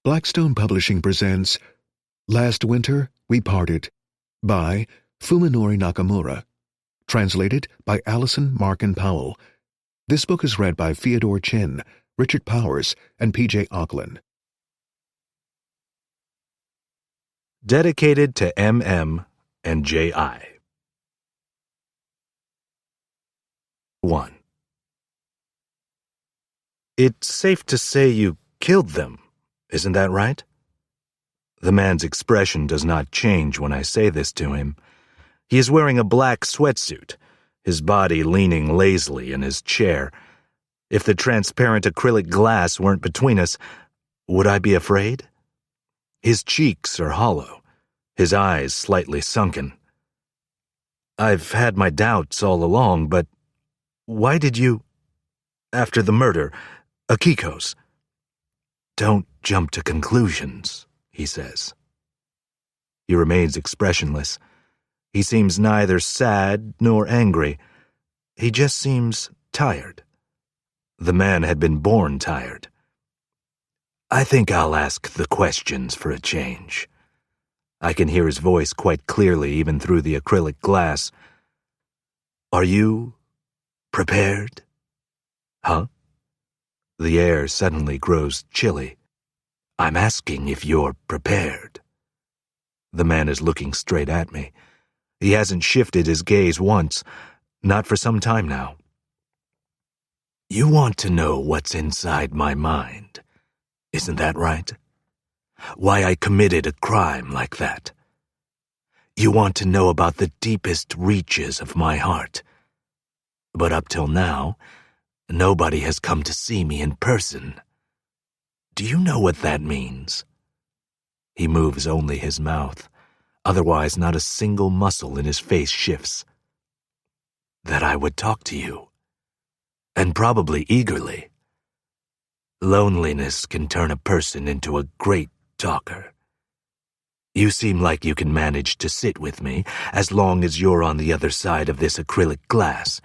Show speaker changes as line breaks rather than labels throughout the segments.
Blackstone Publishing presents Last Winter We Parted by Fuminori Nakamura. Translated by Allison Markin Powell. This book is read by Theodore Chin, Richard Powers, and P.J. Auckland.
Dedicated to M.M. and J.I. 1. It's safe to say you killed them, isn't that right? The man's expression does not change when I say this to him. He is wearing a black sweatsuit, his body leaning lazily in his chair. If the transparent acrylic glass weren't between us, would I be afraid? His cheeks are hollow, his eyes slightly sunken. I've had my doubts all along, but why did you... After the murder, Akiko's. Don't jump to conclusions, he says. He remains expressionless. He seems neither sad nor angry. He just seems tired. The man had been born tired. I think I'll ask the questions for a change. I can hear his voice quite clearly even through the acrylic glass. Are you prepared? Huh? The air suddenly grows chilly. I'm asking if you're prepared. The man is looking straight at me. He hasn't shifted his gaze once, not for some time now. You want to know what's inside my mind, isn't that right? Why I committed a crime like that. You want to know about the deepest reaches of my heart. But up till now, nobody has come to see me in person. Do you know what that means? He moves only his mouth. Otherwise, not a single muscle in his face shifts. That I would talk to you. And probably eagerly. Loneliness can turn a person into a great talker. You seem like you can manage to sit with me as long as you're on the other side of this acrylic glass.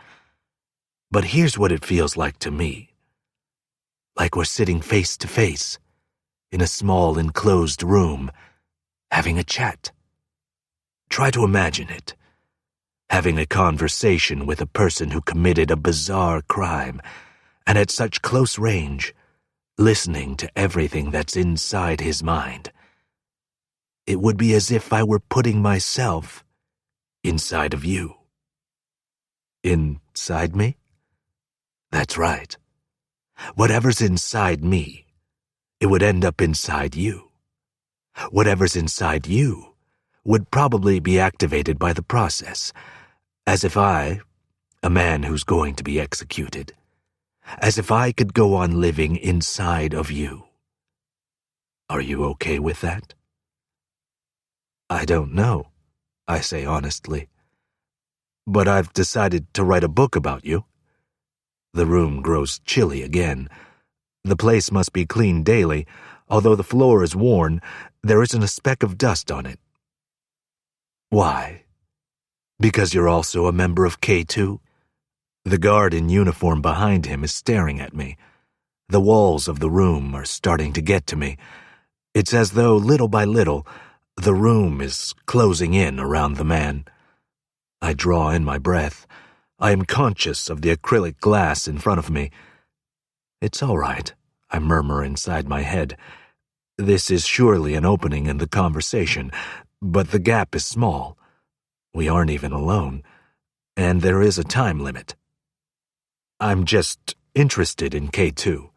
But here's what it feels like to me. Like we're sitting face to face, in a small enclosed room, having a chat. Try to imagine it. Having a conversation with a person who committed a bizarre crime, and at such close range, listening to everything that's inside his mind. It would be as if I were putting myself inside of you. Inside me? That's right. Whatever's inside me, it would end up inside you. Whatever's inside you would probably be activated by the process, as if I, a man who's going to be executed, as if I could go on living inside of you. Are you okay with that? I don't know, I say honestly. But I've decided to write a book about you. The room grows chilly again. The place must be cleaned daily. Although the floor is worn, there isn't a speck of dust on it. Why? Because you're also a member of K2? The guard in uniform behind him is staring at me. The walls of the room are starting to get to me. It's as though, little by little, the room is closing in around the man. I draw in my breath. I am conscious of the acrylic glass in front of me. It's all right, I murmur inside my head. This is surely an opening in the conversation, but the gap is small. We aren't even alone, and there is a time limit. I'm just interested in K2.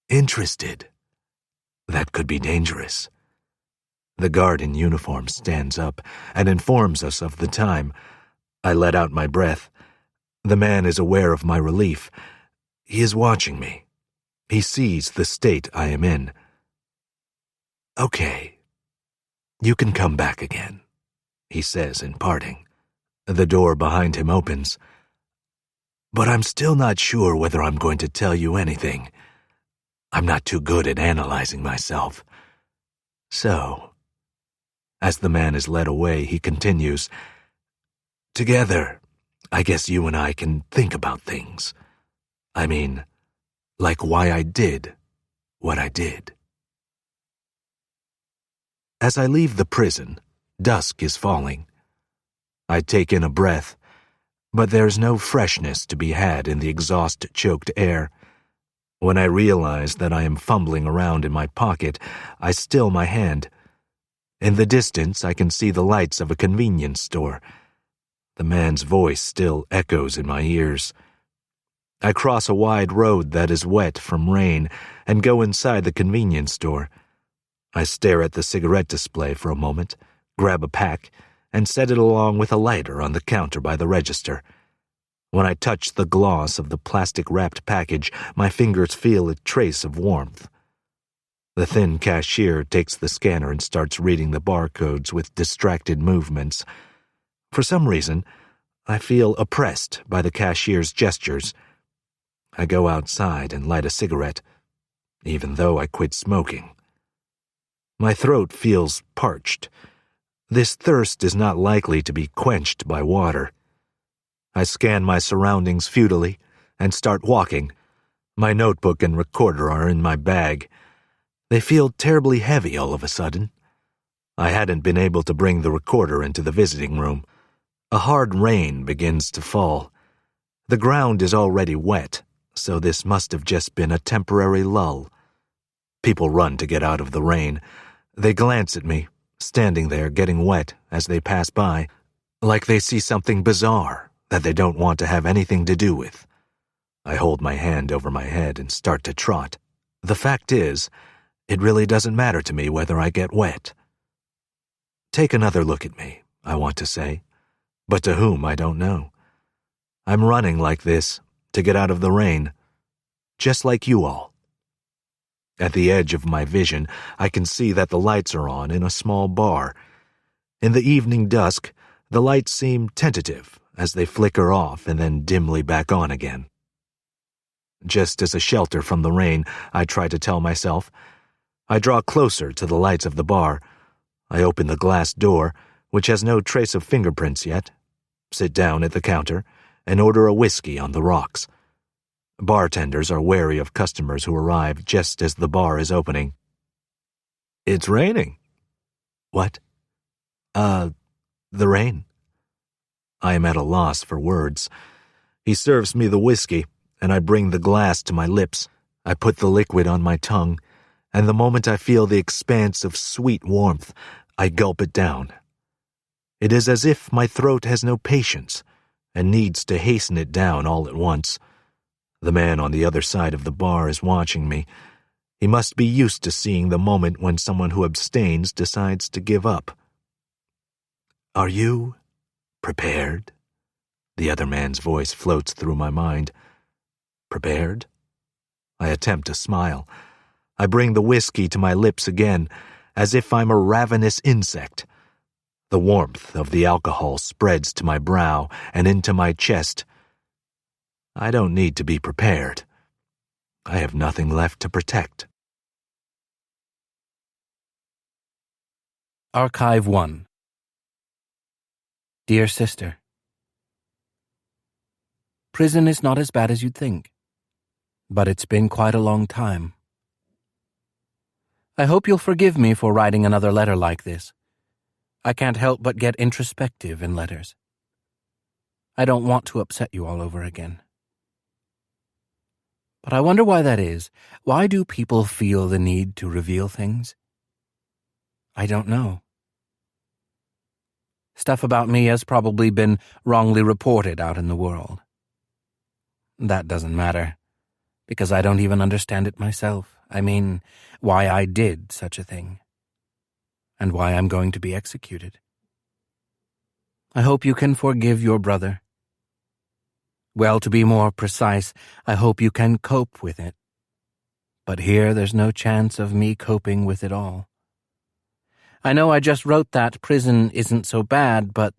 Interested? That could be dangerous. The guard in uniform stands up and informs us of the time. I let out my breath. The man is aware of my relief. He is watching me. He sees the state I am in. Okay. You can come back again, he says in parting. The door behind him opens. But I'm still not sure whether I'm going to tell you anything. I'm not too good at analyzing myself. So, as the man is led away, he continues, Together, I guess you and I can think about things. I mean, like why I did what I did. As I leave the prison, dusk is falling. I take in a breath, but there's no freshness to be had in the exhaust-choked air. When I realize that I am fumbling around in my pocket, I still my hand. In the distance, I can see the lights of a convenience store. The man's voice still echoes in my ears. I cross a wide road that is wet from rain and go inside the convenience store. I stare at the cigarette display for a moment, grab a pack, and set it along with a lighter on the counter by the register. When I touch the gloss of the plastic-wrapped package, my fingers feel a trace of warmth. The thin cashier takes the scanner and starts reading the barcodes with distracted movements. For some reason, I feel oppressed by the cashier's gestures. I go outside and light a cigarette, even though I quit smoking. My throat feels parched. This thirst is not likely to be quenched by water. I scan my surroundings futilely and start walking. My notebook and recorder are in my bag. They feel terribly heavy all of a sudden. I hadn't been able to bring the recorder into the visiting room. A hard rain begins to fall. The ground is already wet, so this must have just been a temporary lull. People run to get out of the rain. They glance at me, standing there getting wet as they pass by, like they see something bizarre that they don't want to have anything to do with. I hold my hand over my head and start to trot. The fact is, it really doesn't matter to me whether I get wet. Take another look at me, I want to say, but to whom I don't know. I'm running like this to get out of the rain, just like you all. At the edge of my vision, I can see that the lights are on in a small bar. In the evening dusk, the lights seem tentative as they flicker off and then dimly back on again. Just as a shelter from the rain, I try to tell myself. I draw closer to the lights of the bar. I open the glass door, which has no trace of fingerprints yet, sit down at the counter, and order a whiskey on the rocks. Bartenders are wary of customers who arrive just as the bar is opening. "It's raining." "What?" The rain." I am at a loss for words. He serves me the whiskey, and I bring the glass to my lips. I put the liquid on my tongue, and the moment I feel the expanse of sweet warmth, I gulp it down. It is as if my throat has no patience and needs to hasten it down all at once. The man on the other side of the bar is watching me. He must be used to seeing the moment when someone who abstains decides to give up. "Are you prepared?" The other man's voice floats through my mind. Prepared? I attempt to smile. I bring the whiskey to my lips again, as if I'm a ravenous insect. The warmth of the alcohol spreads to my brow and into my chest. I don't need to be prepared. I have nothing left to protect.
Archive 1. Dear Sister, prison is not as bad as you'd think, but it's been quite a long time. I hope you'll forgive me for writing another letter like this. I can't help but get introspective in letters. I don't want to upset you all over again. But I wonder why that is. Why do people feel the need to reveal things? I don't know. Stuff about me has probably been wrongly reported out in the world. That doesn't matter, because I don't even understand it myself. I mean, why I did such a thing, and why I'm going to be executed. I hope you can forgive your brother. Well, to be more precise, I hope you can cope with it. But here there's no chance of me coping with it all. I know I just wrote that prison isn't so bad, but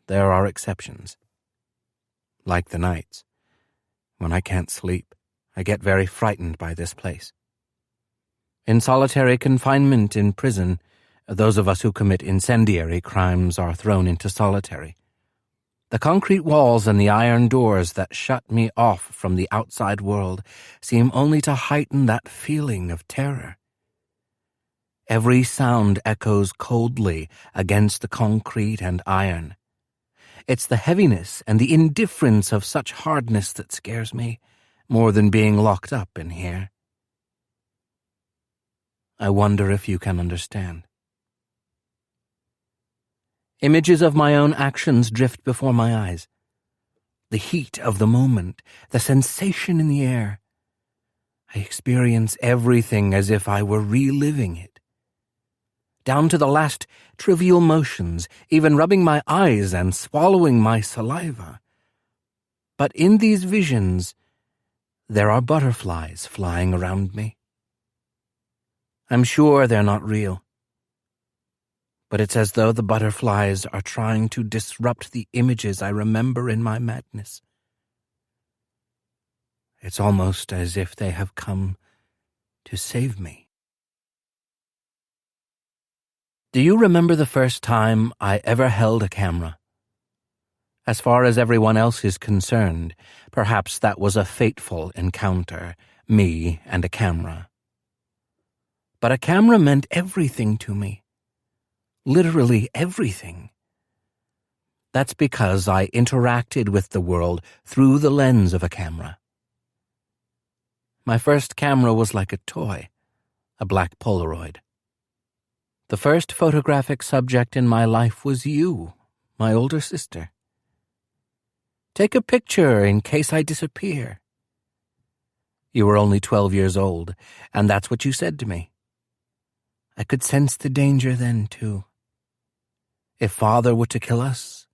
there are exceptions. Like the nights. When I can't sleep, I get very frightened by this place. In solitary confinement in prison, those of us who commit incendiary crimes are thrown into solitary. The concrete walls and the iron doors that shut me off from the outside world seem only to heighten that feeling of terror. Every sound echoes coldly against the concrete and iron. It's the heaviness and the indifference of such hardness that scares me, more than being locked up in here. I wonder if you can understand. Images of my own actions drift before my eyes. The heat of the moment, the sensation in the air. I experience everything as if I were reliving it. Down to the last trivial motions, even rubbing my eyes and swallowing my saliva. But in these visions, there are butterflies flying around me. I'm sure they're not real. But it's as though the butterflies are trying to disrupt the images I remember in my madness. It's almost as if they have come to save me. Do you remember the first time I ever held a camera? As far as everyone else is concerned, perhaps that was a fateful encounter, me and a camera. But a camera meant everything to me. Literally everything. That's because I interacted with the world through the lens of a camera. My first camera was like a toy, a black Polaroid. The first photographic subject in my life was you, my older sister. Take a picture in case I disappear. You were only 12 years old, and that's what you said to me. I could sense the danger then, too. If Father were to kill us,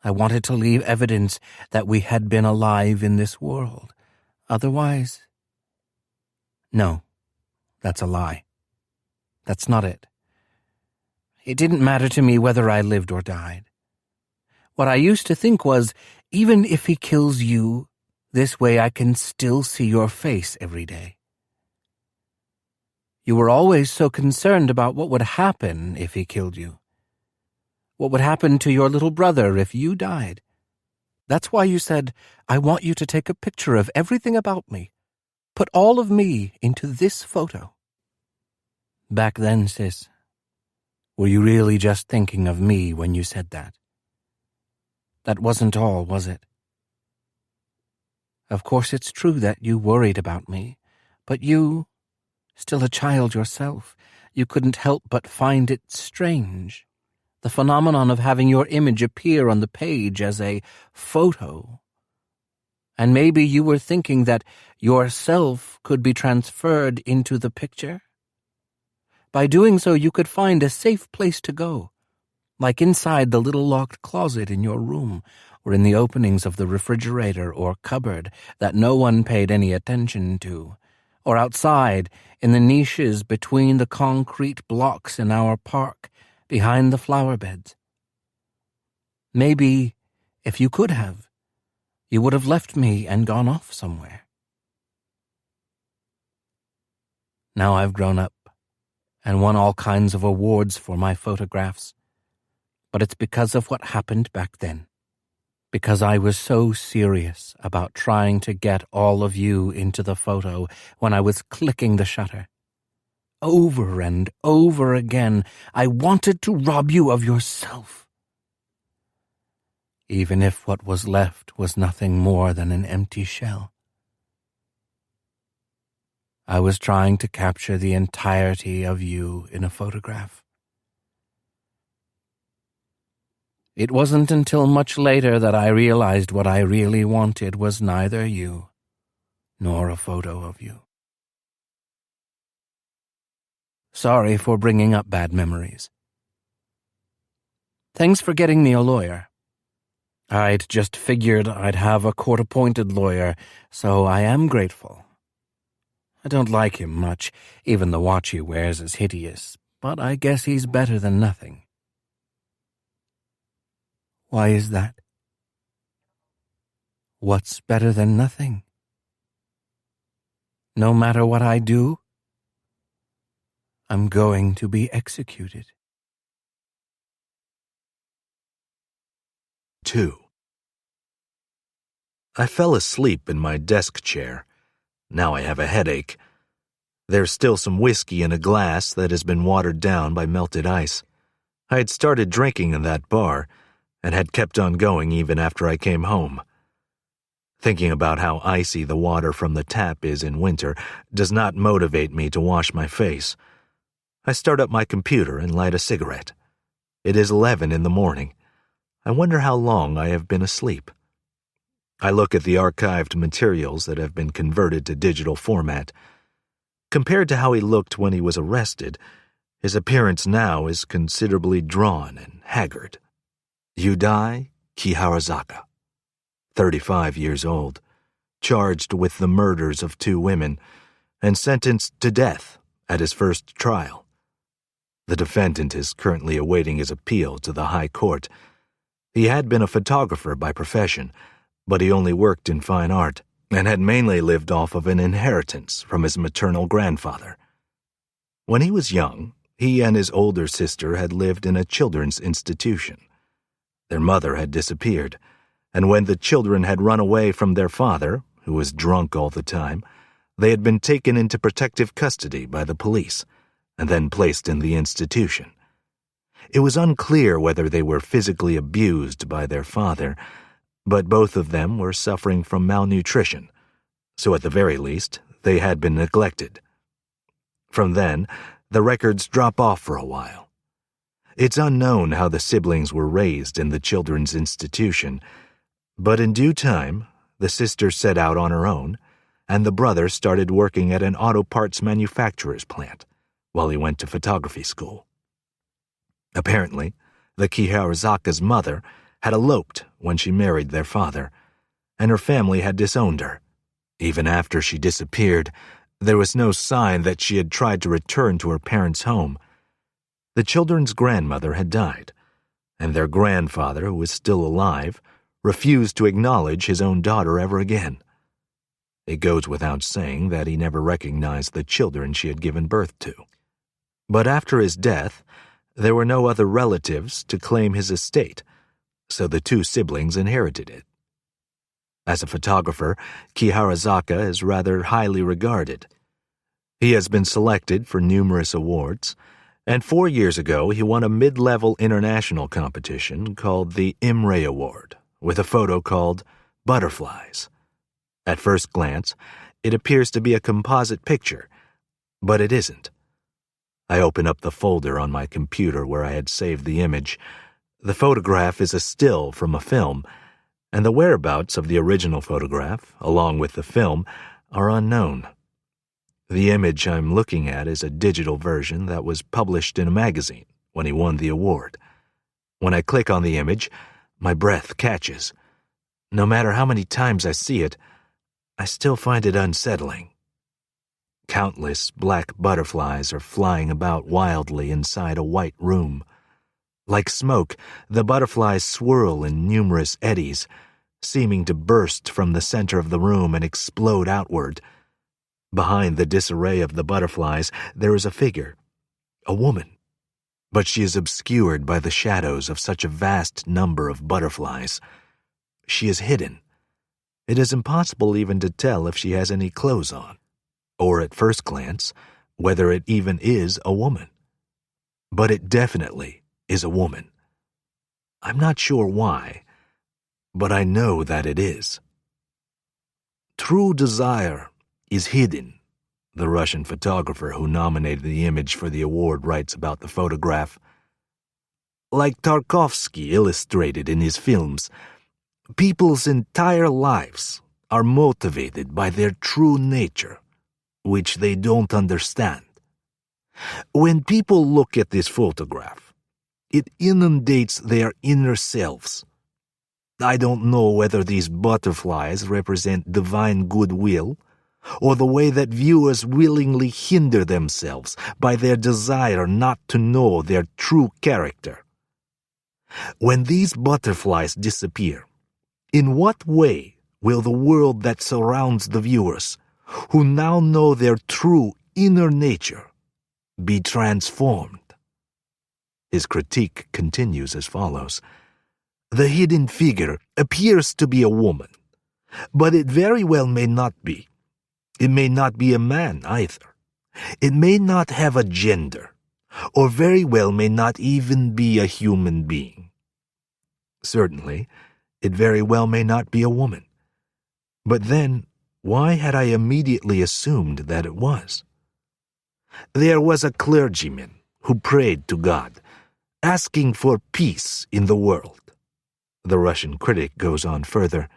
I wanted to leave evidence that we had been alive in this world. Otherwise... No, that's a lie. That's not it. It didn't matter to me whether I lived or died. What I used to think was, even if he kills you, this way I can still see your face every day. You were always so concerned about what would happen if he killed you. What would happen to your little brother if you died? That's why you said, I want you to take a picture of everything about me. Put all of me into this photo. Back then, sis, were you really just thinking of me when you said that? That wasn't all, was it? Of course it's true that you worried about me, but you, still a child yourself, you couldn't help but find it strange. The phenomenon of having your image appear on the page as a photo. And maybe you were thinking that yourself could be transferred into the picture? By doing so, you could find a safe place to go, like inside the little locked closet in your room, or in the openings of the refrigerator or cupboard that no one paid any attention to, or outside in the niches between the concrete blocks in our park, behind the flower beds. Maybe, if you could have, you would have left me and gone off somewhere. Now I've grown up and won all kinds of awards for my photographs, but it's because of what happened back then. Because I was so serious about trying to get all of you into the photo when I was clicking the shutter. Over and over again, I wanted to rob you of yourself. Even if what was left was nothing more than an empty shell. I was trying to capture the entirety of you in a photograph. It wasn't until much later that I realized what I really wanted was neither you nor a photo of you. Sorry for bringing up bad memories. Thanks for getting me a lawyer. I'd just figured I'd have a court-appointed lawyer, so I am grateful. I don't like him much, even the watch he wears is hideous, but I guess he's better than nothing. Why is that? What's better than nothing? No matter what I do, I'm going to be executed.
2. I fell asleep in my desk chair. Now I have a headache. There's still some whiskey in a glass that has been watered down by melted ice. I had started drinking in that bar and had kept on going even after I came home. Thinking about how icy the water from the tap is in winter does not motivate me to wash my face. I start up my computer and light a cigarette. It is 11 in the morning. I wonder how long I have been asleep. I look at the archived materials that have been converted to digital format. Compared to how he looked when he was arrested, his appearance now is considerably drawn and haggard. Yudai Kiharazaka, 35 years old, charged with the murders of 2 women, and sentenced to death at his first trial. The defendant is currently awaiting his appeal to the High Court. He had been a photographer by profession, but he only worked in fine art and had mainly lived off of an inheritance from his maternal grandfather. When he was young, he and his older sister had lived in a children's institution. Their mother had disappeared, and when the children had run away from their father, who was drunk all the time, they had been taken into protective custody by the police and then placed in the institution. It was unclear whether they were physically abused by their father, but both of them were suffering from malnutrition, so at the very least, they had been neglected. From then, the records drop off for a while. It's unknown how the siblings were raised in the children's institution, but in due time, the sister set out on her own, and the brother started working at an auto parts manufacturer's plant while he went to photography school. Apparently, the Kiharazaka's mother had eloped when she married their father, and her family had disowned her. Even after she disappeared, there was no sign that she had tried to return to her parents' home. The children's grandmother had died, and their grandfather, who was still alive, refused to acknowledge his own daughter ever again. It goes without saying that he never recognized the children she had given birth to. But after his death, there were no other relatives to claim his estate, so the 2 siblings inherited it. As a photographer, Kiharazaka is rather highly regarded. He has been selected for numerous awards, and 4 years ago he won a mid-level international competition called the Imre Award with a photo called Butterflies. At first glance, it appears to be a composite picture, but it isn't. I open up the folder on my computer where I had saved the image. The photograph is a still from a film, and the whereabouts of the original photograph, along with the film, are unknown. The image I'm looking at is a digital version that was published in a magazine when he won the award. When I click on the image, my breath catches. No matter how many times I see it, I still find it unsettling. Countless black butterflies are flying about wildly inside a white room. Like smoke, the butterflies swirl in numerous eddies, seeming to burst from the center of the room and explode outward. Behind the disarray of the butterflies, there is a figure, a woman, but she is obscured by the shadows of such a vast number of butterflies. She is hidden. It is impossible even to tell if she has any clothes on, or at first glance, whether it even is a woman. But it definitely is a woman. I'm not sure why, but I know that it is. True desire is hidden, the Russian photographer who nominated the image for the award writes about the photograph. Like Tarkovsky illustrated in his films, people's entire lives are motivated by their true nature, which they don't understand. When people look at this photograph, it inundates their inner selves. I don't know whether these butterflies represent divine goodwill, or the way that viewers willingly hinder themselves by their desire not to know their true character. When these butterflies disappear, in what way will the world that surrounds the viewers, who now know their true inner nature, be transformed? His critique continues as follows. The hidden figure appears to be a woman, but it very well may not be. It may not be a man either. It may not have a gender, or very well may not even be a human being. Certainly, it very well may not be a woman. But then, why had I immediately assumed that it was? There was a clergyman who prayed to God, asking for peace in the world. The Russian critic goes on further.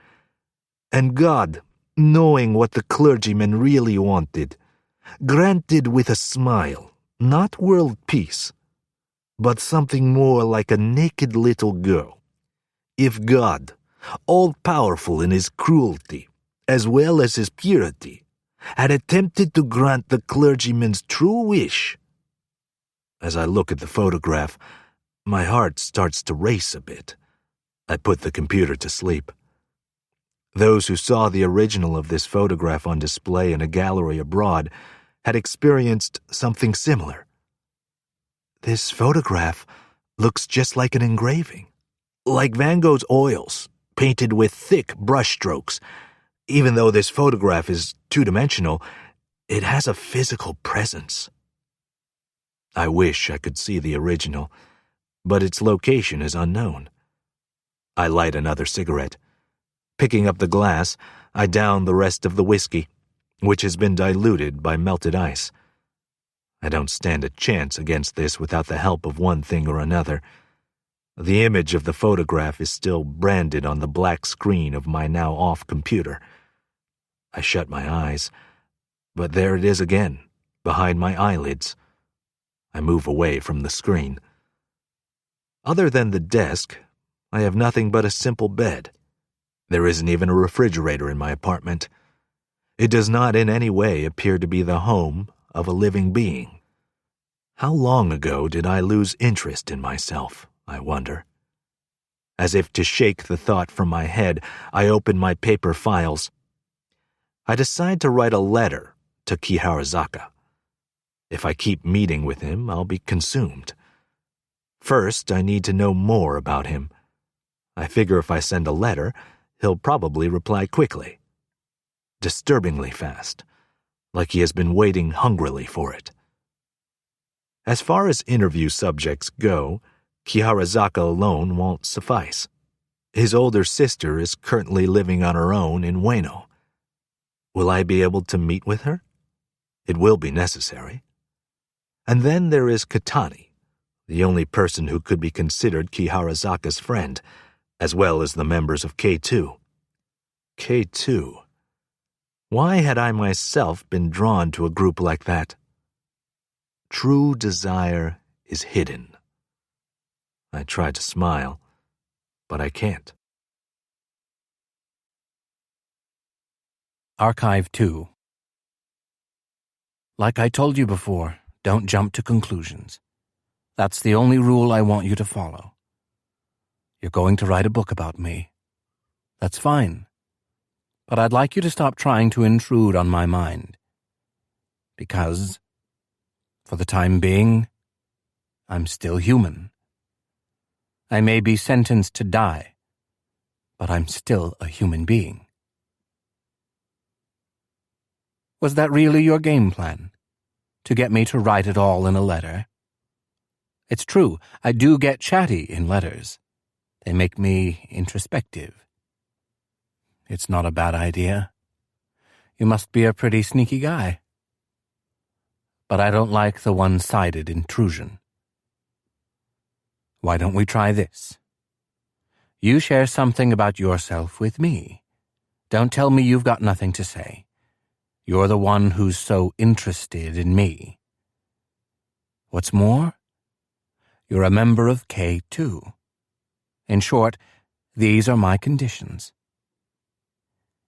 And God, knowing what the clergyman really wanted, granted with a smile, not world peace, but something more like a naked little girl. If God, all-powerful in his cruelty, as well as his purity, had attempted to grant the clergyman's true wish. As I look at the photograph, my heart starts to race a bit. I put the computer to sleep. Those who saw the original of this photograph on display in a gallery abroad had experienced something similar. This photograph looks just like an engraving, like Van Gogh's oils, painted with thick brushstrokes. Even though this photograph is two-dimensional, it has a physical presence. I wish I could see the original, but its location is unknown. I light another cigarette. Picking up the glass, I down the rest of the whiskey, which has been diluted by melted ice. I don't stand a chance against this without the help of one thing or another. The image of the photograph is still branded on the black screen of my now-off computer. I shut my eyes, but there it is again, behind my eyelids. I move away from the screen. Other than the desk, I have nothing but a simple bed. There isn't even a refrigerator in my apartment. It does not in any way appear to be the home of a living being. How long ago did I lose interest in myself, I wonder? As if to shake the thought from my head, I open my paper files. I decide to write a letter to Kiharazaka. If I keep meeting with him, I'll be consumed. First, I need to know more about him. I figure if I send a letter, he'll probably reply quickly. Disturbingly fast, like he has been waiting hungrily for it. As far as interview subjects go, Kiharazaka alone won't suffice. His older sister is currently living on her own in Ueno. Will I be able to meet with her? It will be necessary. And then there is Katani, the only person who could be considered Kiharazaka's friend, as well as the members of K2. K2. Why had I myself been drawn to a group like that? True desire is hidden. I try to smile, but I can't.
Archive 2. Like I told you before, don't jump to conclusions. That's the only rule I want you to follow. You're going to write a book about me. That's fine. But I'd like you to stop trying to intrude on my mind. Because, for the time being, I'm still human. I may be sentenced to die, but I'm still a human being. Was that really your game plan? To get me to write it all in a letter? It's true, I do get chatty in letters. They make me introspective. It's not a bad idea. You must be a pretty sneaky guy. But I don't like the one-sided intrusion. Why don't we try this? You share something about yourself with me. Don't tell me you've got nothing to say. You're the one who's so interested in me. What's more, you're a member of K2. In short, these are my conditions.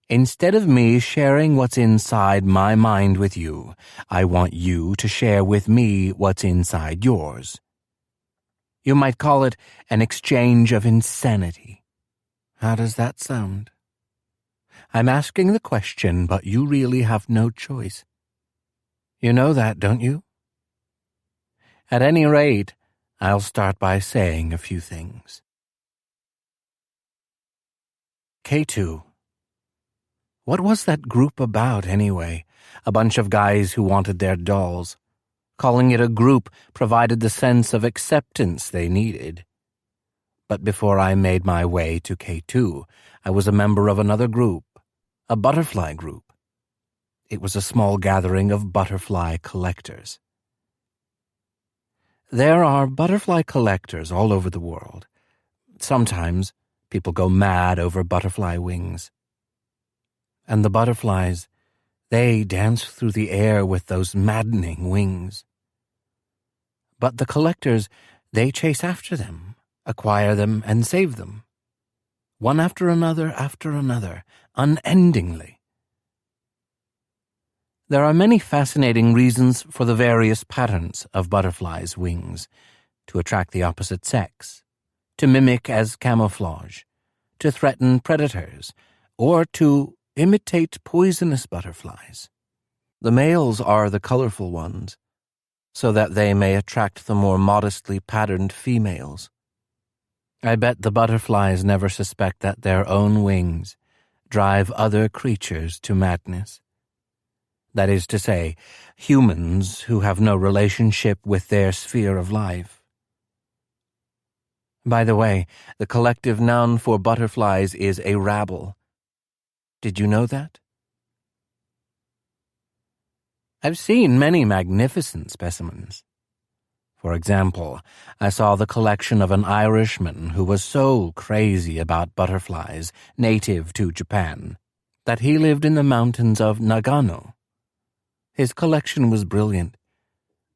Instead of me sharing what's inside my mind with you, I want you to share with me what's inside yours. You might call it an exchange of insanity. How does that sound? I'm asking the question, but you really have no choice. You know that, don't you? At any rate, I'll start by saying a few things. K2. What was that group about, anyway? a bunch of guys who wanted their dolls. Calling it a group provided the sense of acceptance they needed. But before I made my way to K2, I was a member of another group, a butterfly group. It was a small gathering of butterfly collectors. There are butterfly collectors all over the world. Sometimes people go mad over butterfly wings. And the butterflies, they dance through the air with those maddening wings. But the collectors, they chase after them, acquire them, and save them. One after another, unendingly. There are many fascinating reasons for the various patterns of butterflies' wings: to attract the opposite sex, to mimic as camouflage, to threaten predators, or to imitate poisonous butterflies. The males are the colorful ones, so that they may attract the more modestly patterned females. I bet the butterflies never suspect that their own wings drive other creatures to madness. That is to say, humans who have no relationship with their sphere of life. By the way, the collective noun for butterflies is a rabble. Did you know that? I've seen many magnificent specimens. For example, I saw the collection of an Irishman who was so crazy about butterflies native to Japan that he lived in the mountains of Nagano. His collection was brilliant.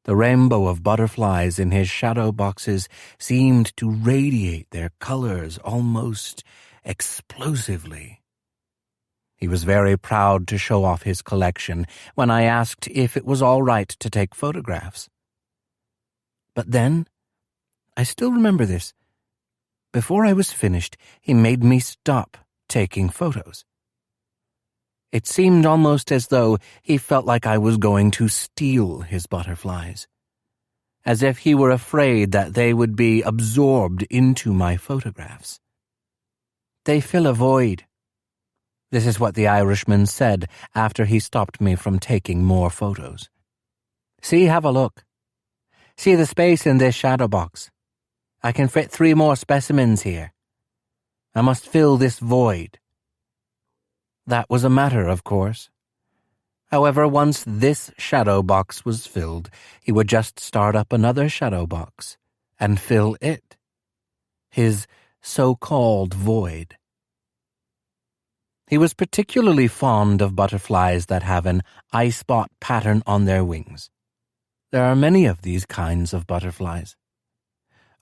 The rainbow of butterflies in his shadow boxes seemed to radiate their colors almost explosively. He was very proud to show off his collection when I asked if it was all right to take photographs. But then, I still remember this, before I was finished, he made me stop taking photos. It seemed almost as though he felt like I was going to steal his butterflies, as if he were afraid that they would be absorbed into my photographs. They fill a void. This is what the Irishman said after he stopped me from taking more photos. See, have a look. See the space in this shadow box. I can fit 3 more specimens here. I must fill this void. That was a matter, of course. However, once this shadow box was filled, he would just start up another shadow box and fill it. His so-called void. He was particularly fond of butterflies that have an eye-spot pattern on their wings. There are many of these kinds of butterflies.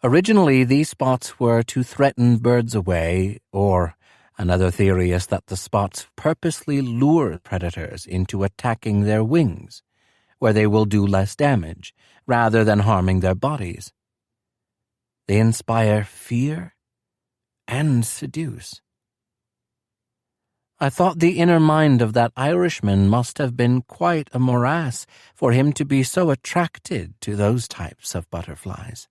Originally, these spots were to threaten birds away, or another theory is that the spots purposely lure predators into attacking their wings, where they will do less damage, rather than harming their bodies. They inspire fear and seduce. I thought the inner mind of that Irishman must have been quite a morass for him to be so attracted to those types of butterflies.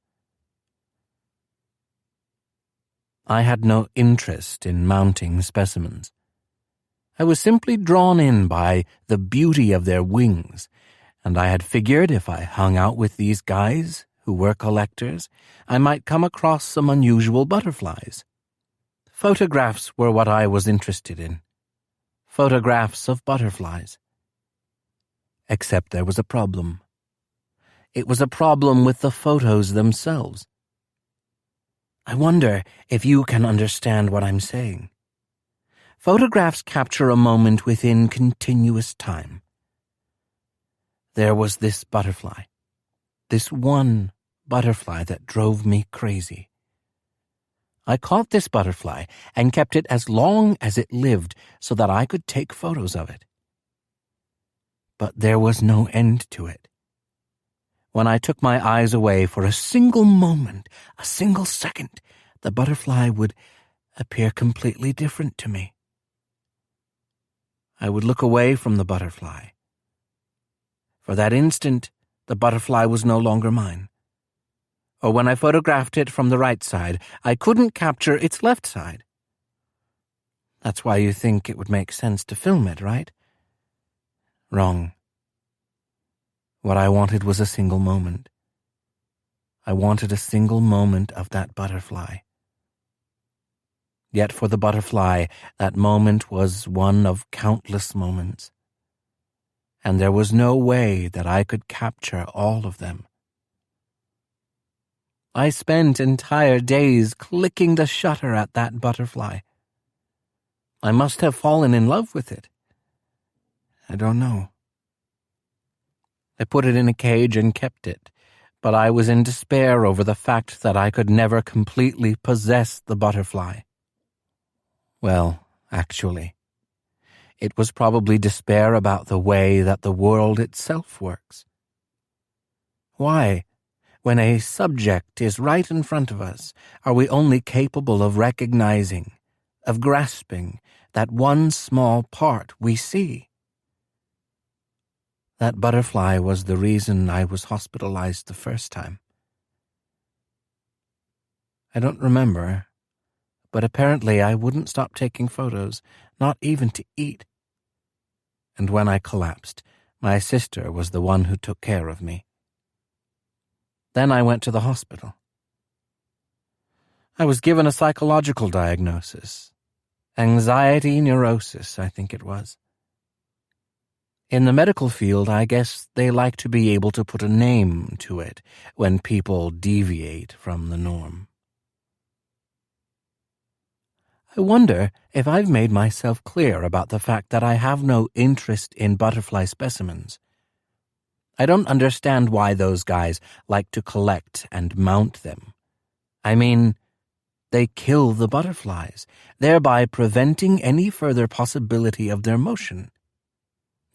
I had no interest in mounting specimens. I was simply drawn in by the beauty of their wings, and I had figured if I hung out with these guys who were collectors, I might come across some unusual butterflies. Photographs were what I was interested in. Photographs of butterflies. Except there was a problem. It was a problem with the photos themselves. I wonder if you can understand what I'm saying. Photographs capture a moment within continuous time. There was this butterfly, this one butterfly that drove me crazy. I caught this butterfly and kept it as long as it lived so that I could take photos of it. But there was no end to it. When I took my eyes away for a single moment, a single second, the butterfly would appear completely different to me. I would look away from the butterfly. For that instant, the butterfly was no longer mine. Or when I photographed it from the right side, I couldn't capture its left side. That's why you think it would make sense to film it, right? Wrong. What I wanted was a single moment. I wanted a single moment of that butterfly. Yet for the butterfly, that moment was one of countless moments, and there was no way that I could capture all of them. I spent entire days clicking the shutter at that butterfly. I must have fallen in love with it. I don't know. I put it in a cage and kept it, but I was in despair over the fact that I could never completely possess the butterfly. Well, actually, it was probably despair about the way that the world itself works. Why, when a subject is right in front of us, are we only capable of recognizing, of grasping, that one small part we see? That butterfly was the reason I was hospitalized the first time. I don't remember, but apparently I wouldn't stop taking photos, not even to eat. And when I collapsed, my sister was the one who took care of me. Then I went to the hospital. I was given a psychological diagnosis. Anxiety neurosis, I think it was. In the medical field, I guess they like to be able to put a name to it when people deviate from the norm. I wonder if I've made myself clear about the fact that I have no interest in butterfly specimens. I don't understand why those guys like to collect and mount them. I mean, they kill the butterflies, thereby preventing any further possibility of their motion,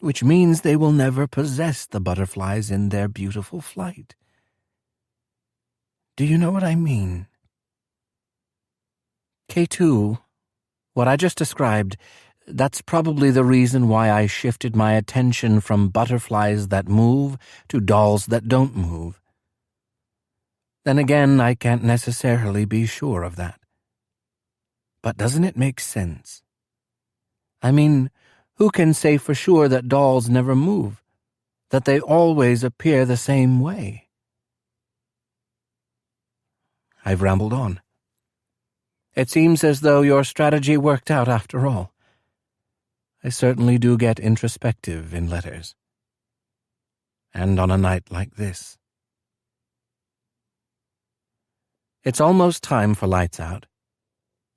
which means they will never possess the butterflies in their beautiful flight. Do you know what I mean? K2, what I just described, that's probably the reason why I shifted my attention from butterflies that move to dolls that don't move. Then again, I can't necessarily be sure of that. But doesn't it make sense? I mean, who can say for sure that dolls never move, that they always appear the same way? I've rambled on. It seems as though your strategy worked out after all. I certainly do get introspective in letters. And on a night like this. It's almost time for lights out.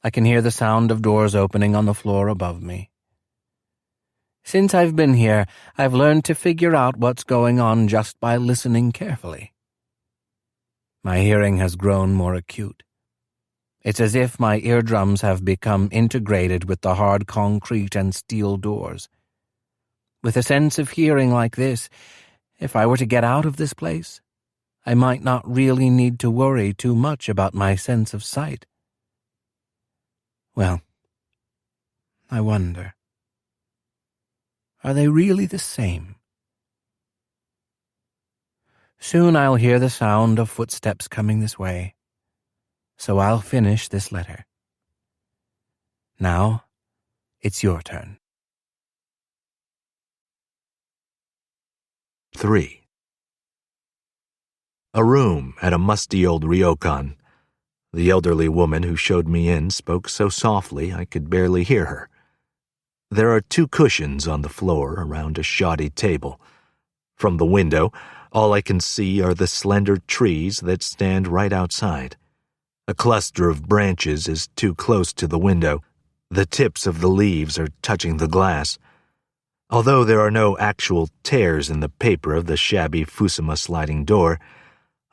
I can hear the sound of doors opening on the floor above me. Since I've been here, I've learned to figure out what's going on just by listening carefully. My hearing has grown more acute. It's as if my eardrums have become integrated with the hard concrete and steel doors. With a sense of hearing like this, if I were to get out of this place, I might not really need to worry too much about my sense of sight. Well, I wonder. Are they really the same? Soon I'll hear the sound of footsteps coming this way, so I'll finish this letter. Now, it's your turn.
3. A room at a musty old ryokan. The elderly woman who showed me in spoke so softly I could barely hear her. There are 2 cushions on the floor around a shoddy table. From the window, all I can see are the slender trees that stand right outside. A cluster of branches is too close to the window. The tips of the leaves are touching the glass. Although there are no actual tears in the paper of the shabby Fusuma sliding door,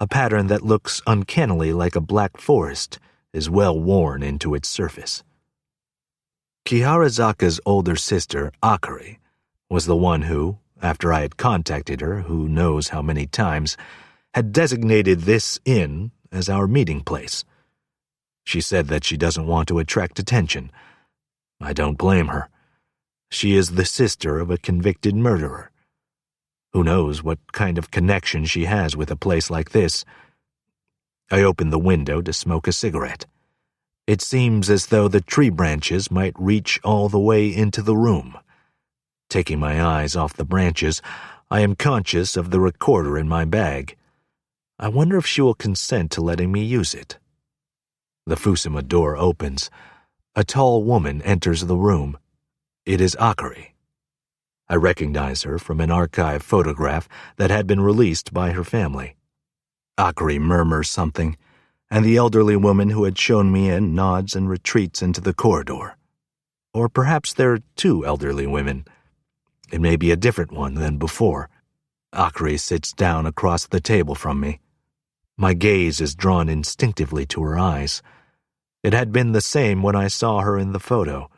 a pattern that looks uncannily like a black forest is well worn into its surface. Kiharazaka's older sister, Akari, was the one who, after I had contacted her who knows how many times, had designated this inn as our meeting place. She said that she doesn't want to attract attention. I don't blame her. She is the sister of a convicted murderer. Who knows what kind of connection she has with a place like this? I opened the window to smoke a cigarette. It seems as though the tree branches might reach all the way into the room. Taking my eyes off the branches, I am conscious of the recorder in my bag. I wonder if she will consent to letting me use it. The Fusuma door opens. A tall woman enters the room. It is Akari. I recognize her from an archive photograph that had been released by her family. Akari murmurs something, and the elderly woman who had shown me in nods and retreats into the corridor. Or perhaps there are two elderly women. It may be a different one than before. Akari sits down across the table from me. My gaze is drawn instinctively to her eyes. It had been the same when I saw her in the photo.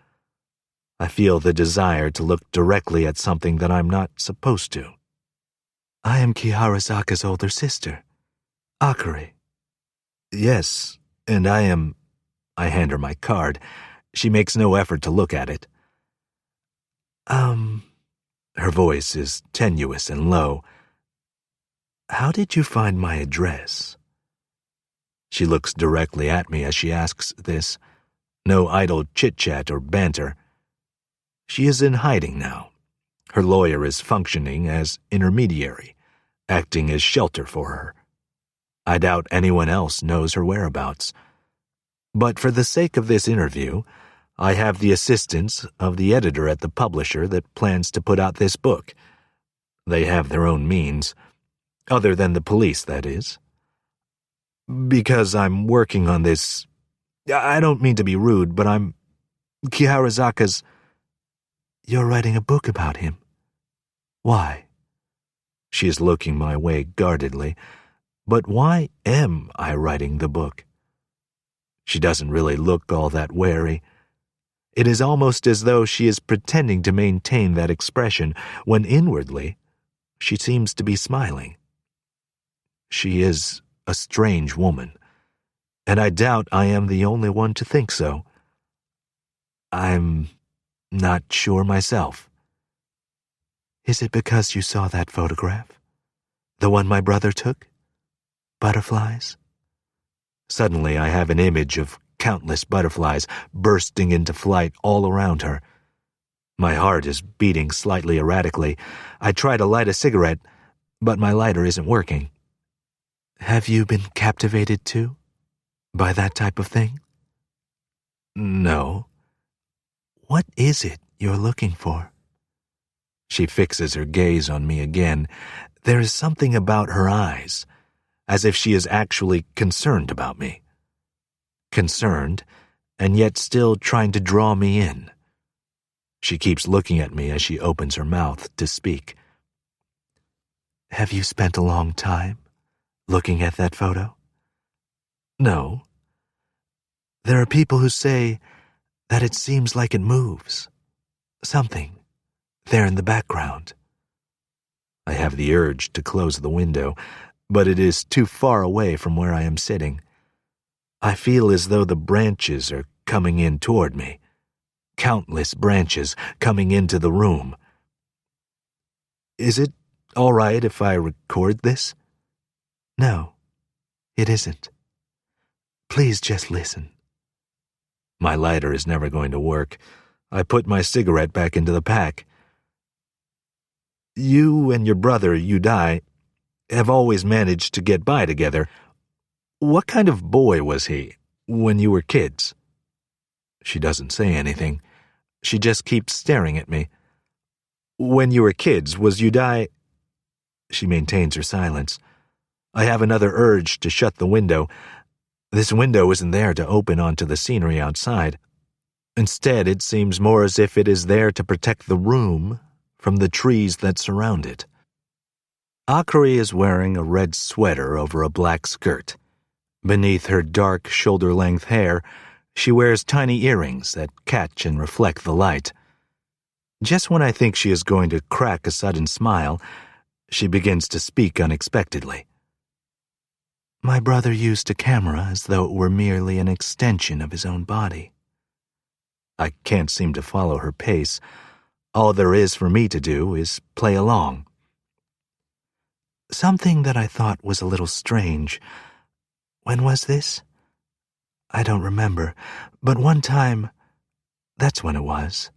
I feel the desire to look directly at something that I'm not supposed to. I am Kiharazaka's older sister, Akari. Yes, and I am... I hand her my card. She makes no effort to look at it. Her voice is tenuous and low. How did you find my address? She looks directly at me as she asks this. No idle chit-chat or banter. She is in hiding now. Her lawyer is functioning as intermediary, acting as shelter for her. I doubt anyone else knows her whereabouts. But for the sake of this interview, I have the assistance of the editor at the publisher that plans to put out this book. They have their own means, other than the police, that is. Because I'm working on this... I don't mean to be rude, but I'm... Kiharazaka's... You're writing a book about him. Why? She is looking my way guardedly. But why am I writing the book? She doesn't really look all that wary. It is almost as though she is pretending to maintain that expression, when inwardly she seems to be smiling. She is a strange woman, and I doubt I am the only one to think so. I'm not sure myself. Is it because you saw that photograph? The one my brother took? Butterflies? Suddenly I have an image of countless butterflies bursting into flight all around her. My heart is beating slightly erratically. I try to light a cigarette, but my lighter isn't working. Have you been captivated too? By that type of thing? No. What is it you're looking for? She fixes her gaze on me again. There is something about her eyes, as if she is actually concerned about me. Concerned, and yet still trying to draw me in. She keeps looking at me as she opens her mouth to speak. Have you spent a long time looking at that photo? No. There are people who say that it seems like it moves. Something there in the background. I have the urge to close the window, but it is too far away from where I am sitting. I feel as though the branches are coming in toward me. Countless branches coming into the room. Is it all right if I record this? No, it isn't. Please just listen. My lighter is never going to work. I put my cigarette back into the pack. You and your brother, Yudai, have always managed to get by together. What kind of boy was he when you were kids? She doesn't say anything. She just keeps staring at me. When you were kids, was Yudai... She maintains her silence. I have another urge to shut the window. This window isn't there to open onto the scenery outside. Instead, it seems more as if it is there to protect the room from the trees that surround it. Akari is wearing a red sweater over a black skirt. Beneath her dark, shoulder-length hair, she wears tiny earrings that catch and reflect the light. Just when I think she is going to crack a sudden smile, she begins to speak unexpectedly. My brother used a camera as though it were merely an extension of his own body. I can't seem to follow her pace. All there is for me to do is play along. Something that I thought was a little strange. When was this? I don't remember, but one time, that's when it was.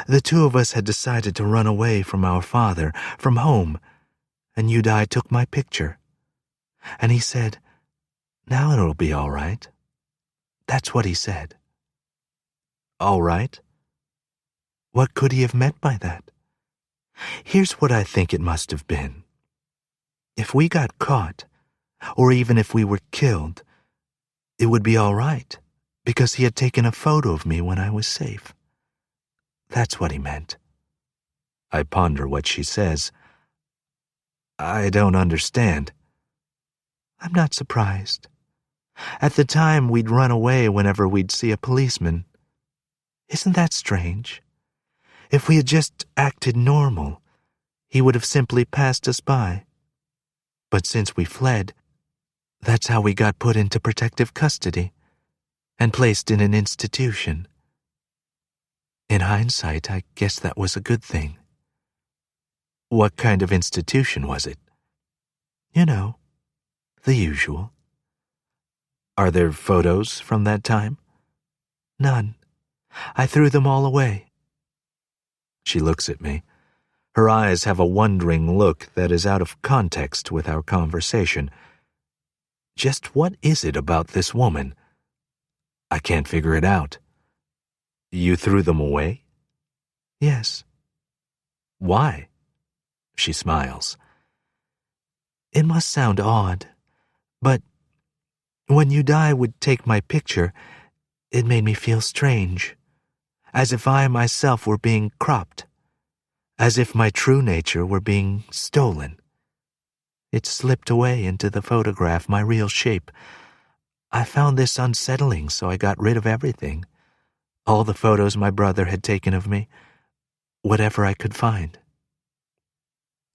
The two of us had decided to run away from our father, from home, and Udai took my picture. And he said, "Now it'll be all right." That's what he said. All right? What could he have meant by that? Here's what I think it must have been. If we got caught, or even if we were killed, it would be all right, because he had taken a photo of me when I was safe. That's what he meant. I ponder what she says. I don't understand. I'm not surprised. At the time, we'd run away whenever we'd see a policeman. Isn't that strange? If we had just acted normal, he would have simply passed us by. But since we fled, that's how we got put into protective custody and placed in an institution. In hindsight, I guess that was a good thing. What kind of institution was it? You know, the usual. Are there photos from that time? None. I threw them all away. She looks at me. Her eyes have a wondering look that is out of context with our conversation. Just what is it about this woman? I can't figure it out. You threw them away? Yes. Why? She smiles. It must sound odd, but when Udai would take my picture, it made me feel strange, as if I myself were being cropped, as if my true nature were being stolen. It slipped away into the photograph, my real shape. I found this unsettling, so I got rid of everything. All the photos my brother had taken of me, whatever I could find.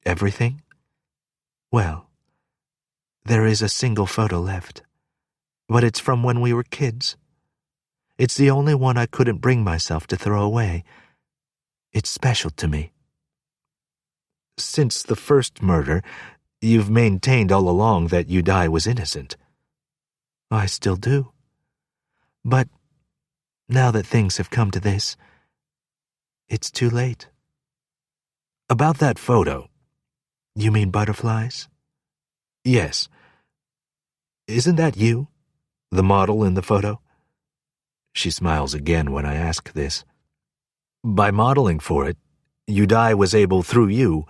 Everything? Well, there is a single photo left, but it's from when we were kids. It's the only one I couldn't bring myself to throw away. It's special to me. Since the first murder, you've maintained all along that Udai was innocent. I still do. But now that things have come to this, it's too late. About that photo. You mean butterflies? Yes. Isn't that you, the model in the photo? She smiles again when I ask this. By modeling for it, Udai was able, through you,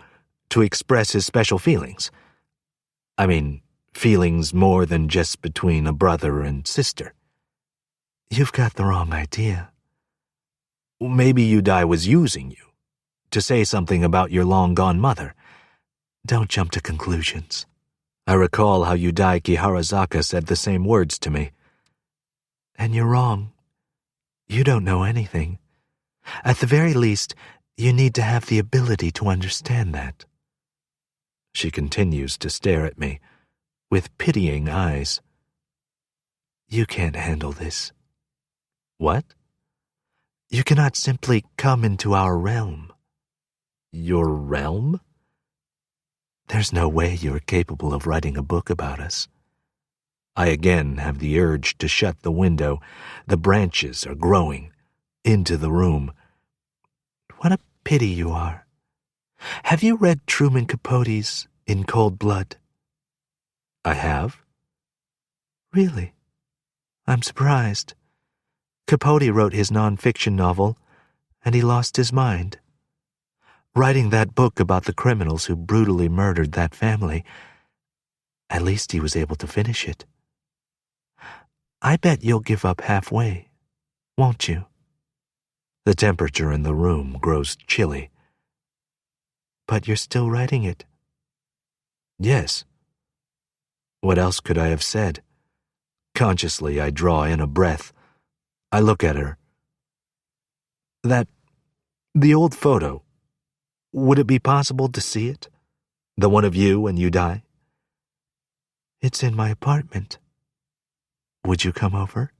to express his special feelings. I mean, feelings more than just between a brother and sister. You've got the wrong idea. Maybe Udai was using you, to say something about your long-gone mother. Don't jump to conclusions. I recall how Udai Kiharazaka said the same words to me. And you're wrong. You don't know anything. At the very least, you need to have the ability to understand that. She continues to stare at me, with pitying eyes. You can't handle this. What? You cannot simply come into our realm. Your realm? There's no way you're capable of writing a book about us. I again have the urge to shut the window. The branches are growing into the room. What a pity you are. Have you read Truman Capote's In Cold Blood? I have. Really? I'm surprised. Capote wrote his non-fiction novel, and he lost his mind. Writing that book about the criminals who brutally murdered that family, at least he was able to finish it. I bet you'll give up halfway, won't you? The temperature in the room grows chilly. But you're still writing it. Yes. What else could I have said? Consciously, I draw in a breath. I look at her. The old photo. Would it be possible to see it? The one of you and Udai? It's in my apartment. Would you come over?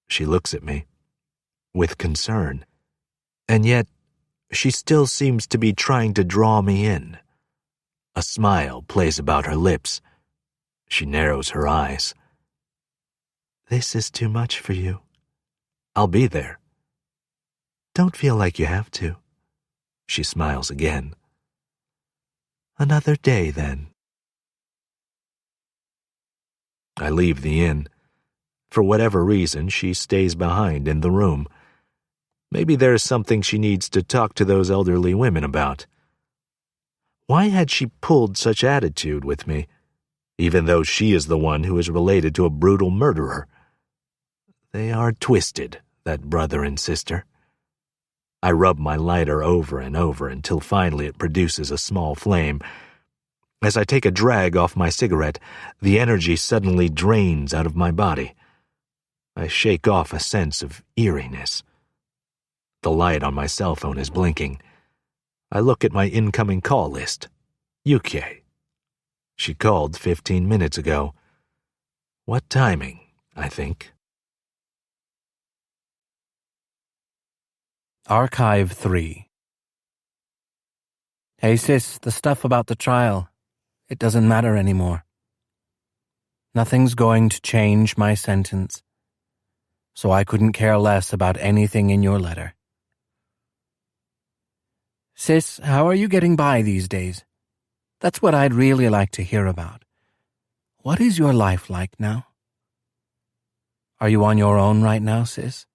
She looks at me, with concern, and yet she still seems to be trying to draw me in. A smile plays about her lips. She narrows her eyes. This is too much for you. I'll be there. Don't feel like you have to. She smiles again. Another day, then. I leave the inn. For whatever reason, she stays behind in the room. Maybe there's something she needs to talk to those elderly women about. Why had she pulled such attitude with me, even though she is the one who is related to a brutal murderer? They are twisted, that brother and sister. I rub my lighter over and over until finally it produces a small flame. As I take a drag off my cigarette, the energy suddenly drains out of my body. I shake off a sense of eeriness. The light on my cell phone is blinking. I look at my incoming call list. Yukie. She called 15 minutes ago. What timing, I think.
Archive 3. Hey sis, the stuff about the trial, it doesn't matter anymore. Nothing's going to change my sentence, so I couldn't care less about anything in your letter. Sis, how are you getting by these days? That's what I'd really like to hear about. What is your life like now? Are you on your own right now, sis?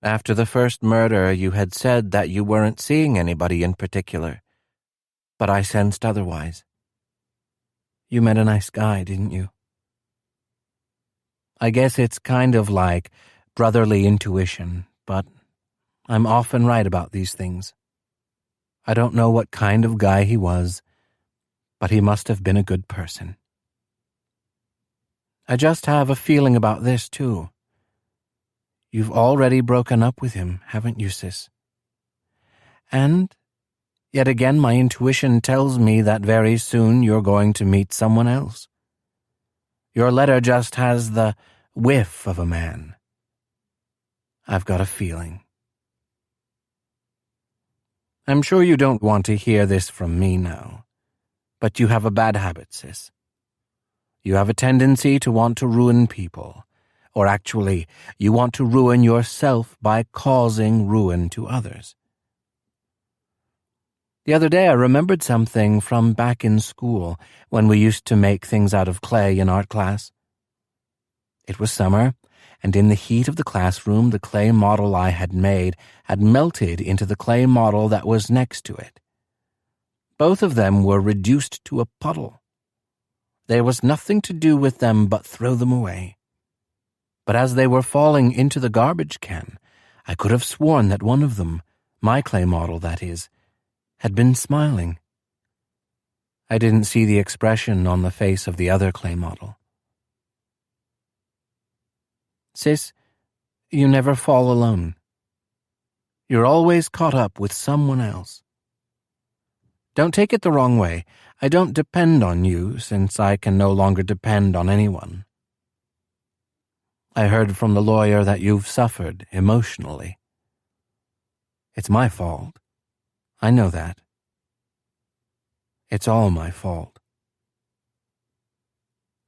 After the first murder, you had said that you weren't seeing anybody in particular, but I sensed otherwise. You met a nice guy, didn't you? I guess it's kind of like brotherly intuition, but I'm often right about these things. I don't know what kind of guy he was, but he must have been a good person. I just have a feeling about this, too. You've already broken up with him, haven't you, sis? And, yet again, my intuition tells me that very soon you're going to meet someone else. Your letter just has the whiff of a man. I've got a feeling. I'm sure you don't want to hear this from me now, but you have a bad habit, sis. You have a tendency to want to ruin people, or actually, you want to ruin yourself by causing ruin to others. The other day I remembered something from back in school when we used to make things out of clay in art class. It was summer, and in the heat of the classroom, the clay model I had made had melted into the clay model that was next to it. Both of them were reduced to a puddle. There was nothing to do with them but throw them away. But as they were falling into the garbage can, I could have sworn that one of them, my clay model that is, had been smiling. I didn't see the expression on the face of the other clay model. Sis, you never fall alone. You're always caught up with someone else. Don't take it the wrong way. I don't depend on you, since I can no longer depend on anyone. I heard from the lawyer that you've suffered emotionally. It's my fault. I know that. It's all my fault.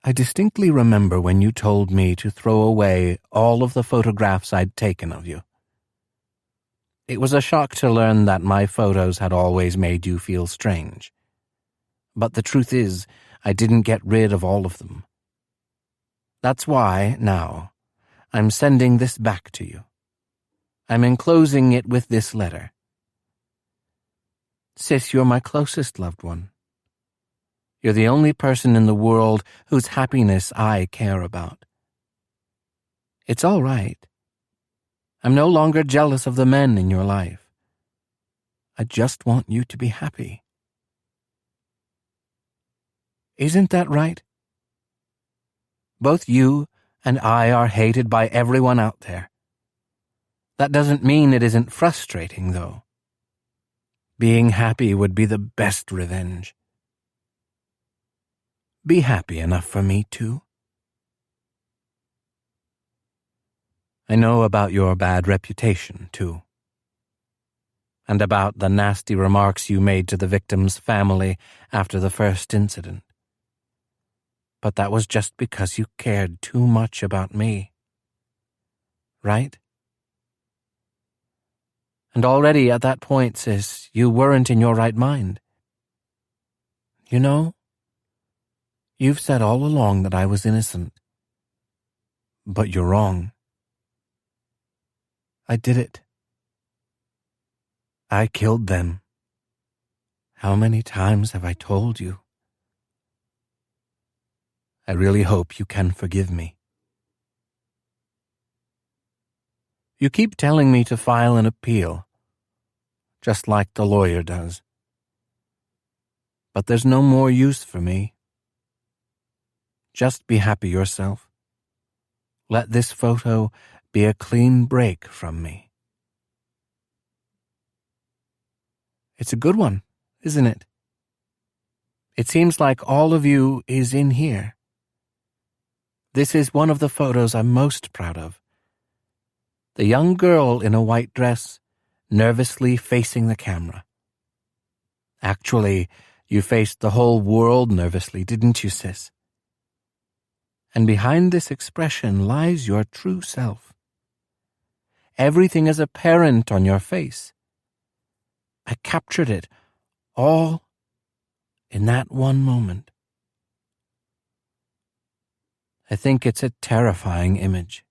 I distinctly remember when you told me to throw away all of the photographs I'd taken of you. It was a shock to learn that my photos had always made you feel strange. But the truth is, I didn't get rid of all of them. That's why, now, I'm sending this back to you. I'm enclosing it with this letter. Sis, you're my closest loved one. You're the only person in the world whose happiness I care about. It's all right. I'm no longer jealous of the men in your life. I just want you to be happy. Isn't that right? Both you and I are hated by everyone out there. That doesn't mean it isn't frustrating, though. Being happy would be the best revenge. Be happy enough for me, too. I know about your bad reputation, too. And about the nasty remarks you made to the victim's family after the first incident. But that was just because you cared too much about me. Right? And already at that point, sis, you weren't in your right mind. You know, you've said all along that I was innocent. But you're wrong. I did it. I killed them. How many times have I told you? I really hope you can forgive me. You keep telling me to file an appeal, just like the lawyer does. But there's no more use for me. Just be happy yourself. Let this photo be a clean break from me. It's a good one, isn't it? It seems like all of you is in here. This is one of the photos I'm most proud of. The young girl in a white dress, nervously facing the camera. Actually, you faced the whole world nervously, didn't you, sis? And behind this expression lies your true self. Everything is apparent on your face. I captured it all in that one moment. I think it's a terrifying image.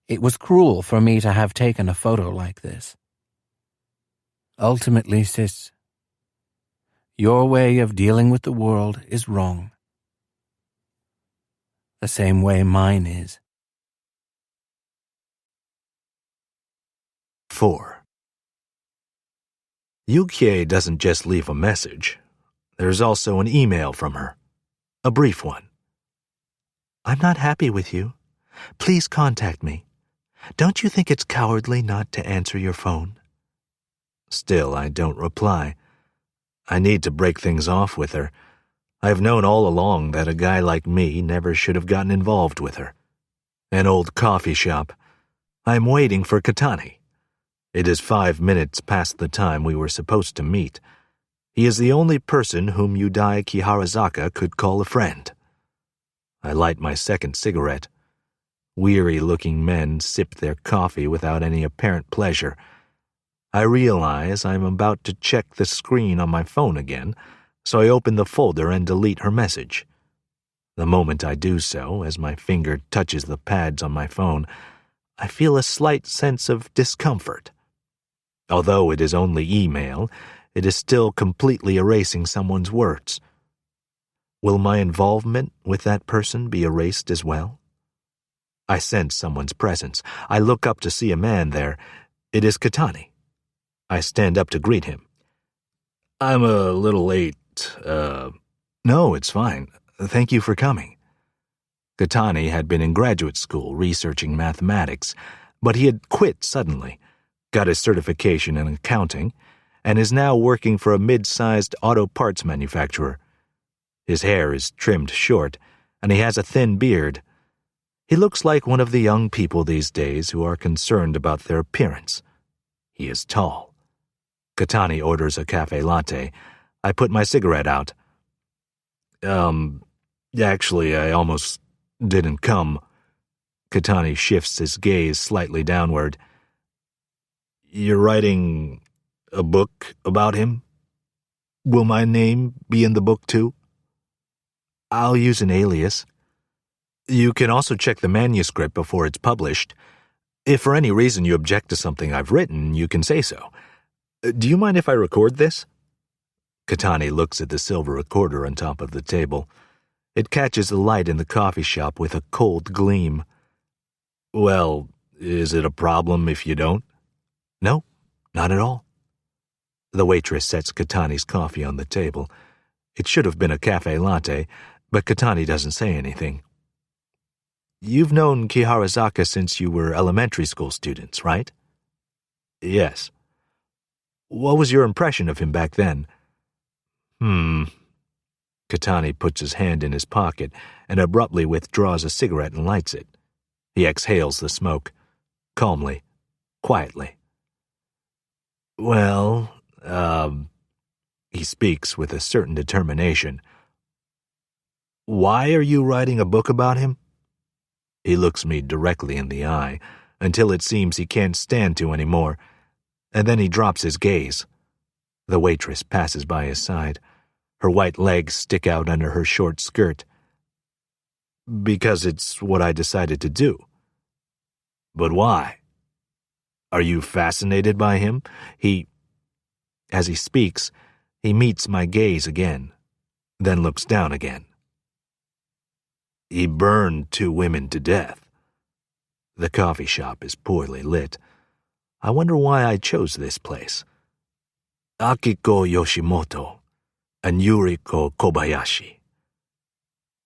It was cruel for me to have taken a photo like this. Ultimately, sis, your way of dealing with the world is wrong. The same way mine is.
4. Yukie doesn't just leave a message. There's also an email from her. A brief one. I'm not happy with you. Please contact me. Don't you think it's cowardly not to answer your phone? Still, I don't reply. I need to break things off with her. I've known all along that a guy like me never should have gotten involved with her. An old coffee shop. I'm waiting for Katani. It is 5 minutes past the time we were supposed to meet. He is the only person whom Yudai Kiharazaka could call a friend. I light my second cigarette. Weary-looking men sip their coffee without any apparent pleasure. I realize I'm about to check the screen on my phone again, so I open the folder and delete her message. The moment I do so, as my finger touches the pads on my phone, I feel a slight sense of discomfort. Although it is only email, it is still completely erasing someone's words. Will my involvement with that person be erased as well? I sense someone's presence. I look up to see a man there. It is Katani. I stand up to greet him. I'm a little late. No, it's fine. Thank you for coming. Katani had been in graduate school researching mathematics, but he had quit suddenly, got his certification in accounting, and is now working for a mid-sized auto parts manufacturer. His hair is trimmed short, and he has a thin beard. He looks like one of the young people these days who are concerned about their appearance. He is tall. Katani orders a cafe latte. I put my cigarette out. Actually, I almost didn't come. Katani shifts his gaze slightly downward. You're writing a book about him? Will my name be in the book too? I'll use an alias. You can also check the manuscript before it's published. If for any reason you object to something I've written, you can say so. Do you mind if I record this? Katani looks at the silver recorder on top of the table. It catches the light in the coffee shop with a cold gleam. Well, is it a problem if you don't? No, not at all. The waitress sets Katani's coffee on the table. It should have been a cafe latte, but Katani doesn't say anything. You've known Kiharazaka since you were elementary school students, right? Yes. What was your impression of him back then? Katani puts his hand in his pocket and abruptly withdraws a cigarette and lights it. He exhales the smoke, calmly, quietly. Well, he speaks with a certain determination. Why are you writing a book about him? He looks me directly in the eye, until it seems he can't stand to anymore. and then he drops his gaze. The waitress passes by his side. Her white legs stick out under her short skirt. Because it's what I decided to do. But why? Are you fascinated by him? As he speaks, he meets my gaze again, then looks down again. He burned 2 women to death. The coffee shop is poorly lit. I wonder why I chose this place. Akiko Yoshimoto and Yuriko Kobayashi.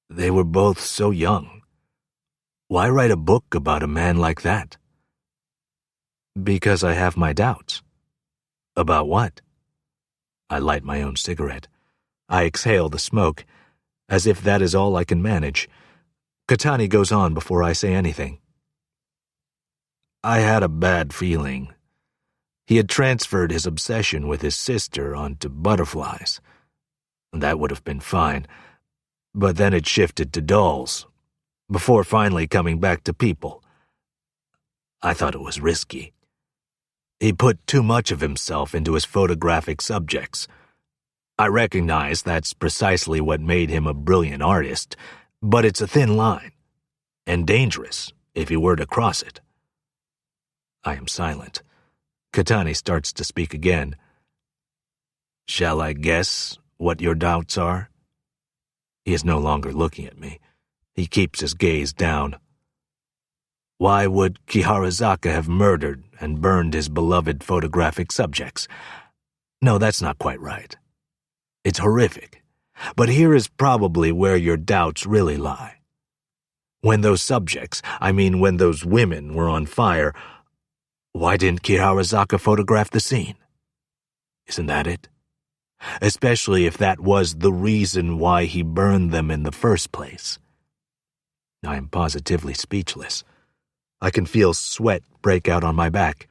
They were both so young. Why write a book about a man like that? Because I have my doubts. About what? I light my own cigarette. I exhale the smoke, as if that is all I can manage. Katani goes on before I say anything. I had a bad feeling. He had transferred his obsession with his sister onto butterflies. That would have been fine, but then it shifted to dolls, before finally coming back to people. I thought it was risky. He put too much of himself into his photographic subjects. I recognize that's precisely what made him a brilliant artist, but it's a thin line, and dangerous if he were to cross it. I am silent. Katani starts to speak again. Shall I guess what your doubts are? He is no longer looking at me. He keeps his gaze down. Why would Kiharazaka have murdered and burned his beloved photographic subjects? No, that's not quite right. It's horrific. But here is probably where your doubts really lie. When those subjects, when those women were on fire, why didn't Kiharazaka photograph the scene? Isn't that it? Especially if that was the reason why he burned them in the first place. I am positively speechless. I can feel sweat break out on my back.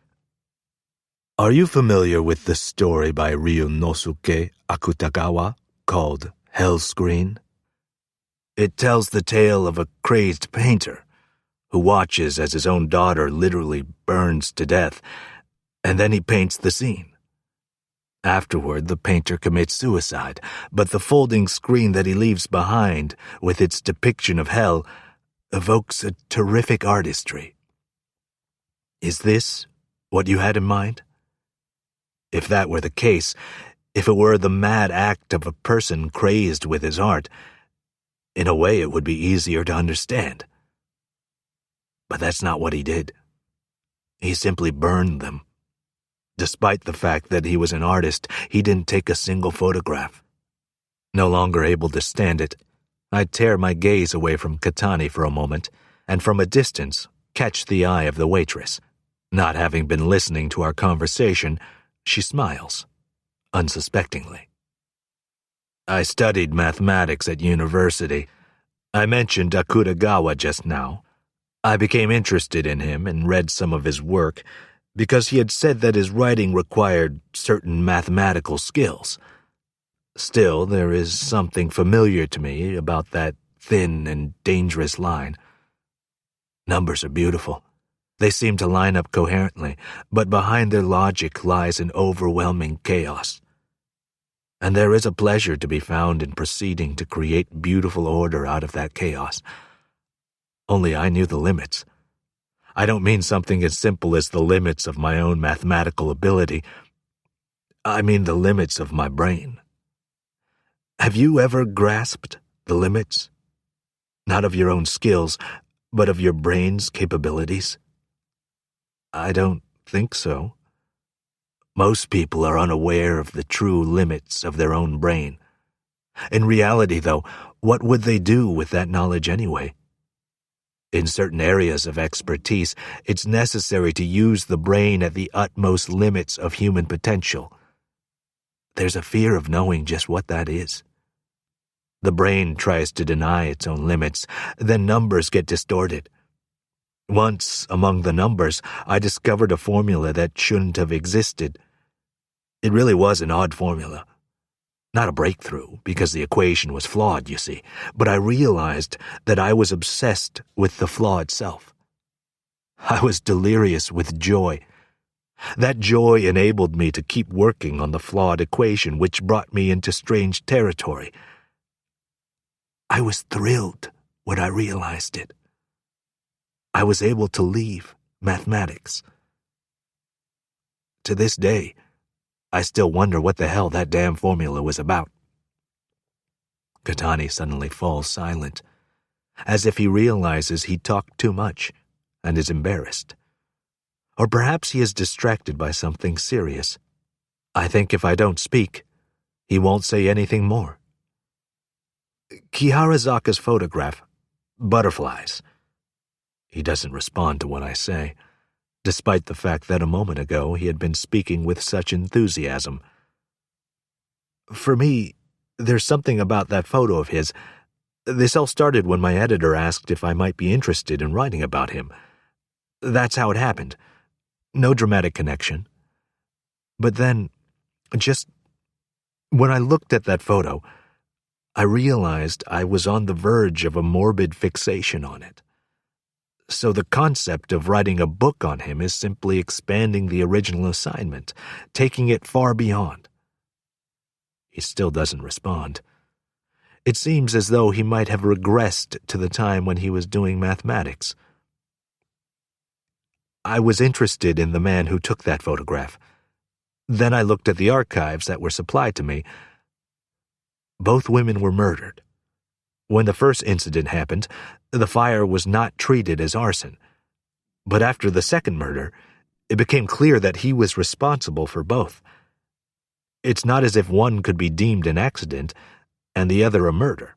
Are you familiar with the story by Ryunosuke Akutagawa called Hell Screen? It tells the tale of a crazed painter who watches as his own daughter literally burns to death, and then he paints the scene. Afterward, the painter commits suicide, but the folding screen that he leaves behind, with its depiction of hell, evokes a terrific artistry. Is this what you had in mind? If that were the case, if it were the mad act of a person crazed with his art, in a way it would be easier to understand. But that's not what he did. He simply burned them. Despite the fact that he was an artist, he didn't take a single photograph. No longer able to stand it, I tear my gaze away from Katani for a moment, and from a distance catch the eye of the waitress. Not having been listening to our conversation, she smiles, unsuspectingly. I studied mathematics at university. I mentioned Akutagawa just now. I became interested in him and read some of his work because he had said that his writing required certain mathematical skills. Still, there is something familiar to me about that thin and dangerous line. Numbers are beautiful. They seem to line up coherently, but behind their logic lies an overwhelming chaos. And there is a pleasure to be found in proceeding to create beautiful order out of that chaos. Only I knew the limits. I don't mean something as simple as the limits of my own mathematical ability. I mean the limits of my brain. Have you ever grasped the limits? Not of your own skills, but of your brain's capabilities? I don't think so. Most people are unaware of the true limits of their own brain. In reality, though, what would they do with that knowledge anyway? In certain areas of expertise, it's necessary to use the brain at the utmost limits of human potential. There's a fear of knowing just what that is. The brain tries to deny its own limits, then numbers get distorted. Once, among the numbers, I discovered a formula that shouldn't have existed. It really was an odd formula. Not a breakthrough, because the equation was flawed, you see, but I realized that I was obsessed with the flaw itself. I was delirious with joy. That joy enabled me to keep working on the flawed equation which brought me into strange territory. I was thrilled when I realized it. I was able to leave mathematics. To this day, I still wonder what the hell that damn formula was about. Katani suddenly falls silent, as if he realizes he talked too much and is embarrassed. Or perhaps he is distracted by something serious. I think if I don't speak, he won't say anything more. Kiharazaka's photograph, butterflies. He doesn't respond to what I say, despite the fact that a moment ago he had been speaking with such enthusiasm. For me, there's something about that photo of his. This all started when my editor asked if I might be interested in writing about him. That's how it happened. No dramatic connection. But then, just when I looked at that photo, I realized I was on the verge of a morbid fixation on it. So the concept of writing a book on him is simply expanding the original assignment, taking it far beyond. He still doesn't respond. It seems as though he might have regressed to the time when he was doing mathematics. I was interested in the man who took that photograph. Then I looked at the archives that were supplied to me. Both women were murdered. When the first incident happened, the fire was not treated as arson. But after the second murder, it became clear that he was responsible for both. It's not as if one could be deemed an accident and the other a murder.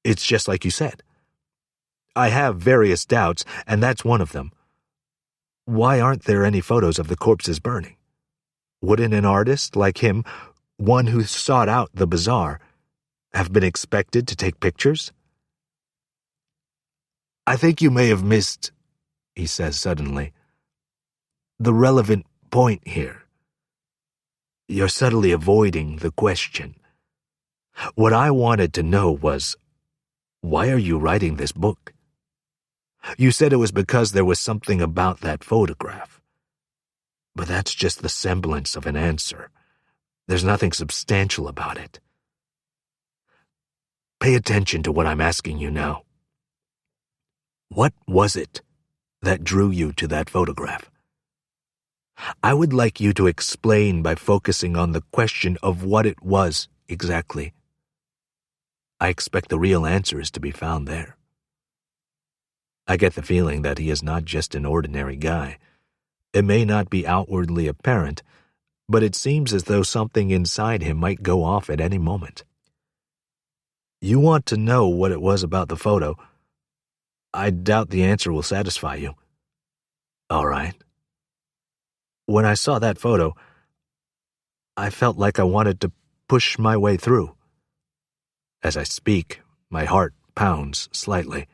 It's just like you said. I have various doubts, and that's one of them. Why aren't there any photos of the corpses burning? Wouldn't an artist like him, one who sought out the bizarre, have been expected to take pictures? I think you may have missed, he says suddenly, the relevant point here. You're subtly avoiding the question. What I wanted to know was, why are you writing this book? You said it was because there was something about that photograph. But that's just the semblance of an answer. There's nothing substantial about it. Pay attention to what I'm asking you now. What was it that drew you to that photograph? I would like you to explain by focusing on the question of what it was exactly. I expect the real answer is to be found there. I get the feeling that he is not just an ordinary guy. It may not be outwardly apparent, but it seems as though something inside him might go off at any moment. You want to know what it was about the photo. I doubt the answer will satisfy you. All right. When I saw that photo, I felt like I wanted to push my way through. As I speak, my heart pounds slightly.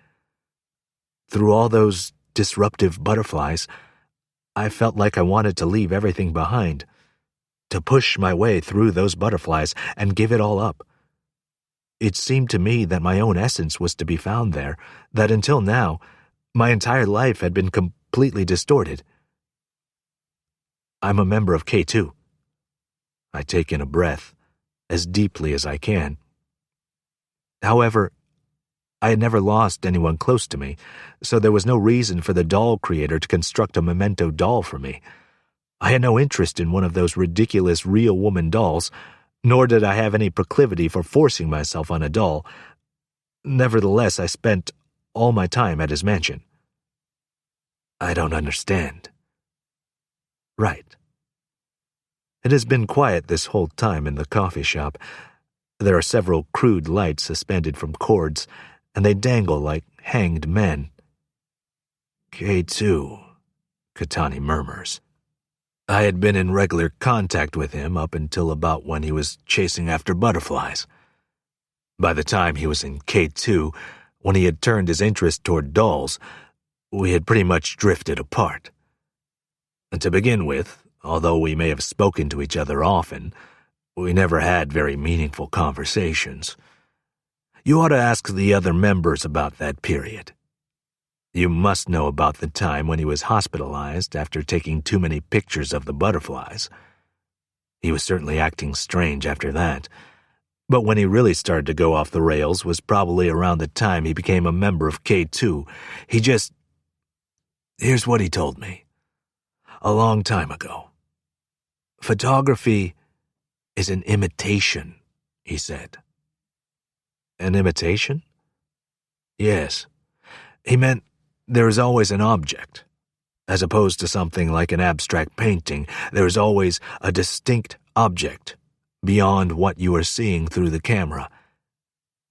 Through all those disruptive butterflies, I felt like I wanted to leave everything behind, to push my way through those butterflies and give it all up. It seemed to me that my own essence was to be found there, that until now, my entire life had been completely distorted. I'm a member of K2. I take in a breath, as deeply as I can. However, I had never lost anyone close to me, so there was no reason for the doll creator to construct a memento doll for me. I had no interest in one of those ridiculous real woman dolls, nor did I have any proclivity for forcing myself on a doll. Nevertheless, I spent all my time at his mansion. I don't understand. Right. It has been quiet this whole time in the coffee shop. There are several crude lights suspended from cords, and they dangle like hanged men. K2, Katani murmurs. I had been in regular contact with him up until about when he was chasing after butterflies. By the time he was in K2, when he had turned his interest toward dolls, we had pretty much drifted apart. And to begin with, although we may have spoken to each other often, we never had very meaningful conversations. You ought to ask the other members about that period. You must know about the time when he was hospitalized after taking too many pictures of the butterflies. He was certainly acting strange after that, but when he really started to go off the rails was probably around the time he became a member of K2. Here's what he told me. A long time ago. Photography is an imitation, he said. An imitation? Yes. He meant there is always an object. As opposed to something like an abstract painting, there is always a distinct object beyond what you are seeing through the camera.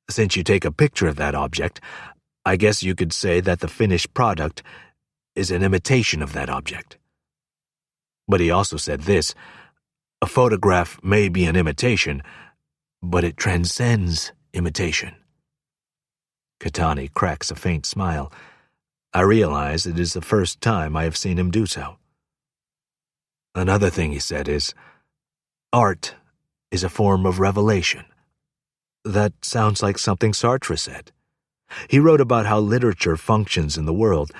Since you take a picture of that object, I guess you could say that the finished product is an imitation of that object. But he also said this, a photograph may be an imitation, but it transcends imitation. Katani cracks a faint smile. I realize it is the first time I have seen him do so. Another thing he said is, art is a form of revelation. That sounds like something Sartre said. He wrote about how literature functions in the world,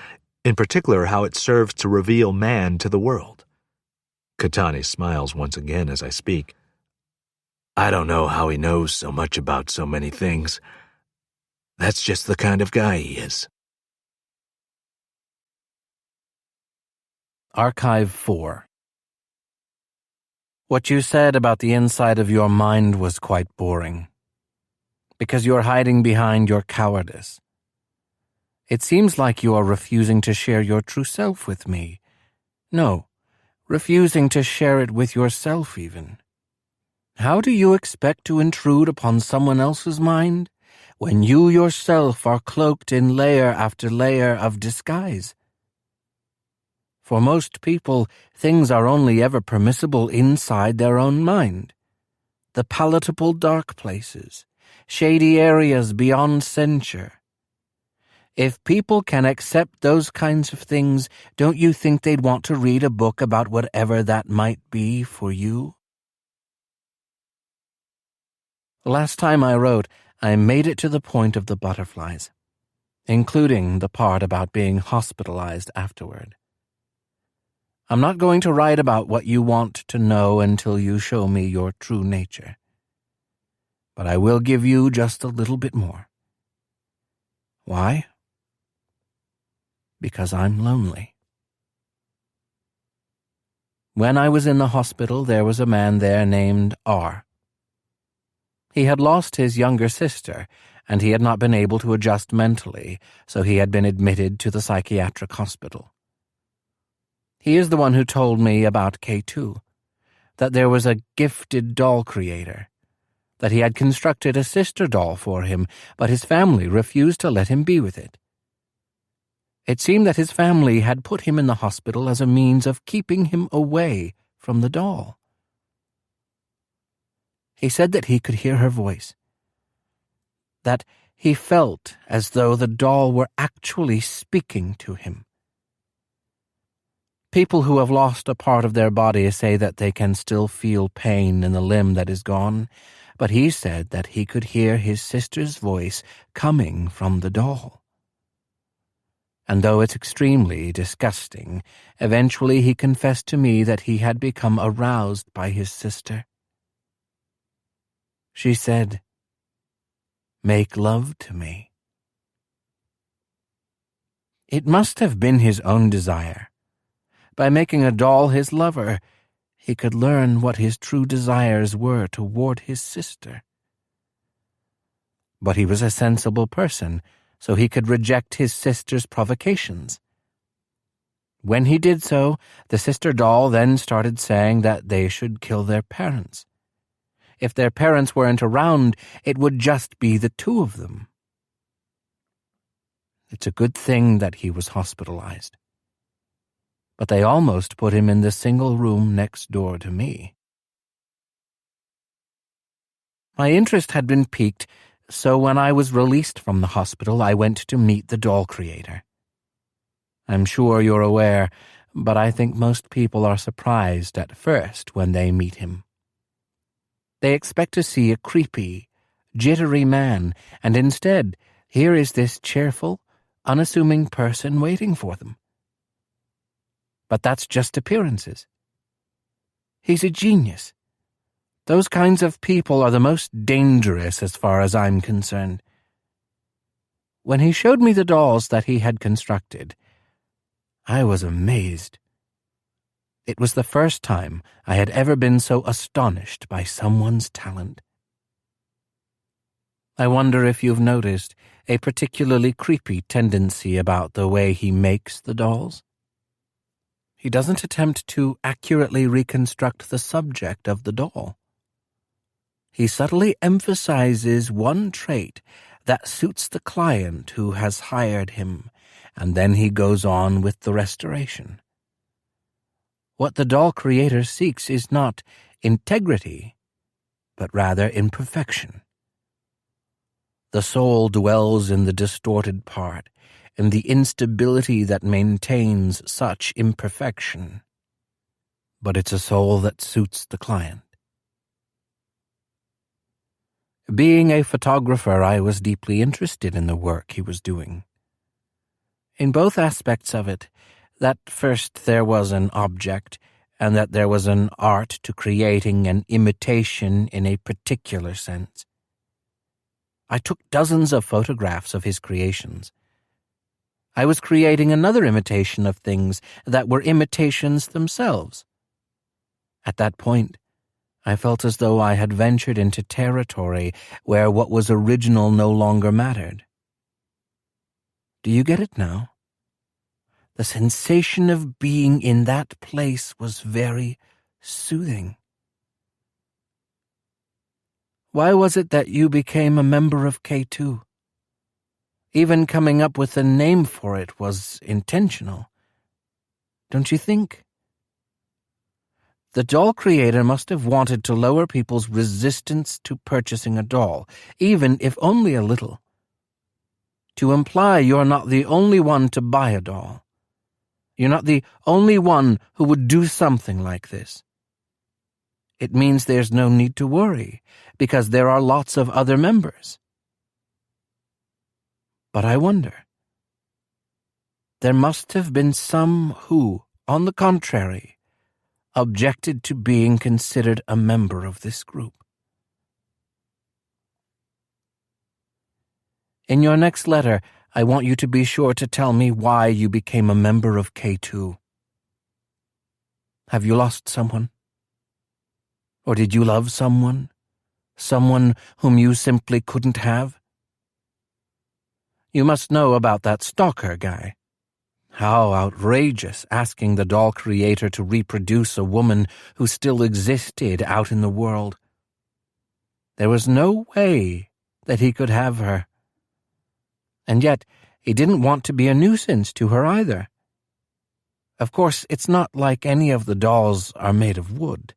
in particular how it serves to reveal man to the world. Katani smiles once again as I speak. I don't know how he knows so much about so many things. That's just the kind of guy he is.
Archive 4. What you said about the inside of your mind was quite boring, because you're hiding behind your cowardice. It seems like you are refusing to share your true self with me. No, refusing to share it with yourself even. How do you expect to intrude upon someone else's mind when you yourself are cloaked in layer after layer of disguise? For most people, things are only ever permissible inside their own mind. The palatable dark places, shady areas beyond censure. If people can accept those kinds of things, don't you think they'd want to read a book about whatever that might be for you? Last time I wrote, I made it to the point of the butterflies, including the part about being hospitalized afterward. I'm not going to write about what you want to know until you show me your true nature. But I will give you just a little bit more. Why? Because I'm lonely. When I was in the hospital, there was a man there named R. He had lost his younger sister, and he had not been able to adjust mentally, so he had been admitted to the psychiatric hospital. He is the one who told me about K2, that there was a gifted doll creator, that he had constructed a sister doll for him, but his family refused to let him be with it. It seemed that his family had put him in the hospital as a means of keeping him away from the doll. He said that he could hear her voice, that he felt as though the doll were actually speaking to him. People who have lost a part of their body say that they can still feel pain in the limb that is gone, but he said that he could hear his sister's voice coming from the doll. And though it's extremely disgusting, eventually he confessed to me that he had become aroused by his sister. She said, "Make love to me." It must have been his own desire. By making a doll his lover, he could learn what his true desires were toward his sister. But he was a sensible person, so he could reject his sister's provocations. When he did so, the sister doll then started saying that they should kill their parents. If their parents weren't around, it would just be the two of them. It's a good thing that he was hospitalized. But they almost put him in the single room next door to me. My interest had been piqued, so when I was released from the hospital, I went to meet the doll creator. I'm sure you're aware, but I think most people are surprised at first when they meet him. They expect to see a creepy, jittery man, and instead, here is this cheerful, unassuming person waiting for them. But that's just appearances. He's a genius. Those kinds of people are the most dangerous as far as I'm concerned. When he showed me the dolls that he had constructed, I was amazed. It was the first time I had ever been so astonished by someone's talent. I wonder if you've noticed a particularly creepy tendency about the way he makes the dolls. He doesn't attempt to accurately reconstruct the subject of the doll. He subtly emphasizes one trait that suits the client who has hired him, and then he goes on with the restoration. What the doll creator seeks is not integrity, but rather imperfection. The soul dwells in the distorted part, in the instability that maintains such imperfection. But it's a soul that suits the client. Being a photographer, I was deeply interested in the work he was doing. In both aspects of it, that first there was an object, and that there was an art to creating an imitation in a particular sense. I took dozens of photographs of his creations. I was creating another imitation of things that were imitations themselves. At that point, I felt as though I had ventured into territory where what was original no longer mattered. Do you get it now? The sensation of being in that place was very soothing. Why was it that you became a member of K2? Even coming up with a name for it was intentional. Don't you think? The doll creator must have wanted to lower people's resistance to purchasing a doll, even if only a little. To imply you're not the only one to buy a doll. You're not the only one who would do something like this. It means there's no need to worry, because there are lots of other members. But I wonder. There must have been some who, on the contrary, objected to being considered a member of this group. In your next letter, I want you to be sure to tell me why you became a member of K2. Have you lost someone? Or did you love someone? Someone whom you simply couldn't have? You must know about that stalker guy. How outrageous asking the doll creator to reproduce a woman who still existed out in the world. There was no way that he could have her. And yet, he didn't want to be a nuisance to her either. Of course, it's not like any of the dolls are made of wood.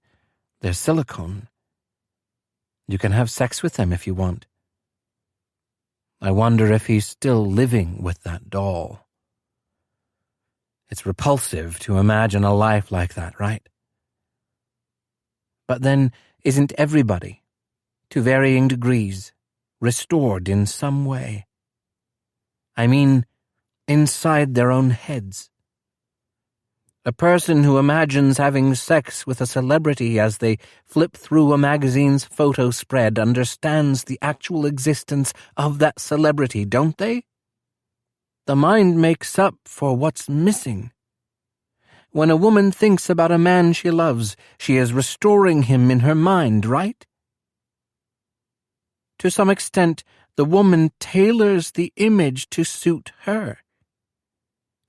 They're silicone. You can have sex with them if you want. I wonder if he's still living with that doll. It's repulsive to imagine a life like that, right? But then, isn't everybody, to varying degrees, restored in some way? I mean, inside their own heads. A person who imagines having sex with a celebrity as they flip through a magazine's photo spread understands the actual existence of that celebrity, don't they? The mind makes up for what's missing. When a woman thinks about a man she loves, she is restoring him in her mind, right? To some extent, the woman tailors the image to suit her.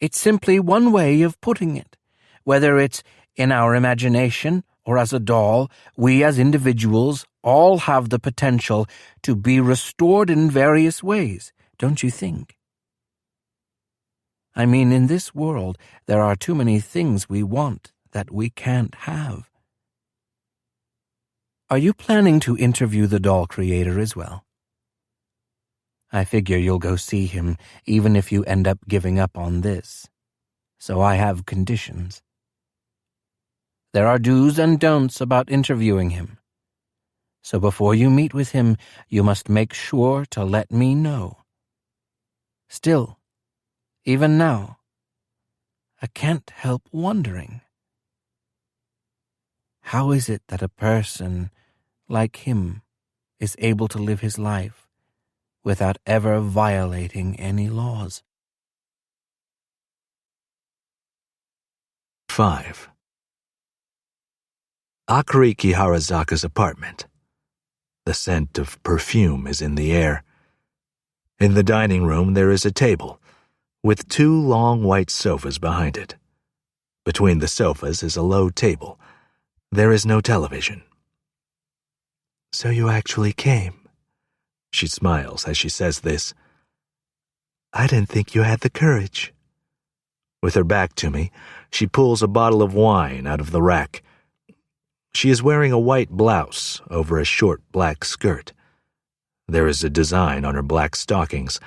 It's simply one way of putting it. Whether it's in our imagination or as a doll, we as individuals all have the potential to be restored in various ways, don't you think? I mean, in this world, there are too many things we want that we can't have. Are you planning to interview the doll creator as well? I figure you'll go see him even if you end up giving up on this. So I have conditions. There are do's and don'ts about interviewing him. So before you meet with him, you must make sure to let me know. Still, Even now, I can't help wondering. How is it that a person like him is able to live his life without ever violating any laws?
5. Akari Kiharazaka's apartment. The scent of perfume is in the air. In the dining room there is a table, with 2 long white sofas behind it. Between the sofas is a low table. There is no television. "So you actually came?" She smiles as she says this. "I didn't think you had the courage." With her back to me, she pulls a bottle of wine out of the rack. She is wearing a white blouse over a short black skirt. There is a design on her black stockings.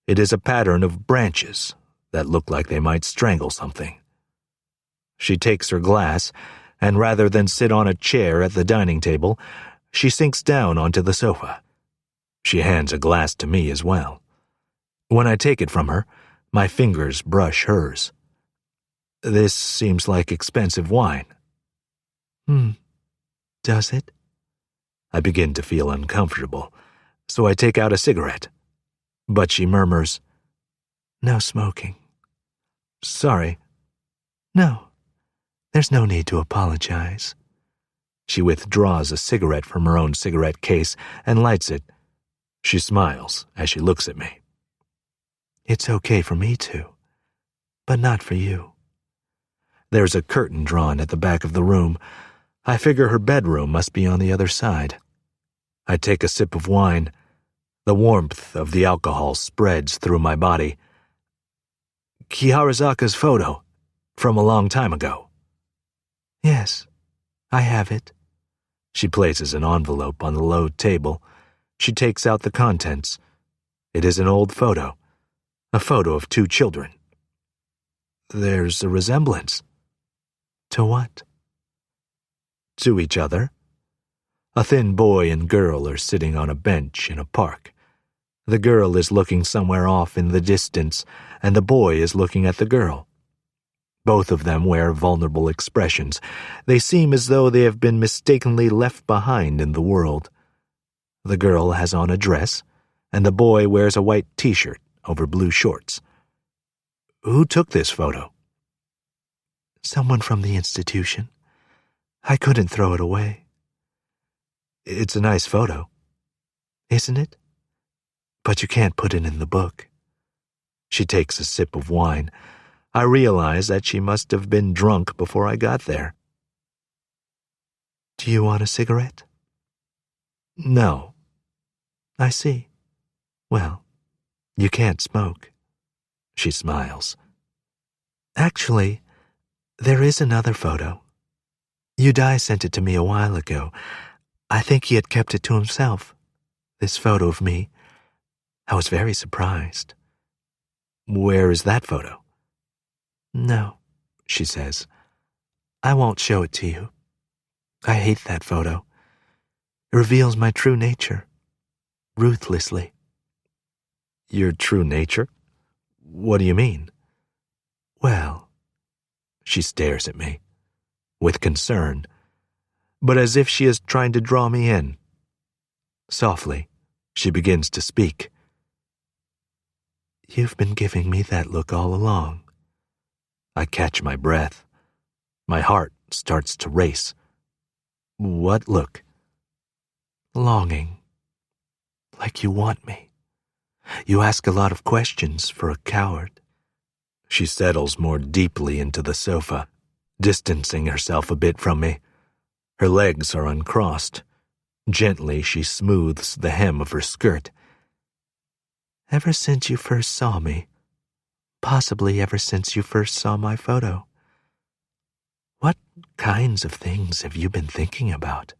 It is a pattern of branches that look like they might strangle something. She takes her glass, and rather than sit on a chair at the dining table, she sinks down onto the sofa. She hands a glass to me as well. When I take it from her, my fingers brush hers. "This seems like expensive wine." Does it? I begin to feel uncomfortable, so I take out a cigarette. But she murmurs, "No smoking." "Sorry." "No, there's no need to apologize." She withdraws a cigarette from her own cigarette case and lights it. She smiles as she looks at me. "It's okay for me to, but not for you." There's a curtain drawn at the back of the room. I figure her bedroom must be on the other side. I take a sip of wine. The warmth of the alcohol spreads through my body. "Kiharazaka's photo, from a long time ago." "Yes, I have it." She places an envelope on the low table. She takes out the contents. It is an old photo, a photo of 2 children. There's a resemblance. To what? To each other. A thin boy and girl are sitting on a bench in a park. The girl is looking somewhere off in the distance, and the boy is looking at the girl. Both of them wear vulnerable expressions. They seem as though they have been mistakenly left behind in the world. The girl has on a dress, and the boy wears a white t-shirt over blue shorts. Who took this photo? Someone from the institution. I couldn't throw it away. It's a nice photo, isn't it? But you can't put it in the book. She takes a sip of wine. I realize that she must have been drunk before I got there. Do you want a cigarette? No. I see. Well, you can't smoke. She smiles. Actually, there is another photo. Udai sent it to me a while ago. I think he had kept it to himself, this photo of me. I was very surprised. Where is that photo? No, she says. I won't show it to you. I hate that photo. It reveals my true nature, ruthlessly. Your true nature? What do you mean? Well, she stares at me, with concern, but as if she is trying to draw me in. Softly, she begins to speak. You've been giving me that look all along. I catch my breath. My heart starts to race. What look? Longing. Like you want me. You ask a lot of questions for a coward. She settles more deeply into the sofa, distancing herself a bit from me. Her legs are uncrossed. Gently, she smooths the hem of her skirt. Ever since you first saw me, possibly ever since you first saw my photo, what kinds of things have you been thinking about?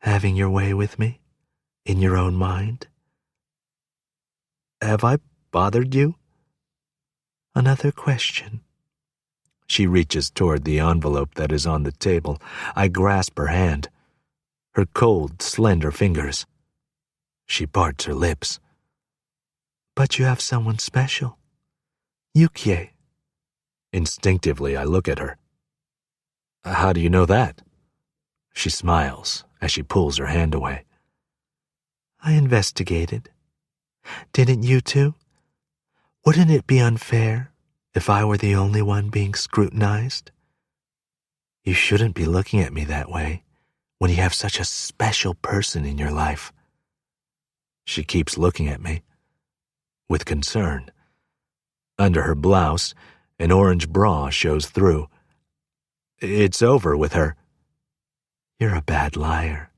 Having your way with me, in your own mind? Have I bothered you? Another question. She reaches toward the envelope that is on the table. I grasp her hand. Her cold, slender fingers. She parts her lips. But you have someone special,
Yukie.
Instinctively, I look at her. How do you know that? She smiles as she pulls her hand away.
I investigated. Didn't you too? Wouldn't it be unfair if I were the only one being scrutinized? You shouldn't be looking at me that way when you have such a special person in your life.
She keeps looking at me with concern. Under her blouse, an orange bra shows through. It's over with her.
You're a bad liar.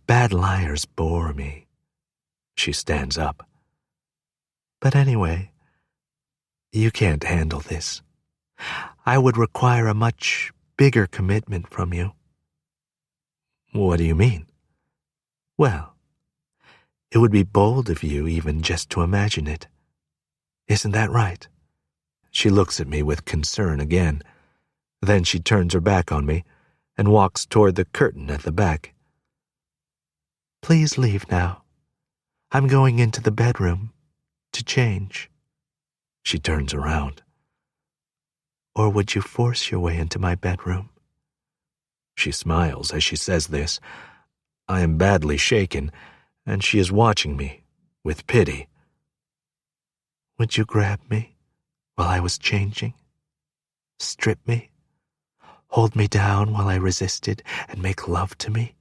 Bad liars bore me.
She stands up.
But anyway, you can't handle this. I would require a much bigger commitment from you.
What do you mean?
Well, it would be bold of you even just to imagine it. Isn't that right?
She looks at me with concern again. Then she turns her back on me and walks toward the curtain at the back.
Please leave now. I'm going into the bedroom to change.
She turns around.
Or would you force your way into my bedroom?
She smiles as she says this. I am badly shaken, and she is watching me with pity.
Would you grab me while I was changing? Strip me? Hold me down while I resisted and make love to me?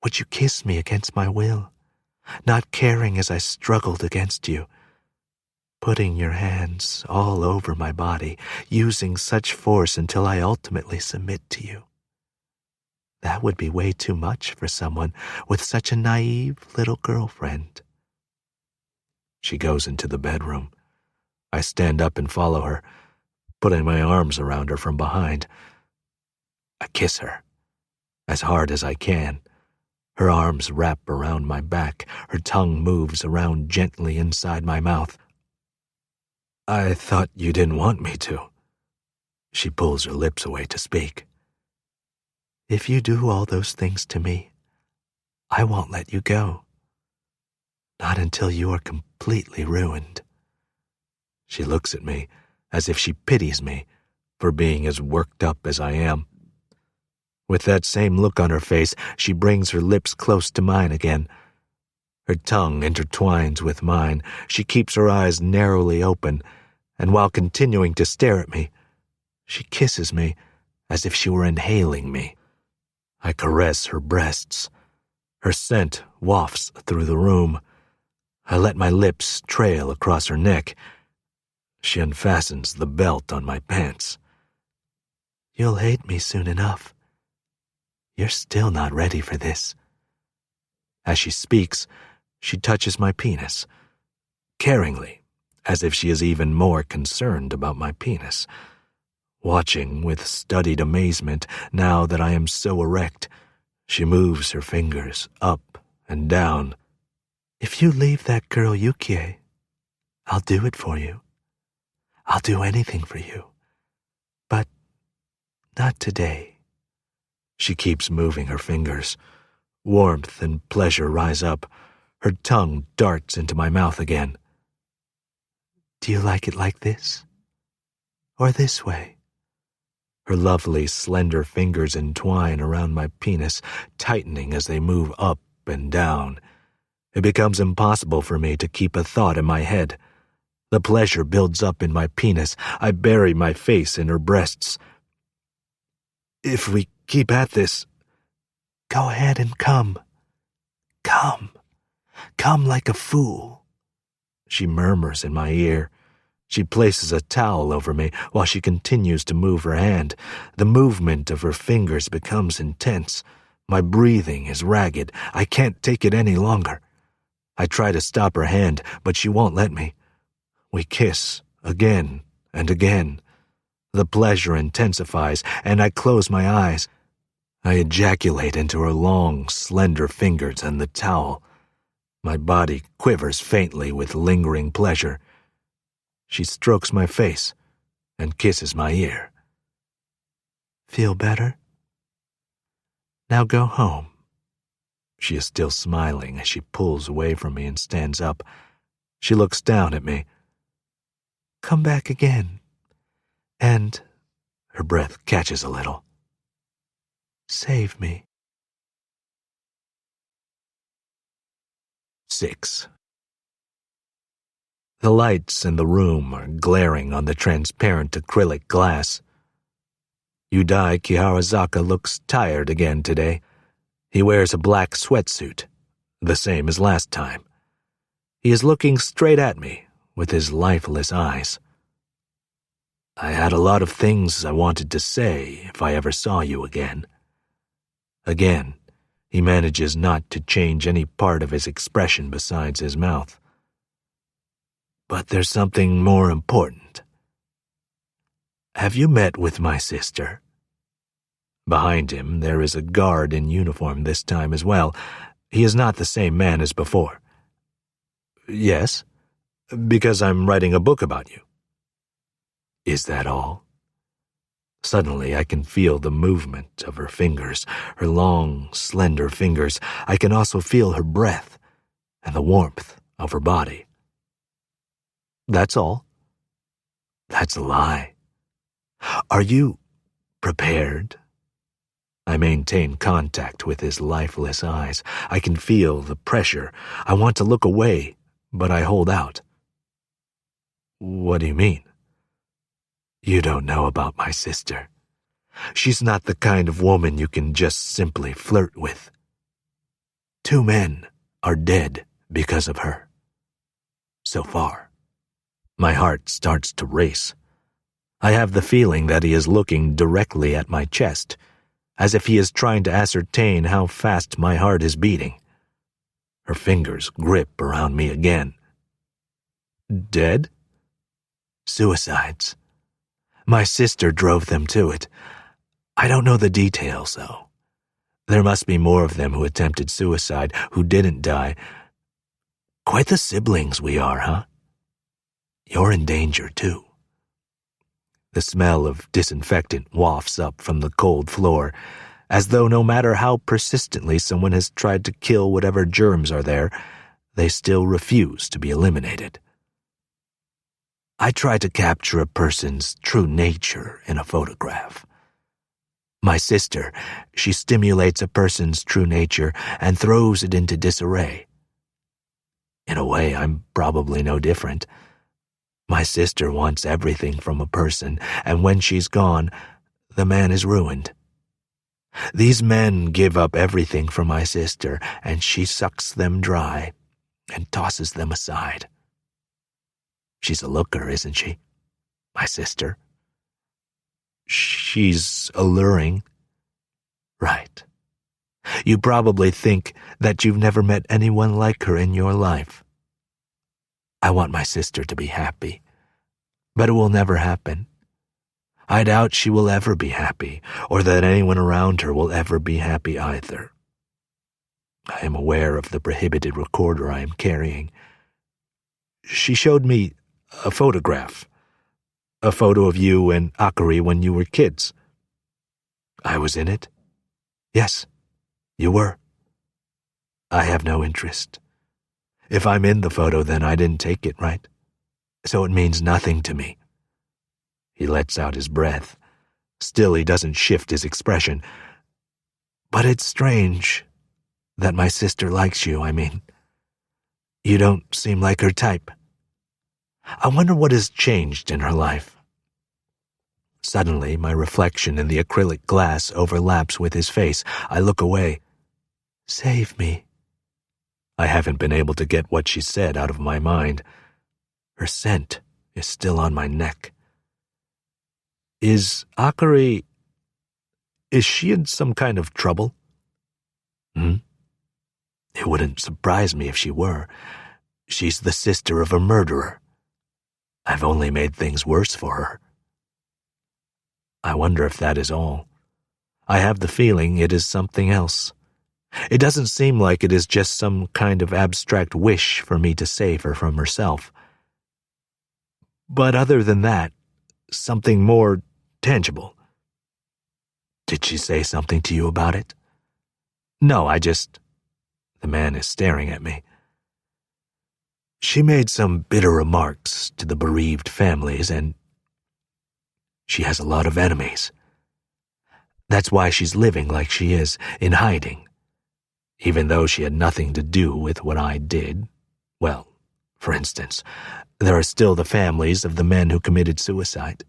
Would you kiss me against my will, not caring as I struggled against you, putting your hands all over my body, using such force until I ultimately submit to you? That would be way too much for someone with such a naive little girlfriend.
She goes into the bedroom. I stand up and follow her, putting my arms around her from behind. I kiss her, as hard as I can. Her arms wrap around my back. Her tongue moves around gently inside my mouth. I thought you didn't want me to. She pulls her lips away to speak.
If you do all those things to me, I won't let you go. Not until you are completely ruined.
She looks at me as if she pities me for being as worked up as I am. With that same look on her face, she brings her lips close to mine again. Her tongue intertwines with mine. She keeps her eyes narrowly open, and while continuing to stare at me, she kisses me as if she were inhaling me. I caress her breasts. Her scent wafts through the room. I let my lips trail across her neck. She unfastens the belt on my pants.
You'll hate me soon enough. You're still not ready for this.
As she speaks, she touches my penis, caringly, as if she is even more concerned about my penis. Watching with studied amazement, now that I am so erect, she moves her fingers up and down.
If you leave that girl Yukie, I'll do it for you. I'll do anything for you. But not today.
She keeps moving her fingers. Warmth and pleasure rise up. Her tongue darts into my mouth again.
Do you like it like this? Or this way?
Her lovely, slender fingers entwine around my penis, tightening as they move up and down. It becomes impossible for me to keep a thought in my head. The pleasure builds up in my penis. I bury my face in her breasts. If we keep at this...
Go ahead and come. Come. Come like a fool.
She murmurs in my ear. She places a towel over me while she continues to move her hand. The movement of her fingers becomes intense. My breathing is ragged. I can't take it any longer. I try to stop her hand, but she won't let me. We kiss again and again. The pleasure intensifies, and I close my eyes. I ejaculate into her long, slender fingers and the towel. My body quivers faintly with lingering pleasure. She strokes my face and kisses my ear.
Feel better? Now go home.
She is still smiling as she pulls away from me and stands up. She looks down at me.
Come back again. And, her breath catches a little, save me.
6. The lights in the room are glaring on the transparent acrylic glass. Yudai Kiharazaka looks tired again today. He wears a black sweatsuit, the same as last time. He is looking straight at me with his lifeless eyes. I had a lot of things I wanted to say if I ever saw you again. Again, he manages not to change any part of his expression besides his mouth. But there's something more important. Have you met with my sister? Behind him, there is a guard in uniform this time as well. He is not the same man as before. Yes, because I'm writing a book about you. Is that all? Suddenly, I can feel the movement of her fingers, her long, slender fingers. I can also feel her breath and the warmth of her body. That's all? That's a lie. Are you prepared? I maintain contact with his lifeless eyes. I can feel the pressure. I want to look away, but I hold out. What do you mean? You don't know about my sister. She's not the kind of woman you can just simply flirt with. 2 men are dead because of her. So far. My heart starts to race. I have the feeling that he is looking directly at my chest, as if he is trying to ascertain how fast my heart is beating. Her fingers grip around me again. Dead? Suicides. My sister drove them to it. I don't know the details, though. There must be more of them who attempted suicide, who didn't die. Quite the siblings we are, huh? You're in danger, too. The smell of disinfectant wafts up from the cold floor, as though no matter how persistently someone has tried to kill whatever germs are there, they still refuse to be eliminated. I try to capture a person's true nature in a photograph. My sister, she stimulates a person's true nature and throws it into disarray. In a way, I'm probably no different. My sister wants everything from a person, and when she's gone, the man is ruined. These men give up everything for my sister, and she sucks them dry and tosses them aside. She's a looker, isn't she? My sister. She's alluring. Right. You probably think that you've never met anyone like her in your life. I want my sister to be happy, but it will never happen. I doubt she will ever be happy, or that anyone around her will ever be happy either. I am aware of the prohibited recorder I am carrying. She showed me a photograph. A photo of you and Akari when you were kids. I was in it? Yes, you were. I have no interest. If I'm in the photo, then I didn't take it, right? So it means nothing to me. He lets out his breath. Still, he doesn't shift his expression. But it's strange that my sister likes you, I mean. You don't seem like her type. I wonder what has changed in her life. Suddenly, my reflection in the acrylic glass overlaps with his face. I look away. Save me. I haven't been able to get what she said out of my mind. Her scent is still on my neck. Is Akari... is she in some kind of trouble? It wouldn't surprise me if she were. She's the sister of a murderer. I've only made things worse for her. I wonder if that is all. I have the feeling it is something else. It doesn't seem like it is just some kind of abstract wish for me to save her from herself. But other than that, something more tangible. Did she say something to you about it? No, The man is staring at me.
She made some bitter remarks to the bereaved families, and she has a lot of enemies. That's why she's living like she is, in hiding. Even though she had nothing to do with what I did. Well, for instance, there are still the families of the men who committed suicide.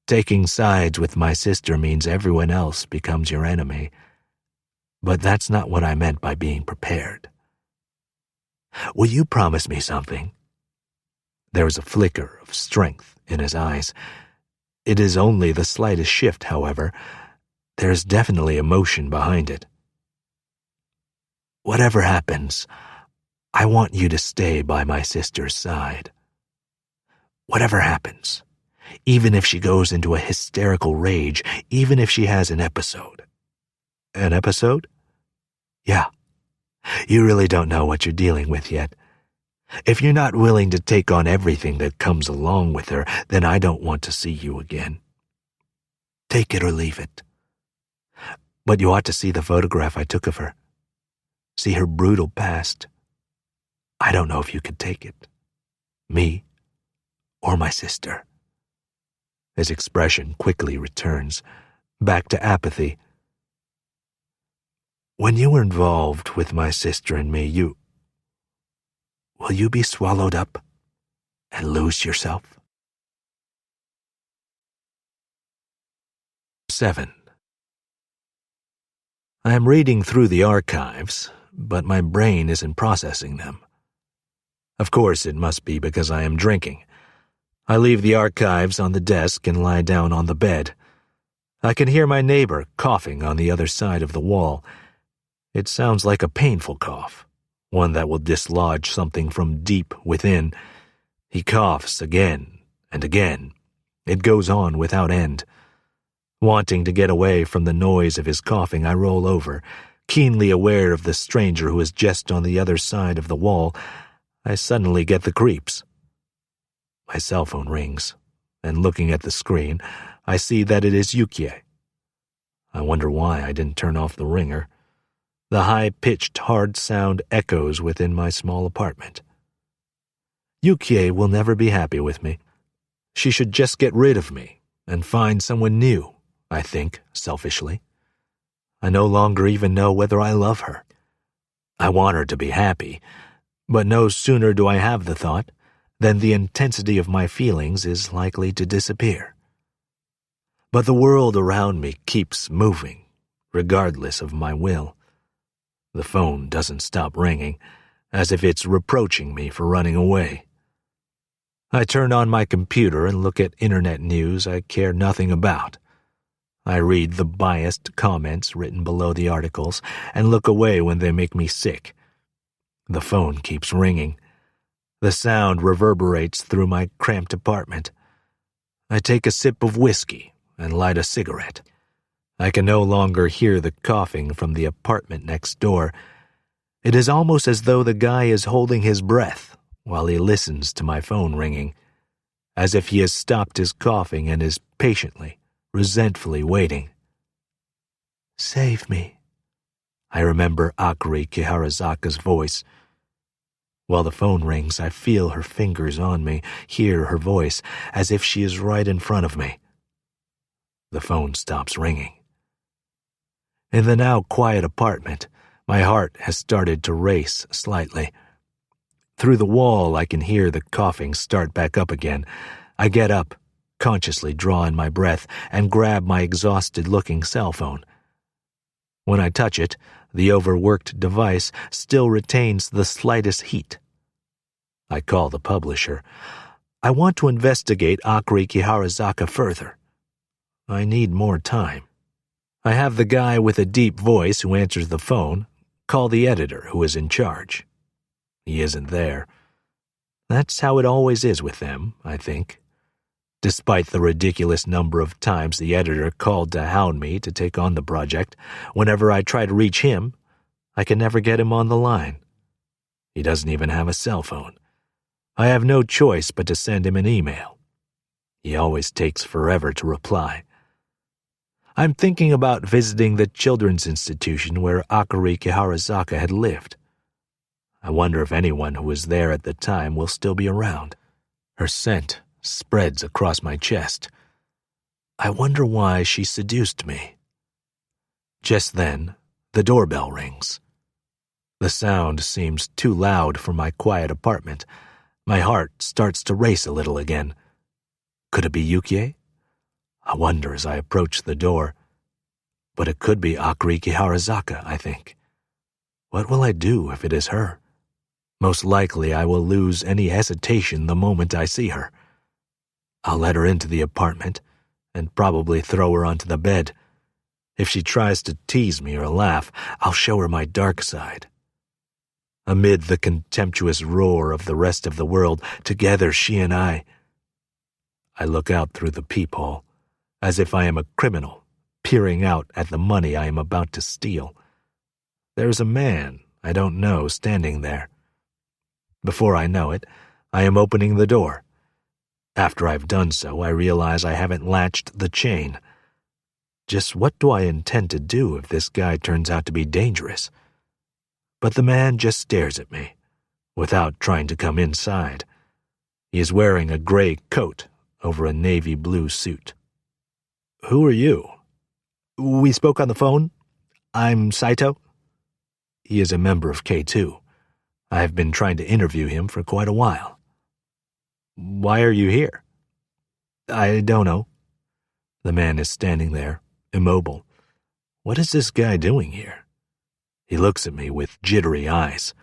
Taking sides with my sister means everyone else becomes your enemy. But that's not what I meant by being prepared. Will you promise me something? There was a flicker of strength in his eyes. It is only the slightest shift, however. There is definitely emotion behind it. Whatever happens, I want you to stay by my sister's side. Whatever happens, even if she goes into a hysterical rage, even if she has an episode. An episode? Yeah. You really don't know what you're dealing with yet. If you're not willing to take on everything that comes along with her, then I don't want to see you again. Take it or leave it. But you ought to see the photograph I took of her. See her brutal past. I don't know if you could take it. Me or my sister. His expression quickly returns, back to apathy. When you were involved with my sister and me, will you be swallowed up and lose yourself? 7. I am reading through the archives, but my brain isn't processing them. Of course, it must be because I am drinking. I leave the archives on the desk and lie down on the bed. I can hear my neighbor coughing on the other side of the wall. It sounds like a painful cough, one that will dislodge something from deep within. He coughs again and again. It goes on without end. Wanting to get away from the noise of his coughing, I roll over. Keenly aware of the stranger who is just on the other side of the wall, I suddenly get the creeps. My cell phone rings, and looking at the screen, I see that it is Yukie. I wonder why I didn't turn off the ringer. The high-pitched, hard sound echoes within my small apartment. Yukie will never be happy with me. She should just get rid of me and find someone new, I think, selfishly. I no longer even know whether I love her. I want her to be happy, but no sooner do I have the thought than the intensity of my feelings is likely to disappear. But the world around me keeps moving, regardless of my will. The phone doesn't stop ringing, as if it's reproaching me for running away. I turn on my computer and look at internet news I care nothing about. I read the biased comments written below the articles and look away when they make me sick. The phone keeps ringing. The sound reverberates through my cramped apartment. I take a sip of whiskey and light a cigarette. I can no longer hear the coughing from the apartment next door. It is almost as though the guy is holding his breath while he listens to my phone ringing, as if he has stopped his coughing and is patiently, resentfully waiting. Save me. I remember Akari Kiharazaka's voice. While the phone rings, I feel her fingers on me, hear her voice, as if she is right in front of me. The phone stops ringing. In the now quiet apartment, my heart has started to race slightly. Through the wall, I can hear the coughing start back up again. I get up, consciously draw in my breath, and grab my exhausted-looking cell phone. When I touch it, the overworked device still retains the slightest heat. I call the publisher. I want to investigate Akari Kiharazaka further. I need more time. I have the guy with a deep voice who answers the phone call the editor who is in charge. He isn't there. That's how it always is with them, I think. Despite the ridiculous number of times the editor called to hound me to take on the project, whenever I try to reach him, I can never get him on the line. He doesn't even have a cell phone. I have no choice but to send him an email. He always takes forever to reply. I'm thinking about visiting the children's institution where Akari Kiharazaka had lived.
I wonder if anyone who was there at the time will still be around. Her scent spreads across my chest. I wonder why she seduced me. Just then, the doorbell rings. The sound seems too loud for my quiet apartment. My heart starts to race a little again. Could it be Yukie? I wonder as I approach the door. But it could be Akari Kiharazaka, I think. What will I do if it is her? Most likely I will lose any hesitation the moment I see her. I'll let her into the apartment and probably throw her onto the bed. If she tries to tease me or laugh, I'll show her my dark side. Amid the contemptuous roar of the rest of the world, together she and I look out through the peephole, as if I am a criminal, peering out at the money I am about to steal. There's a man I don't know standing there. Before I know it, I am opening the door. After I've done so, I realize I haven't latched the chain. Just what do I intend to do if this guy turns out to be dangerous? But the man just stares at me, without trying to come inside. He is wearing a gray coat over a navy blue suit. Who are you? We spoke on the phone. I'm Saito. He is a member of K2. I have been trying to interview him for quite a while. Why are you here? I don't know. The man is standing there, immobile. What is this guy doing here? He looks at me with jittery eyes.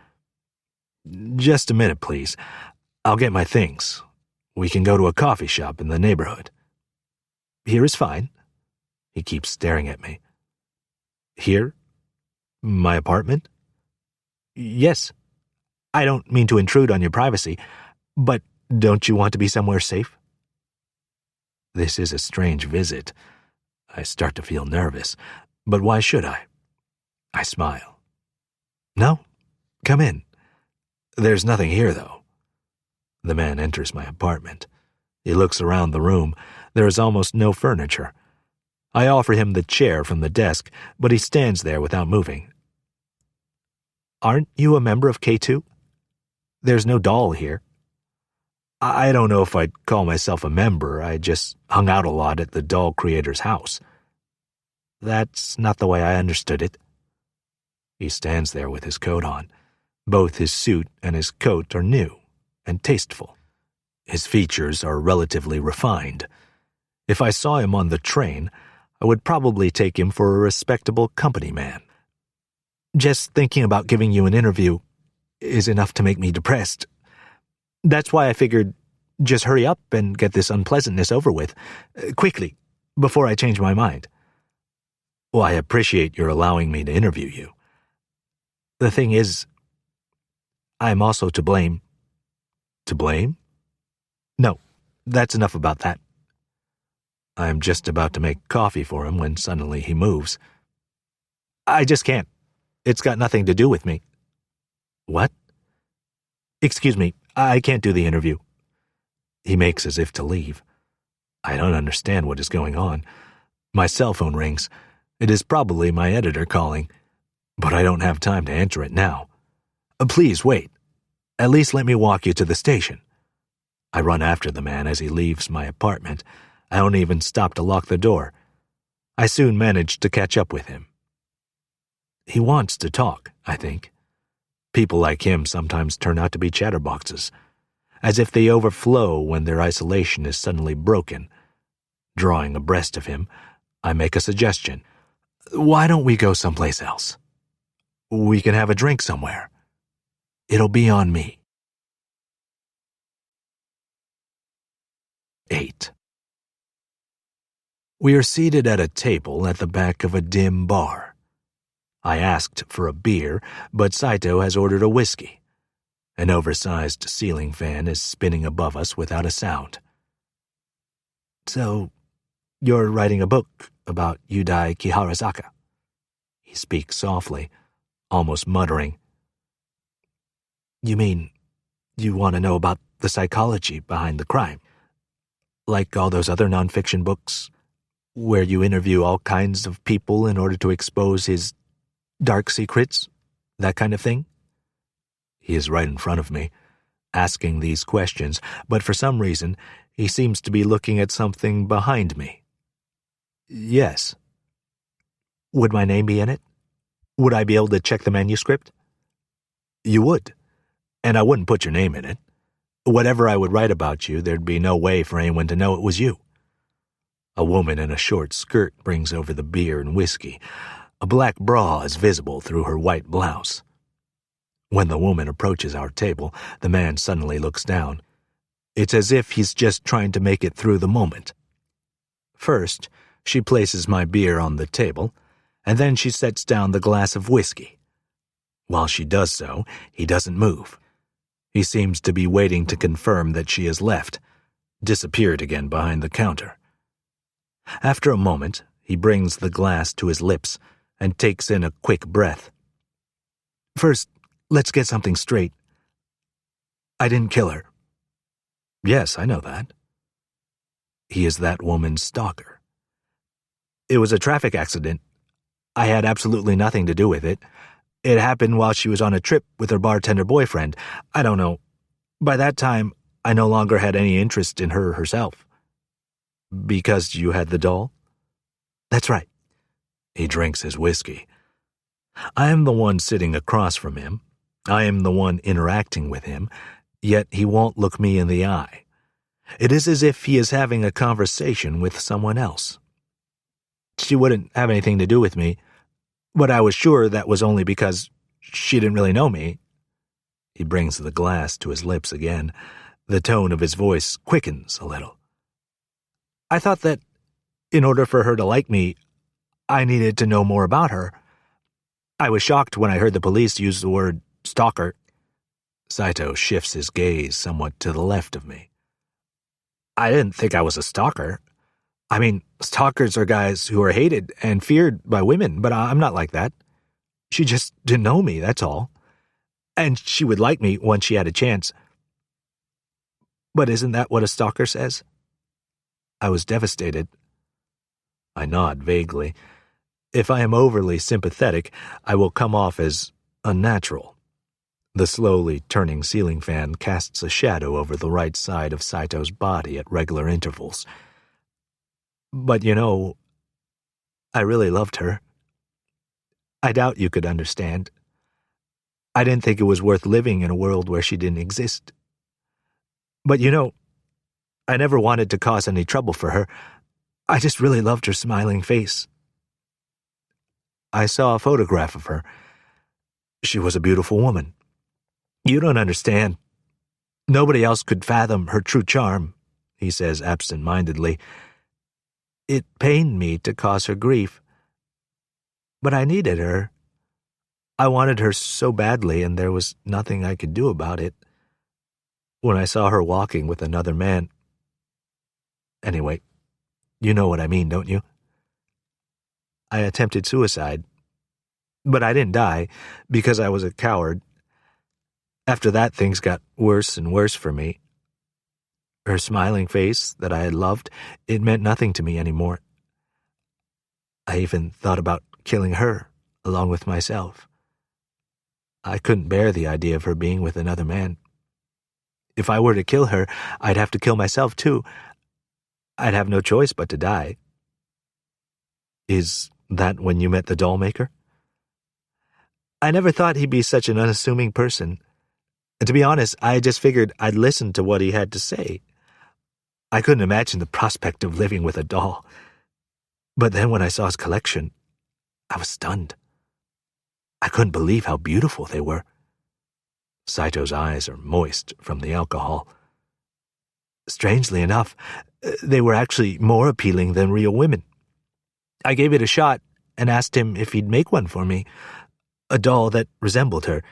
Just a minute, please. I'll get my things. We can go to a coffee shop in the neighborhood. Here is fine. He keeps staring at me. Here? My apartment? Yes. I don't mean to intrude on your privacy, but don't you want to be somewhere safe? This is a strange visit. I start to feel nervous, but why should I? I smile. No, come in. There's nothing here, though. The man enters my apartment. He looks around the room. There is almost no furniture. I offer him the chair from the desk, but he stands there without moving. Aren't you a member of K2? There's no doll here. I don't know if I'd call myself a member. I just hung out a lot at the doll creator's house. That's not the way I understood it. He stands there with his coat on. Both his suit and his coat are new and tasteful. His features are relatively refined. If I saw him on the train, I would probably take him for a respectable company man. Just thinking about giving you an interview is enough to make me depressed. That's why I figured just hurry up and get this unpleasantness over with, quickly, before I change my mind. Well, I appreciate your allowing me to interview you. The thing is, I'm also to blame. To blame? No, that's enough about that. I'm just about to make coffee for him when suddenly he moves. I just can't. It's got nothing to do with me. What? Excuse me, I can't do the interview. He makes as if to leave. I don't understand what is going on. My cell phone rings. It is probably my editor calling, but I don't have time to answer it now. Please wait. At least let me walk you to the station. I run after the man as he leaves my apartment. I don't even stop to lock the door. I soon manage to catch up with him. He wants to talk, I think. People like him sometimes turn out to be chatterboxes, as if they overflow when their isolation is suddenly broken. Drawing abreast of him, I make a suggestion. Why don't we go someplace else? We can have a drink somewhere. It'll be on me. 8. We are seated at a table at the back of a dim bar. I asked for a beer, but Saito has ordered a whiskey. An oversized ceiling fan is spinning above us without a sound. So, you're writing a book about Yudai Kiharazaka? He speaks softly, almost muttering. You mean, you want to know about the psychology behind the crime? Like all those other nonfiction books, where you interview all kinds of people in order to expose his dark secrets, that kind of thing? He is right in front of me, asking these questions, but for some reason, he seems to be looking at something behind me. Yes. Would my name be in it? Would I be able to check the manuscript? You would, and I wouldn't put your name in it. Whatever I would write about you, there'd be no way for anyone to know it was you. A woman in a short skirt brings over the beer and whiskey. A black bra is visible through her white blouse. When the woman approaches our table, the man suddenly looks down. It's as if he's just trying to make it through the moment. First, she places my beer on the table, and then she sets down the glass of whiskey. While she does so, he doesn't move. He seems to be waiting to confirm that she has left, disappeared again behind the counter. After a moment, he brings the glass to his lips and takes in a quick breath. First, let's get something straight. I didn't kill her. Yes, I know that. He is that woman's stalker. It was a traffic accident. I had absolutely nothing to do with it. It happened while she was on a trip with her bartender boyfriend. I don't know. By that time, I no longer had any interest in her herself. Because you had the doll? That's right. He drinks his whiskey. I am the one sitting across from him. I am the one interacting with him, yet he won't look me in the eye. It is as if he is having a conversation with someone else. She wouldn't have anything to do with me, but I was sure that was only because she didn't really know me. He brings the glass to his lips again. The tone of his voice quickens a little. I thought that, in order for her to like me, I needed to know more about her. I was shocked when I heard the police use the word stalker. Saito shifts his gaze somewhat to the left of me. I didn't think I was a stalker. I mean, stalkers are guys who are hated and feared by women, but I'm not like that. She just didn't know me, that's all. And she would like me once she had a chance. But isn't that what a stalker says? I was devastated. I nod vaguely. If I am overly sympathetic, I will come off as unnatural. The slowly turning ceiling fan casts a shadow over the right side of Saito's body at regular intervals. But you know, I really loved her. I doubt you could understand. I didn't think it was worth living in a world where she didn't exist. But you know, I never wanted to cause any trouble for her. I just really loved her smiling face. I saw a photograph of her. She was a beautiful woman. You don't understand. Nobody else could fathom her true charm, he says absent-mindedly. It pained me to cause her grief. But I needed her. I wanted her so badly, and there was nothing I could do about it. When I saw her walking with another man... Anyway, you know what I mean, don't you? I attempted suicide. But I didn't die, because I was a coward. After that, things got worse and worse for me. Her smiling face that I had loved, it meant nothing to me anymore. I even thought about killing her, along with myself. I couldn't bear the idea of her being with another man. If I were to kill her, I'd have to kill myself too. I'd have no choice but to die. Is that when you met the doll maker? I never thought he'd be such an unassuming person. And to be honest, I just figured I'd listen to what he had to say. I couldn't imagine the prospect of living with a doll. But then when I saw his collection, I was stunned. I couldn't believe how beautiful they were. Saito's eyes are moist from the alcohol. Strangely enough, they were actually more appealing than real women. I gave it a shot and asked him if he'd make one for me, a doll that resembled her.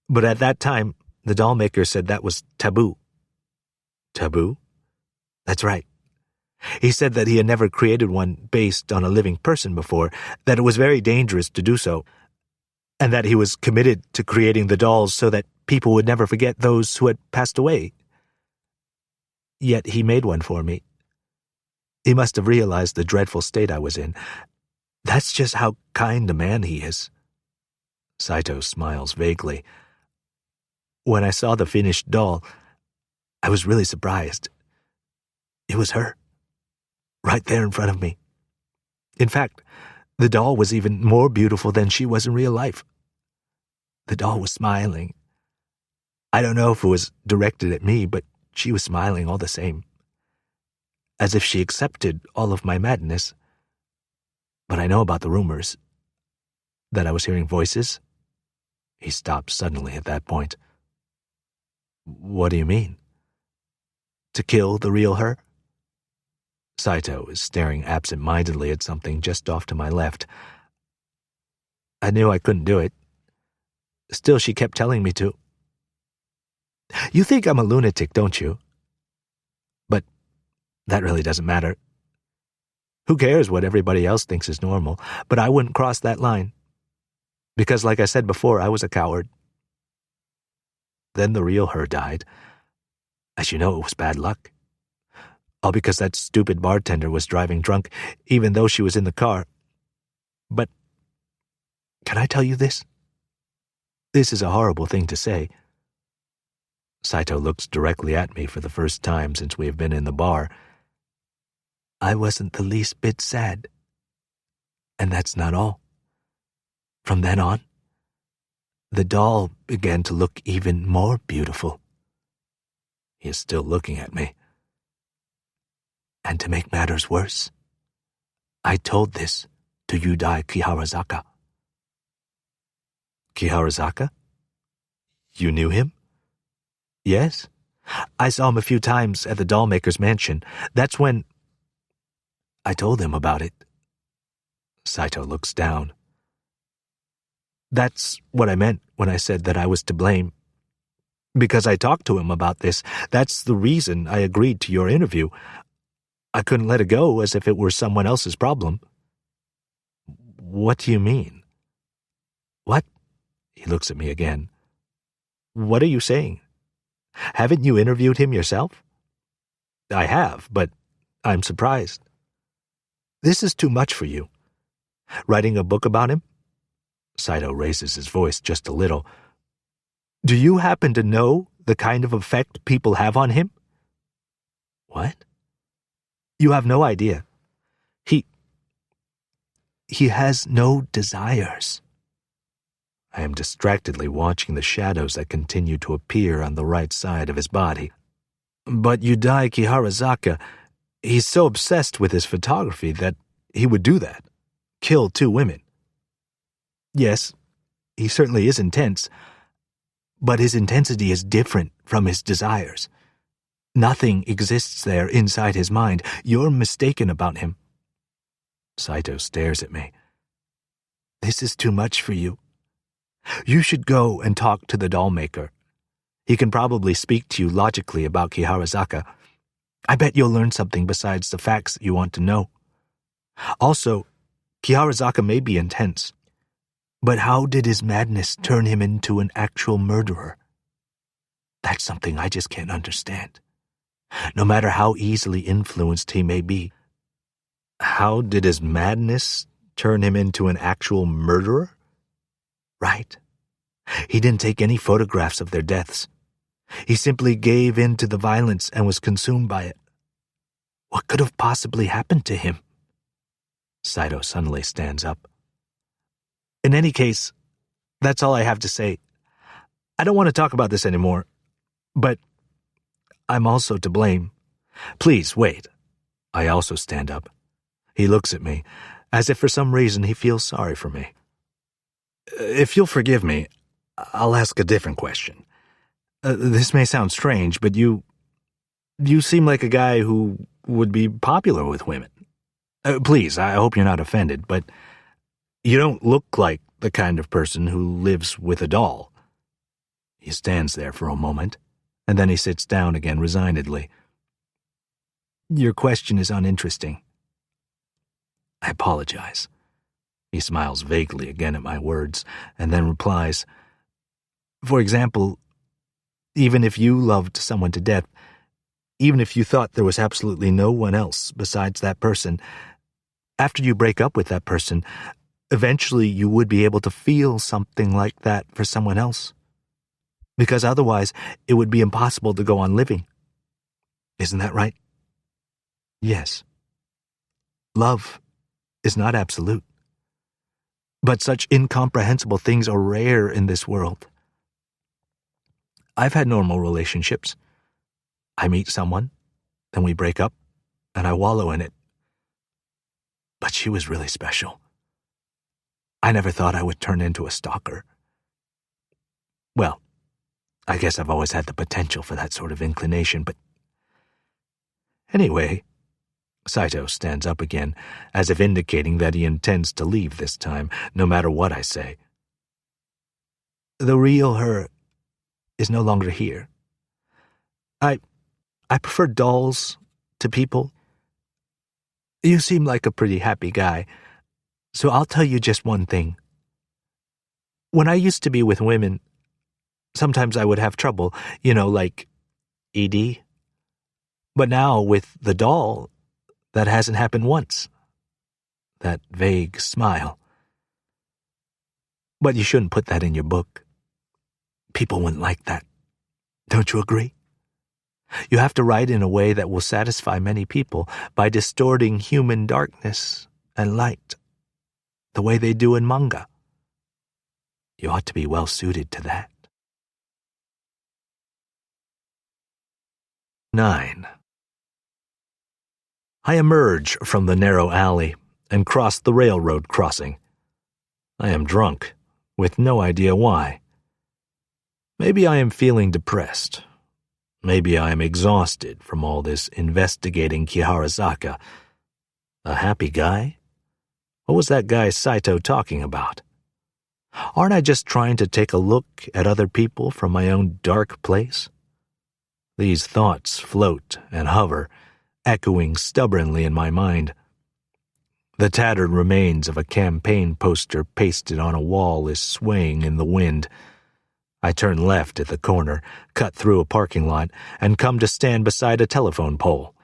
But at that time, the doll maker said that was taboo. Taboo? That's right. He said that he had never created one based on a living person before, that it was very dangerous to do so, and that he was committed to creating the dolls so that people would never forget those who had passed away. Yet he made one for me. He must have realized the dreadful state I was in. That's just how kind a man he is. Saito smiles vaguely.
When I saw the finished doll, I was really surprised. It was her, right there in front of me. In fact, the doll was even more beautiful than she was in real life. The doll was smiling. I don't know if it was directed at me, but she was smiling all the same, as if she accepted all of my madness. But I know about the rumors, that I was hearing voices. He stopped suddenly at that point. What do you mean? To kill the real her? Saito is staring absent-mindedly at something just off to my left. I knew I couldn't do it. Still, she kept telling me to. You think I'm a lunatic, don't you? But that really doesn't matter. Who cares what everybody else thinks is normal? But I wouldn't cross that line. Because, like I said before, I was a coward. Then the real her died. As you know, it was bad luck. All because that stupid bartender was driving drunk, even though she was in the car. But can I tell you this? This is a horrible thing to say. Saito looks directly at me for the first time since we have been in the bar. I wasn't the least bit sad. And that's not all. From then on, the doll began to look even more beautiful. He is still looking at me. And to make matters worse, I told this to Yudai Kiharazaka. Kiharazaka? You knew him? Yes. I saw him a few times at the dollmaker's mansion. That's when I told him about it. Saito looks down. That's what I meant when I said that I was to blame. Because I talked to him about this. That's the reason I agreed to your interview. I couldn't let it go as if it were someone else's problem. What do you mean? What? He looks at me again. What are you saying? Haven't you interviewed him yourself? I have, but I'm surprised. This is too much for you. Writing a book about him? Saito raises his voice just a little. Do you happen to know the kind of effect people have on him? What? You have no idea. He has no desires. I am distractedly watching the shadows that continue to appear on the right side of his body. But Yudai Kiharazaka, he's so obsessed with his photography that he would do that. Kill 2 women. Yes, he certainly is intense, but his intensity is different from his desires. Nothing exists there inside his mind. You're mistaken about him. Saito stares at me. This is too much for you. You should go and talk to the dollmaker. He can probably speak to you logically about Kiharazaka. I bet you'll learn something besides the facts that you want to know. Also, Kiharazaka may be intense, but how did his madness turn him into an actual murderer? That's something I just can't understand. No matter how easily influenced he may be. How did his madness turn him into an actual murderer? Right. He didn't take any photographs of their deaths. He simply gave in to the violence and was consumed by it. What could have possibly happened to him? Saito suddenly stands up. In any case, that's all I have to say. I don't want to talk about this anymore, but I'm also to blame. Please, wait. I also stand up. He looks at me, as if for some reason he feels sorry for me. If you'll forgive me, I'll ask a different question. This may sound strange, but you seem like a guy who would be popular with women. Please, I hope you're not offended, but you don't look like the kind of person who lives with a doll. He stands there for a moment, and then he sits down again resignedly. Your question is uninteresting. I apologize. He smiles vaguely again at my words, and then replies, For example, even if you loved someone to death, even if you thought there was absolutely no one else besides that person, after you break up with that person, eventually you would be able to feel something like that for someone else. Because otherwise it would be impossible to go on living. Isn't that right? Yes. Love is not absolute. But such incomprehensible things are rare in this world. I've had normal relationships. I meet someone, then we break up, and I wallow in it. But she was really special. I never thought I would turn into a stalker. Well, I guess I've always had the potential for that sort of inclination, but... Anyway, Saito stands up again, as if indicating that he intends to leave this time, no matter what I say. The real her is no longer here. I prefer dolls to people. You seem like a pretty happy guy, so I'll tell you just one thing. When I used to be with women, sometimes I would have trouble, like ED. But now with the doll, that hasn't happened once. That vague smile. But you shouldn't put that in your book. People wouldn't like that. Don't you agree? You have to write in a way that will satisfy many people by distorting human darkness and light, the way they do in manga. You ought to be well suited to that. 9. I emerge from the narrow alley and cross the railroad crossing. I am drunk, with no idea why. Maybe I am feeling depressed. Maybe I am exhausted from all this investigating Kiharazaka. A happy guy? What was that guy Saito talking about? Aren't I just trying to take a look at other people from my own dark place? These thoughts float and hover, echoing stubbornly in my mind. The tattered remains of a campaign poster pasted on a wall is swaying in the wind. I turn left at the corner, cut through a parking lot, and come to stand beside a telephone pole.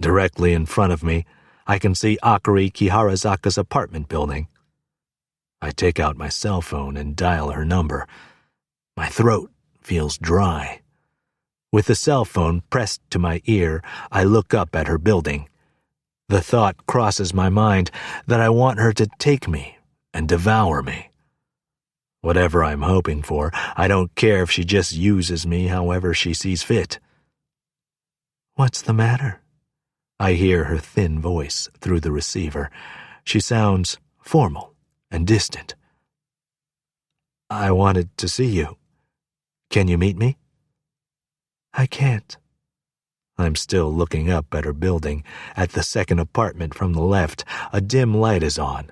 Directly in front of me, I can see Akari Kiharazaka's apartment building. I take out my cell phone and dial her number. My throat feels dry. With the cell phone pressed to my ear, I look up at her building. The thought crosses my mind that I want her to take me and devour me. Whatever I'm hoping for, I don't care if she just uses me however she sees fit. What's the matter? I hear her thin voice through the receiver. She sounds formal and distant. I wanted to see you. Can you meet me? I can't. I'm still looking up at her building. At the second apartment from the left, a dim light is on.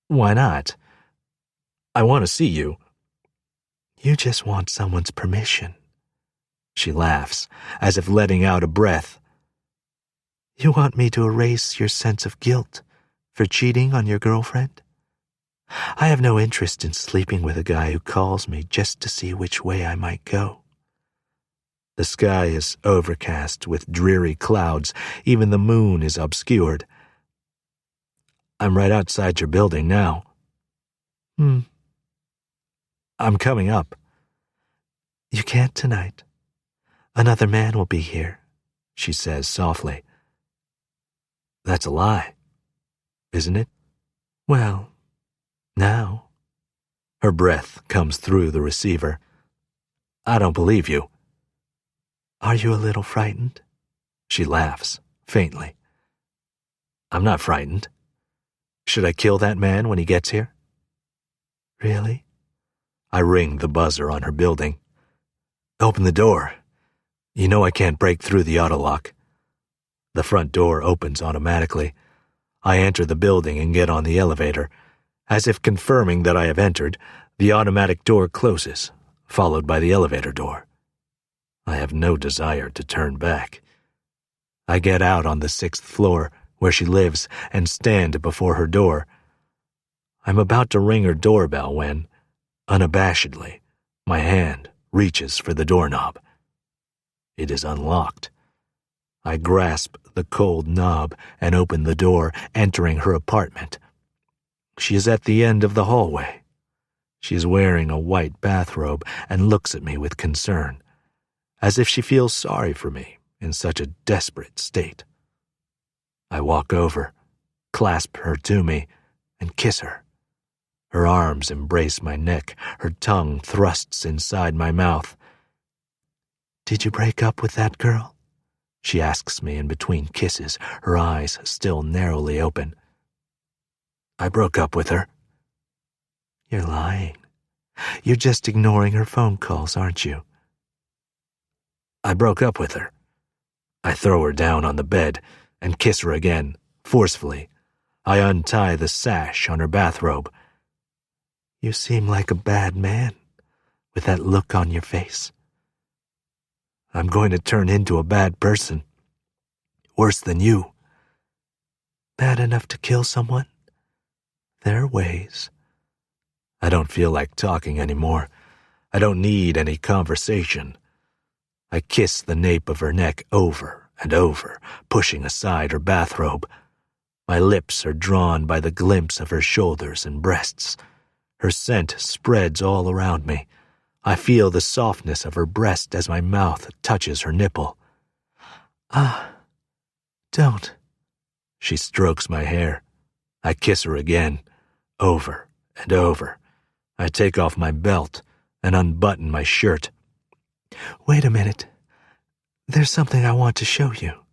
Why not? I want to see you. You just want someone's permission. She laughs, as if letting out a breath. You want me to erase your sense of guilt for cheating on your girlfriend? I have no interest in sleeping with a guy who calls me just to see which way I might go. The sky is overcast with dreary clouds. Even the moon is obscured. I'm right outside your building now. I'm coming up. You can't tonight. Another man will be here, she says softly. That's a lie, isn't it? Well, now. Her breath comes through the receiver. I don't believe you. Are you a little frightened? She laughs, faintly. I'm not frightened. Should I kill that man when he gets here? Really? I ring the buzzer on her building. Open the door. You know I can't break through the auto lock. The front door opens automatically. I enter the building and get on the elevator. As if confirming that I have entered, the automatic door closes, followed by the elevator door. I have no desire to turn back. I get out on the 6th floor, where she lives, and stand before her door. I'm about to ring her doorbell when, unabashedly, my hand reaches for the doorknob. It is unlocked. I grasp the cold knob and open the door, entering her apartment. She is at the end of the hallway.
She's wearing a white bathrobe and looks at me with concern, as if she feels sorry for me in such a desperate state. I walk over, clasp her to me, and kiss her. Her arms embrace my neck, her tongue thrusts inside my mouth. "Did you break up with that girl?" she asks me in between kisses, her eyes still narrowly open. "I broke up with her." "You're lying. You're just ignoring her phone calls, aren't you?" "I broke up with her." I throw her down on the bed and kiss her again, forcefully. I untie the sash on her bathrobe. "You seem like a bad man, with that look on your face." "I'm going to turn into a bad person. Worse than you." "Bad enough to kill someone?" "There are ways." I don't feel like talking anymore. I don't need any conversation. I kiss the nape of her neck over and over, pushing aside her bathrobe. My lips are drawn by the glimpse of her shoulders and breasts. Her scent spreads all around me. I feel the softness of her breast as my mouth touches her nipple. "Ah, don't." She strokes my hair. I kiss her again, over and over. I take off my belt and unbutton my shirt. "Wait a minute. There's something I want to show you."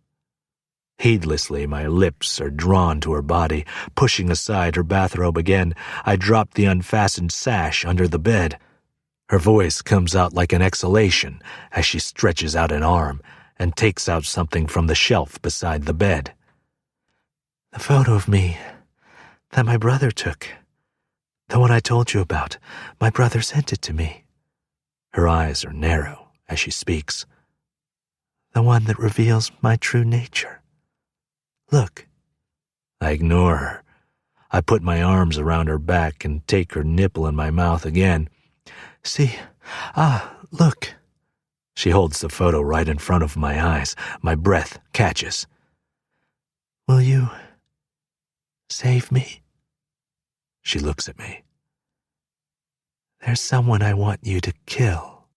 Heedlessly, my lips are drawn to her body. Pushing aside her bathrobe again, I drop the unfastened sash under the bed. Her voice comes out like an exhalation as she stretches out an arm and takes out something from the shelf beside the bed. "The photo of me that my brother took. The one I told you about. My brother sent it to me." Her eyes are narrow as she speaks. "The one that reveals my true nature. Look." I ignore her. I put my arms around her back and take her nipple in my mouth again. "See? Look." She holds the photo right in front of my eyes. My breath catches. "Will you save me?" She looks at me. "There's someone I want you to kill."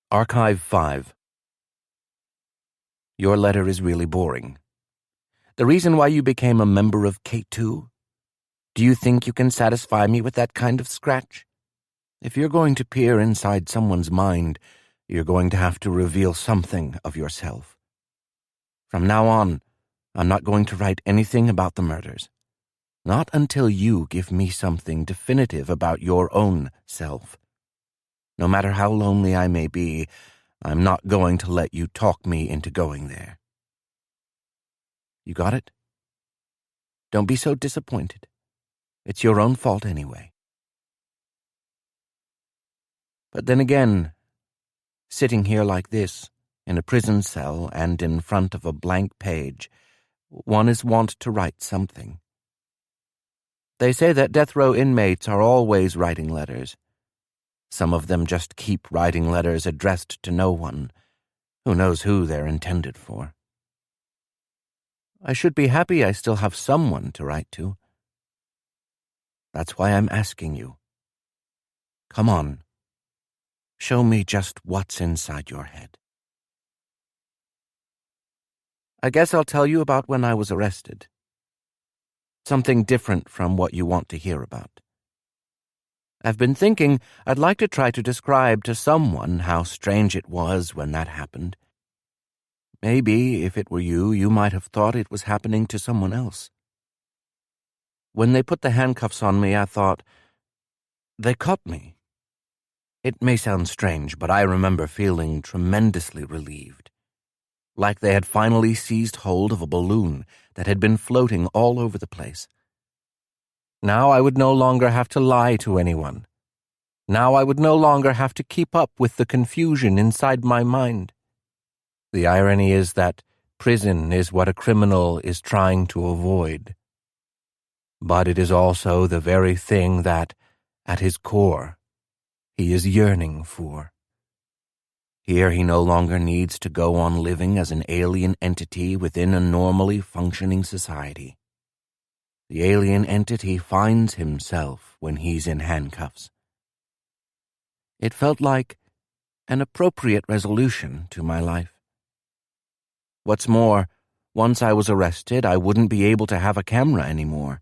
Archive 5. Your letter is really boring. The reason why you became a member of K2? Do you think you can satisfy me with that kind of scratch? If you're going to peer inside someone's mind, you're going to have to reveal something of yourself. From now on, I'm not going to write anything about the murders. Not until you give me something definitive about your own self. No matter how lonely I may be, I'm not going to let you talk me into going there. You got it? Don't be so disappointed. It's your own fault anyway. But then again, sitting here like this, in a prison cell and in front of a blank page, one is wont to write something. They say that death row inmates are always writing letters. Some of them just keep writing letters addressed to no one. Who knows who they're intended for? I should be happy I still have someone to write to. That's why I'm asking you. Come on. Show me just what's inside your head. I guess I'll tell you about when I was arrested. Something different from what you want to hear about. I've been thinking I'd like to try to describe to someone how strange it was when that happened. Maybe, if it were you, you might have thought it was happening to someone else. When they put the handcuffs on me, I thought, they caught me. It may sound strange, but I remember feeling tremendously relieved. Like they had finally seized hold of a balloon that had been floating all over the place. Now I would no longer have to lie to anyone. Now I would no longer have to keep up with the confusion inside my mind. The irony is that prison is what a criminal is trying to avoid. But it is also the very thing that, at his core, he is yearning for. Here he no longer needs to go on living as an alien entity within a normally functioning society. The alien entity finds himself when he's in handcuffs. It felt like an appropriate resolution to my life. What's more, once I was arrested, I wouldn't be able to have a camera anymore.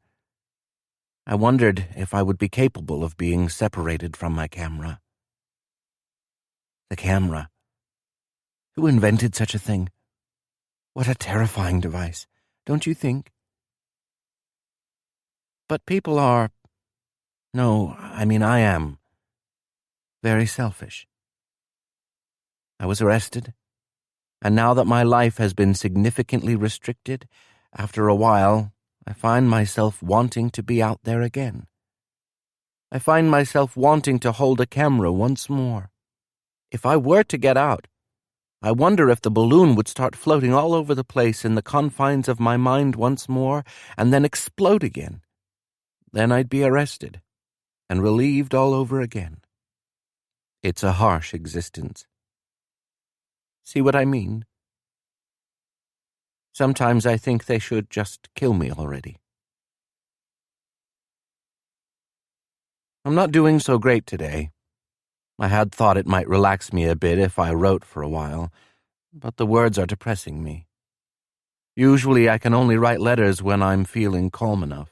I wondered if I would be capable of being separated from my camera. The camera. Who invented such a thing? What a terrifying device, don't you think? But people are... No, I mean I am... very selfish. I was arrested, and now that my life has been significantly restricted, after a while, I find myself wanting to be out there again. I find myself wanting to hold a camera once more. If I were to get out, I wonder if the balloon would start floating all over the place in the confines of my mind once more and then explode again. Then I'd be arrested and relieved all over again. It's a harsh existence. See what I mean? Sometimes I think they should just kill me already. I'm not doing so great today. I had thought it might relax me a bit if I wrote for a while, but the words are depressing me. Usually I can only write letters when I'm feeling calm enough.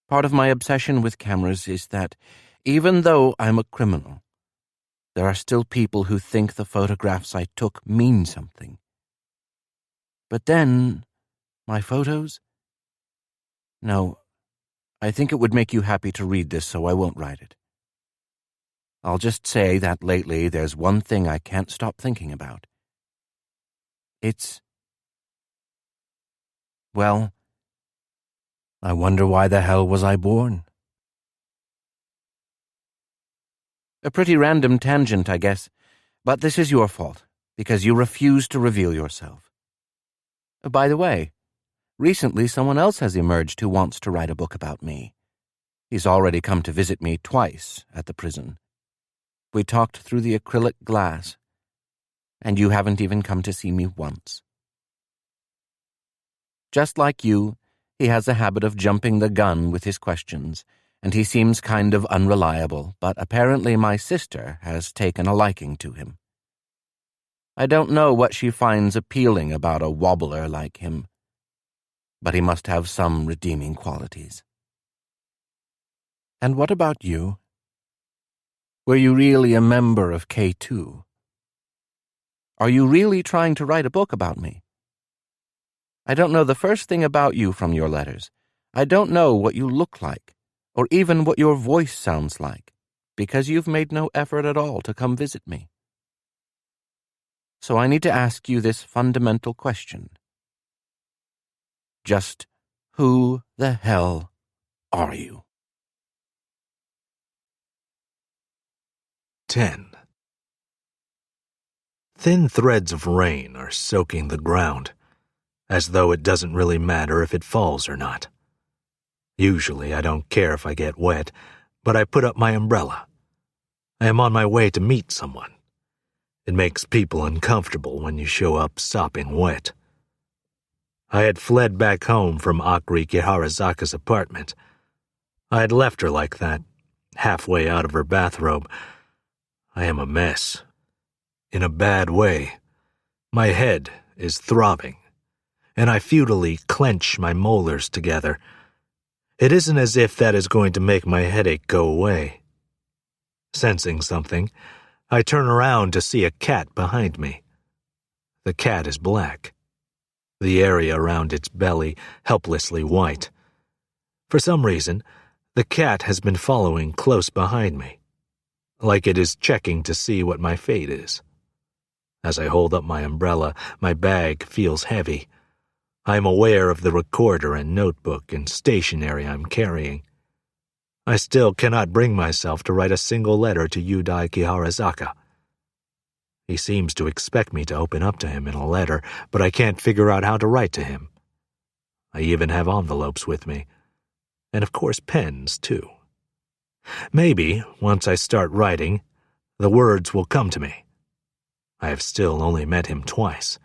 Part of my obsession with cameras is that, even though I'm a criminal, there are still people who think the photographs I took mean something. But then, my photos? No, I think it would make you happy to read this, so I won't write it. I'll just say that lately there's one thing I can't stop thinking about. Well, I wonder why the hell was I born? A pretty random tangent, I guess, but this is your fault, because you refuse to reveal yourself. By the way, recently someone else has emerged who wants to write a book about me. He's already come to visit me twice at the prison. We talked through the acrylic glass, and you haven't even come to see me once. Just like you, he has a habit of jumping the gun with his questions, and he seems kind of unreliable, but apparently my sister has taken a liking to him. I don't know what she finds appealing about a wobbler like him, but he must have some redeeming qualities. And what about you? Were you really a member of K2? Are you really trying to write a book about me? I don't know the first thing about you from your letters. I don't know what you look like, or even what your voice sounds like, because you've made no effort at all to come visit me. So I need to ask you this fundamental question. Just who the hell are you?
10. Thin threads of rain are soaking the ground, as though it doesn't really matter if it falls or not. Usually I don't care if I get wet, but I put up my umbrella. I am on my way to meet someone. It makes people uncomfortable when you show up sopping wet. I had fled back home from Akri Kiharazaka's apartment. I had left her like that, halfway out of her bathrobe. I am a mess. In a bad way. My head is throbbing, and I futilely clench my molars together. It isn't as if that is going to make my headache go away. Sensing something, I turn around to see a cat behind me. The cat is black. The area around its belly helplessly white. For some reason, the cat has been following close behind me, like it is checking to see what my fate is. As I hold up my umbrella, my bag feels heavy. I am aware of the recorder and notebook and stationery I'm carrying. I still cannot bring myself to write a single letter to Yudai Kiharazaka. He seems to expect me to open up to him in a letter, but I can't figure out how to write to him. I even have envelopes with me, and of course pens, too. Maybe, once I start writing, the words will come to me. I have still only met him twice.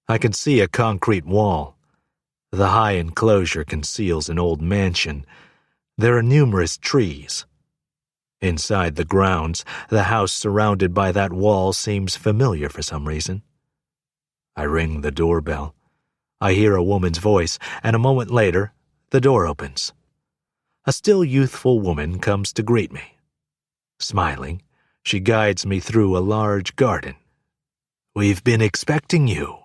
I can see a concrete wall. The high enclosure conceals an old mansion. There are numerous trees. Inside the grounds, the house surrounded by that wall seems familiar for some reason. I ring the doorbell. I hear a woman's voice, and a moment later, the door opens. A still youthful woman comes to greet me. Smiling, she guides me through a large garden. "We've been expecting you."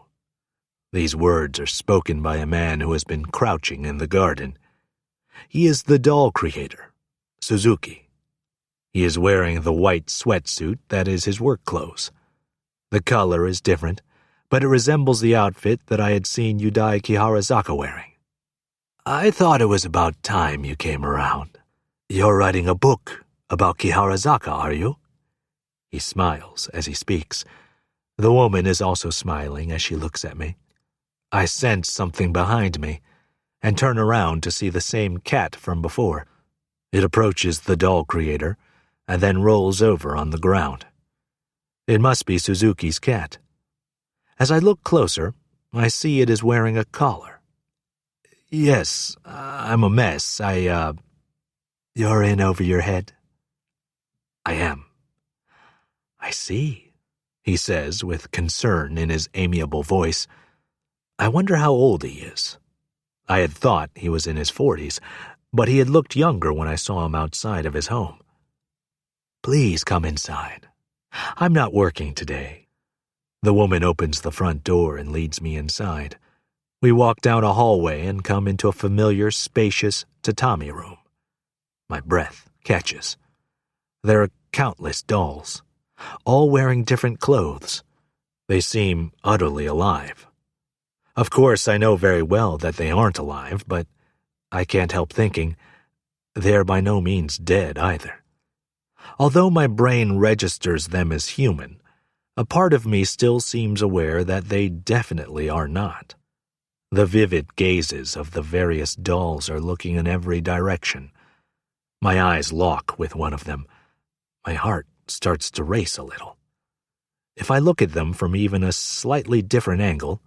These words are spoken by a man who has been crouching in the garden. He is the doll creator, Suzuki. He is wearing the white sweatsuit that is his work clothes. The color is different, but it resembles the outfit that I had seen Yudai Kiharazaka wearing. "I thought it was about time you came around. You're writing a book about Kiharazaka, are you?" He smiles as he speaks. The woman is also smiling as she looks at me. I sense something behind me and turn around to see the same cat from before. It approaches the doll creator and then rolls over on the ground. It must be Suzuki's cat. As I look closer, I see it is wearing a collar. "Yes, I'm a mess. You're in over your head?" "I am." "I see," he says with concern in his amiable voice. I wonder how old he is. I had thought he was in his 40s, but he had looked younger when I saw him outside of his home. "Please come inside. I'm not working today." The woman opens the front door and leads me inside. We walk down a hallway and come into a familiar, spacious tatami room. My breath catches. There are countless dolls, all wearing different clothes. They seem utterly alive. Of course, I know very well that they aren't alive, but I can't help thinking they're by no means dead either. Although my brain registers them as human, a part of me still seems aware that they definitely are not. The vivid gazes of the various dolls are looking in every direction. My eyes lock with one of them. My heart starts to race a little. If I look at them from even a slightly different angle,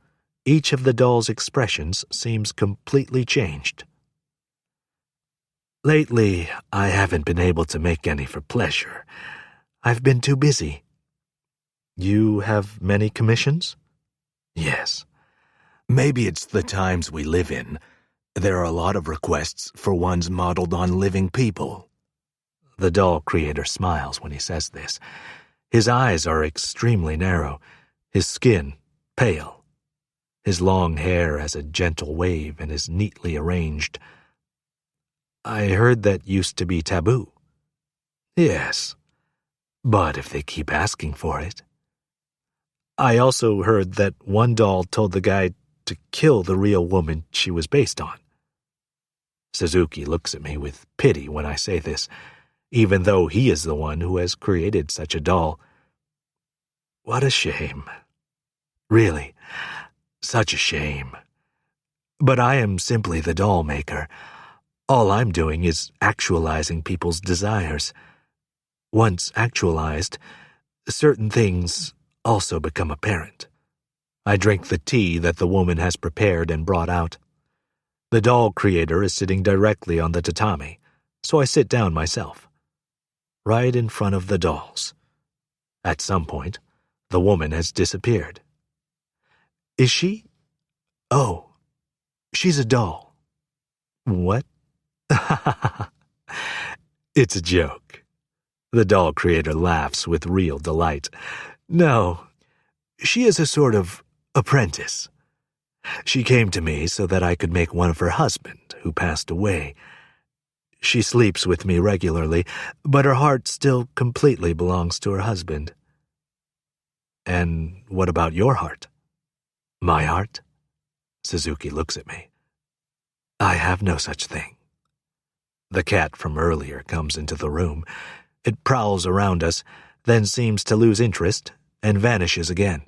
each of the dolls' expressions seems completely changed. "Lately, I haven't been able to make any for pleasure. I've been too busy." "You have many commissions?" "Yes. Maybe it's the times we live in. There are a lot of requests for ones modeled on living people." The doll creator smiles when he says this. His eyes are extremely narrow, his skin pale. His long hair has a gentle wave and is neatly arranged. "I heard that used to be taboo." "Yes, but if they keep asking for it." "I also heard that one doll told the guy to kill the real woman she was based on." Suzuki looks at me with pity when I say this, even though he is the one who has created such a doll. What a shame. Really, such a shame. But I am simply the doll maker. All I'm doing is actualizing people's desires. Once actualized, certain things also become apparent. I drink the tea that the woman has prepared and brought out. The doll creator is sitting directly on the tatami, so I sit down myself, right in front of the dolls. At some point, the woman has disappeared. "Is she? Oh, she's a doll." "What?" It's a joke. The doll creator laughs with real delight. "No, she is a sort of apprentice. She came to me so that I could make one of her husband, who passed away. She sleeps with me regularly, but her heart still completely belongs to her husband." "And what about your heart?" "My heart?" Suzuki looks at me. "I have no such thing." The cat from earlier comes into the room. It prowls around us, then seems to lose interest and vanishes again.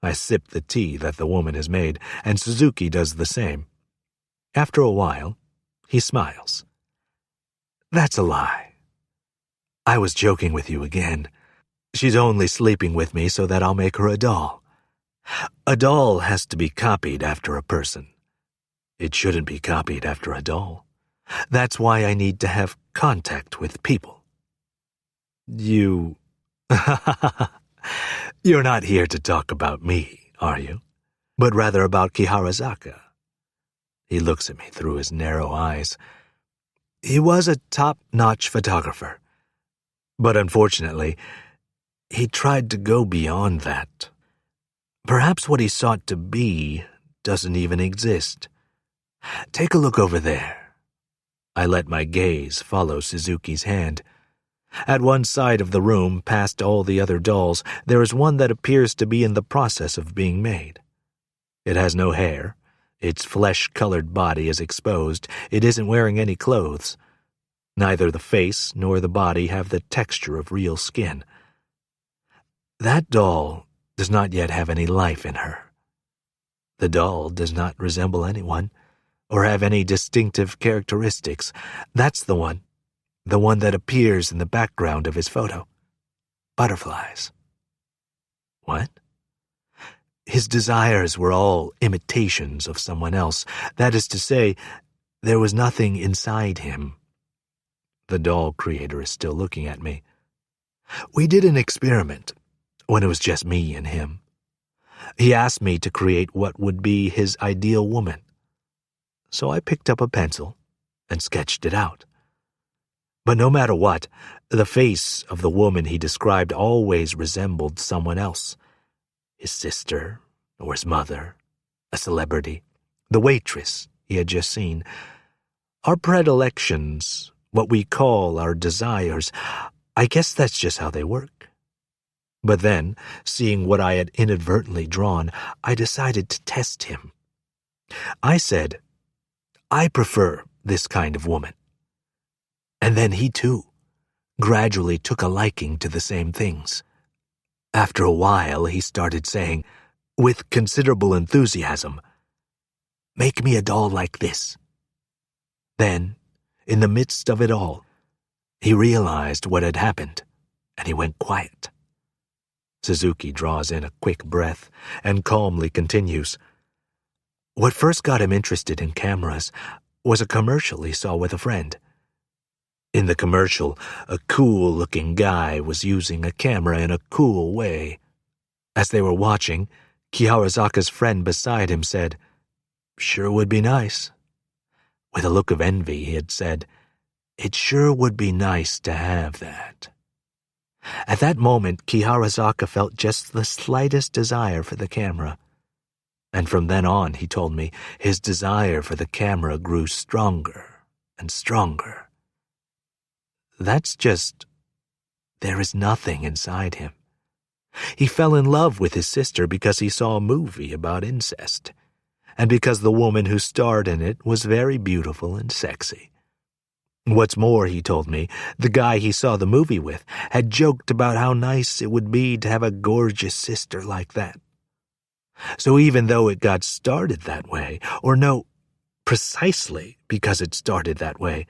I sip the tea that the woman has made, and Suzuki does the same. After a while, he smiles. "That's a lie. I was joking with you again. She's only sleeping with me so that I'll make her a doll. A doll has to be copied after a person.
It shouldn't be copied after a doll. That's why I need to have contact with people. You... You're not here to talk about me, are you? But rather about Kiharazaka. He looks at me through his narrow eyes. He was a top-notch photographer. But unfortunately, he tried to go beyond that. Perhaps what he sought to be doesn't even exist. Take a look over there. I let my gaze follow Suzuki's hand. At one side of the room, past all the other dolls, there is one that appears to be in the process of being made. It has no hair. Its flesh-colored body is exposed. It isn't wearing any clothes. Neither the face nor the body have the texture of real skin. That doll does not yet have any life in her. The doll does not resemble anyone or have any distinctive characteristics. That's the one that appears in the background of his photo. Butterflies. What? His desires were all imitations of someone else. That is to say, there was nothing inside him. The doll creator is still looking at me. We did an experiment when it was just me and him. He asked me to create what would be his ideal woman. So I picked up a pencil and sketched it out. But no matter what, the face of the woman he described always resembled someone else. His sister, or his mother, a celebrity, the waitress he had just seen. Our predilections, what we call our desires, I guess that's just how they work. But then, seeing what I had inadvertently drawn, I decided to test him. I said, I prefer this kind of woman. And then he too gradually took a liking to the same things. After a while, he started saying, with considerable enthusiasm, "Make me a doll like this." Then, in the midst of it all, he realized what had happened, and he went quiet. Suzuki draws in a quick breath and calmly continues. What first got him interested in cameras was a commercial he saw with a friend. In the commercial, a cool-looking guy was using a camera in a cool way. As they were watching, Kiharazaka's friend beside him said, "Sure would be nice." With a look of envy, he had said, "It sure would be nice to have that." At that moment, Kiharazaka felt just the slightest desire for the camera. And from then on, he told me, his desire for the camera grew stronger and stronger. That's just... there is nothing inside him. He fell in love with his sister because he saw a movie about incest, and because the woman who starred in it was very beautiful and sexy. What's more, he told me, the guy he saw the movie with had joked about how nice it would be to have a gorgeous sister like that. So even though it got started that way, or no, precisely because it started that way,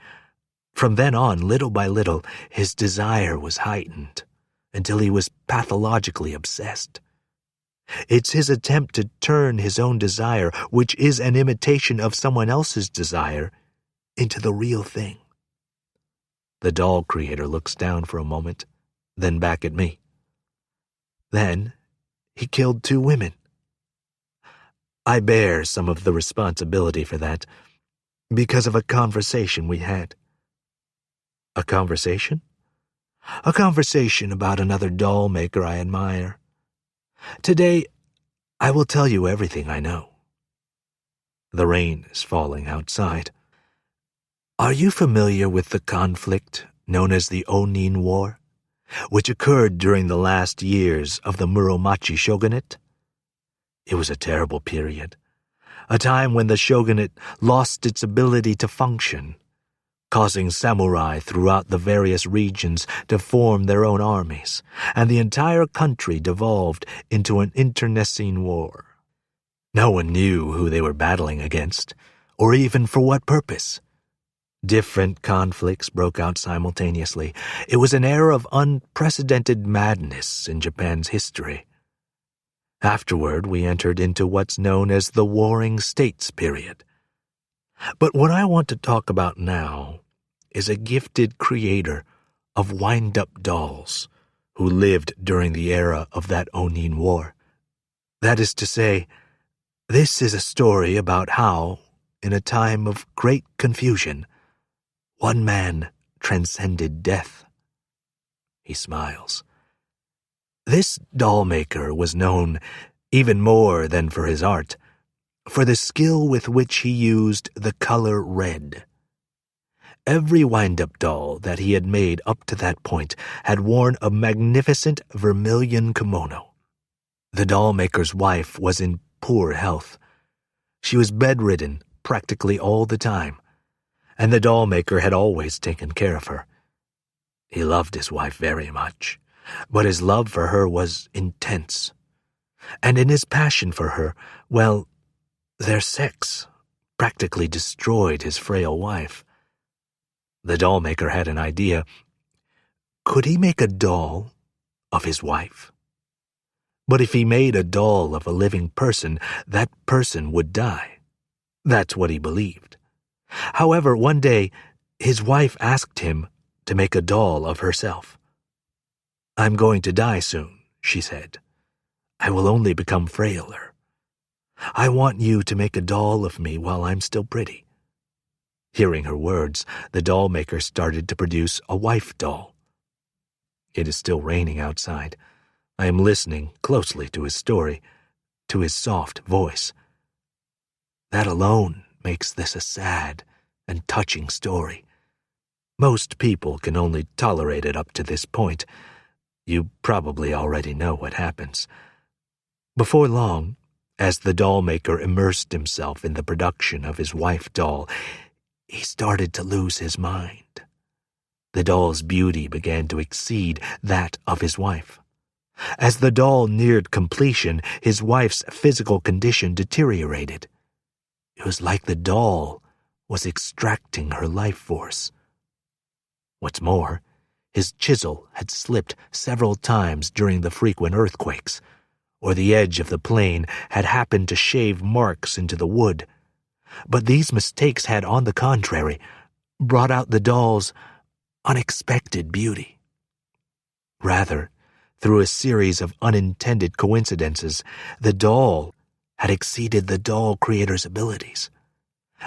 from then on, little by little, his desire was heightened, until he was pathologically obsessed. It's his attempt to turn his own desire, which is an imitation of someone else's desire, into the real thing. The doll creator looks down for a moment, then back at me. Then he killed 2 women. I bear some of the responsibility for that, because of a conversation we had. A conversation? A conversation about another doll maker I admire. Today, I will tell you everything I know. The rain is falling outside. Are you familiar with the conflict known as the Onin War, which occurred during the last years of the Muromachi shogunate? It was a terrible period, a time when the shogunate lost its ability to function, causing samurai throughout the various regions to form their own armies, and the entire country devolved into an internecine war. No one knew who they were battling against, or even for what purpose. Different conflicts broke out simultaneously. It was an era of unprecedented madness in Japan's history. Afterward, we entered into what's known as the Warring States period. But what I want to talk about now is a gifted creator of wind-up dolls who lived during the era of that Onin War. That is to say, this is a story about how, in a time of great confusion, one man transcended death. He smiles. This doll maker was known, even more than for his art, for the skill with which he used the color red. Every wind-up doll that he had made up to that point had worn a magnificent vermilion kimono. The doll maker's wife was in poor health. She was bedridden practically all the time, and the doll maker had always taken care of her. He loved his wife very much, but his love for her was intense. And in his passion for her, well, their sex practically destroyed his frail wife. The doll maker had an idea. Could he make a doll of his wife? But if he made a doll of a living person, that person would die. That's what he believed. However, one day, his wife asked him to make a doll of herself. "I'm going to die soon," she said. "I will only become frailer. I want you to make a doll of me while I'm still pretty." Hearing her words, the doll maker started to produce a wife doll. It is still raining outside. I am listening closely to his story, to his soft voice. That alone makes this a sad and touching story. Most people can only tolerate it up to this point. You probably already know what happens. Before long, as the doll maker immersed himself in the production of his wife doll, he started to lose his mind. The doll's beauty began to exceed that of his wife. As the doll neared completion, his wife's physical condition deteriorated. It was like the doll was extracting her life force. What's more, his chisel had slipped several times during the frequent earthquakes, or the edge of the plane had happened to shave marks into the wood. But these mistakes had, on the contrary, brought out the doll's unexpected beauty. Rather, through a series of unintended coincidences, the doll had exceeded the doll creator's abilities,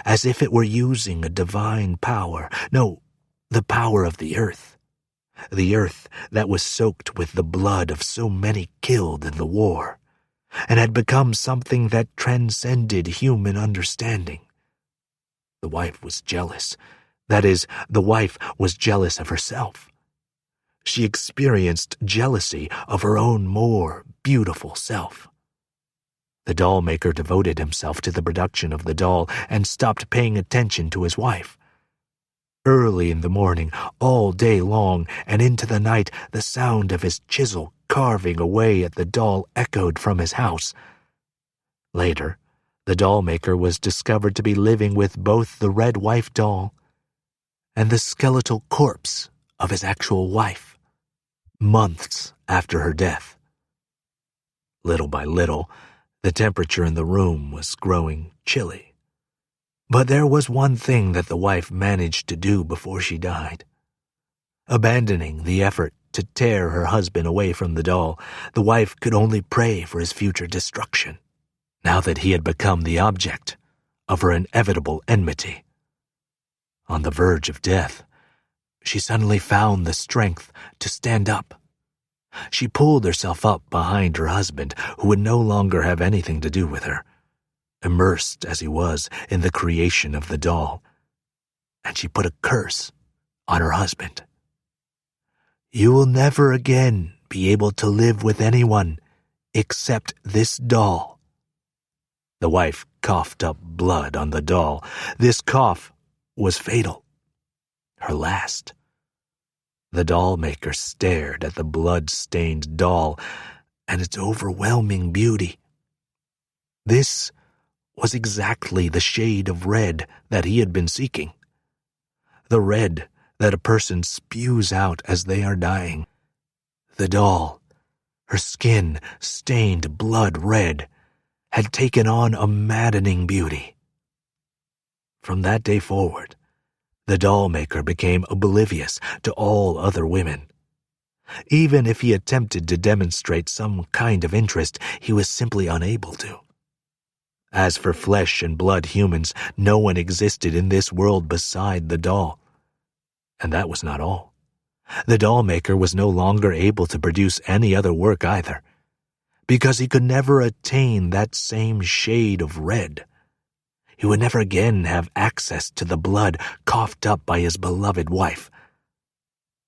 as if it were using a divine power. No, the power of the earth that was soaked with the blood of so many killed in the war, and had become something that transcended human understanding. The wife was jealous. That is, the wife was jealous of herself. She experienced jealousy of her own more beautiful self. The doll maker devoted himself to the production of the doll and stopped paying attention to his wife. Early in the morning, all day long, and into the night, the sound of his chisel carving away at the doll echoed from his house. Later, the doll maker was discovered to be living with both the red wife doll and the skeletal corpse of his actual wife, months after her death. Little by little, the temperature in the room was growing chilly. But there was one thing that the wife managed to do before she died. Abandoning the effort to tear her husband away from the doll, the wife could only pray for his future destruction, now that he had become the object of her inevitable enmity. On the verge of death, she suddenly found the strength to stand up. She pulled herself up behind her husband, who would no longer have anything to do with her, immersed as he was in the creation of the doll, and she put a curse on her husband. "You will never again be able to live with anyone except this doll." The wife coughed up blood on the doll. This cough was fatal, her last. The doll maker stared at the blood-stained doll and its overwhelming beauty. This was exactly the shade of red that he had been seeking. The red that a person spews out as they are dying. The doll, her skin stained blood red, had taken on a maddening beauty. From that day forward, the doll maker became oblivious to all other women. Even if he attempted to demonstrate some kind of interest, he was simply unable to. As for flesh and blood humans, no one existed in this world beside the doll. And that was not all. The doll maker was no longer able to produce any other work either, because he could never attain that same shade of red. He would never again have access to the blood coughed up by his beloved wife.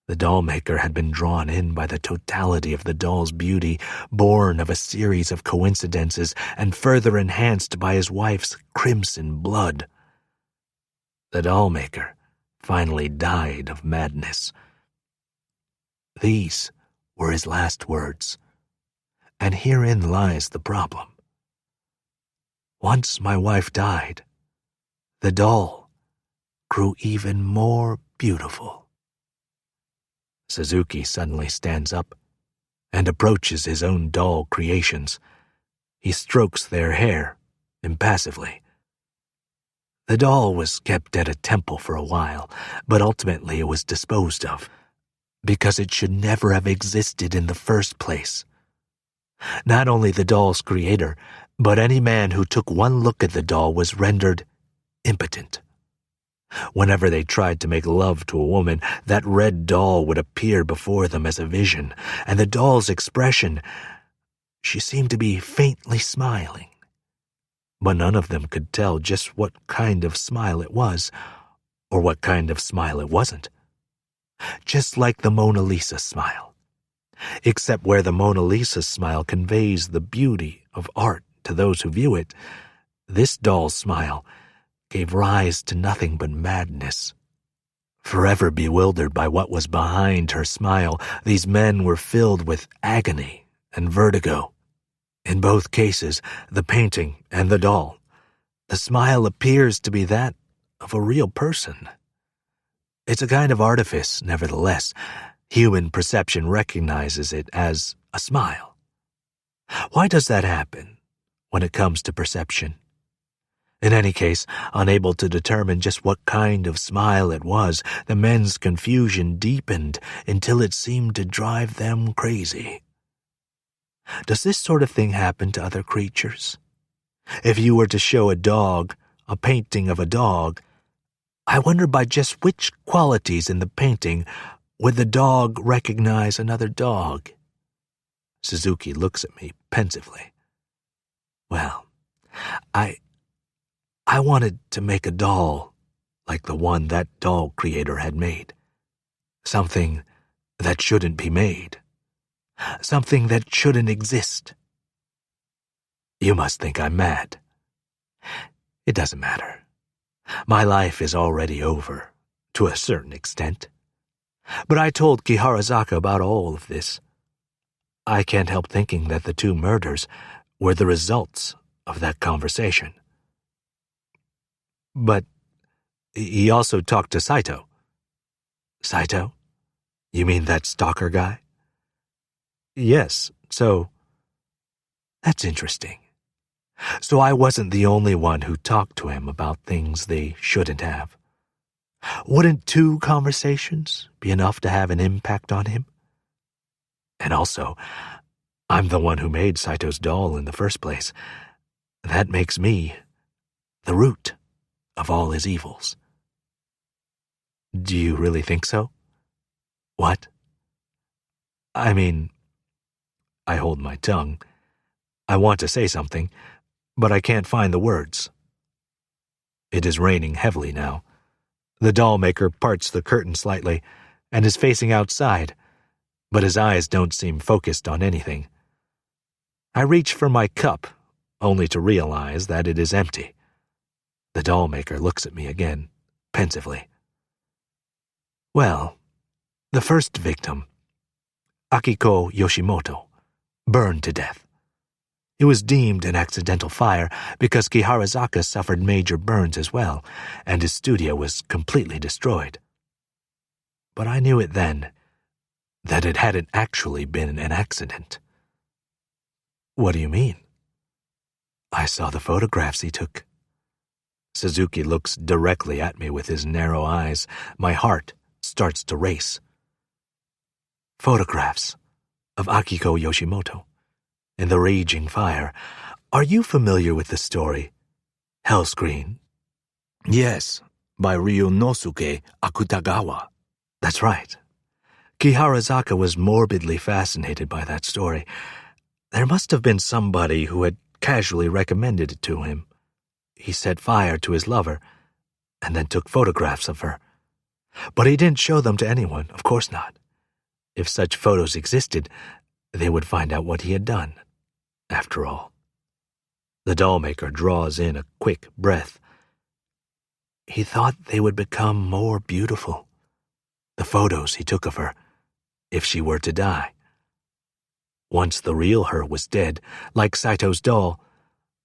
The doll maker had been drawn in by the totality of the doll's beauty, born of a series of coincidences and further enhanced by his wife's crimson blood. The doll maker finally died of madness. These were his last words, and herein lies the problem. Once my wife died, the doll grew even more beautiful. Suzuki suddenly stands up and approaches his own doll creations. He strokes their hair impassively. The doll was kept at a temple for a while, but ultimately it was disposed of, because it should never have existed in the first place. Not only the doll's creator, but any man who took one look at the doll was rendered impotent. Whenever they tried to make love to a woman, that red doll would appear before them as a vision, and the doll's expression, she seemed to be faintly smiling. But none of them could tell just what kind of smile it was, or what kind of smile it wasn't. Just like the Mona Lisa smile. Except where the Mona Lisa smile conveys the beauty of art to those who view it, this doll's smile gave rise to nothing but madness. Forever bewildered by what was behind her smile, these men were filled with agony and vertigo. In both cases, the painting and the doll, the smile appears to be that of a real person. It's a kind of artifice, nevertheless. Human perception recognizes it as a smile. Why does that happen when it comes to perception? In any case, unable to determine just what kind of smile it was, the men's confusion deepened until it seemed to drive them crazy. Does this sort of thing happen to other creatures? If you were to show a dog a painting of a dog, I wonder by just which qualities in the painting would the dog recognize another dog? Suzuki looks at me pensively. Well, I wanted to make a doll like the one that doll creator had made. Something that shouldn't be made. Something that shouldn't exist. You must think I'm mad. It doesn't matter. My life is already over, to a certain extent. But I told Kiharazaka about all of this. I can't help thinking that the two murders were the results of that conversation. But he also talked to Saito. Saito? You mean that stalker guy? Yes, so... That's interesting. So I wasn't the only one who talked to him about things they shouldn't have. Wouldn't 2 conversations be enough to have an impact on him? And also, I'm the one who made Saito's doll in the first place. That makes me the root of all his evils. Do you really think so? What? I mean, I hold my tongue. I want to say something, but I can't find the words. It is raining heavily now. The doll maker parts the curtain slightly and is facing outside, but his eyes don't seem focused on anything. I reach for my cup, only to realize that it is empty. The doll maker looks at me again, pensively. Well, the first victim, Akiko Yoshimoto, burned to death. It was deemed an accidental fire because Kiharazaka suffered major burns as well, and his studio was completely destroyed. But I knew it then, that it hadn't actually been an accident. What do you mean? I saw the photographs he took.
Suzuki looks directly at me with his narrow eyes. My heart starts to race. Photographs of Akiko Yoshimoto and the raging fire. Are you familiar with the story, Hell Screen? Yes, by Ryunosuke Akutagawa. That's right. Kiharazaka was morbidly fascinated by that story. There must have been somebody who had casually recommended it to him. He set fire to his lover and then took photographs of her. But he didn't show them to anyone, of course not. If such photos existed, they would find out what he had done, after all. The dollmaker draws in a quick breath. He thought they would become more beautiful, the photos he took of her, if she were to die. Once the real her was dead, like Saito's doll,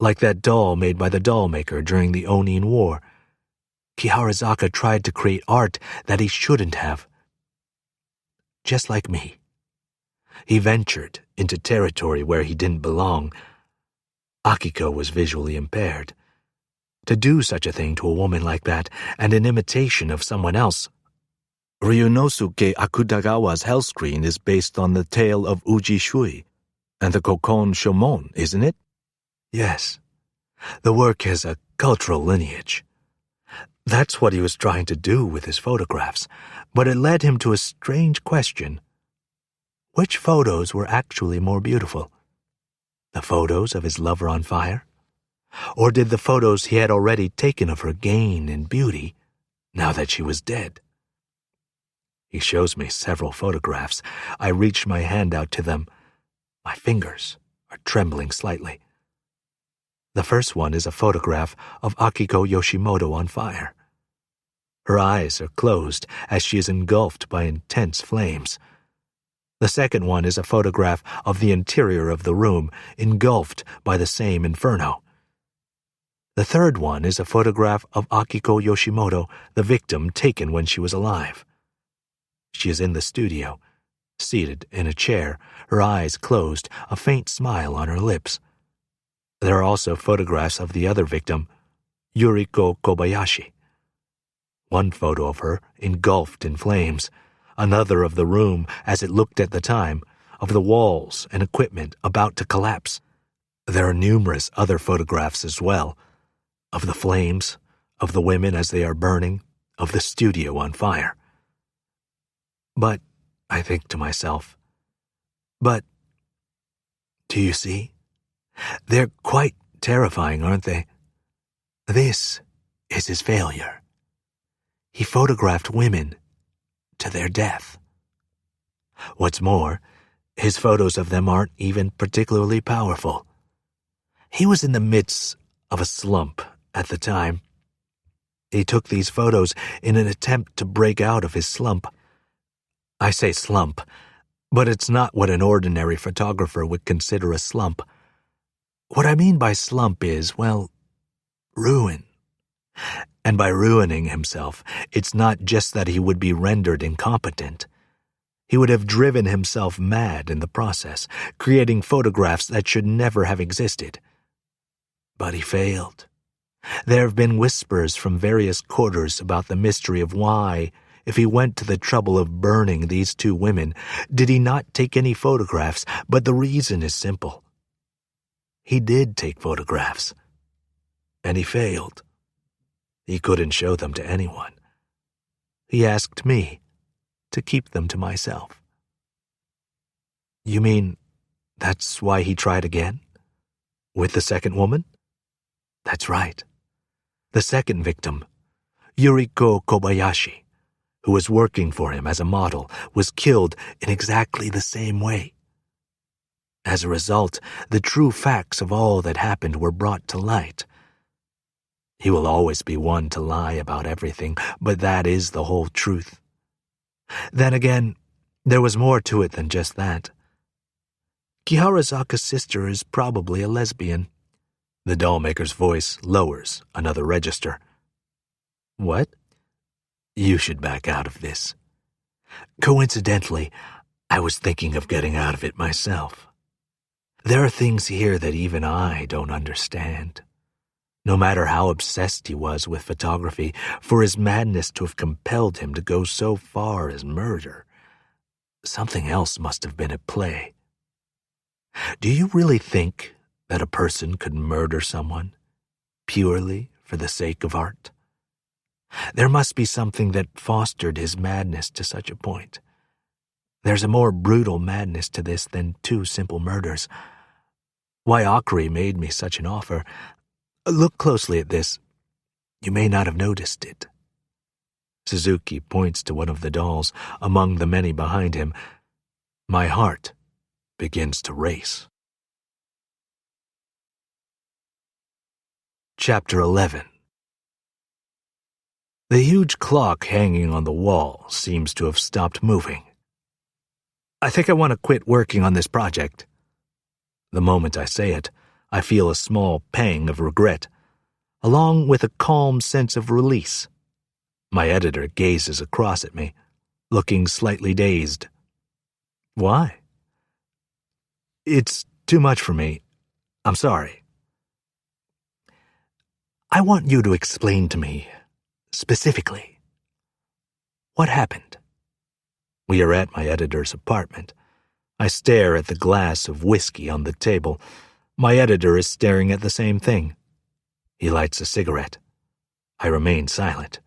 like that doll made by the dollmaker during the Onin War, Kiharazaka tried to create art that he shouldn't have. Just like me. He ventured into territory where he didn't belong. Akiko was visually impaired. To do such a thing to a woman like that, and an imitation of someone else. Ryunosuke Akutagawa's Hell Screen is based on the tale of Uji Shui and the Kokon Shomon, isn't it? Yes. The work has a cultural lineage. That's what he was trying to do with his photographs, but it led him to a strange question. Which photos were actually more beautiful? The photos of his lover on fire? Or did the photos he had already taken of her gain in beauty, now that she was dead? He shows me several photographs. I reach my hand out to them. My fingers are trembling slightly. The first one is a photograph of Akiko Yoshimoto on fire. Her eyes are closed as she is engulfed by intense flames. The second one is a photograph of the interior of the room, engulfed by the same inferno. The third one is a photograph of Akiko Yoshimoto, the victim taken when she was alive. She is in the studio, seated in a chair, her eyes closed, a faint smile on her lips. There are also photographs of the other victim, Yuriko Kobayashi. One photo of her engulfed in flames, another of the room as it looked at the time, of the walls and equipment about to collapse. There are numerous other photographs as well, of the flames, of the women as they are burning, of the studio on fire. But, I think to myself, do you see? They're quite terrifying, aren't they? This is his failure. He photographed women to their death. What's more, his photos of them aren't even particularly powerful. He was in the midst of a slump at the time. He took these photos in an attempt to break out of his slump. I say slump, but it's not what an ordinary photographer would consider a slump. What I mean by slump is, well, ruin. And by ruining himself, it's not just that he would be rendered incompetent. He would have driven himself mad in the process, creating photographs that should never have existed. But he failed. There have been whispers from various quarters about the mystery of why, if he went to the trouble of burning these two women, did he not take any photographs, but the reason is simple. He did take photographs, and he failed. He couldn't show them to anyone. He asked me to keep them to myself. You mean that's why he tried again? With the second woman? That's right. The second victim, Yuriko Kobayashi, who was working for him as a model, was killed in exactly the same way. As a result, the true facts of all that happened were brought to light. He will always be one to lie about everything, but that is the whole truth. Then again, there was more to it than just that. Kiharazaka's sister is probably a lesbian. The dollmaker's voice lowers another register. What? You should back out of this. Coincidentally, I was thinking of getting out of it myself. There are things here that even I don't understand.
No matter how obsessed he was with photography, for his madness to have compelled him to go so far as murder, something else must have been at play. Do you really think that a person could murder someone purely for the sake of art? There must be something that fostered his madness to such a point. There's a more brutal madness to this than 2 simple murders. Why Akari made me such an offer. Look closely at this. You may not have noticed it. Suzuki points to one of the dolls among the many behind him. My heart begins to race. Chapter 11. The huge clock hanging on the wall seems to have stopped moving. I think I want to quit working on this project. The moment I say it, I feel a small pang of regret, along with a calm sense of release. My editor gazes across at me, looking slightly dazed. Why? It's too much for me. I'm sorry. I want you to explain to me, specifically, what happened. We are at my editor's apartment. I stare at the glass of whiskey on the table. My editor is staring at the same thing. He lights a cigarette. I remain silent.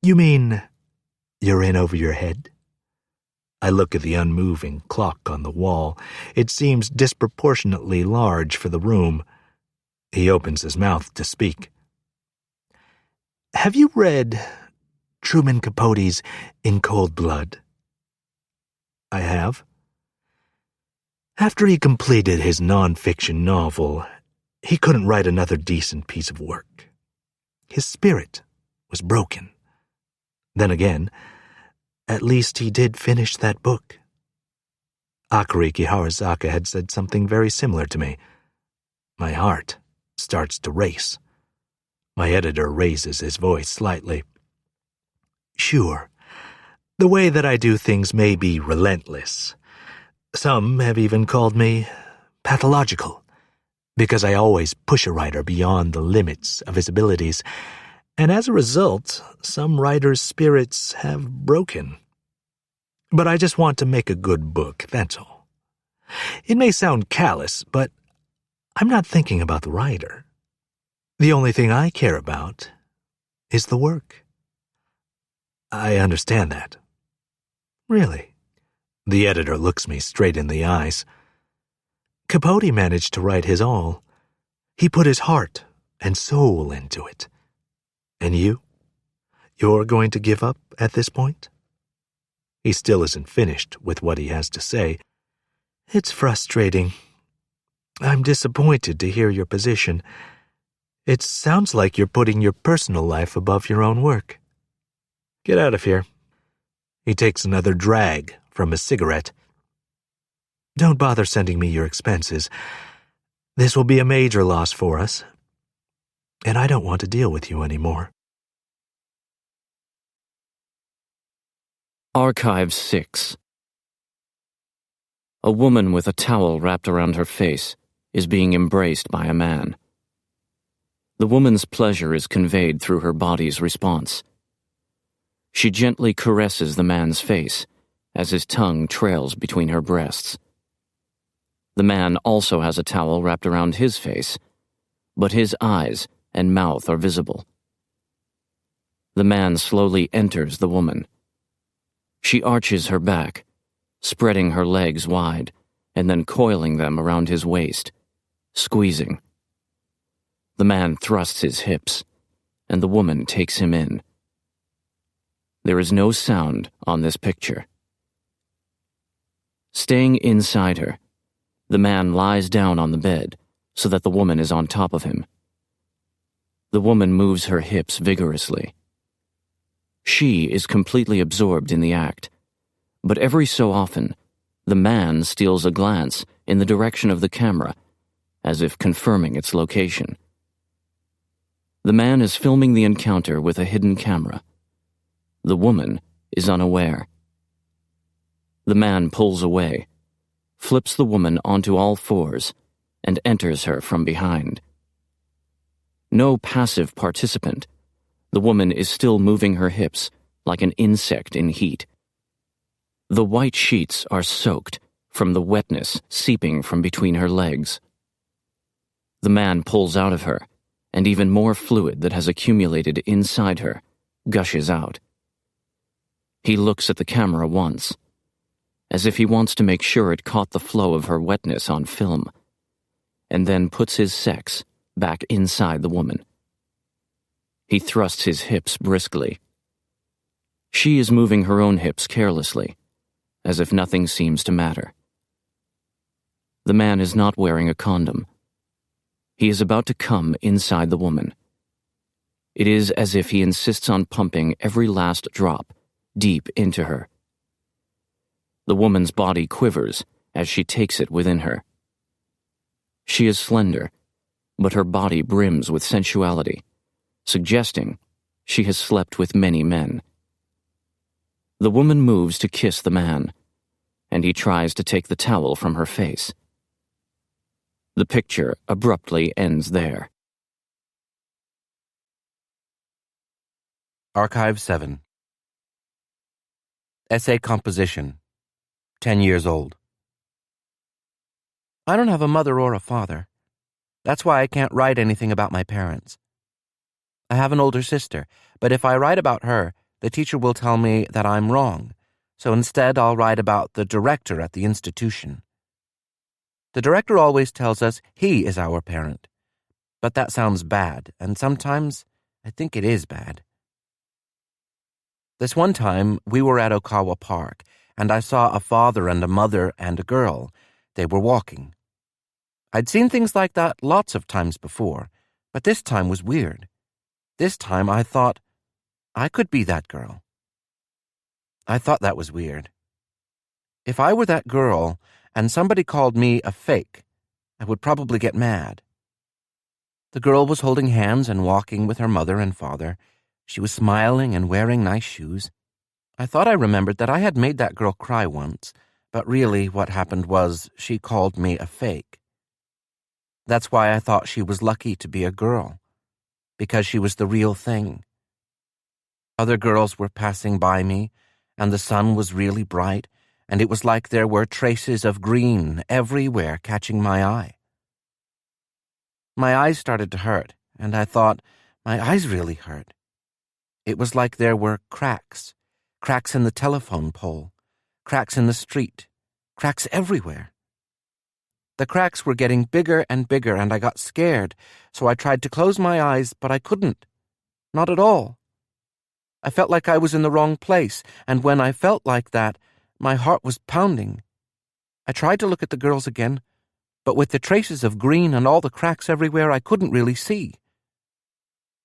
You mean you're in over your head? I look at the unmoving clock on the wall. It seems disproportionately large for the room. He opens his mouth to speak. Have you read Truman Capote's In Cold Blood? I have. After he completed his non-fiction novel, he couldn't write another decent piece of work. His spirit was broken. Then again, at least he did finish that book. Akari Kiharazaka had said something very similar to me. My heart starts to race. My editor raises his voice slightly. Sure, the way that I do things may be relentless. Some have even called me pathological, because I always push a writer beyond the limits of his abilities, and as a result, some writers' spirits have broken. But I just want to make a good book, that's all. It may sound callous, but I'm not thinking about the writer. The only thing I care about is the work. I understand that. Really? The editor looks me straight in the eyes. Capote managed to write his all. He put his heart and soul into it. And you? You're going to give up at this point? He still isn't finished with what he has to say. It's frustrating. I'm disappointed to hear your position. It sounds like you're putting your personal life above your own work. Get out of here. He takes another drag from his cigarette. Don't bother sending me your expenses. This will be a major loss for us, and I don't want to deal with you anymore.
Archive 6. A woman with a towel wrapped around her face is being embraced by a man. The woman's pleasure is conveyed through her body's response. She gently caresses the man's face as his tongue trails between her breasts. The man also has a towel wrapped around his face, but his eyes and mouth are visible. The man slowly enters the woman. She arches her back, spreading her legs wide, and then coiling them around his waist, squeezing. The man thrusts his hips, and the woman takes him in. There is no sound on this picture. Staying inside her, the man lies down on the bed so that the woman is on top of him. The woman moves her hips vigorously. She is completely absorbed in the act, but every so often, the man steals a glance in the direction of the camera, as if confirming its location. The man is filming the encounter with a hidden camera. The woman is unaware. The man pulls away, flips the woman onto all fours, and enters her from behind. No passive participant. The woman is still moving her hips like an insect in heat. The white sheets are soaked from the wetness seeping from between her legs. The man pulls out of her, and even more fluid that has accumulated inside her gushes out. He looks at the camera once, as if he wants to make sure it caught the flow of her wetness on film, and then puts his sex back inside the woman. He thrusts his hips briskly. She is moving her own hips carelessly, as if nothing seems to matter. The man is not wearing a condom. He is about to come inside the woman. It is as if he insists on pumping every last drop deep into her. The woman's body quivers as she takes it within her. She is slender, but her body brims with sensuality, suggesting she has slept with many men. The woman moves to kiss the man, and he tries to take the towel from her face. The picture abruptly ends there.
Archive 7. Essay composition. 10 years old. I don't have a mother or a father. That's why I can't write anything about my parents. I have an older sister, but if I write about her, the teacher will tell me that I'm wrong, so instead I'll write about the director at the institution. The director always tells us he is our parent, but that sounds bad, and sometimes I think it is bad. This one time, we were at Okawa Park, and I saw a father and a mother and a girl. They were walking. I'd seen things like that lots of times before, but this time was weird. This time I thought, I could be that girl. I thought that was weird. If I were that girl and somebody called me a fake, I would probably get mad. The girl was holding hands and walking with her mother and father. She was smiling and wearing nice shoes. I thought I remembered that I had made that girl cry once, but really what happened was she called me a fake. That's why I thought she was lucky to be a girl, because she was the real thing. Other girls were passing by me, and the sun was really bright, and it was like there were traces of green everywhere catching my eye. My eyes started to hurt, and I thought, my eyes really hurt. It was like there were cracks in the telephone pole, cracks in the street, cracks everywhere. The cracks were getting bigger and bigger, and I got scared, so I tried to close my eyes, but I couldn't. Not at all. I felt like I was in the wrong place, and when I felt like that, my heart was pounding. I tried to look at the girls again, but with the traces of green and all the cracks everywhere, I couldn't really see.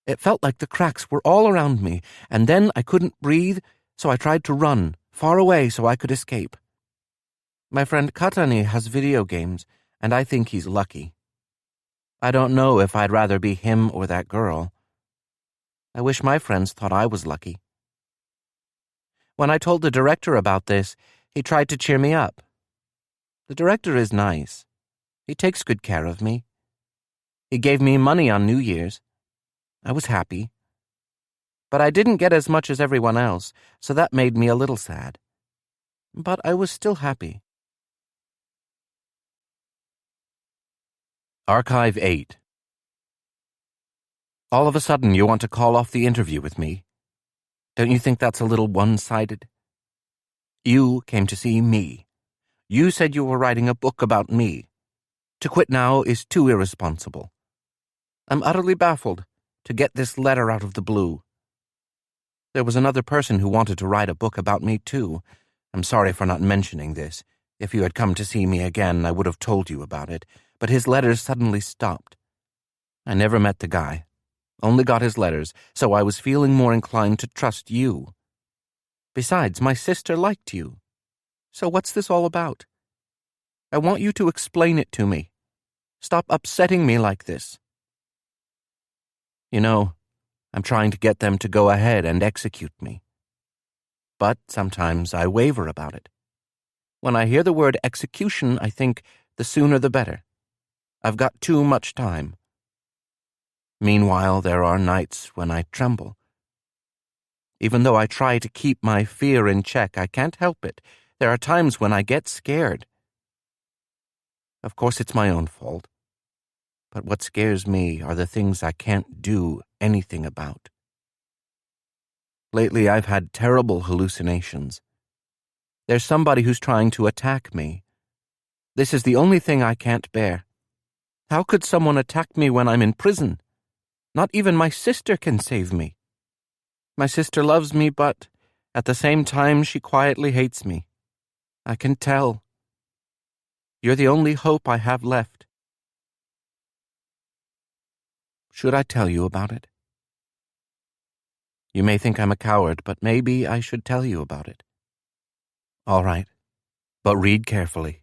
It felt like the cracks were all around me, and then I couldn't breathe, so I tried to run, far away so I could escape. My friend Katani has video games, and I think he's lucky. I don't know if I'd rather be him or that girl. I wish my friends thought I was lucky. When I told the director about this, he tried to cheer me up. The director is nice. He takes good care of me. He gave me money on New Year's. I was happy. But I didn't get as much as everyone else, so that made me a little sad. But I was still happy. Archive 8. All of a sudden you want to call off the interview with me. Don't you think that's a little one-sided? You came to see me. You said you were writing a book about me. To quit now is too irresponsible. I'm utterly baffled to get this letter out of the blue. There was another person who wanted to write a book about me too. I'm sorry for not mentioning this. If you had come to see me again, I would have told you about it, but his letters suddenly stopped. I never met the guy. Only got his letters, so I was feeling more inclined to trust you. Besides, my sister liked you. So what's this all about? I want you to explain it to me. Stop upsetting me like this. You know, I'm trying to get them to go ahead and execute me. But sometimes I waver about it. When I hear the word execution, I think the sooner the better. I've got too much time. Meanwhile, there are nights when I tremble. Even though I try to keep my fear in check, I can't help it. There are times when I get scared. Of course, it's my own fault. But what scares me are the things I can't do anything about. Lately, I've had terrible hallucinations. There's somebody who's trying to attack me. This is the only thing I can't bear. How could someone attack me when I'm in prison? Not even my sister can save me. My sister loves me, but at the same time, she quietly hates me. I can tell. You're the only hope I have left. Should I tell you about it? You may think I'm a coward, but maybe I should tell you about it. All right, but read carefully.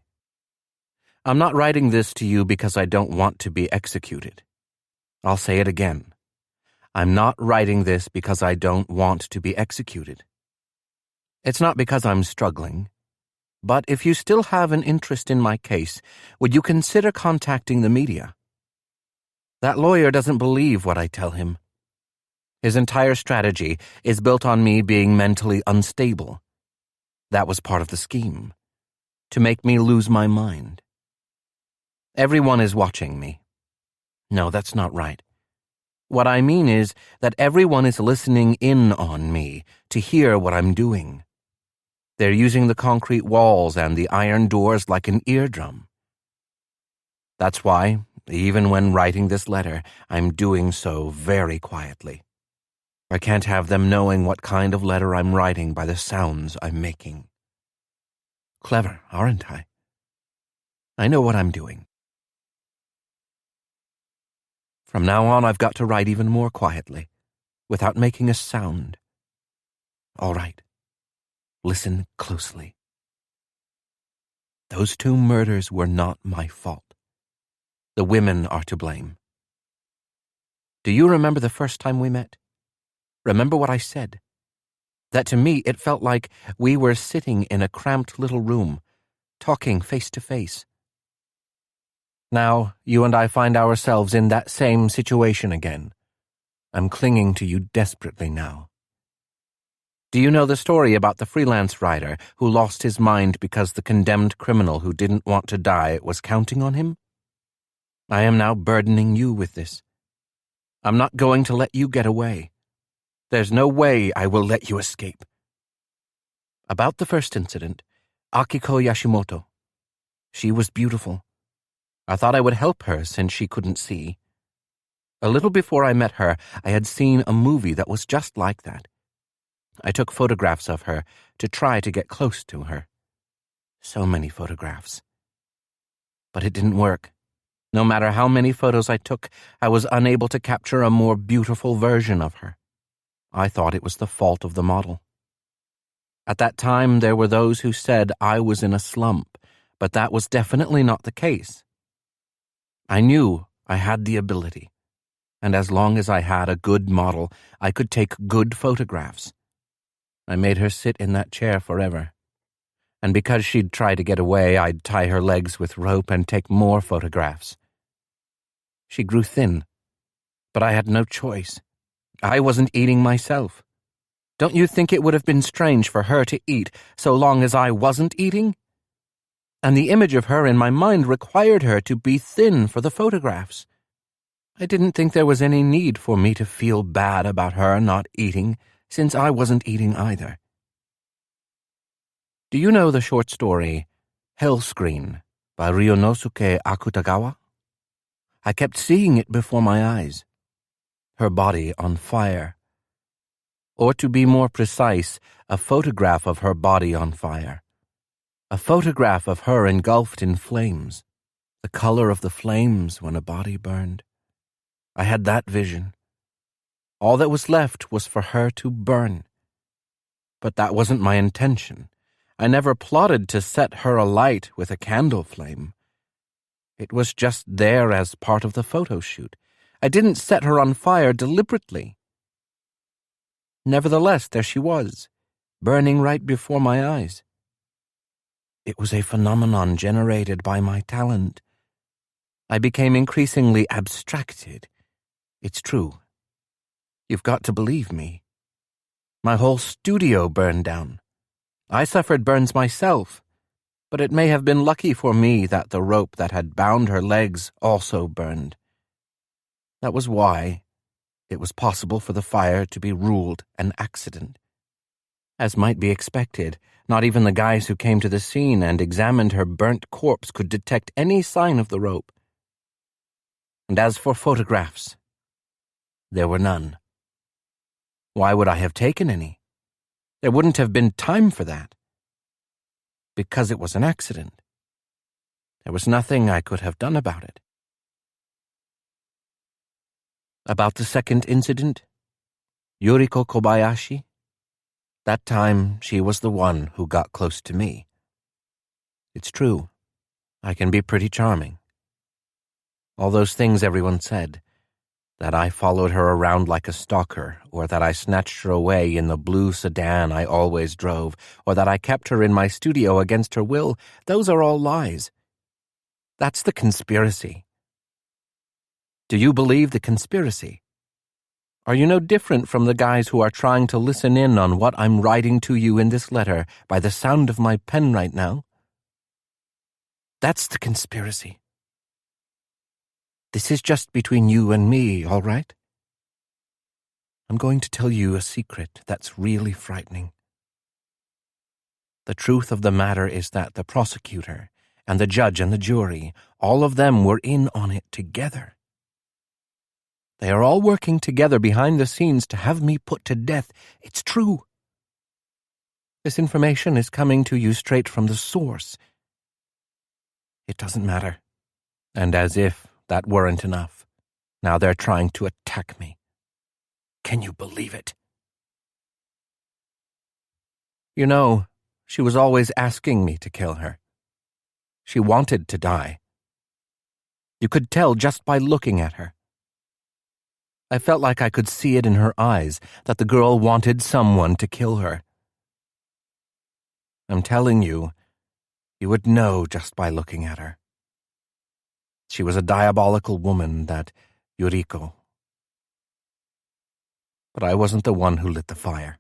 I'm not writing this to you because I don't want to be executed. I'll say it again. I'm not writing this because I don't want to be executed. It's not because I'm struggling. But if you still have an interest in my case, would you consider contacting the media? That lawyer doesn't believe what I tell him. His entire strategy is built on me being mentally unstable. That was part of the scheme, to make me lose my mind. Everyone is watching me. No, that's not right. What I mean is that everyone is listening in on me to hear what I'm doing. They're using the concrete walls and the iron doors like an eardrum. That's why, even when writing this letter, I'm doing so very quietly. I can't have them knowing what kind of letter I'm writing by the sounds I'm making. Clever, aren't I? I know what I'm doing. From now on, I've got to write even more quietly, without making a sound. All right. Listen closely. Those 2 murders were not my fault. The women are to blame. Do you remember the first time we met? Remember what I said? That to me it felt like we were sitting in a cramped little room, talking face to face. Now, you and I find ourselves in that same situation again. I'm clinging to you desperately now. Do you know the story about the freelance writer who lost his mind because the condemned criminal who didn't want to die was counting on him? I am now burdening you with this. I'm not going to let you get away. There's no way I will let you escape. About the first incident, Akiko Yashimoto. She was beautiful. I thought I would help her since she couldn't see. A little before I met her, I had seen a movie that was just like that. I took photographs of her to try to get close to her. So many photographs. But it didn't work. No matter how many photos I took, I was unable to capture a more beautiful version of her. I thought it was the fault of the model. At that time, there were those who said I was in a slump, but that was definitely not the case. I knew I had the ability, and as long as I had a good model, I could take good photographs. I made her sit in that chair forever. And because she'd try to get away, I'd tie her legs with rope and take more photographs. She grew thin, but I had no choice. I wasn't eating myself. Don't you think it would have been strange for her to eat so long as I wasn't eating? And the image of her in my mind required her to be thin for the photographs. I didn't think there was any need for me to feel bad about her not eating, since I wasn't eating either. Do you know the short story, Hell Screen, by Ryonosuke Akutagawa? I kept seeing it before my eyes. Her body on fire. Or to be more precise, a photograph of her body on fire. A photograph of her engulfed in flames. The color of the flames when a body burned. I had that vision. All that was left was for her to burn. But that wasn't my intention. I never plotted to set her alight with a candle flame. It was just there as part of the photo shoot. I didn't set her on fire deliberately. Nevertheless, there she was, burning right before my eyes. It was a phenomenon generated by my talent. I became increasingly abstracted, It's true. You've got to believe me. My whole studio burned down. I suffered burns myself, but it may have been lucky for me that the rope that had bound her legs also burned. That was why it was possible for the fire to be ruled an accident. As might be expected, not even the guys who came to the scene and examined her burnt corpse could detect any sign of the rope. And as for photographs, there were none. Why would I have taken any? There wouldn't have been time for that. Because it was an accident. There was nothing I could have done about it. About the second incident, Yuriko Kobayashi, that time she was the one who got close to me. It's true, I can be pretty charming. All those things everyone said, that I followed her around like a stalker, or that I snatched her away in the blue sedan I always drove, or that I kept her in my studio against her will, those are all lies. That's the conspiracy. Do you believe the conspiracy? Are you no different from the guys who are trying to listen in on what I'm writing to you in this letter by the sound of my pen right now? That's the conspiracy. This is just between you and me, all right? I'm going to tell you a secret that's really frightening. The truth of the matter is that the prosecutor and the judge and the jury, all of them were in on it together. They are all working together behind the scenes to have me put to death. It's true. This information is coming to you straight from the source. It doesn't matter. And as if that weren't enough, now they're trying to attack me. Can you believe it? You know, she was always asking me to kill her. She wanted to die. You could tell just by looking at her. I felt like I could see it in her eyes that the girl wanted someone to kill her. I'm telling you, you would know just by looking at her. She was a diabolical woman, that Yuriko. But I wasn't the one who lit the fire.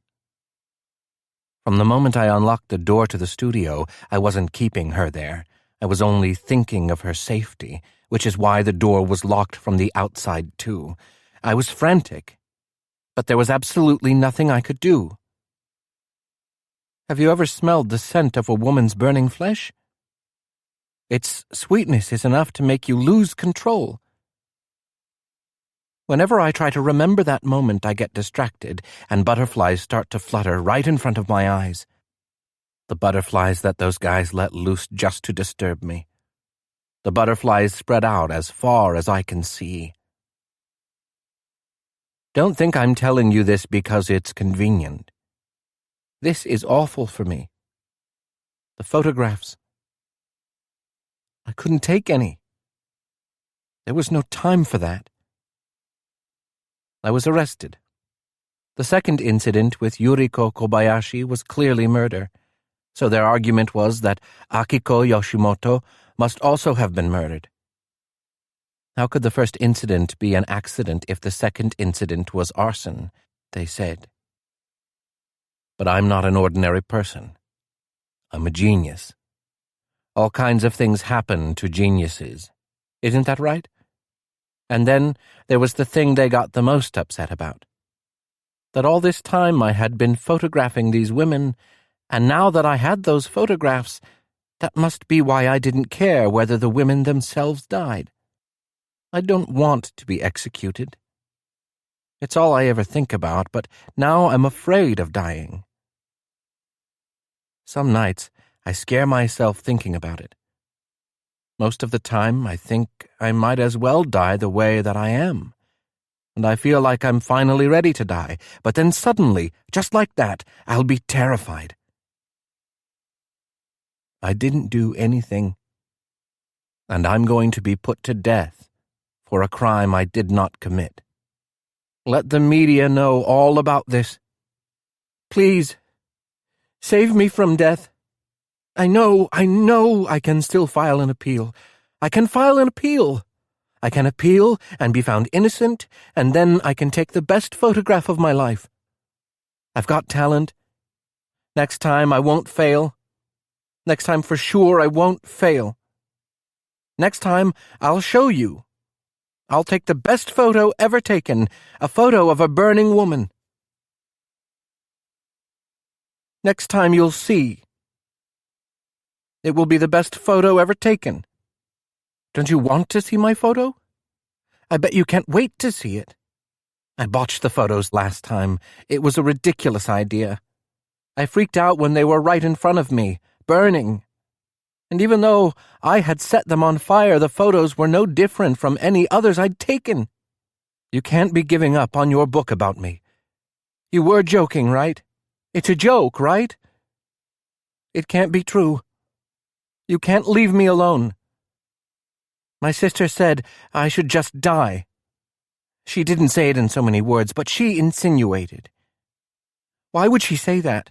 From the moment I unlocked the door to the studio, I wasn't keeping her there. I was only thinking of her safety, which is why the door was locked from the outside too. I was frantic, but there was absolutely nothing I could do. Have you ever smelled the scent of a woman's burning flesh? Its sweetness is enough to make you lose control. Whenever I try to remember that moment, I get distracted, and butterflies start to flutter right in front of my eyes. The butterflies that those guys let loose just to disturb me. The butterflies spread out as far as I can see. Don't think I'm telling you this because it's convenient. This is awful for me. The photographs. I couldn't take any. There was no time for that. I was arrested. The second incident with Yuriko Kobayashi was clearly murder, so their argument was that Akiko Yoshimoto must also have been murdered. How could the first incident be an accident if the second incident was arson, they said. But I'm not an ordinary person. I'm a genius. All kinds of things happen to geniuses. Isn't that right? And then there was the thing they got the most upset about. That all this time I had been photographing these women, and now that I had those photographs, that must be why I didn't care whether the women themselves died. I don't want to be executed. It's all I ever think about, but now I'm afraid of dying. Some nights, I scare myself thinking about it. Most of the time, I think I might as well die the way that I am. And I feel like I'm finally ready to die, but then suddenly, just like that, I'll be terrified. I didn't do anything. And I'm going to be put to death for a crime I did not commit. Let the media know all about this. Please, save me from death. I know I can still file an appeal. I can file an appeal. I can appeal and be found innocent, and then I can take the best photograph of my life. I've got talent. Next time I won't fail. Next time for sure I won't fail. Next time I'll show you. I'll take the best photo ever taken, a photo of a burning woman. Next time you'll see. It will be the best photo ever taken. Don't you want to see my photo? I bet you can't wait to see it. I botched the photos last time. It was a ridiculous idea. I freaked out when they were right in front of me, burning. And even though I had set them on fire, the photos were no different from any others I'd taken. You can't be giving up on your book about me. You were joking, right? It's a joke, right? It can't be true. You can't leave me alone. My sister said I should just die. She didn't say it in so many words, but she insinuated. Why would she say that?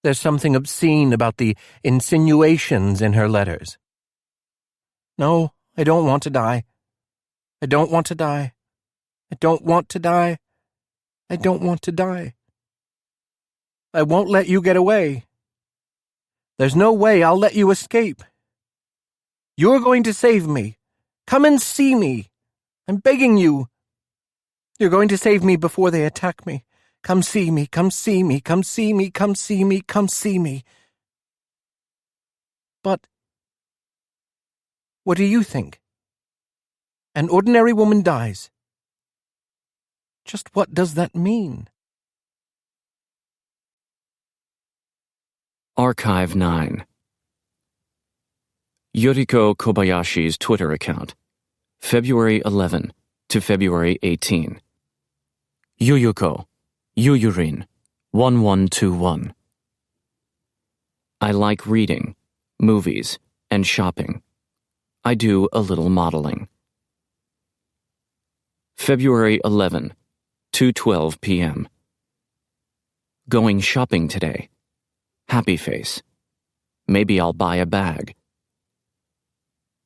There's something obscene about the insinuations in her letters. No, I don't want to die. I don't want to die. I don't want to die. I don't want to die. I won't let you get away. There's no way I'll let you escape. You're going to save me. Come and see me. I'm begging you. You're going to save me before they attack me. Come see me, come see me, come see me, come see me, come see me. But what do you think? An ordinary woman dies. Just what does that mean?
Archive 9. Yuriko Kobayashi's Twitter account, February 11 to February 18. Yuyuko, Yuyurin, 1121. I like reading, movies, and shopping. I do a little modeling. February 11, 2:12 p.m. Going shopping today. Happy face. Maybe I'll buy a bag.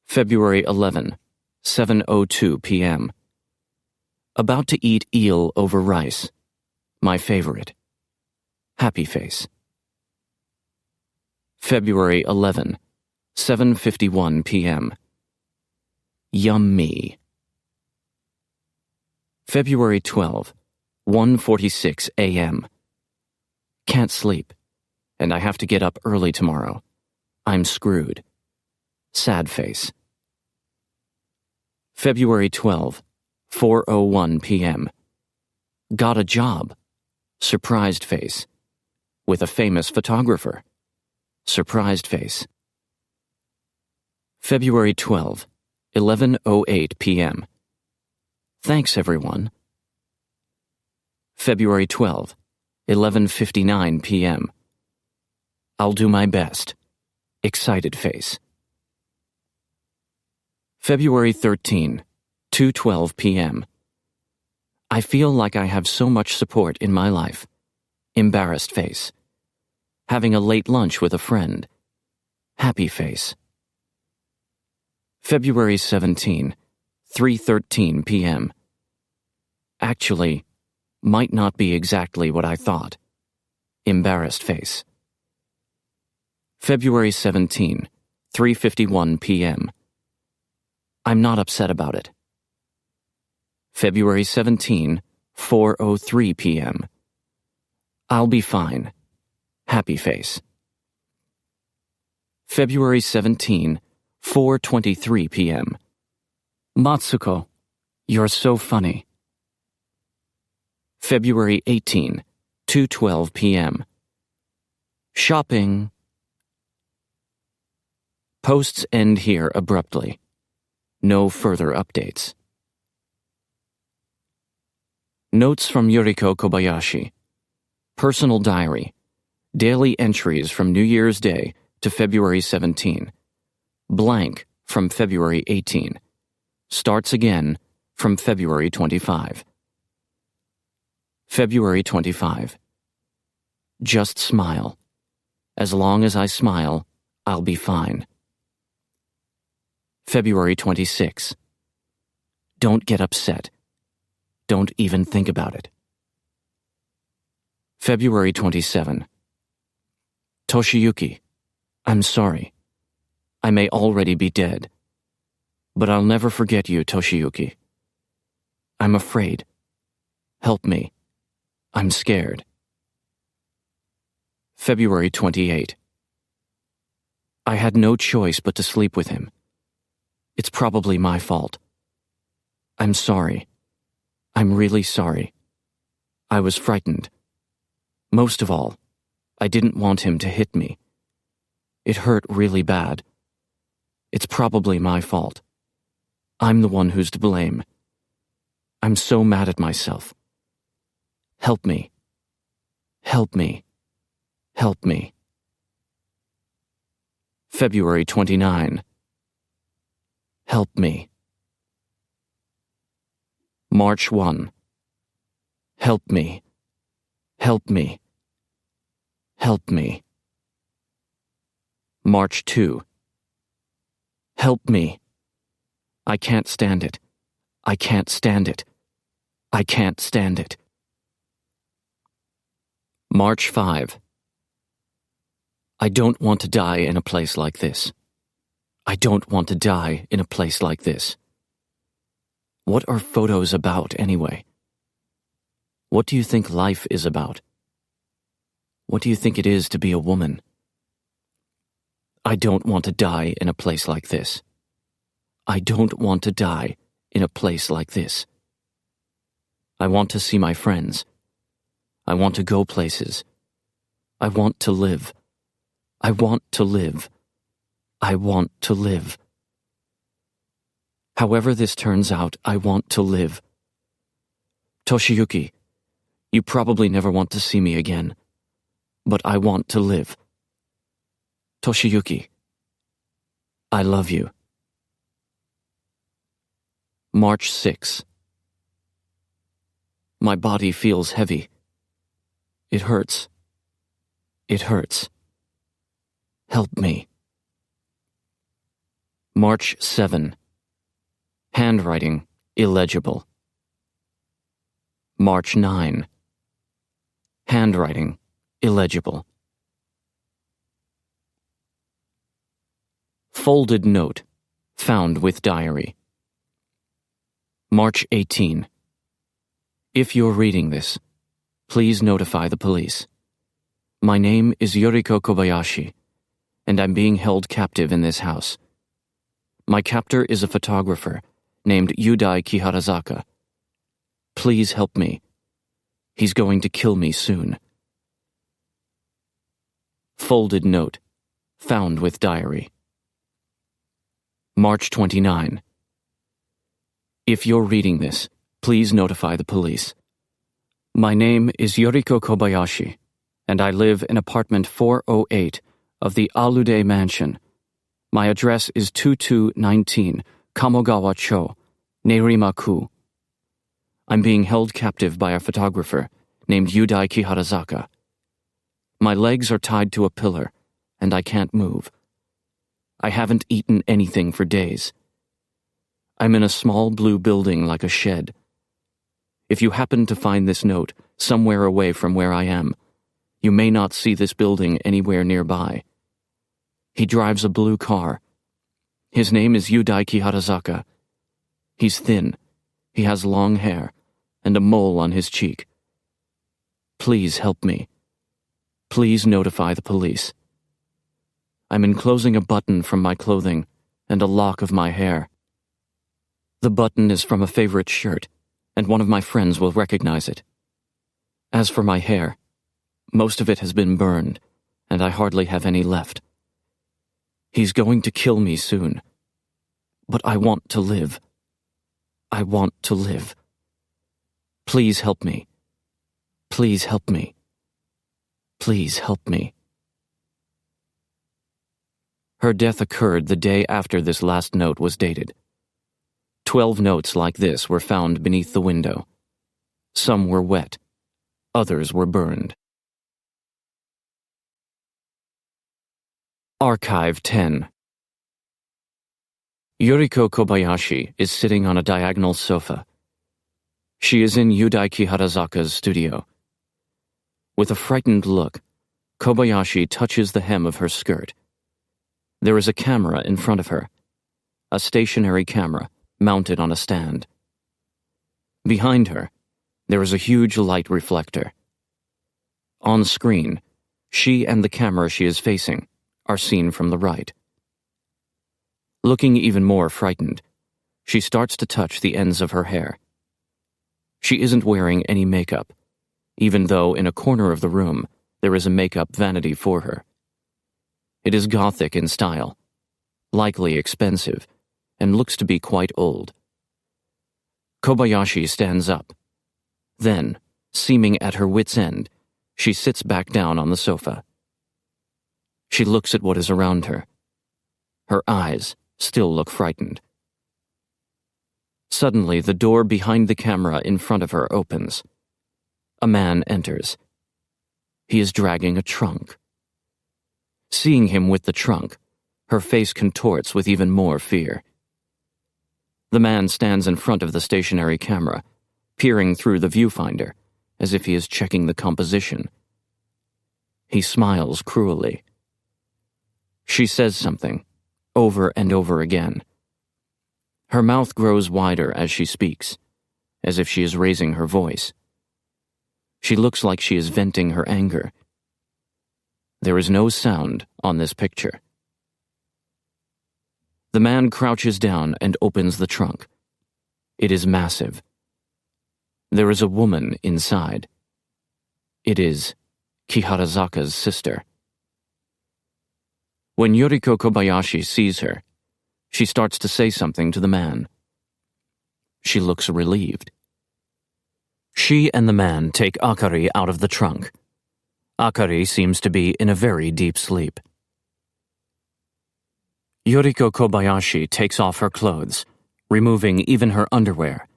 February 11, 7:02 p.m. About to eat eel over rice. My favorite. Happy face. February 11, 7:51 p.m. Yummy. February 12, 1:46 a.m. Can't sleep, and I have to get up early tomorrow. I'm screwed. Sad face. February 12, 4:01 p.m. Got a job. Surprised face. With a famous photographer. Surprised face. February 12, 11:08 p.m. Thanks, everyone. February 12, 11:59 p.m. I'll do my best. Excited face. February 13, 2:12 p.m. I feel like I have so much support in my life. Embarrassed face. Having a late lunch with a friend. Happy face. February 17, 3:13 p.m. Actually, might not be exactly what I thought. Embarrassed face. February 17, 3:51 p.m. I'm not upset about it. February 17, 4:03 p.m. I'll be fine. Happy face. February 17, 4:23 p.m. Matsuko, you're so funny. February 18, 2:12 p.m. Shopping. Posts end here abruptly. No further updates. Notes from Yuriko Kobayashi. Personal diary. Daily entries from New Year's Day to February 17. Blank from February 18. Starts again from February 25. February 25. Just smile. As long as I smile, I'll be fine. February 26, Don't get upset. Don't even think about it. February 27. Toshiyuki, I'm sorry. I may already be dead. But I'll never forget you, Toshiyuki. I'm afraid. Help me. I'm scared. February 28. I had no choice but to sleep with him. It's probably my fault. I'm sorry. I'm really sorry. I was frightened. Most of all, I didn't want him to hit me. It hurt really bad. It's probably my fault. I'm the one who's to blame. I'm so mad at myself. Help me. Help me. Help me. February 29. Help me. March 1. Help me. Help me. Help me. March 2. Help me. I can't stand it. I can't stand it. I can't stand it. March 5. I don't want to die in a place like this. I don't want to die in a place like this. What are photos about anyway? What do you think life is about? What do you think it is to be a woman? I don't want to die in a place like this. I don't want to die in a place like this. I want to see my friends. I want to go places. I want to live. I want to live. I want to live. However this turns out, I want to live. Toshiyuki, you probably never want to see me again, but I want to live. Toshiyuki, I love you. March 6. My body feels heavy. It hurts. It hurts. Help me. March 7. Handwriting illegible. March 9. Handwriting illegible. Folded note found with diary. March 18. If you're reading this, please notify the police. My name is Yuriko Kobayashi, and I'm being held captive in this house. My captor is a photographer named Yudai Kiharazaka. Please help me. He's going to kill me soon. Folded note found with diary. March 29. If you're reading this, please notify the police. My name is Yuriko Kobayashi, and I live in apartment 408 of the Alude Mansion. My address is 2219 Kamogawa-cho, Nerima-ku. I'm being held captive by a photographer named Yudai Kiharazaka. My legs are tied to a pillar, and I can't move. I haven't eaten anything for days. I'm in a small blue building like a shed. If you happen to find this note somewhere away from where I am, you may not see this building anywhere nearby. He drives a blue car. His name is Yudai Kiharazaka. He's thin. He has long hair and a mole on his cheek. Please help me. Please notify the police. I'm enclosing a button from my clothing and a lock of my hair. The button is from a favorite shirt, and one of my friends will recognize it. As for my hair, most of it has been burned, and I hardly have any left. He's going to kill me soon. But I want to live. I want to live. Please help me. Please help me. Please help me. Her death occurred the day after this last note was dated. 12 notes like this were found beneath the window. Some were wet. Others were burned. Archive 10. Yuriko Kobayashi is sitting on a diagonal sofa. She is in Yudai Kiharazaka's studio. With a frightened look, Kobayashi touches the hem of her skirt. There is a camera in front of her, a stationary camera mounted on a stand. Behind her, there is a huge light reflector. On screen, she and the camera she is facing are seen from the right. Looking even more frightened, she starts to touch the ends of her hair. She isn't wearing any makeup, even though in a corner of the room there is a makeup vanity for her. It is gothic in style, likely expensive, and looks to be quite old. Kobayashi stands up. Then, seeming at her wit's end, she sits back down on the sofa. She looks at what is around her. Her eyes still look frightened. Suddenly, the door behind the camera in front of her opens. A man enters. He is dragging a trunk. Seeing him with the trunk, her face contorts with even more fear. The man stands in front of the stationary camera, peering through the viewfinder, as if he is checking the composition. He smiles cruelly. She says something, over and over again. Her mouth grows wider as she speaks, as if she is raising her voice. She looks like she is venting her anger. There is no sound on this picture. The man crouches down and opens the trunk. It is massive. There is a woman inside. It is Kiharazaka's sister. When Yuriko Kobayashi sees her, she starts to say something to the man. She looks relieved. She and the man take Akari out of the trunk. Akari seems to be in a very deep sleep. Yuriko Kobayashi takes off her clothes, removing even her underwear,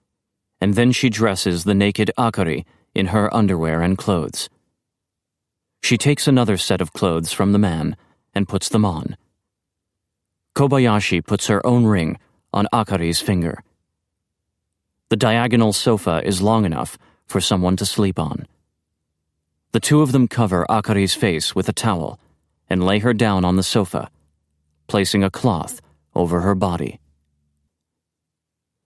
and then she dresses the naked Akari in her underwear and clothes. She takes another set of clothes from the man and puts them on. Kobayashi puts her own ring on Akari's finger. The diagonal sofa is long enough for someone to sleep on. The two of them cover Akari's face with a towel and lay her down on the sofa, placing a cloth over her body.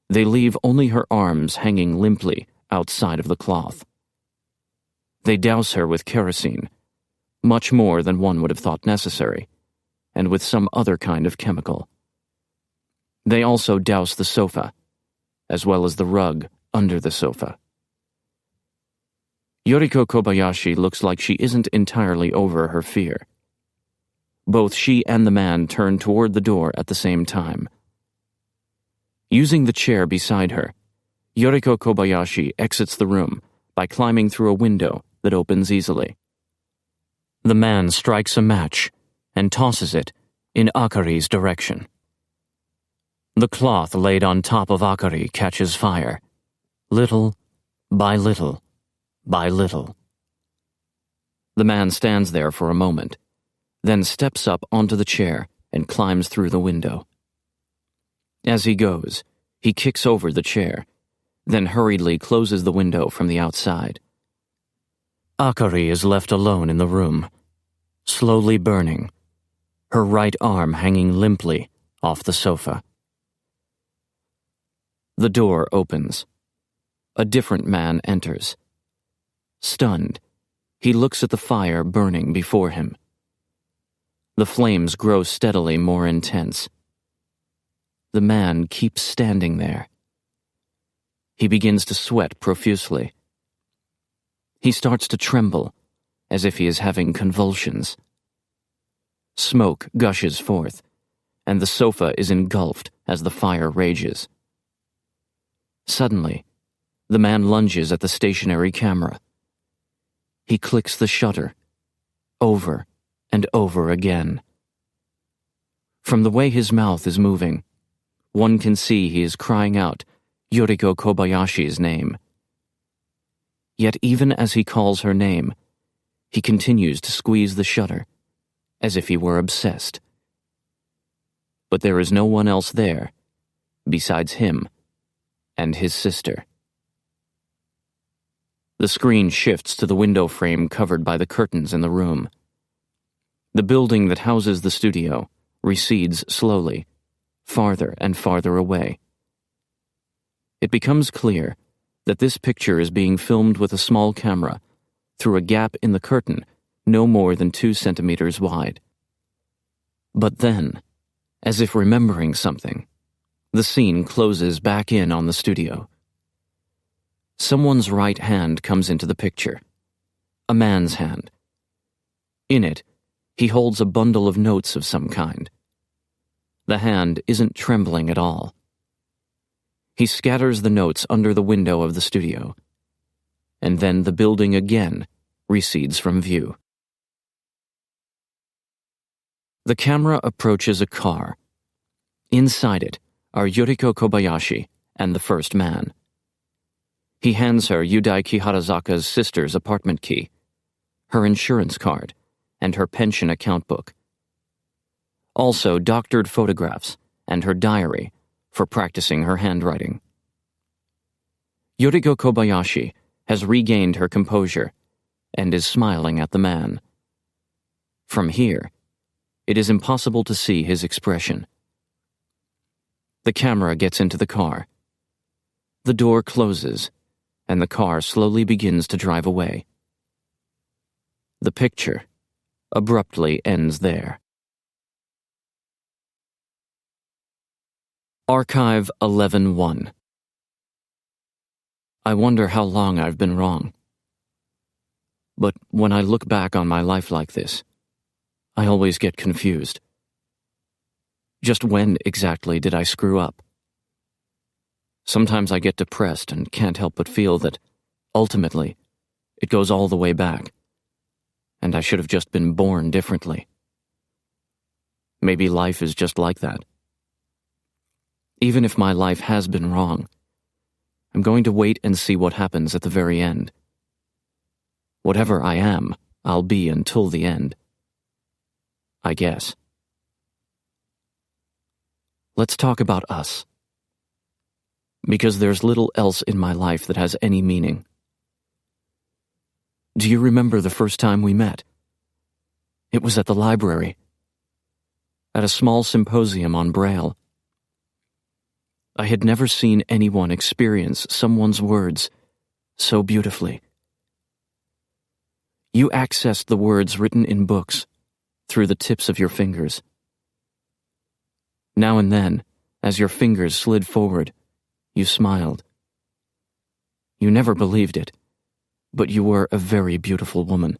They leave only her arms hanging limply outside of the cloth. They douse her with kerosene, much more than one would have thought necessary, and with some other kind of chemical. They also douse the sofa, as well as the rug under the sofa. Yuriko Kobayashi looks like she isn't entirely over her fear. Both she and the man turn toward the door at the same time. Using the chair beside her, Yuriko Kobayashi exits the room by climbing through a window that opens easily. The man strikes a match and tosses it in Akari's direction. The cloth laid on top of Akari catches fire, little by little by little. The man stands there for a moment, then steps up onto the chair and climbs through the window. As he goes, he kicks over the chair, then hurriedly closes the window from the outside. Akari is left alone in the room, slowly burning, her right arm hanging limply off the sofa. The door opens. A different man enters. Stunned, he looks at the fire burning before him. The flames grow steadily more intense. The man keeps standing there. He begins to sweat profusely. He starts to tremble, as if he is having convulsions. Smoke gushes forth, and the sofa is engulfed as the fire rages. Suddenly, the man lunges at the stationary camera. He clicks the shutter, over and over again. From the way his mouth is moving, one can see he is crying out Yuriko Kobayashi's name. Yet even as he calls her name, he continues to squeeze the shutter, as if he were obsessed. But there is no one else there besides him and his sister. The screen shifts to the window frame covered by the curtains in the room. The building that houses the studio recedes slowly, farther and farther away. It becomes clear that this picture is being filmed with a small camera through a gap in the curtain no more than 2 centimeters wide. But then, as if remembering something, the scene closes back in on the studio. Someone's right hand comes into the picture. A man's hand. In it, he holds a bundle of notes of some kind. The hand isn't trembling at all. He scatters the notes under the window of the studio, and then the building again recedes from view. The camera approaches a car. Inside it are Yuriko Kobayashi and the first man. He hands her Yudai Kiharazaka's sister's apartment key, her insurance card, and her pension account book. Also doctored photographs and her diary for practicing her handwriting. Yuriko Kobayashi has regained her composure and is smiling at the man. From here, it is impossible to see his expression. The camera gets into the car. The door closes, and the car slowly begins to drive away. The picture abruptly ends there. Archive 11-1. I wonder how long I've been wrong. But when I look back on my life like this, I always get confused. Just when exactly did I screw up? Sometimes I get depressed and can't help but feel that, ultimately, it goes all the way back, and I should have just been born differently. Maybe life is just like that. Even if my life has been wrong, I'm going to wait and see what happens at the very end. Whatever I am, I'll be until the end. I guess. Let's talk about us. Because there's little else in my life that has any meaning. Do you remember the first time we met? It was at the library. At a small symposium on Braille. I had never seen anyone experience someone's words so beautifully. You accessed the words written in books through the tips of your fingers. Now and then, as your fingers slid forward, you smiled. You never believed it, but you were a very beautiful woman.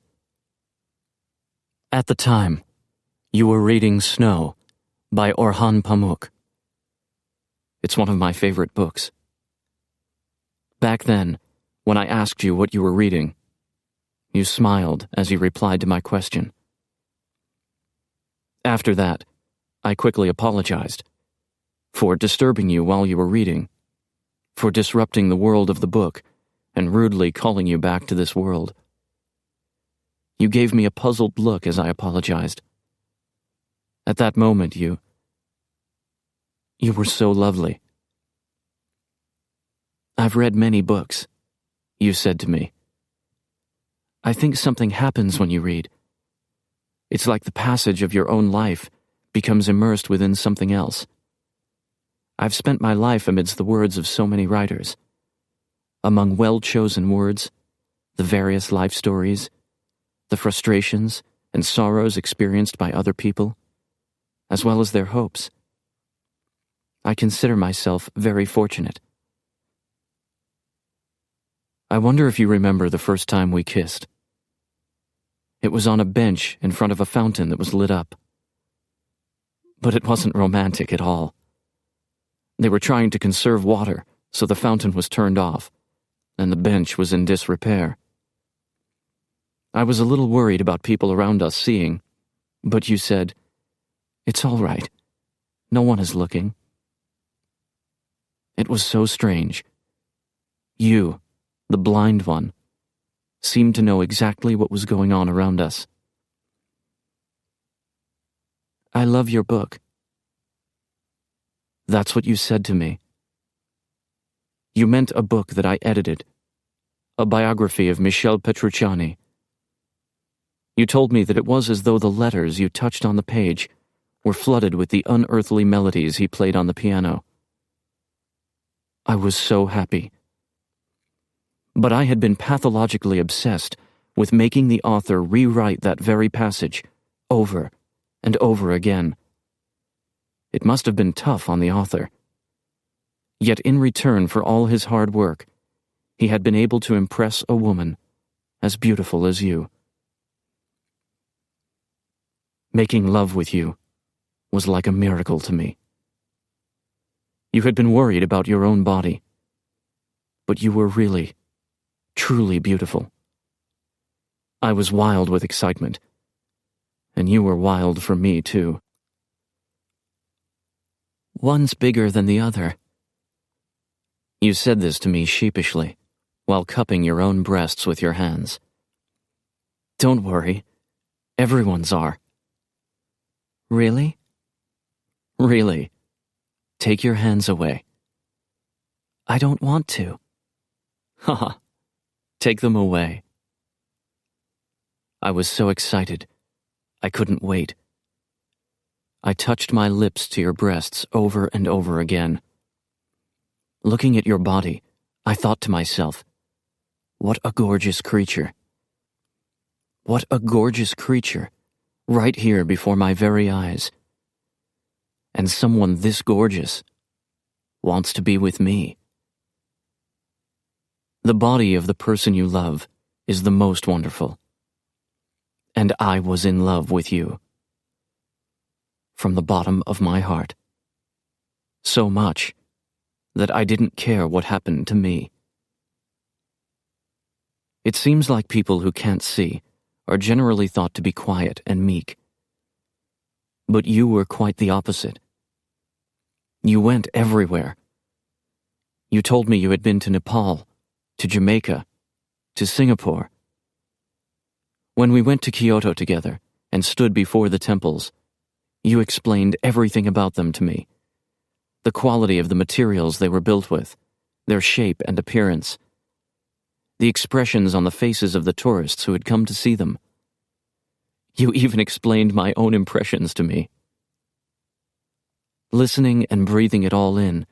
At the time, you were reading Snow by Orhan Pamuk. It's one of my favorite books. Back then, when I asked you what you were reading, you smiled as you replied to my question. After that, I quickly apologized for disturbing you while you were reading, for disrupting the world of the book and rudely calling you back to this world. You gave me a puzzled look as I apologized. At that moment, you were so lovely. I've read many books, you said to me. I think something happens when you read. It's like the passage of your own life becomes immersed within something else. I've spent my life amidst the words of so many writers. Among well-chosen words, the various life stories, the frustrations and sorrows experienced by other people, as well as their hopes. I consider myself very fortunate. I wonder if you remember the first time we kissed. It was on a bench in front of a fountain that was lit up. But it wasn't romantic at all. They were trying to conserve water, so the fountain was turned off, and the bench was in disrepair. I was a little worried about people around us seeing, but you said, "It's all right. No one is looking." It was so strange. You, the blind one, seemed to know exactly what was going on around us. I love your book. That's what you said to me. You meant a book that I edited, a biography of Michel Petrucciani. You told me that it was as though the letters you touched on the page were flooded with the unearthly melodies he played on the piano. I was so happy. But I had been pathologically obsessed with making the author rewrite that very passage over and over again. It must have been tough on the author. Yet in return for all his hard work, he had been able to impress a woman as beautiful as you. Making love with you was like a miracle to me. You had been worried about your own body, but you were really, truly beautiful. I was wild with excitement, and you were wild for me too. One's bigger than the other. You said this to me sheepishly, while cupping your own breasts with your hands. Don't worry, everyone's are. Really? Really. Take your hands away. I don't want to. Haha. Take them away. I was so excited. I couldn't wait. I touched my lips to your breasts over and over again. Looking at your body, I thought to myself, what a gorgeous creature. What a gorgeous creature, right here before my very eyes. And someone this gorgeous wants to be with me. The body of the person you love is the most wonderful. And I was in love with you. From the bottom of my heart. So much that I didn't care what happened to me. It seems like people who can't see are generally thought to be quiet and meek. But you were quite the opposite. You went everywhere. You told me you had been to Nepal, to Jamaica, to Singapore. When we went to Kyoto together and stood before the temples, you explained everything about them to me. The quality of the materials they were built with, their shape and appearance, the expressions on the faces of the tourists who had come to see them. You even explained my own impressions to me. Listening and breathing it all in,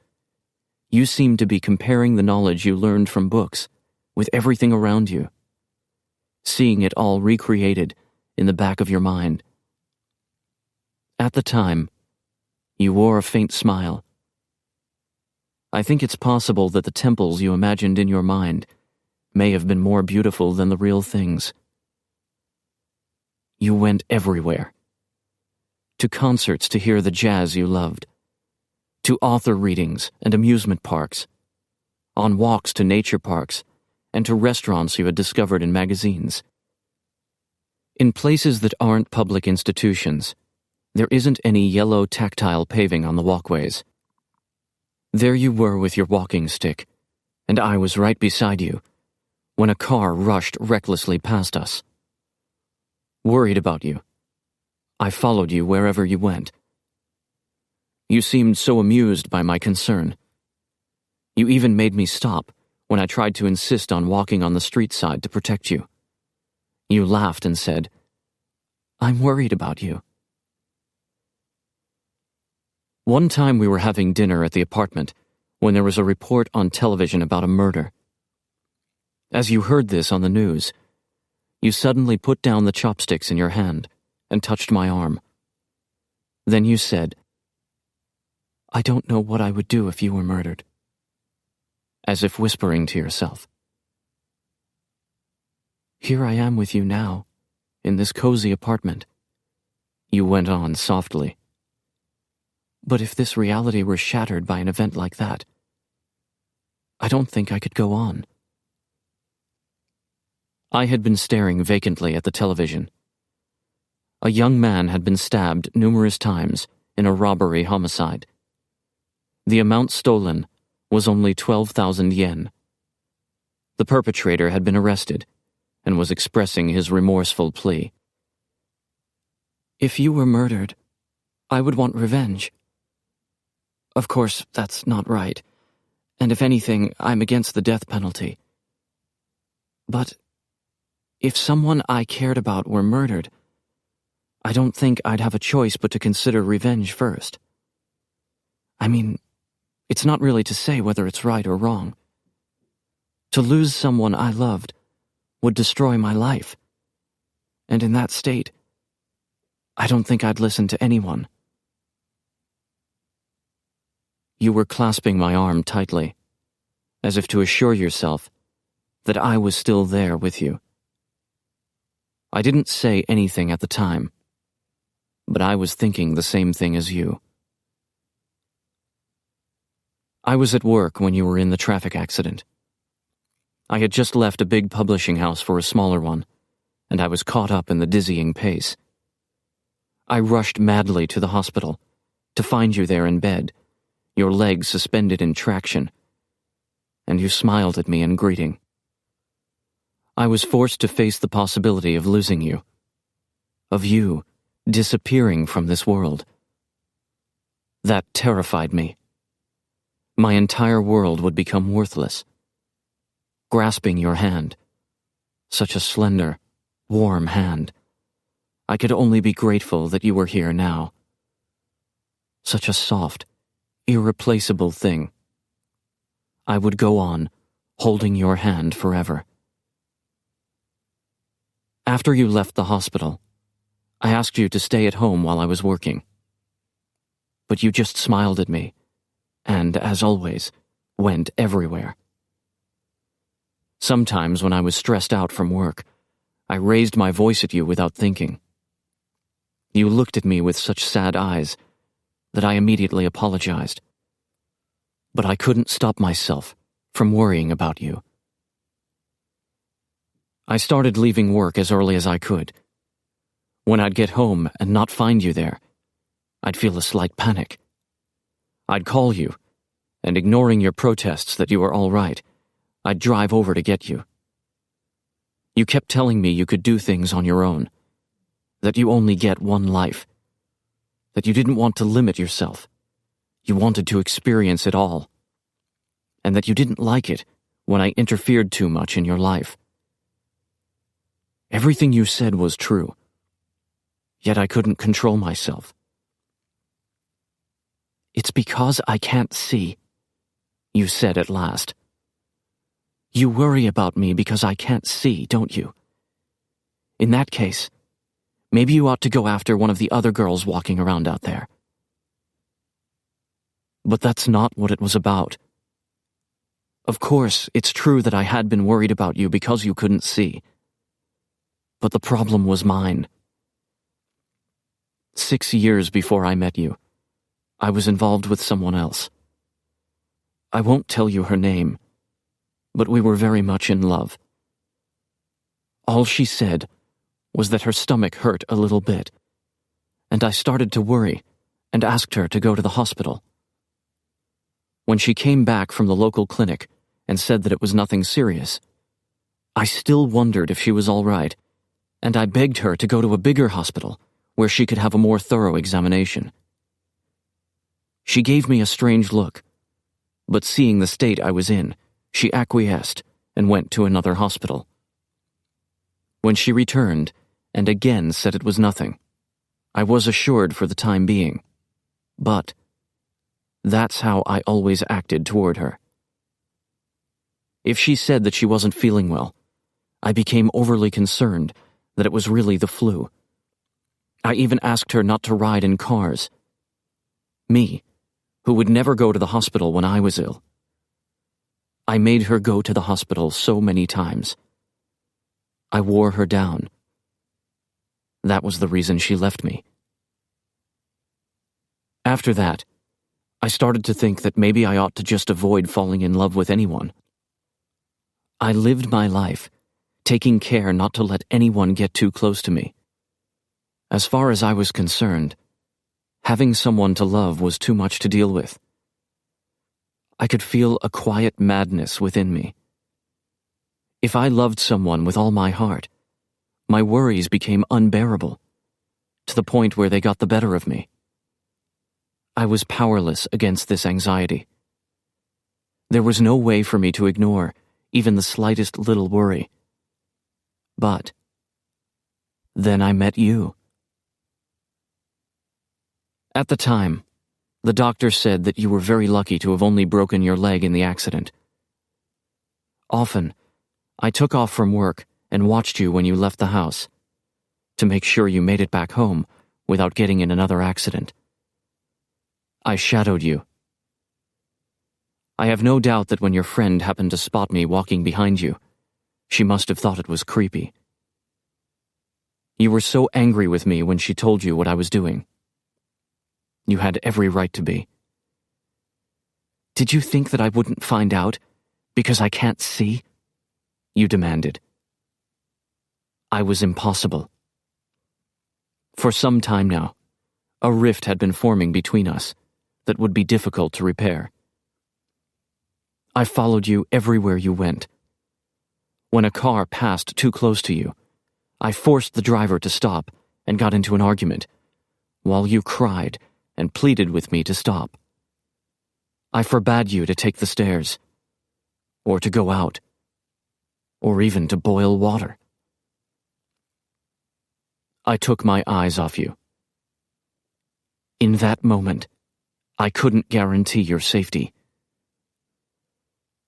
you seemed to be comparing the knowledge you learned from books with everything around you, seeing it all recreated in the back of your mind. At the time, you wore a faint smile. I think it's possible that the temples you imagined in your mind may have been more beautiful than the real things. You went everywhere. To concerts to hear the jazz you loved, to author readings and amusement parks, on walks to nature parks, and to restaurants you had discovered in magazines. In places that aren't public institutions, there isn't any yellow tactile paving on the walkways. There you were with your walking stick, and I was right beside you, when a car rushed recklessly past us. Worried about you, I followed you wherever you went. You seemed so amused by my concern. You even made me stop when I tried to insist on walking on the street side to protect you. You laughed and said, "I'm worried about you." One time we were having dinner at the apartment when there was a report on television about a murder. As you heard this on the news, you suddenly put down the chopsticks in your hand and touched my arm. Then you said, "I don't know what I would do if you were murdered," as if whispering to yourself. "Here I am with you now, in this cozy apartment," you went on softly. "But if this reality were shattered by an event like that, I don't think I could go on." I had been staring vacantly at the television. A young man had been stabbed numerous times in a robbery homicide. The amount stolen was only 12,000 yen. The perpetrator had been arrested and was expressing his remorseful plea. "If you were murdered, I would want revenge." Of course, that's not right. And if anything, I'm against the death penalty. But if someone I cared about were murdered, I don't think I'd have a choice but to consider revenge first. I mean, it's not really to say whether it's right or wrong. To lose someone I loved would destroy my life. And in that state, I don't think I'd listen to anyone. You were clasping my arm tightly, as if to assure yourself that I was still there with you. I didn't say anything at the time, but I was thinking the same thing as you. I was at work when you were in the traffic accident. I had just left a big publishing house for a smaller one, and I was caught up in the dizzying pace. I rushed madly to the hospital to find you there in bed, your legs suspended in traction, and you smiled at me in greeting. I was forced to face the possibility of losing you, of you disappearing from this world. That terrified me. My entire world would become worthless. Grasping your hand, such a slender, warm hand, I could only be grateful that you were here now. Such a soft, irreplaceable thing. I would go on, holding your hand forever. After you left the hospital, I asked you to stay at home while I was working. But you just smiled at me, and, as always, went everywhere. Sometimes when I was stressed out from work, I raised my voice at you without thinking. You looked at me with such sad eyes that I immediately apologized. But I couldn't stop myself from worrying about you. I started leaving work as early as I could. When I'd get home and not find you there, I'd feel a slight panic. I'd call you, and ignoring your protests that you were all right, I'd drive over to get you. You kept telling me you could do things on your own, that you only get one life, that you didn't want to limit yourself. You wanted to experience it all, and that you didn't like it when I interfered too much in your life. Everything you said was true, yet I couldn't control myself. It's because I can't see, you said at last. You worry about me because I can't see, don't you? In that case, maybe you ought to go after one of the other girls walking around out there. But that's not what it was about. Of course, it's true that I had been worried about you because you couldn't see. But the problem was mine. 6 years before I met you, I was involved with someone else. I won't tell you her name, but we were very much in love. All she said was that her stomach hurt a little bit, and I started to worry and asked her to go to the hospital. When she came back from the local clinic and said that it was nothing serious, I still wondered if she was all right, and I begged her to go to a bigger hospital where she could have a more thorough examination. She gave me a strange look, but seeing the state I was in, she acquiesced and went to another hospital. When she returned and again said it was nothing, I was assured for the time being. But that's how I always acted toward her. If she said that she wasn't feeling well, I became overly concerned that it was really the flu. I even asked her not to ride in cars. Me, who would never go to the hospital when I was ill. I made her go to the hospital so many times. I wore her down. That was the reason she left me. After that, I started to think that maybe I ought to just avoid falling in love with anyone. I lived my life, taking care not to let anyone get too close to me. As far as I was concerned, having someone to love was too much to deal with. I could feel a quiet madness within me. If I loved someone with all my heart, my worries became unbearable, to the point where they got the better of me. I was powerless against this anxiety. There was no way for me to ignore even the slightest little worry. But then I met you. At the time, the doctor said that you were very lucky to have only broken your leg in the accident. Often, I took off from work and watched you when you left the house, to make sure you made it back home without getting in another accident. I shadowed you. I have no doubt that when your friend happened to spot me walking behind you, she must have thought it was creepy. You were so angry with me when she told you what I was doing. You had every right to be. Did you think that I wouldn't find out because I can't see? You demanded. I was impossible. For some time now, a rift had been forming between us that would be difficult to repair. I followed you everywhere you went. When a car passed too close to you, I forced the driver to stop and got into an argument, while you cried and pleaded with me to stop. I forbade you to take the stairs, or to go out, or even to boil water. I took my eyes off you. In that moment, I couldn't guarantee your safety.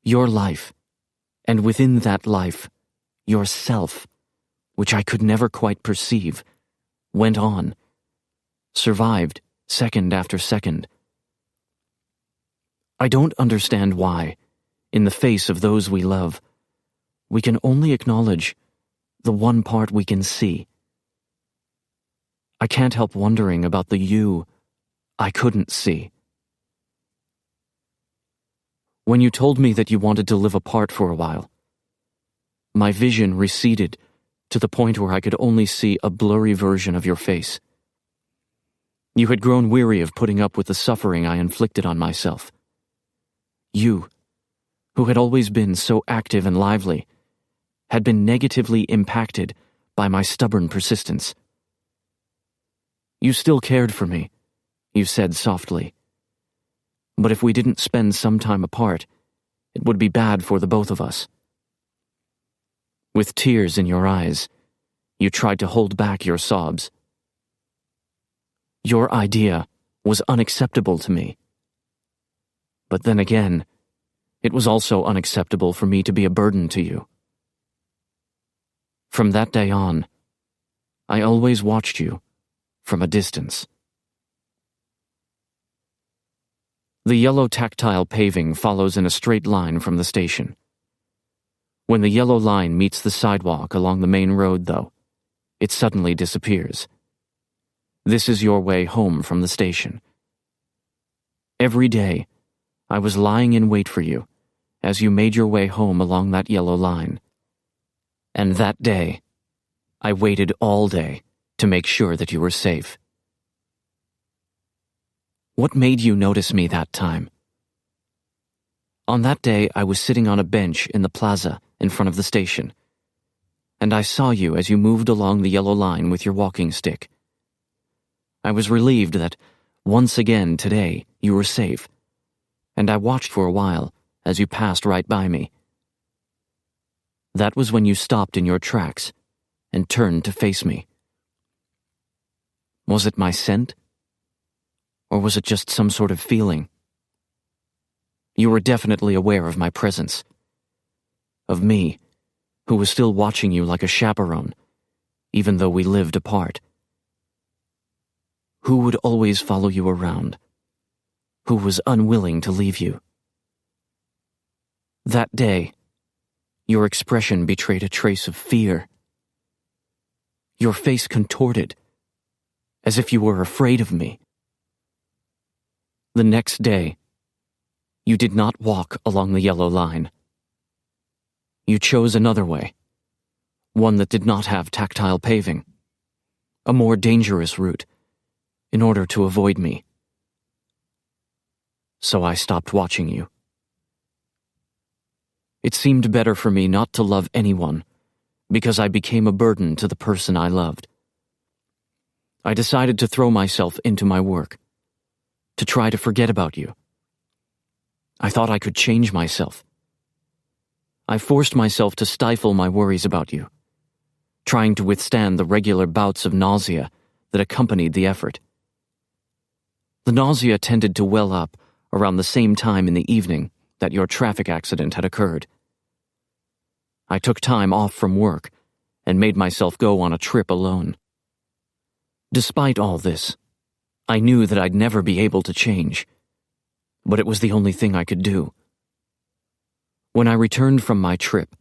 Your life, and within that life, yourself, which I could never quite perceive, went on, survived second after second. I don't understand why, in the face of those we love, we can only acknowledge the one part we can see. I can't help wondering about the you I couldn't see. When you told me that you wanted to live apart for a while, my vision receded to the point where I could only see a blurry version of your face. You had grown weary of putting up with the suffering I inflicted on myself. You, who had always been so active and lively, had been negatively impacted by my stubborn persistence. You still cared for me, you said softly. But if we didn't spend some time apart, it would be bad for the both of us. With tears in your eyes, you tried to hold back your sobs. Your idea was unacceptable to me. But then again, it was also unacceptable for me to be a burden to you. From that day on, I always watched you from a distance. The yellow tactile paving follows in a straight line from the station. When the yellow line meets the sidewalk along the main road, though, it suddenly disappears. This is your way home from the station. Every day, I was lying in wait for you as you made your way home along that yellow line. And that day, I waited all day to make sure that you were safe. What made you notice me that time? On that day, I was sitting on a bench in the plaza in front of the station, and I saw you as you moved along the yellow line with your walking stick. I was relieved that, once again today, you were safe, and I watched for a while as you passed right by me. That was when you stopped in your tracks and turned to face me. Was it my scent? Or was it just some sort of feeling? You were definitely aware of my presence. Of me, who was still watching you like a chaperone, even though we lived apart. Who would always follow you around? Who was unwilling to leave you? That day, your expression betrayed a trace of fear. Your face contorted, as if you were afraid of me. The next day, you did not walk along the yellow line. You chose another way, one that did not have tactile paving, a more dangerous route, in order to avoid me. So I stopped watching you. It seemed better for me not to love anyone, because I became a burden to the person I loved. I decided to throw myself into my work, to try to forget about you. I thought I could change myself. I forced myself to stifle my worries about you, trying to withstand the regular bouts of nausea that accompanied the effort. The nausea tended to well up around the same time in the evening that your traffic accident had occurred. I took time off from work and made myself go on a trip alone. Despite all this, I knew that I'd never be able to change, but it was the only thing I could do. When I returned from my trip,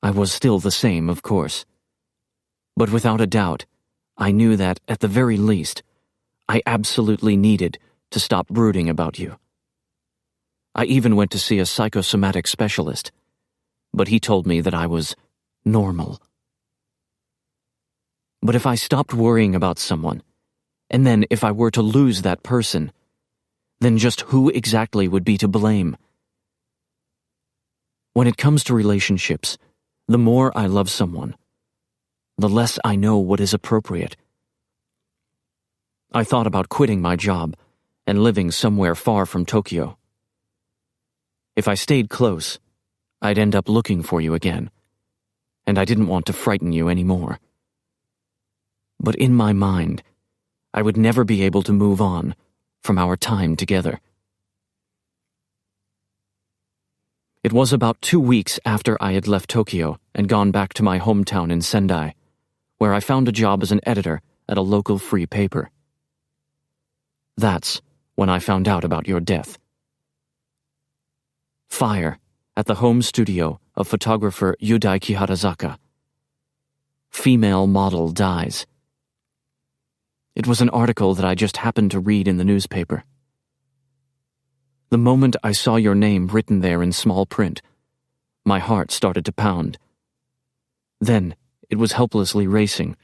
I was still the same, of course. But without a doubt, I knew that, at the very least, I absolutely needed to stop brooding about you. I even went to see a psychosomatic specialist, but he told me that I was normal. But if I stopped worrying about someone, and then if I were to lose that person, then just who exactly would be to blame? When it comes to relationships, the more I love someone, the less I know what is appropriate. I thought about quitting my job and living somewhere far from Tokyo. If I stayed close, I'd end up looking for you again, and I didn't want to frighten you anymore. But in my mind, I would never be able to move on from our time together. It was about 2 weeks after I had left Tokyo and gone back to my hometown in Sendai, where I found a job as an editor at a local free paper. That's when I found out about your death. Fire at the home studio of photographer Yudai Kiharazaka. Female model dies. It was an article that I just happened to read in the newspaper. The moment I saw your name written there in small print, my heart started to pound. Then it was helplessly racing,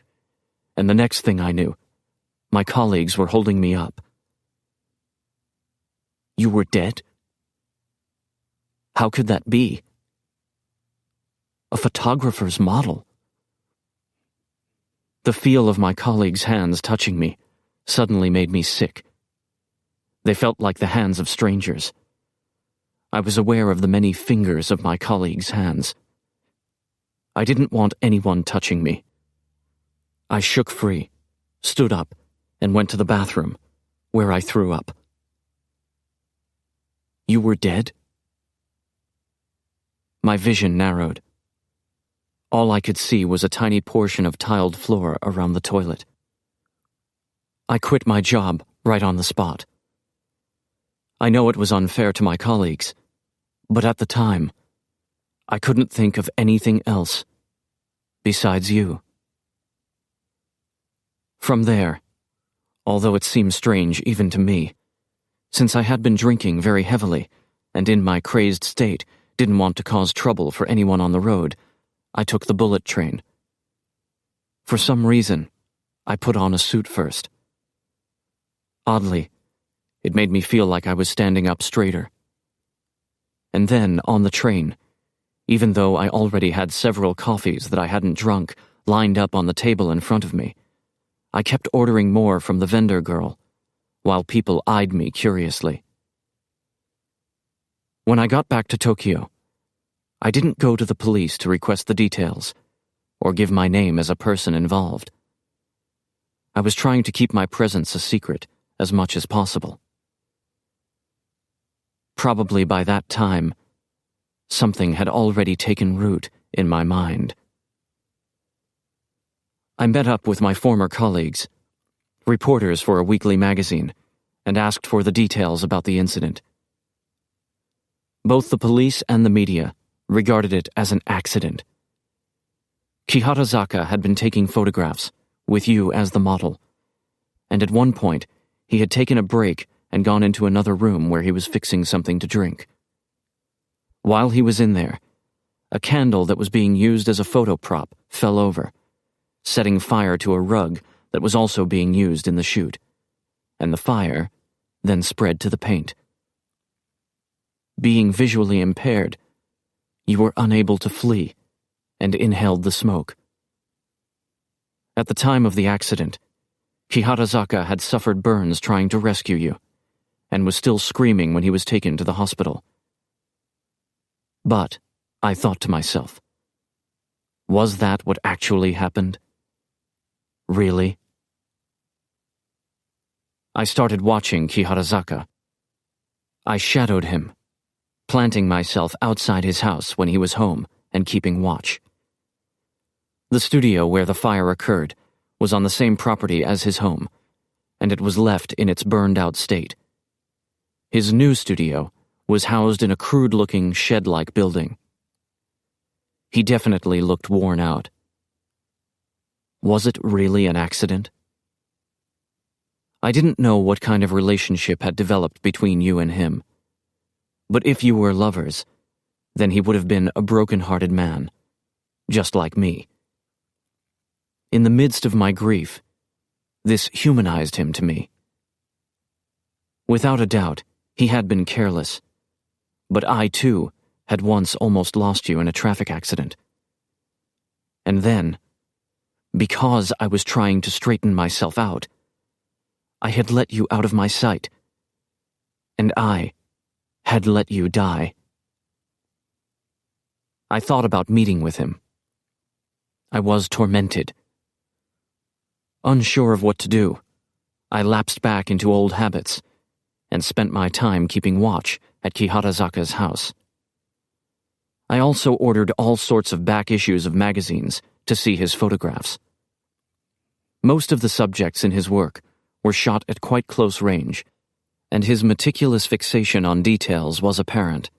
and the next thing I knew, my colleagues were holding me up. You were dead? How could that be? A photographer's model. The feel of my colleagues' hands touching me suddenly made me sick. They felt like the hands of strangers. I was aware of the many fingers of my colleagues' hands. I didn't want anyone touching me. I shook free, stood up, and went to the bathroom, where I threw up. You were dead? My vision narrowed. All I could see was a tiny portion of tiled floor around the toilet. I quit my job right on the spot. I know it was unfair to my colleagues, but at the time, I couldn't think of anything else besides you. From there, although it seemed strange even to me, since I had been drinking very heavily and in my crazed state didn't want to cause trouble for anyone on the road, I took the bullet train. For some reason, I put on a suit first. Oddly, it made me feel like I was standing up straighter. And then, on the train, even though I already had several coffees that I hadn't drunk lined up on the table in front of me, I kept ordering more from the vendor girl, while people eyed me curiously. When I got back to Tokyo, I didn't go to the police to request the details, or give my name as a person involved. I was trying to keep my presence a secret as much as possible. Probably by that time, something had already taken root in my mind. I met up with my former colleagues, reporters for a weekly magazine, and asked for the details about the incident. Both the police and the media regarded it as an accident. Kiharazaka had been taking photographs, with you as the model, and at one point he had taken a break and gone into another room where he was fixing something to drink. While he was in there, a candle that was being used as a photo prop fell over, setting fire to a rug that was also being used in the shoot, and the fire then spread to the paint. Being visually impaired, you were unable to flee and inhaled the smoke. At the time of the accident, Kiharazaka had suffered burns trying to rescue you, and was still screaming when he was taken to the hospital. But, I thought to myself, was that what actually happened? Really? I started watching Kiharazaka. I shadowed him, planting myself outside his house when he was home and keeping watch. The studio where the fire occurred was on the same property as his home, and it was left in its burned-out state. His new studio was housed in a crude-looking shed-like building. He definitely looked worn out. Was it really an accident? I didn't know what kind of relationship had developed between you and him. But if you were lovers, then he would have been a broken-hearted man, just like me. In the midst of my grief, this humanized him to me. Without a doubt, he had been careless, but I, too, had once almost lost you in a traffic accident. And then, because I was trying to straighten myself out, I had let you out of my sight, and I had let you die. I thought about meeting with him. I was tormented. Unsure of what to do, I lapsed back into old habits and spent my time keeping watch at Kiharazaka's house. I also ordered all sorts of back issues of magazines to see his photographs. Most of the subjects in his work were shot at quite close range, and his meticulous fixation on details was apparent.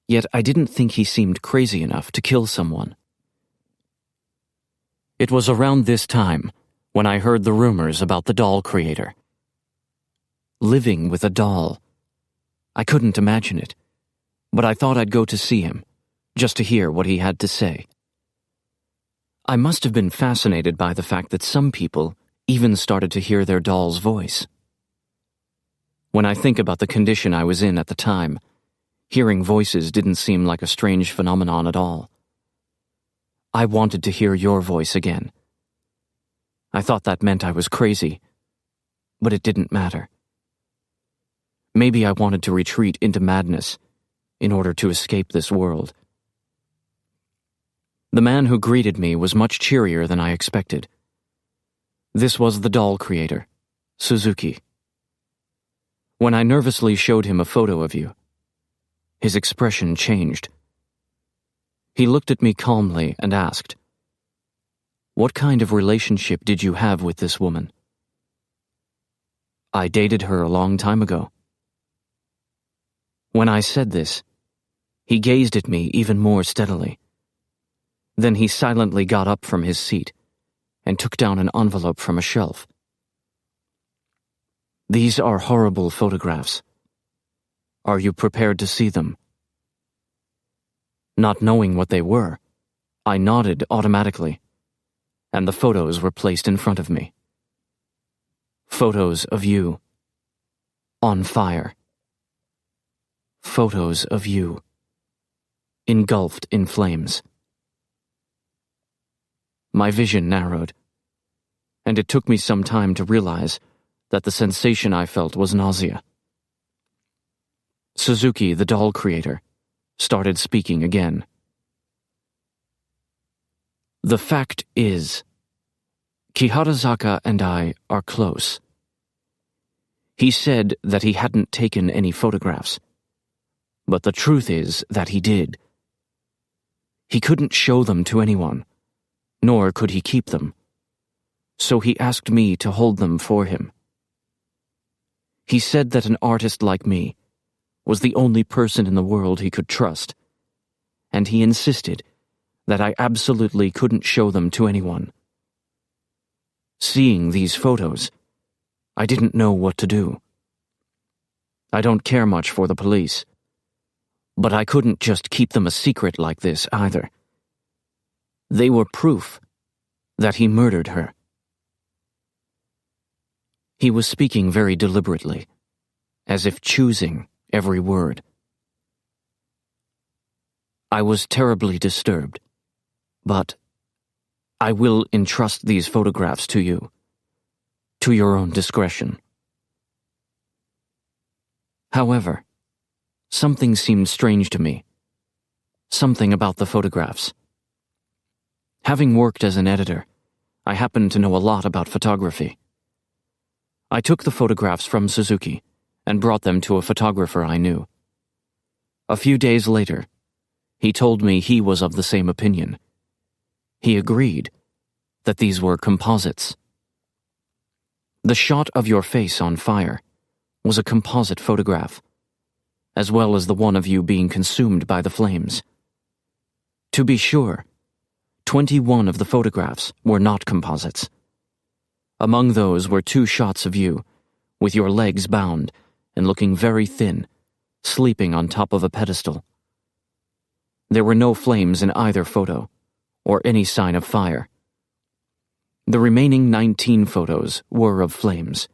Yet I didn't think he seemed crazy enough to kill someone. It was around this time when I heard the rumors about the doll creator. Living with a doll. I couldn't imagine it, but I thought I'd go to see him, just to hear what he had to say. I must have been fascinated by the fact that some people even started to hear their doll's voice. When I think about the condition I was in at the time, hearing voices didn't seem like a strange phenomenon at all. I wanted to hear your voice again. I thought that meant I was crazy, but it didn't matter. Maybe I wanted to retreat into madness in order to escape this world. The man who greeted me was much cheerier than I expected. This was the doll creator, Suzuki. When I nervously showed him a photo of you, his expression changed. He looked at me calmly and asked, "What kind of relationship did you have with this woman?" "I dated her a long time ago." When I said this, he gazed at me even more steadily. Then he silently got up from his seat and took down an envelope from a shelf. "These are horrible photographs. Are you prepared to see them?" Not knowing what they were, I nodded automatically, and the photos were placed in front of me. Photos of you. On fire. Photos of you. Engulfed in flames. My vision narrowed, and it took me some time to realize that the sensation I felt was nausea. Suzuki, the doll creator, started speaking again. "The fact is, Kiharazaka and I are close. He said that he hadn't taken any photographs, but the truth is that he did. He couldn't show them to anyone, nor could he keep them, so he asked me to hold them for him. He said that an artist like me was the only person in the world he could trust, and he insisted that I absolutely couldn't show them to anyone. Seeing these photos, I didn't know what to do. I don't care much for the police, but I couldn't just keep them a secret like this either. They were proof that he murdered her." He was speaking very deliberately, as if choosing every word. I was terribly disturbed, but I will entrust these photographs to you, to your own discretion. However, something seemed strange to me. Something about the photographs. Having worked as an editor, I happened to know a lot about photography. I took the photographs from Suzuki and brought them to a photographer I knew. A few days later, he told me he was of the same opinion. He agreed that these were composites. The shot of your face on fire was a composite photograph, as well as the one of you being consumed by the flames. To be sure, 21 of the photographs were not composites. Among those were 2 shots of you, with your legs bound and looking very thin, sleeping on top of a pedestal. There were no flames in either photo, or any sign of fire. The remaining 19 photos were of flames,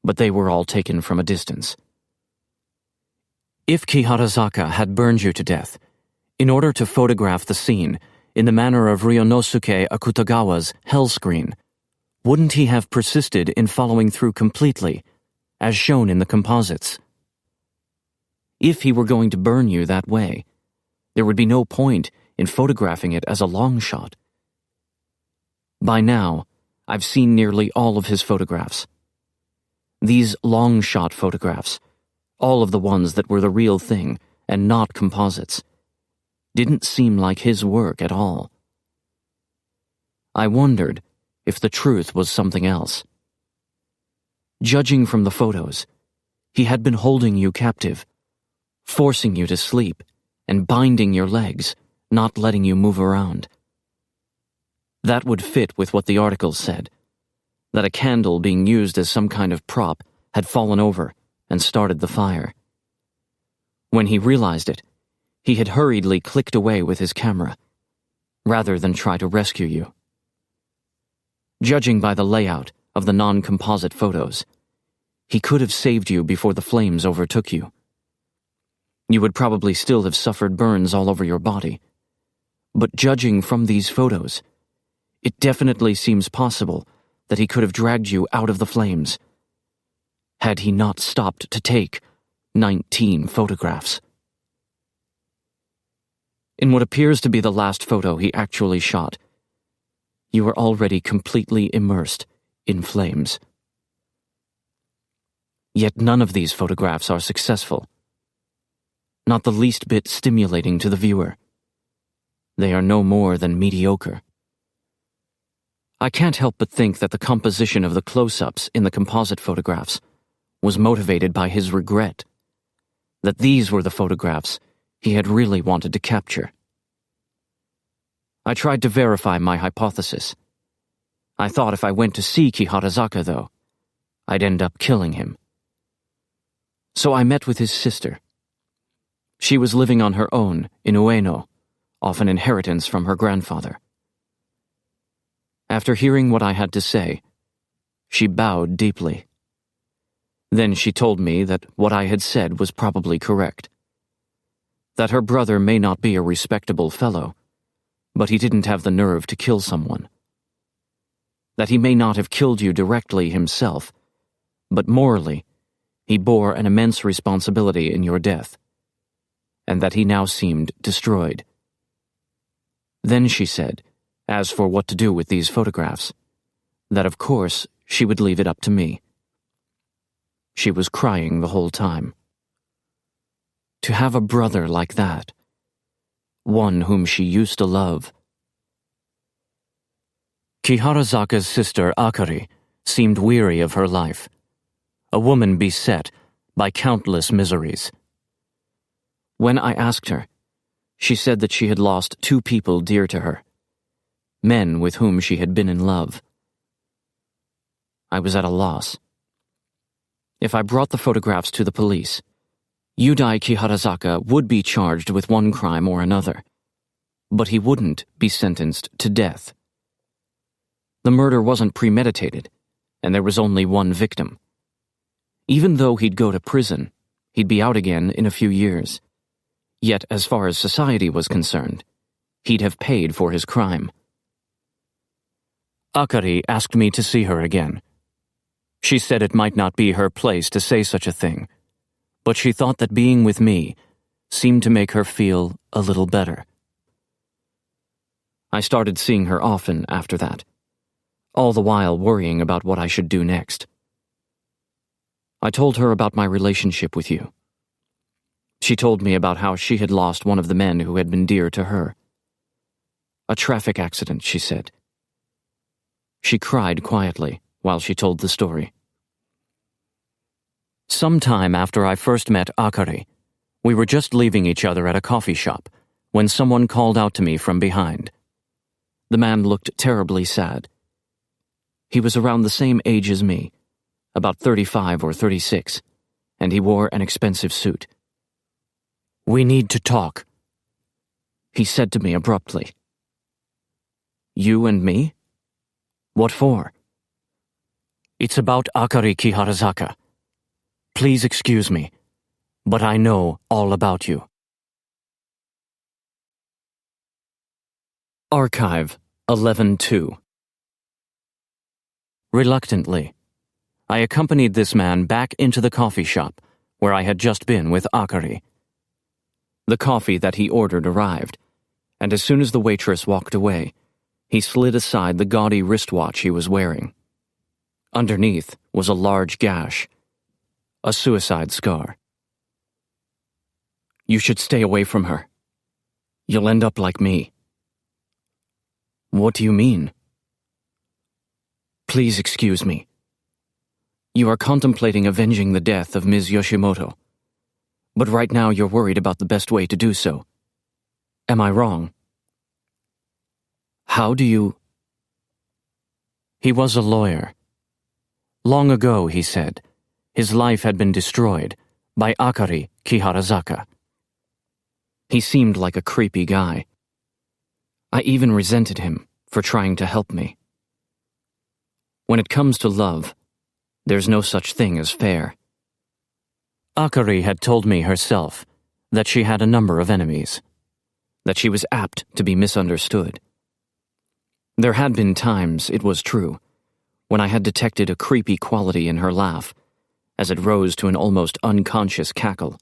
but they were all taken from a distance. If Kiharazaka had burned you to death, in order to photograph the scene in the manner of Ryonosuke Akutagawa's Hell Screen, wouldn't he have persisted in following through completely, as shown in the composites? If he were going to burn you that way, there would be no point in photographing it as a long shot. By now, I've seen nearly all of his photographs. These long shot photographs, all of the ones that were the real thing and not composites, didn't seem like his work at all. I wondered if the truth was something else. Judging from the photos, he had been holding you captive, forcing you to sleep, and binding your legs, not letting you move around. That would fit with what the article said, that a candle being used as some kind of prop had fallen over and started the fire. When he realized it, he had hurriedly clicked away with his camera, rather than try to rescue you. Judging by the layout of the non-composite photos, he could have saved you before the flames overtook you. You would probably still have suffered burns all over your body, but judging from these photos, it definitely seems possible that he could have dragged you out of the flames, had he not stopped to take 19 photographs. In what appears to be the last photo he actually shot, you are already completely immersed in flames. Yet none of these photographs are successful, not the least bit stimulating to the viewer. They are no more than mediocre. I can't help but think that the composition of the close-ups in the composite photographs was motivated by his regret, that these were the photographs he had really wanted to capture. I tried to verify my hypothesis. I thought if I went to see Kiharazaka, though, I'd end up killing him. So I met with his sister. She was living on her own in Ueno, off an inheritance from her grandfather. After hearing what I had to say, she bowed deeply. Then she told me that what I had said was probably correct. That her brother may not be a respectable fellow, but he didn't have the nerve to kill someone. That he may not have killed you directly himself, but morally, he bore an immense responsibility in your death, and that he now seemed destroyed. Then she said, as for what to do with these photographs, that of course she would leave it up to me. She was crying the whole time. To have a brother like that, one whom she used to love. Kiharazaka's sister Akari seemed weary of her life, a woman beset by countless miseries. When I asked her, she said that she had lost 2 people dear to her, men with whom she had been in love. I was at a loss. If I brought the photographs to the police, Yudai Kiharazaka would be charged with one crime or another, but he wouldn't be sentenced to death. The murder wasn't premeditated, and there was only one victim. Even though he'd go to prison, he'd be out again in a few years. Yet, as far as society was concerned, he'd have paid for his crime. Akari asked me to see her again. She said it might not be her place to say such a thing, but she thought that being with me seemed to make her feel a little better. I started seeing her often after that, all the while worrying about what I should do next. I told her about my relationship with you. She told me about how she had lost one of the men who had been dear to her. A traffic accident, she said. She cried quietly while she told the story. Sometime after I first met Akari, we were just leaving each other at a coffee shop when someone called out to me from behind. The man looked terribly sad. He was around the same age as me, about 35 or 36, and he wore an expensive suit. "We need to talk," he said to me abruptly. "You and me? What for?" "It's about Akari Kiharazaka. Please excuse me, but I know all about you." Archive 11-2. Reluctantly, I accompanied this man back into the coffee shop where I had just been with Akari. The coffee that he ordered arrived, and as soon as the waitress walked away, he slid aside the gaudy wristwatch he was wearing. Underneath was a large gash, a suicide scar. "You should stay away from her. You'll end up like me." "What do you mean?" "Please excuse me. You are contemplating avenging the death of Ms. Yoshimoto, but right now you're worried about the best way to do so. Am I wrong?" "How do you—" He was a lawyer. Long ago, he said, his life had been destroyed by Akari Kiharazaka. He seemed like a creepy guy. I even resented him for trying to help me. When it comes to love, there's no such thing as fair. Akari had told me herself that she had a number of enemies, that she was apt to be misunderstood. There had been times, it was true, when I had detected a creepy quality in her laugh as it rose to an almost unconscious cackle.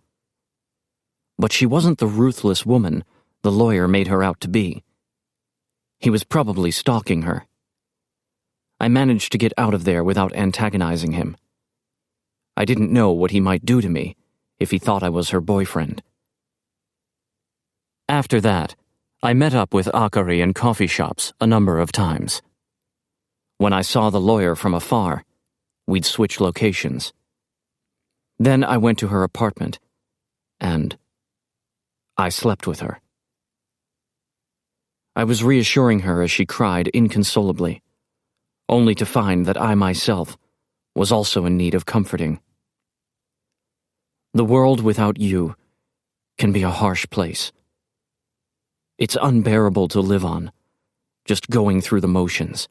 But she wasn't the ruthless woman the lawyer made her out to be. He was probably stalking her. I managed to get out of there without antagonizing him. I didn't know what he might do to me if he thought I was her boyfriend. After that, I met up with Akari in coffee shops a number of times. When I saw the lawyer from afar, we'd switch locations. Then I went to her apartment, and I slept with her. I was reassuring her as she cried inconsolably, only to find that I myself was also in need of comforting. The world without you can be a harsh place. It's unbearable to live on, just going through the motions.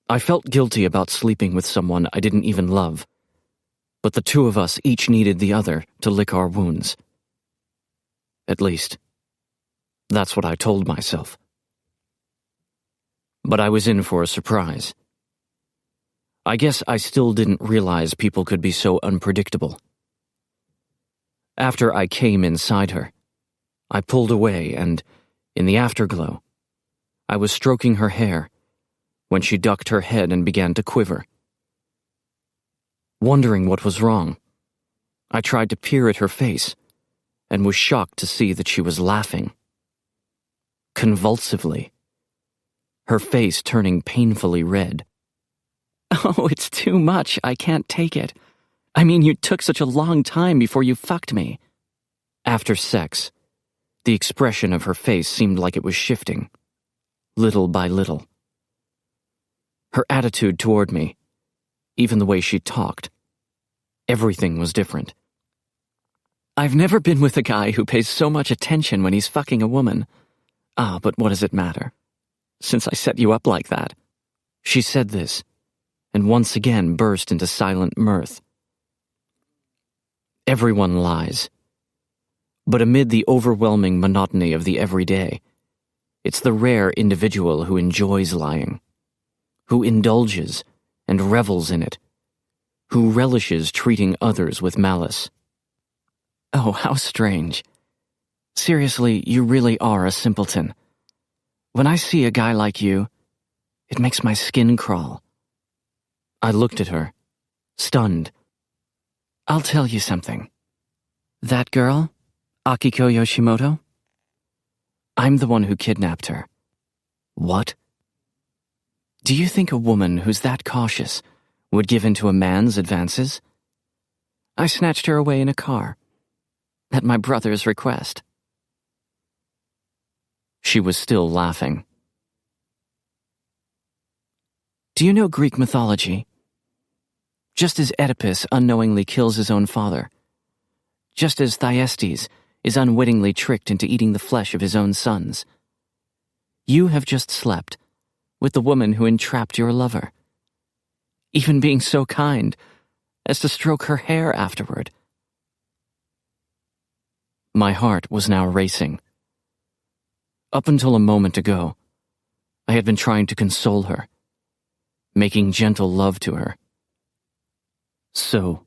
I felt guilty about sleeping with someone I didn't even love, but the two of us each needed the other to lick our wounds. At least, that's what I told myself. But I was in for a surprise. I guess I still didn't realize people could be so unpredictable. After I came inside her, I pulled away and, in the afterglow, I was stroking her hair when she ducked her head and began to quiver. Wondering what was wrong, I tried to peer at her face and was shocked to see that she was laughing. Convulsively, her face turning painfully red. "Oh, it's too much. I can't take it. I mean, you took such a long time before you fucked me." After sex, the expression of her face seemed like it was shifting, little by little. Her attitude toward me, even the way she talked, everything was different. "I've never been with a guy who pays so much attention when he's fucking a woman. But what does it matter, since I set you up like that?" She said this, and once again burst into silent mirth. Everyone lies. But amid the overwhelming monotony of the everyday, it's the rare individual who enjoys lying, who indulges and revels in it, who relishes treating others with malice. Oh, how strange. Seriously, you really are a simpleton. When I see a guy like you, it makes my skin crawl. I looked at her, stunned. I'll tell you something. That girl, Akiko Yoshimoto, I'm the one who kidnapped her. What? Do you think a woman who's that cautious would give in to a man's advances? I snatched her away in a car, at my brother's request. She was still laughing. Do you know Greek mythology? Just as Oedipus unknowingly kills his own father, just as Thyestes is unwittingly tricked into eating the flesh of his own sons, you have just slept with the woman who entrapped your lover, even being so kind as to stroke her hair afterward. My heart was now racing. Up until a moment ago, I had been trying to console her, making gentle love to her. So,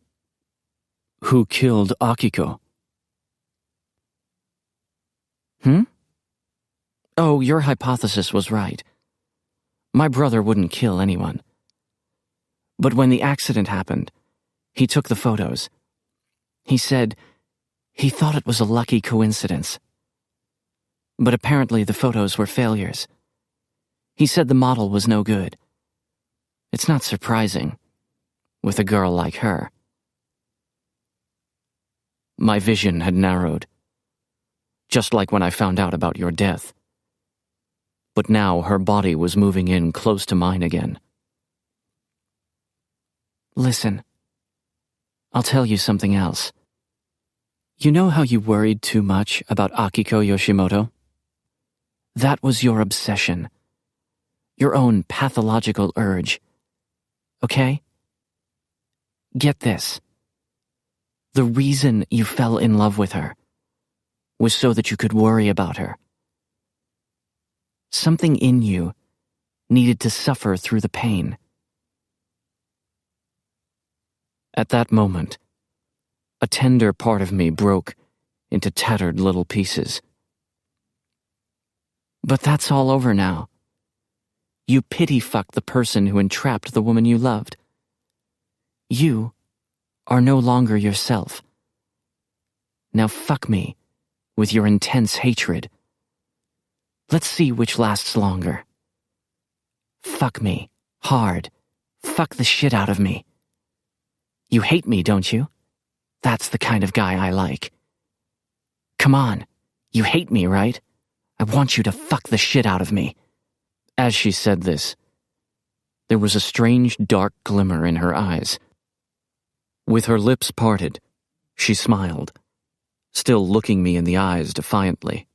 who killed Akiko? Oh, your hypothesis was right. My brother wouldn't kill anyone. But when the accident happened, he took the photos. He said he thought it was a lucky coincidence. But apparently the photos were failures. He said the model was no good. It's not surprising, with a girl like her. My vision had narrowed, just like when I found out about your death. But now her body was moving in close to mine again. Listen, I'll tell you something else. You know how you worried too much about Akiko Yoshimoto? That was your obsession, your own pathological urge. Okay? Get this. The reason you fell in love with her was so that you could worry about her. Something in you needed to suffer through the pain. At that moment, a tender part of me broke into tattered little pieces. But that's all over now. You pity-fucked the person who entrapped the woman you loved. You are no longer yourself. Now fuck me with your intense hatred. Let's see which lasts longer. Fuck me, hard. Fuck the shit out of me. You hate me, don't you? That's the kind of guy I like. Come on, you hate me, right? I want you to fuck the shit out of me. As she said this, there was a strange dark glimmer in her eyes. With her lips parted, she smiled, still looking me in the eyes defiantly.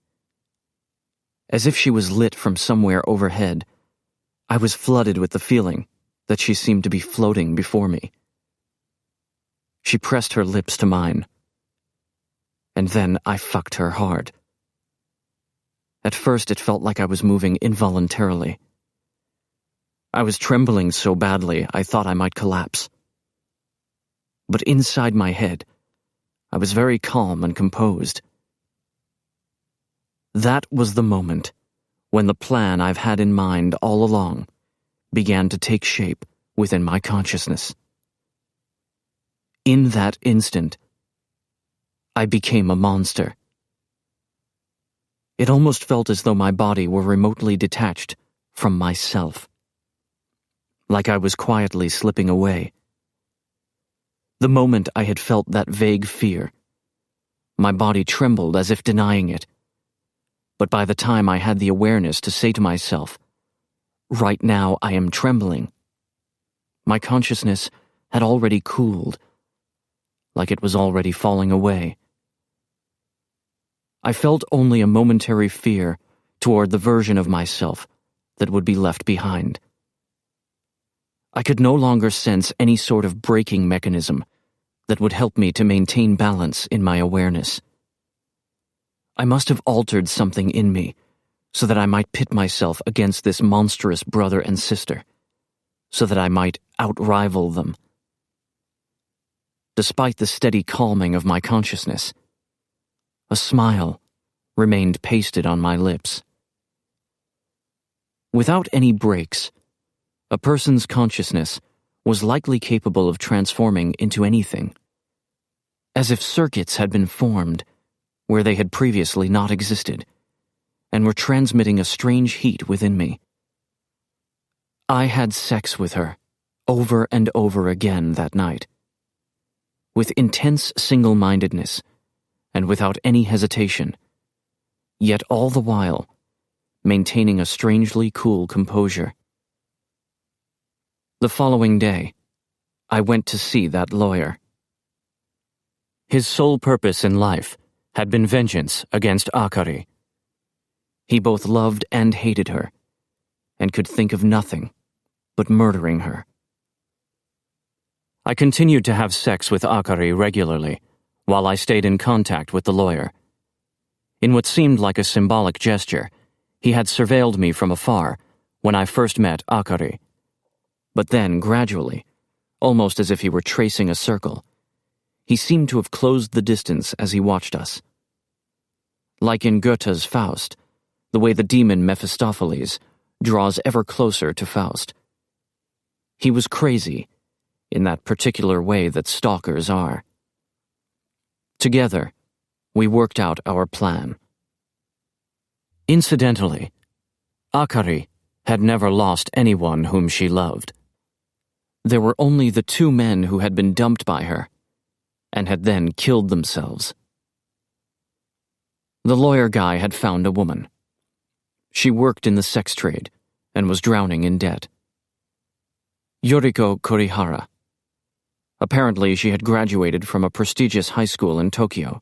As if she was lit from somewhere overhead, I was flooded with the feeling that she seemed to be floating before me. She pressed her lips to mine, and then I fucked her hard. At first it felt like I was moving involuntarily. I was trembling so badly I thought I might collapse. But inside my head, I was very calm and composed. That was the moment when the plan I've had in mind all along began to take shape within my consciousness. In that instant, I became a monster. It almost felt as though my body were remotely detached from myself, like I was quietly slipping away. The moment I had felt that vague fear, my body trembled as if denying it. But by the time I had the awareness to say to myself, "Right now I am trembling," my consciousness had already cooled, like it was already falling away. I felt only a momentary fear toward the version of myself that would be left behind. I could no longer sense any sort of braking mechanism that would help me to maintain balance in my awareness. I must have altered something in me so that I might pit myself against this monstrous brother and sister, so that I might outrival them. despite the steady calming of my consciousness. A smile remained pasted on my lips. Without any breaks, a person's consciousness was likely capable of transforming into anything, as if circuits had been formed where they had previously not existed, and were transmitting a strange heat within me. I had sex with her, over and over again that night, with intense single-mindedness, and without any hesitation, yet all the while maintaining a strangely cool composure. The following day, I went to see that lawyer. His sole purpose in life had been vengeance against Akari. He both loved and hated her, and could think of nothing but murdering her. I continued to have sex with Akari regularly, while I stayed in contact with the lawyer. In what seemed like a symbolic gesture, he had surveilled me from afar when I first met Akari. But then, gradually, almost as if he were tracing a circle, he seemed to have closed the distance as he watched us. Like in Goethe's Faust, the way the demon Mephistopheles draws ever closer to Faust. He was crazy, in that particular way that stalkers are. Together, we worked out our plan. Incidentally, Akari had never lost anyone whom she loved. There were only the two men who had been dumped by her, and had then killed themselves. The lawyer guy had found a woman. She worked in the sex trade, and was drowning in debt. Yoriko Kurihara. Apparently, she had graduated from a prestigious high school in Tokyo.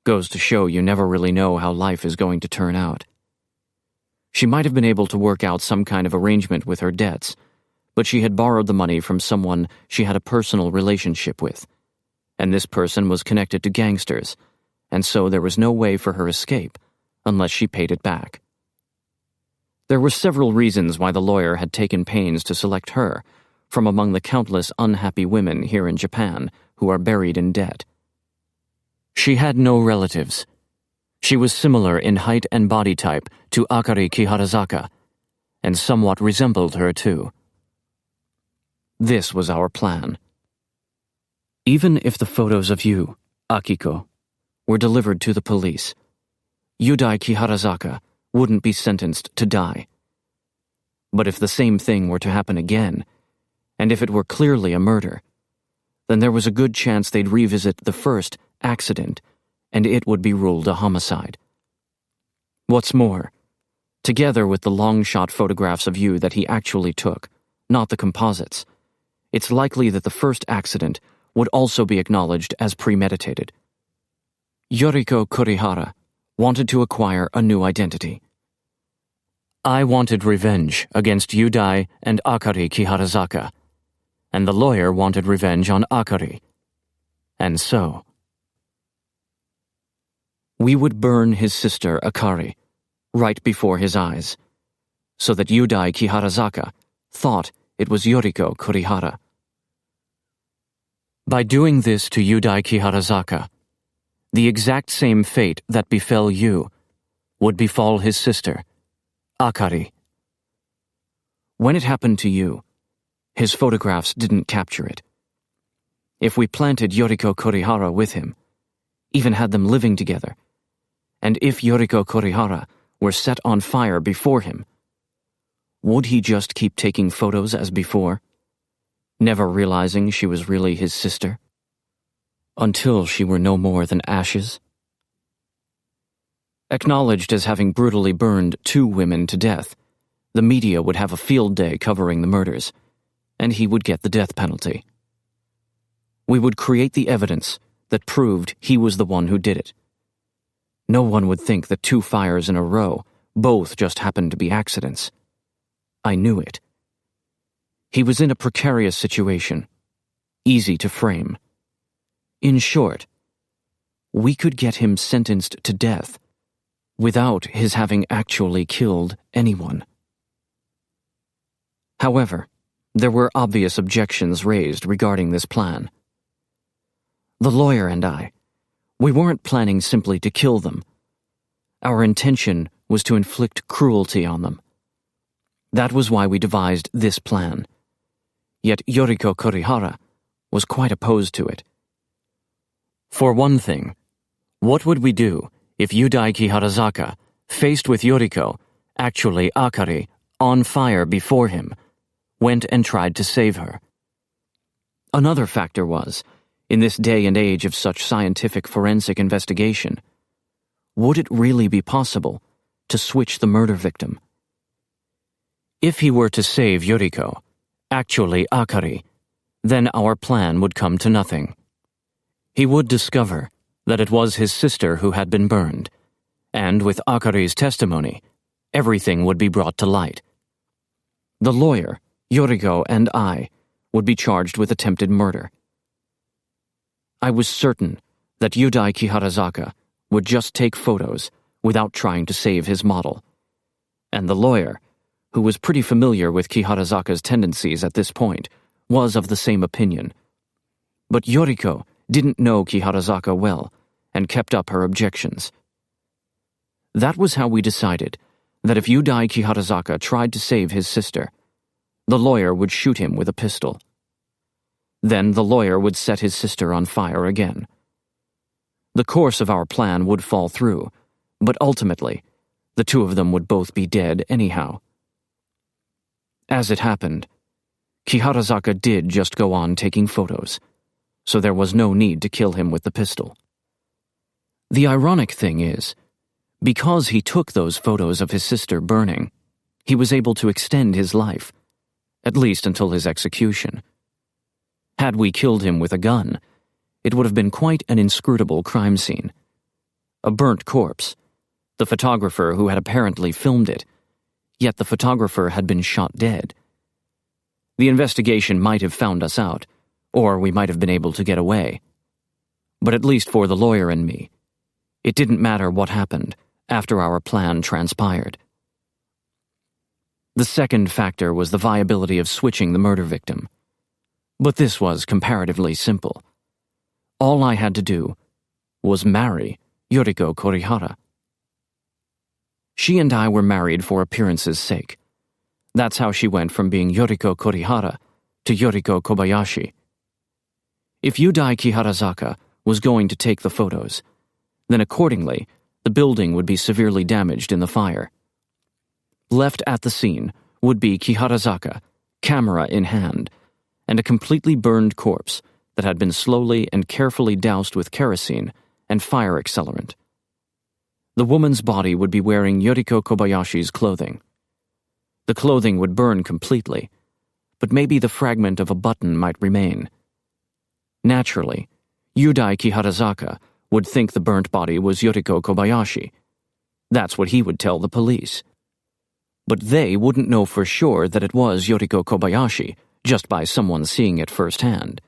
Goes to show you never really know how life is going to turn out. She might have been able to work out some kind of arrangement with her debts, but she had borrowed the money from someone she had a personal relationship with, and this person was connected to gangsters, and so there was no way for her escape unless she paid it back. There were several reasons why the lawyer had taken pains to select her from among the countless unhappy women here in Japan who are buried in debt. She had no relatives. She was similar in height and body type to Akari Kiharazaka, and somewhat resembled her too. This was our plan. Even if the photos of you, Akiko, were delivered to the police, Yudai Kiharazaka wouldn't be sentenced to die. But if the same thing were to happen again, and if it were clearly a murder, then there was a good chance they'd revisit the first accident, and it would be ruled a homicide. What's more, together with the long-shot photographs of you that he actually took, not the composites, it's likely that the first accident would also be acknowledged as premeditated. Yoriko Kurihara wanted to acquire a new identity. I wanted revenge against Yudai and Akari Kiharazaka, and the lawyer wanted revenge on Akari. And so, we would burn his sister Akari right before his eyes, so that Yudai Kiharazaka thought it was Yoriko Kurihara. By doing this to Yudai Kiharazaka, the exact same fate that befell you would befall his sister, Akari. When it happened to you, his photographs didn't capture it. If we planted Yoriko Kurihara with him, even had them living together, and if Yoriko Kurihara were set on fire before him, would he just keep taking photos as before, never realizing she was really his sister, until she were no more than ashes? Acknowledged as having brutally burned 2 women to death, the media would have a field day covering the murders, and he would get the death penalty. We would create the evidence that proved he was the one who did it. No one would think that 2 fires in a row both just happened to be accidents. I knew it. He was in a precarious situation, easy to frame. In short, we could get him sentenced to death without his having actually killed anyone. However, there were obvious objections raised regarding this plan. The lawyer and I, we weren't planning simply to kill them. Our intention was to inflict cruelty on them. That was why we devised this plan. Yet Yoriko Kurihara was quite opposed to it. For one thing, what would we do if Yudai Kiharazaka, faced with Yoriko, actually Akari, on fire before him, went and tried to save her? Another factor was, in this day and age of such scientific forensic investigation, would it really be possible to switch the murder victim? If he were to save Yoriko, actually Akari, then our plan would come to nothing. He would discover that it was his sister who had been burned, and with Akari's testimony, everything would be brought to light. The lawyer, Yoriko, and I would be charged with attempted murder. I was certain that Yudai Kiharazaka would just take photos without trying to save his model, and the lawyer, who was pretty familiar with Kiharazaka's tendencies at this point, was of the same opinion. But Yoriko didn't know Kiharazaka well and kept up her objections. That was how we decided that if Yudai Kiharazaka tried to save his sister, the lawyer would shoot him with a pistol. Then the lawyer would set his sister on fire again. The course of our plan would fall through, but ultimately, the two of them would both be dead anyhow. As it happened, Kiharazaka did just go on taking photos, so there was no need to kill him with the pistol. The ironic thing is, because he took those photos of his sister burning, he was able to extend his life, at least until his execution. Had we killed him with a gun, it would have been quite an inscrutable crime scene. A burnt corpse, the photographer who had apparently filmed it, yet the photographer had been shot dead. The investigation might have found us out, or we might have been able to get away. But at least for the lawyer and me, it didn't matter what happened after our plan transpired. The second factor was the viability of switching the murder victim. But this was comparatively simple. All I had to do was marry Yoriko Kurihara. She and I were married for appearance's sake. That's how she went from being Yoriko Kurihara to Yoriko Kobayashi. If Yudai Kiharazaka was going to take the photos, then accordingly, the building would be severely damaged in the fire. Left at the scene would be Kiharazaka, camera in hand, and a completely burned corpse that had been slowly and carefully doused with kerosene and fire accelerant. The woman's body would be wearing Yoriko Kobayashi's clothing. The clothing would burn completely, but maybe the fragment of a button might remain. Naturally, Yudai Kiharazaka would think the burnt body was Yoriko Kobayashi. That's what he would tell the police. But they wouldn't know for sure that it was Yoriko Kobayashi just by someone seeing it firsthand.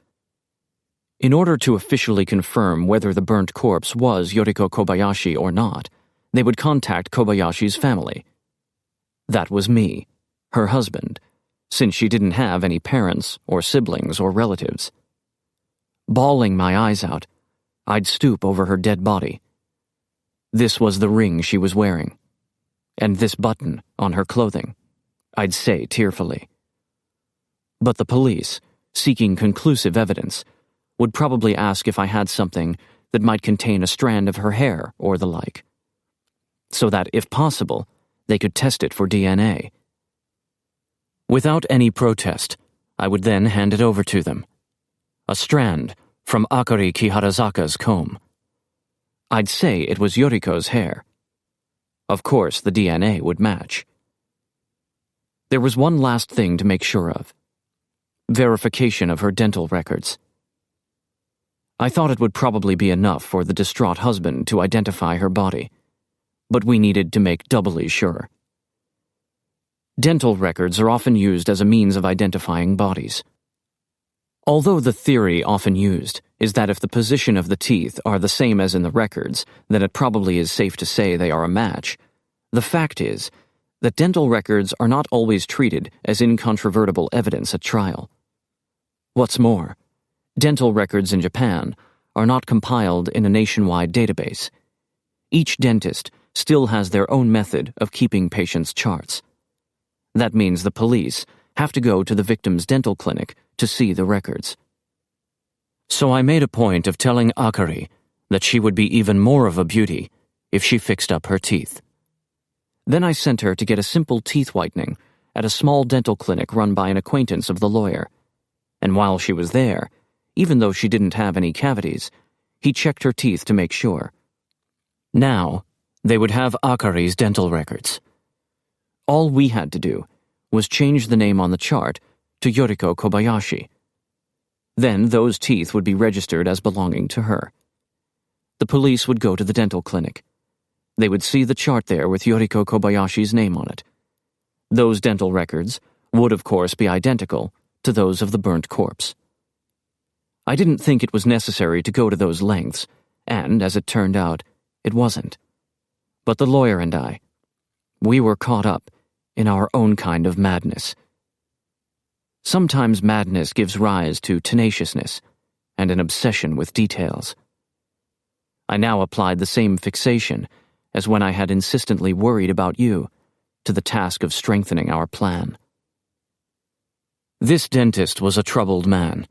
In order to officially confirm whether the burnt corpse was Yoriko Kobayashi or not, they would contact Kobayashi's family. That was me, her husband, since she didn't have any parents or siblings or relatives. Bawling my eyes out, I'd stoop over her dead body. This was the ring she was wearing, and this button on her clothing, I'd say tearfully. But the police, seeking conclusive evidence, would probably ask if I had something that might contain a strand of her hair or the like, so that, if possible, they could test it for DNA. Without any protest, I would then hand it over to them. A strand from Akari Kiharazaka's comb. I'd say it was Yoriko's hair. Of course, the DNA would match. There was one last thing to make sure of. Verification of her dental records. I thought it would probably be enough for the distraught husband to identify her body, but we needed to make doubly sure. Dental records are often used as a means of identifying bodies. Although the theory often used is that if the position of the teeth are the same as in the records, then it probably is safe to say they are a match, the fact is that dental records are not always treated as incontrovertible evidence at trial. What's more, dental records in Japan are not compiled in a nationwide database. Each dentist still has their own method of keeping patients' charts. That means the police have to go to the victim's dental clinic to see the records. So I made a point of telling Akari that she would be even more of a beauty if she fixed up her teeth. Then I sent her to get a simple teeth whitening at a small dental clinic run by an acquaintance of the lawyer. And while she was there, even though she didn't have any cavities, he checked her teeth to make sure. Now, they would have Akari's dental records. All we had to do was change the name on the chart to Yoriko Kobayashi. Then those teeth would be registered as belonging to her. The police would go to the dental clinic. They would see the chart there with Yoriko Kobayashi's name on it. Those dental records would, of course, be identical to those of the burnt corpse. I didn't think it was necessary to go to those lengths, and, as it turned out, it wasn't. But the lawyer and I, we were caught up in our own kind of madness. Sometimes madness gives rise to tenaciousness and an obsession with details. I now applied the same fixation as when I had insistently worried about you to the task of strengthening our plan. This dentist was a troubled man.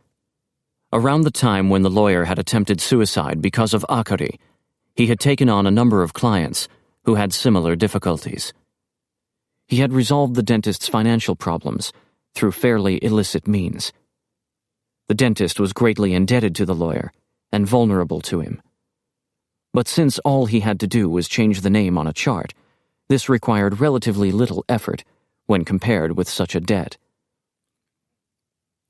Around the time when the lawyer had attempted suicide because of Akari, he had taken on a number of clients who had similar difficulties. He had resolved the dentist's financial problems through fairly illicit means. The dentist was greatly indebted to the lawyer and vulnerable to him. But since all he had to do was change the name on a chart, this required relatively little effort when compared with such a debt.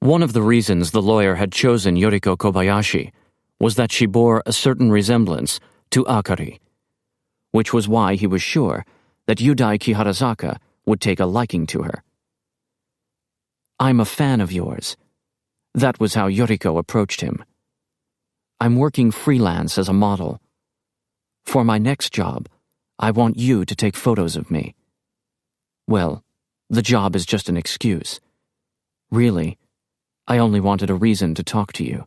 One of the reasons the lawyer had chosen Yoriko Kobayashi was that she bore a certain resemblance to Akari, which was why he was sure that Yudai Kiharazaka would take a liking to her. "I'm a fan of yours." That was how Yoriko approached him. "I'm working freelance as a model. For my next job, I want you to take photos of me." Well, the job is just an excuse. Really, I only wanted a reason to talk to you.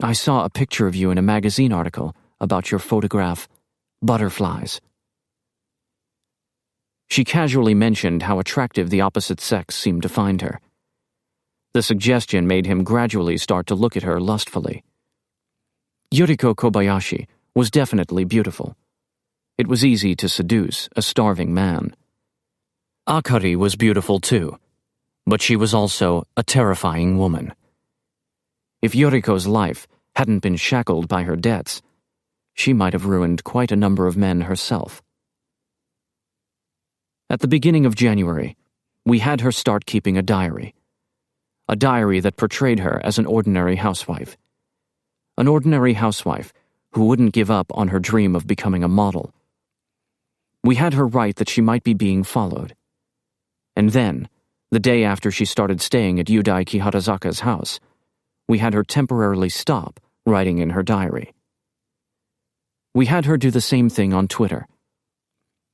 I saw a picture of you in a magazine article about your photograph, Butterflies. She casually mentioned how attractive the opposite sex seemed to find her. The suggestion made him gradually start to look at her lustfully. Yoriko Kobayashi was definitely beautiful. It was easy to seduce a starving man. Akari was beautiful too, but she was also a terrifying woman. If Yoriko's life hadn't been shackled by her debts, she might have ruined quite a number of men herself. At the beginning of January, we had her start keeping a diary that portrayed her as an ordinary housewife. An ordinary housewife who wouldn't give up on her dream of becoming a model. We had her write that she might be being followed. And then, the day after she started staying at Yudai Kiharazaka's house, we had her temporarily stop writing in her diary. We had her do the same thing on Twitter.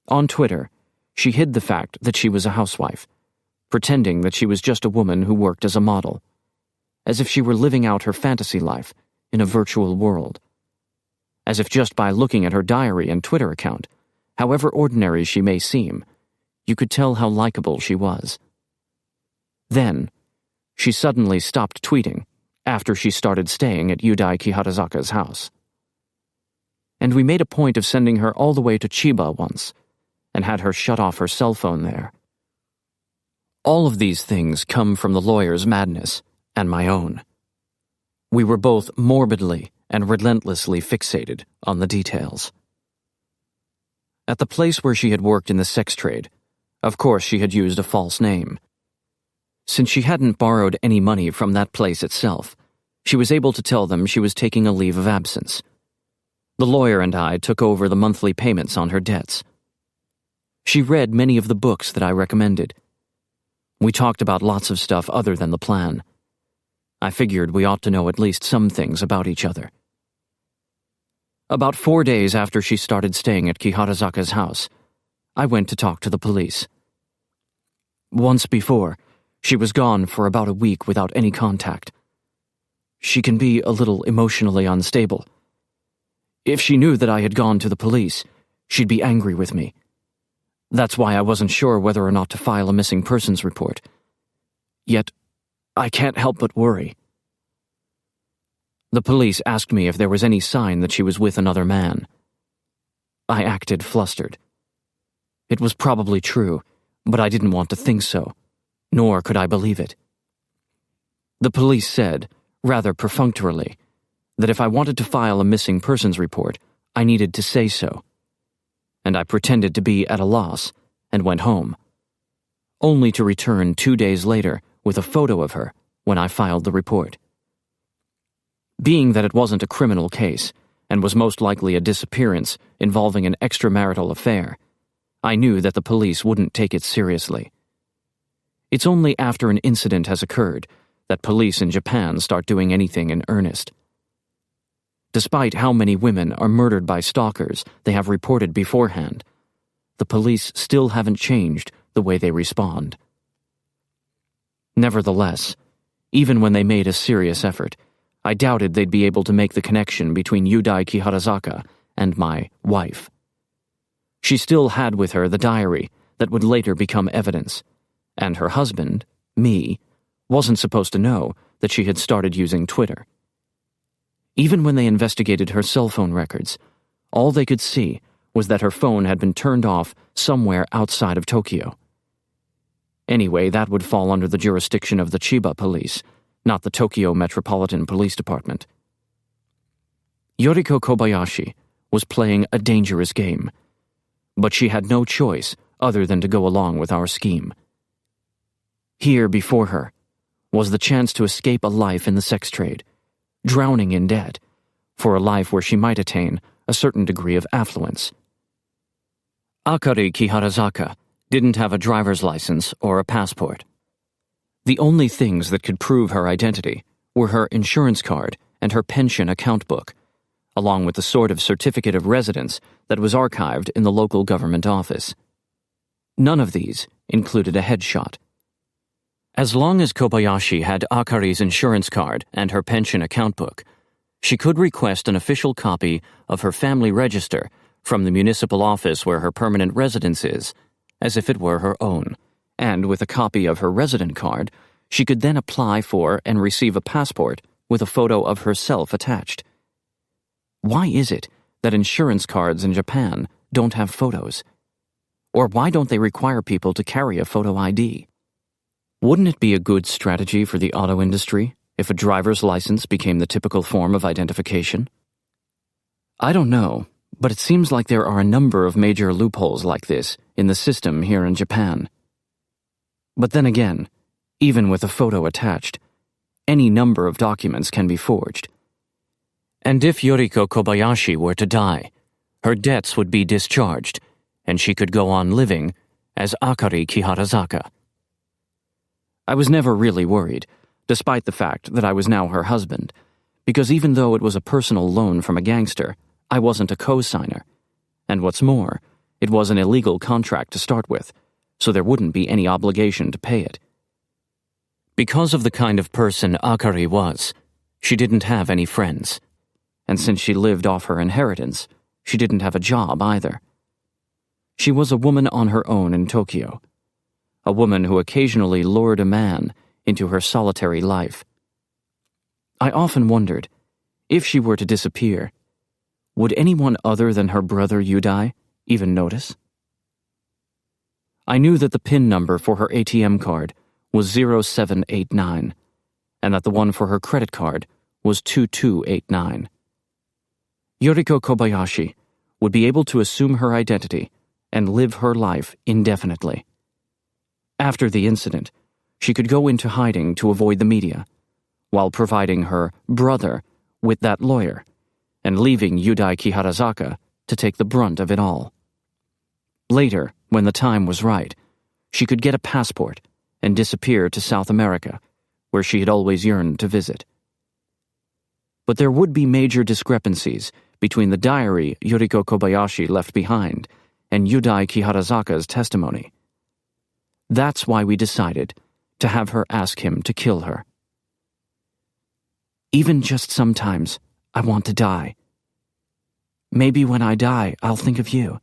On Twitter, she hid the fact that she was a housewife, pretending that she was just a woman who worked as a model, as if she were living out her fantasy life in a virtual world. As if just by looking at her diary and Twitter account, however ordinary she may seem, you could tell how likable she was. Then, she suddenly stopped tweeting after she started staying at Yudai Kiharazaka's house. And we made a point of sending her all the way to Chiba once, and had her shut off her cell phone there. All of these things come from the lawyer's madness and my own. We were both morbidly and relentlessly fixated on the details. At the place where she had worked in the sex trade, of course she had used a false name. Since she hadn't borrowed any money from that place itself, she was able to tell them she was taking a leave of absence. The lawyer and I took over the monthly payments on her debts. She read many of the books that I recommended. We talked about lots of stuff other than the plan. I figured we ought to know at least some things about each other. About 4 days after she started staying at Kiharazaka's house, I went to talk to the police. Once before, she was gone for about a week without any contact. she can be a little emotionally unstable. If she knew that I had gone to the police, she'd be angry with me. That's why I wasn't sure whether or not to file a missing persons report. Yet, I can't help but worry. The police asked me if there was any sign that she was with another man. I acted flustered. It was probably true, but I didn't want to think so, nor could I believe it. The police said, rather perfunctorily, that if I wanted to file a missing persons report, I needed to say so. And I pretended to be at a loss and went home, only to return 2 days later with a photo of her when I filed the report. Being that it wasn't a criminal case and was most likely a disappearance involving an extramarital affair, I knew that the police wouldn't take it seriously. It's only after an incident has occurred that police in Japan start doing anything in earnest. Despite how many women are murdered by stalkers they have reported beforehand, the police still haven't changed the way they respond. Nevertheless, even when they made a serious effort, I doubted they'd be able to make the connection between Yudai Kiharazaka and my wife. She still had with her the diary that would later become evidence, and her husband, me, wasn't supposed to know that she had started using Twitter. Even when they investigated her cell phone records, all they could see was that her phone had been turned off somewhere outside of Tokyo. Anyway, that would fall under the jurisdiction of the Chiba police, not the Tokyo Metropolitan Police Department. Yoriko Kobayashi was playing a dangerous game, but she had no choice other than to go along with our scheme. Here before her was the chance to escape a life in the sex trade, drowning in debt, for a life where she might attain a certain degree of affluence. Akari Kiharazaka didn't have a driver's license or a passport. The only things that could prove her identity were her insurance card and her pension account book, along with the sort of certificate of residence that was archived in the local government office. None of these included a headshot. As long as Kobayashi had Akari's insurance card and her pension account book, she could request an official copy of her family register from the municipal office where her permanent residence is, as if it were her own, and with a copy of her resident card, she could then apply for and receive a passport with a photo of herself attached. Why is it that insurance cards in Japan don't have photos? Or why don't they require people to carry a photo ID? Wouldn't it be a good strategy for the auto industry if a driver's license became the typical form of identification? I don't know, but it seems like there are a number of major loopholes like this in the system here in Japan. But then again, even with a photo attached, any number of documents can be forged. And if Yoriko Kobayashi were to die, her debts would be discharged, and she could go on living as Akari Kiharazaka. I was never really worried, despite the fact that I was now her husband, because even though it was a personal loan from a gangster, I wasn't a co-signer. And what's more, it was an illegal contract to start with, so there wouldn't be any obligation to pay it. Because of the kind of person Akari was, she didn't have any friends. And since she lived off her inheritance, she didn't have a job either. She was a woman on her own in Tokyo, a woman who occasionally lured a man into her solitary life. I often wondered, if she were to disappear, would anyone other than her brother Yudai even notice? I knew that the PIN number for her ATM card was 0789, and that the one for her credit card was 2289. Yoriko Kobayashi would be able to assume her identity and live her life indefinitely. After the incident, she could go into hiding to avoid the media, while providing her brother with that lawyer, and leaving Yudai Kiharazaka to take the brunt of it all. Later, when the time was right, she could get a passport and disappear to South America, where she had always yearned to visit. But there would be major discrepancies between the diary Yoriko Kobayashi left behind and Yudai Kiharazaka's testimony. That's why we decided to have her ask him to kill her. Even just sometimes, I want to die. Maybe when I die, I'll think of you.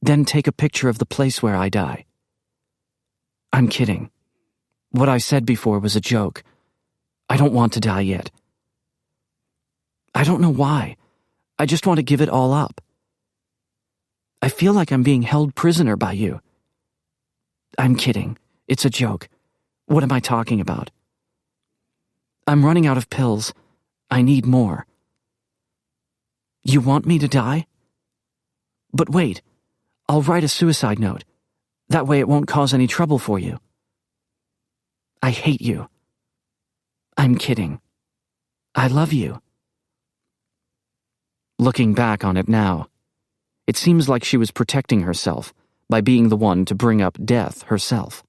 Then take a picture of the place where I die. I'm kidding. What I said before was a joke. I don't want to die yet. I don't know why. I just want to give it all up. I feel like I'm being held prisoner by you. I'm kidding. It's a joke. What am I talking about? I'm running out of pills. I need more. You want me to die? But wait, I'll write a suicide note. That way it won't cause any trouble for you. I hate you. I'm kidding. I love you. Looking back on it now, it seems like she was protecting herself by being the one to bring up death herself.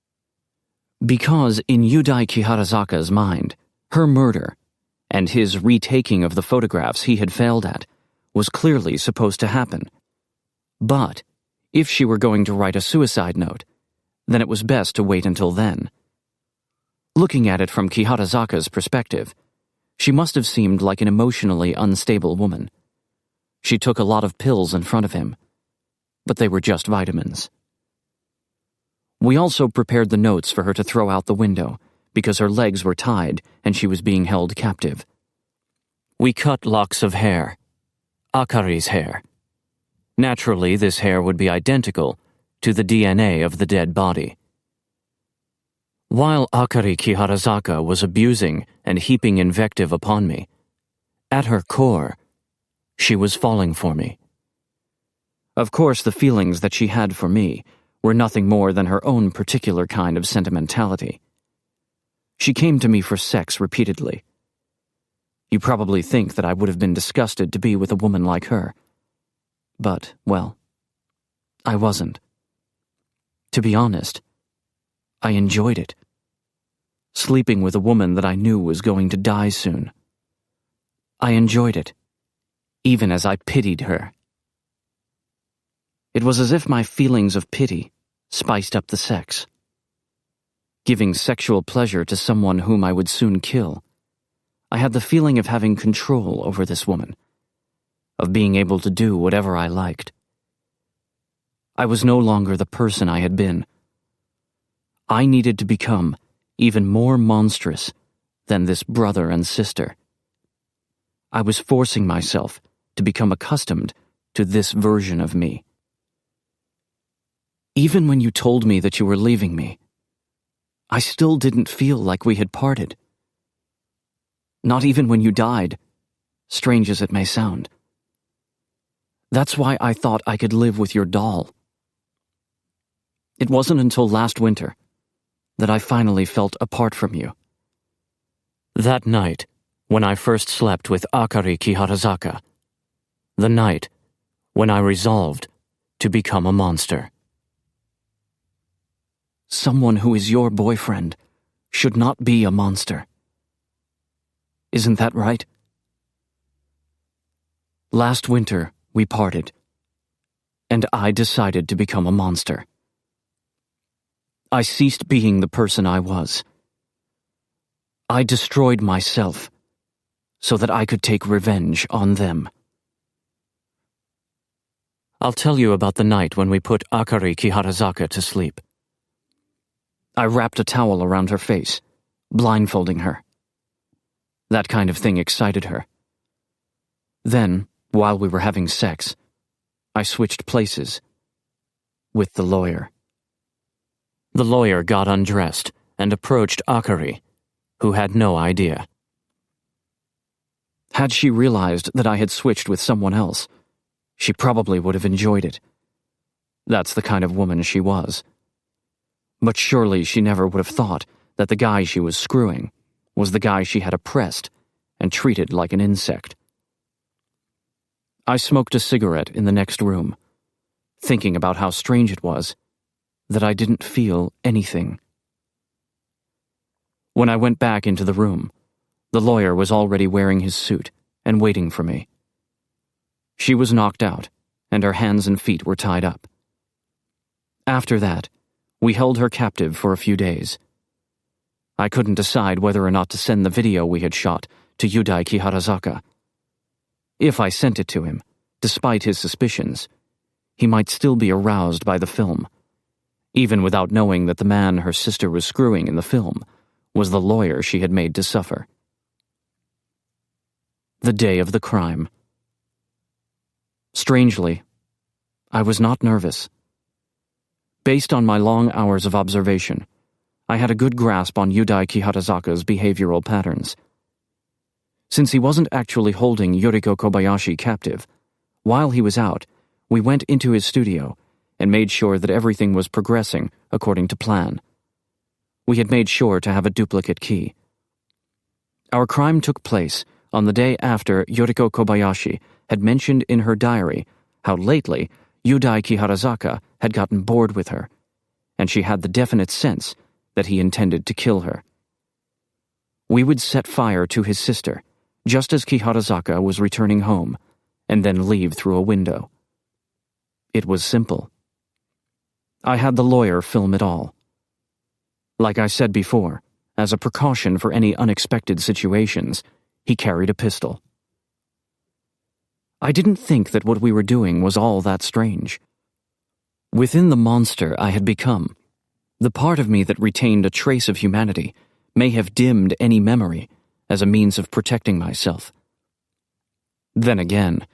Because in Yudai Kiharazaka's mind, her murder, and his retaking of the photographs he had failed at, was clearly supposed to happen. But if she were going to write a suicide note, then it was best to wait until then. Looking at it from Kiharazaka's perspective, she must have seemed like an emotionally unstable woman. She took a lot of pills in front of him, but they were just vitamins. We also prepared the notes for her to throw out the window because her legs were tied and she was being held captive. We cut locks of hair, Akari's hair. Naturally, this hair would be identical to the DNA of the dead body. While Akari Kiharazaka was abusing and heaping invective upon me, at her core, she was falling for me. Of course, the feelings that she had for me were nothing more than her own particular kind of sentimentality. She came to me for sex repeatedly. You probably think that I would have been disgusted to be with a woman like her. But, well, I wasn't. To be honest, I enjoyed it. Sleeping with a woman that I knew was going to die soon. I enjoyed it, even as I pitied her. It was as if my feelings of pity spiced up the sex. Giving sexual pleasure to someone whom I would soon kill, I had the feeling of having control over this woman, of being able to do whatever I liked. I was no longer the person I had been. I needed to become even more monstrous than this brother and sister. I was forcing myself to become accustomed to this version of me. Even when you told me that you were leaving me, I still didn't feel like we had parted. Not even when you died, strange as it may sound. That's why I thought I could live with your doll. It wasn't until last winter that I finally felt apart from you. That night, when I first slept with Akari Kiharazaka. The night when I resolved to become a monster. Someone who is your boyfriend should not be a monster. Isn't that right? Last winter, we parted, and I decided to become a monster. I ceased being the person I was. I destroyed myself so that I could take revenge on them. I'll tell you about the night when we put Akari Kiharazaka to sleep. I wrapped a towel around her face, blindfolding her. That kind of thing excited her. Then, while we were having sex, I switched places with the lawyer. The lawyer got undressed and approached Akari, who had no idea. Had she realized that I had switched with someone else, she probably would have enjoyed it. That's the kind of woman she was. But surely she never would have thought that the guy she was screwing was the guy she had oppressed and treated like an insect. I smoked a cigarette in the next room, thinking about how strange it was that I didn't feel anything. When I went back into the room, the lawyer was already wearing his suit and waiting for me. She was knocked out, and her hands and feet were tied up. After that, we held her captive for a few days. I couldn't decide whether or not to send the video we had shot to Yudai Kiharazaka. If I sent it to him, despite his suspicions, he might still be aroused by the film, even without knowing that the man her sister was screwing in the film was the lawyer she had made to suffer. The day of the crime. Strangely, I was not nervous. Based on my long hours of observation, I had a good grasp on Yudai Kiharazaka's behavioral patterns. Since he wasn't actually holding Yoriko Kobayashi captive, while he was out, we went into his studio and made sure that everything was progressing according to plan. We had made sure to have a duplicate key. Our crime took place on the day after Yoriko Kobayashi had mentioned in her diary how lately Yudai Kiharazaka had gotten bored with her, and she had the definite sense that he intended to kill her. We would set fire to his sister just as Kiharazaka was returning home, and then leave through a window. It was simple. I had the lawyer film it all. Like I said before, as a precaution for any unexpected situations, he carried a pistol. I didn't think that what we were doing was all that strange. Within the monster I had become, the part of me that retained a trace of humanity may have dimmed any memory as a means of protecting myself. Then again,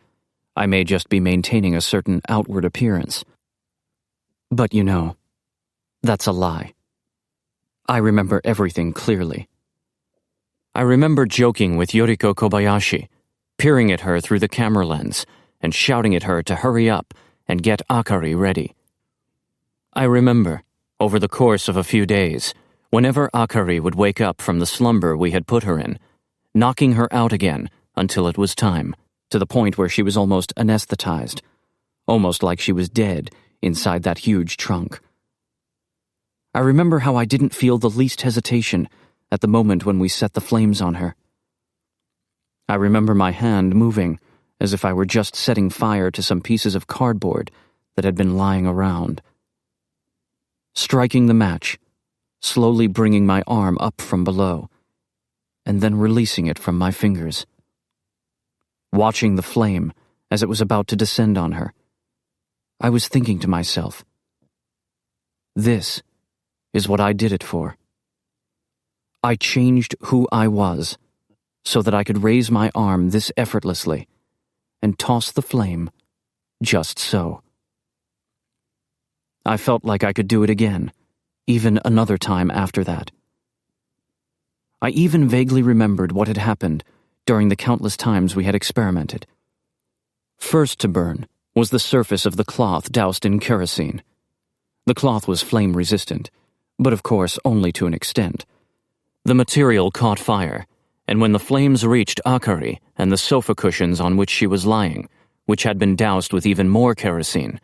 I may just be maintaining a certain outward appearance. But you know, that's a lie. I remember everything clearly. I remember joking with Yoriko Kobayashi, peering at her through the camera lens and shouting at her to hurry up and get Akari ready. I remember, over the course of a few days, whenever Akari would wake up from the slumber we had put her in, knocking her out again until it was time, to the point where she was almost anesthetized, almost like she was dead inside that huge trunk. I remember how I didn't feel the least hesitation at the moment when we set the flames on her. I remember my hand moving as if I were just setting fire to some pieces of cardboard that had been lying around. Striking the match, slowly bringing my arm up from below, and then releasing it from my fingers. Watching the flame as it was about to descend on her, I was thinking to myself, this is what I did it for. I changed who I was so that I could raise my arm this effortlessly and toss the flame just so. I felt like I could do it again, even another time after that. I even vaguely remembered what had happened during the countless times we had experimented. First to burn was the surface of the cloth doused in kerosene. The cloth was flame-resistant, but of course only to an extent. The material caught fire, and when the flames reached Akari and the sofa cushions on which she was lying, which had been doused with even more kerosene,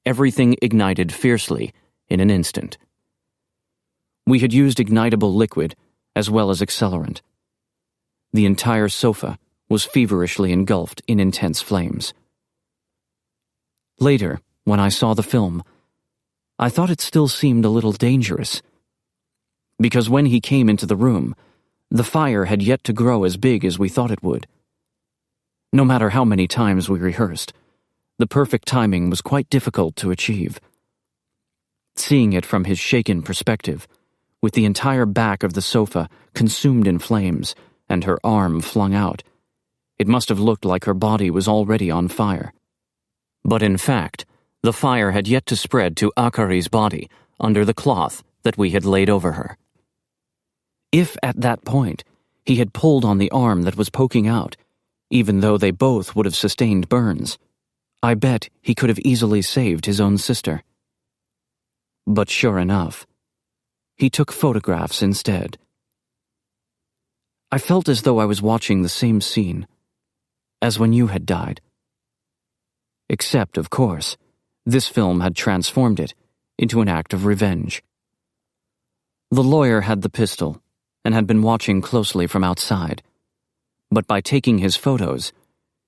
everything ignited fiercely in an instant. We had used ignitable liquid as well as accelerant. The entire sofa was feverishly engulfed in intense flames. Later, when I saw the film, I thought it still seemed a little dangerous. Because when he came into the room, the fire had yet to grow as big as we thought it would. No matter how many times we rehearsed, the perfect timing was quite difficult to achieve. Seeing it from his shaken perspective, with the entire back of the sofa consumed in flames and her arm flung out, it must have looked like her body was already on fire. But in fact, the fire had yet to spread to Akari's body under the cloth that we had laid over her. If at that point he had pulled on the arm that was poking out, even though they both would have sustained burns, I bet he could have easily saved his own sister. But sure enough, he took photographs instead. I felt as though I was watching the same scene as when you had died. Except, of course, this film had transformed it into an act of revenge. The lawyer had the pistol and had been watching closely from outside, but by taking his photos,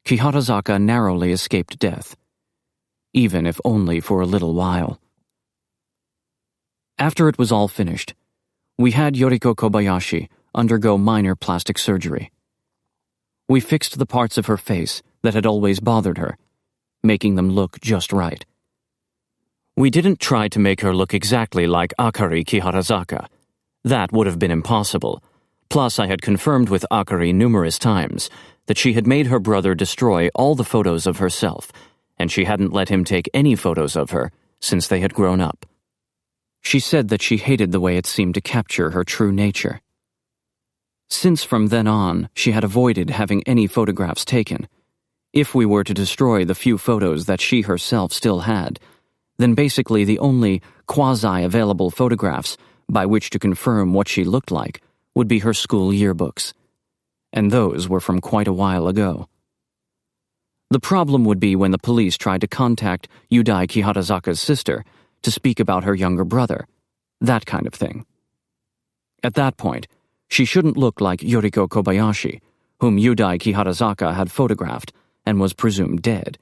Kiharazaka narrowly escaped death, even if only for a little while. After it was all finished, we had Yoriko Kobayashi undergo minor plastic surgery. We fixed the parts of her face that had always bothered her, making them look just right. We didn't try to make her look exactly like Akari Kiharazaka. That would have been impossible. Plus, I had confirmed with Akari numerous times that she had made her brother destroy all the photos of herself, and she hadn't let him take any photos of her since they had grown up. She said that she hated the way it seemed to capture her true nature. Since from then on, she had avoided having any photographs taken. If we were to destroy the few photos that she herself still had, then basically the only quasi-available photographs by which to confirm what she looked like would be her school yearbooks. And those were from quite a while ago. The problem would be when the police tried to contact Yudai Kiharazaka's sister to speak about her younger brother, that kind of thing. At that point, she shouldn't look like Yoriko Kobayashi, whom Yudai Kiharazaka had photographed and was presumed dead.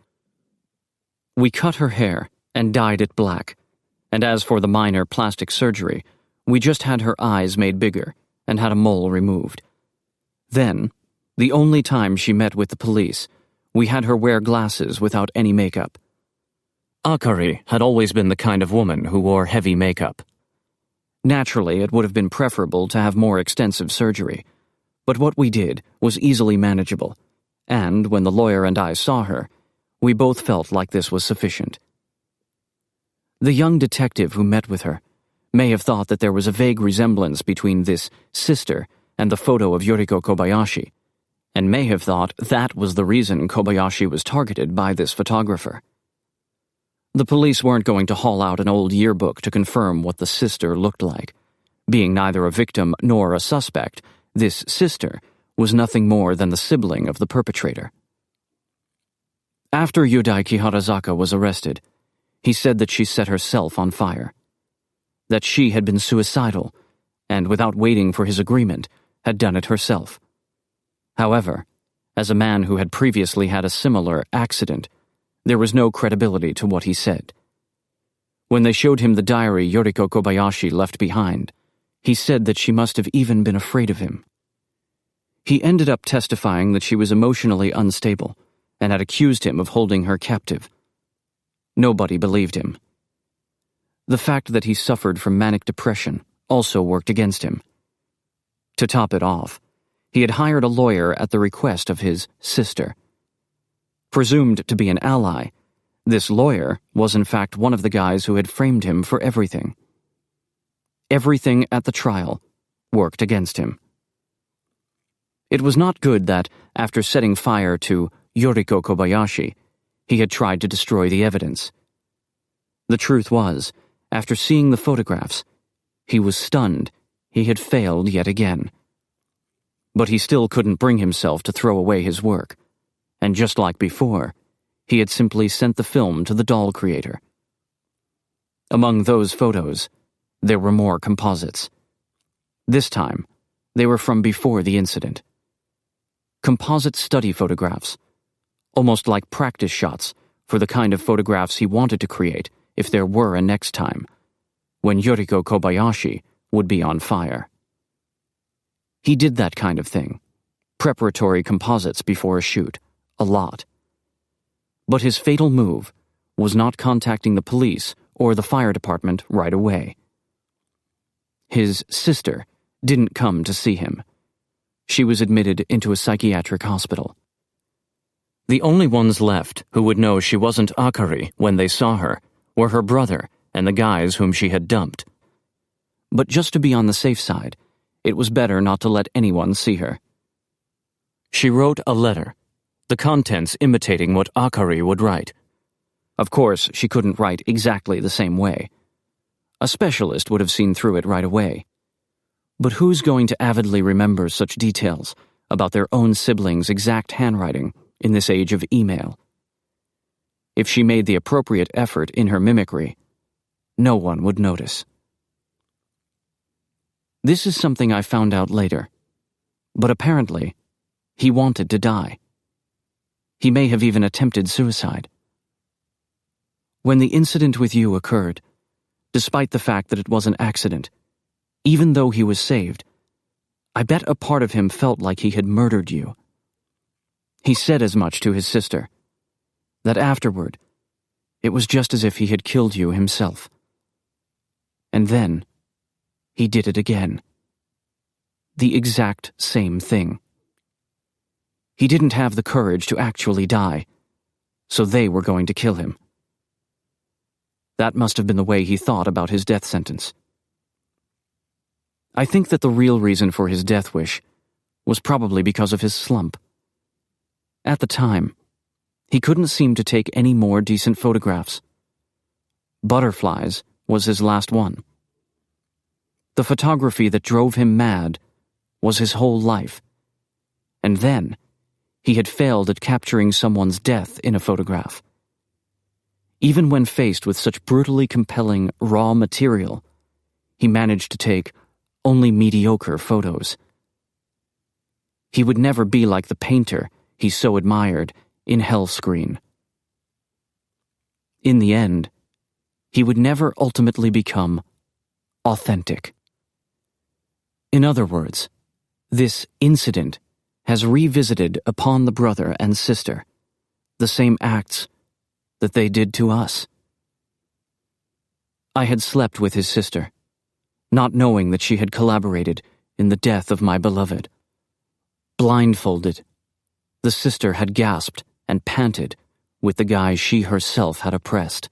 We cut her hair and dyed it black, and as for the minor plastic surgery, we just had her eyes made bigger and had a mole removed. Then, the only time she met with the police, we had her wear glasses without any makeup. Akari had always been the kind of woman who wore heavy makeup. Naturally, it would have been preferable to have more extensive surgery, but what we did was easily manageable, and when the lawyer and I saw her, we both felt like this was sufficient. The young detective who met with her may have thought that there was a vague resemblance between this sister and the photo of Yoriko Kobayashi, and may have thought that was the reason Kobayashi was targeted by this photographer. The police weren't going to haul out an old yearbook to confirm what the sister looked like. Being neither a victim nor a suspect, this sister was nothing more than the sibling of the perpetrator. After Yudai Kiharazaka was arrested, he said that she set herself on fire, that she had been suicidal, and without waiting for his agreement, had done it herself. However, as a man who had previously had a similar accident, there was no credibility to what he said. When they showed him the diary Yoriko Kobayashi left behind, he said that she must have even been afraid of him. He ended up testifying that she was emotionally unstable and had accused him of holding her captive. Nobody believed him. The fact that he suffered from manic depression also worked against him. To top it off, he had hired a lawyer at the request of his sister. Presumed to be an ally, this lawyer was in fact one of the guys who had framed him for everything. Everything at the trial worked against him. It was not good that, after setting fire to Yoriko Kobayashi, he had tried to destroy the evidence. The truth was, after seeing the photographs, he was stunned he had failed yet again. But he still couldn't bring himself to throw away his work, and just like before, he had simply sent the film to the doll creator. Among those photos, there were more composites. This time, they were from before the incident. Composite study photographs, almost like practice shots for the kind of photographs he wanted to create if there were a next time, when Yoriko Kobayashi would be on fire. He did that kind of thing, preparatory composites before a shoot, a lot. But his fatal move was not contacting the police or the fire department right away. His sister didn't come to see him. She was admitted into a psychiatric hospital. The only ones left who would know she wasn't Akari when they saw her were her brother and the guys whom she had dumped. But just to be on the safe side, it was better not to let anyone see her. She wrote a letter, the contents imitating what Akari would write. Of course, she couldn't write exactly the same way. A specialist would have seen through it right away. But who's going to avidly remember such details about their own siblings' exact handwriting in this age of email? If she made the appropriate effort in her mimicry, no one would notice. This is something I found out later, but apparently, he wanted to die. He may have even attempted suicide. When the incident with you occurred, despite the fact that it was an accident, even though he was saved, I bet a part of him felt like he had murdered you. He said as much to his sister, that afterward, it was just as if he had killed you himself. And then, he did it again. The exact same thing. He didn't have the courage to actually die, so they were going to kill him. That must have been the way he thought about his death sentence. I think that the real reason for his death wish was probably because of his slump. At the time, he couldn't seem to take any more decent photographs. Butterflies was his last one. The photography that drove him mad was his whole life. And then, he had failed at capturing someone's death in a photograph. Even when faced with such brutally compelling raw material, he managed to take only mediocre photos. He would never be like the painter he so admired in Hellscreen. In the end, he would never ultimately become authentic. In other words, this incident has revisited upon the brother and sister the same acts that they did to us. I had slept with his sister, not knowing that she had collaborated in the death of my beloved. Blindfolded, the sister had gasped and panted with the guy she herself had oppressed.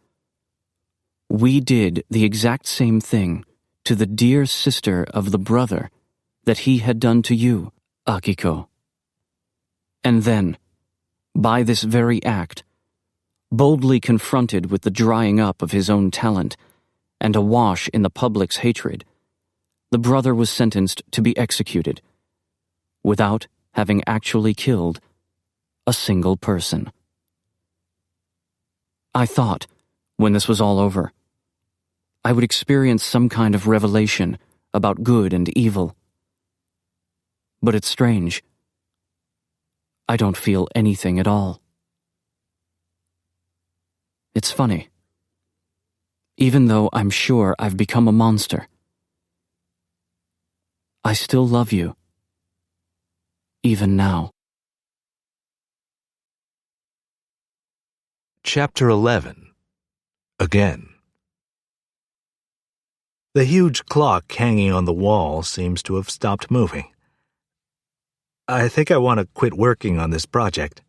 We did the exact same thing to the dear sister of the brother that he had done to you, Akiko. And then, by this very act, boldly confronted with the drying up of his own talent and awash in the public's hatred, the brother was sentenced to be executed, without having actually killed a single person. I thought, when this was all over, I would experience some kind of revelation about good and evil. But it's strange. I don't feel anything at all. It's funny. Even though I'm sure I've become a monster, I still love you, even now.
Chapter 11. Again. The huge clock hanging on the wall seems to have stopped moving. I think I want to quit working on this project.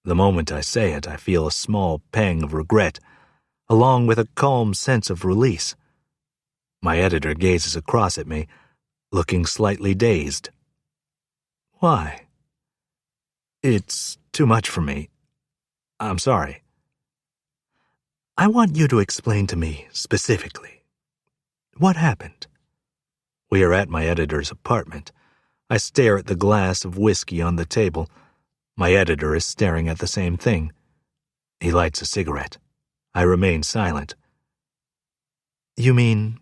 The moment I say it, I feel a small pang of regret, along with a calm sense of release. My editor gazes across at me, looking slightly dazed. Why? It's too much for me. I'm sorry. I want you to explain to me specifically. What happened? We are at my editor's apartment. I stare at the glass of whiskey on the table. My editor is staring at the same thing. He lights a cigarette. I remain silent. You mean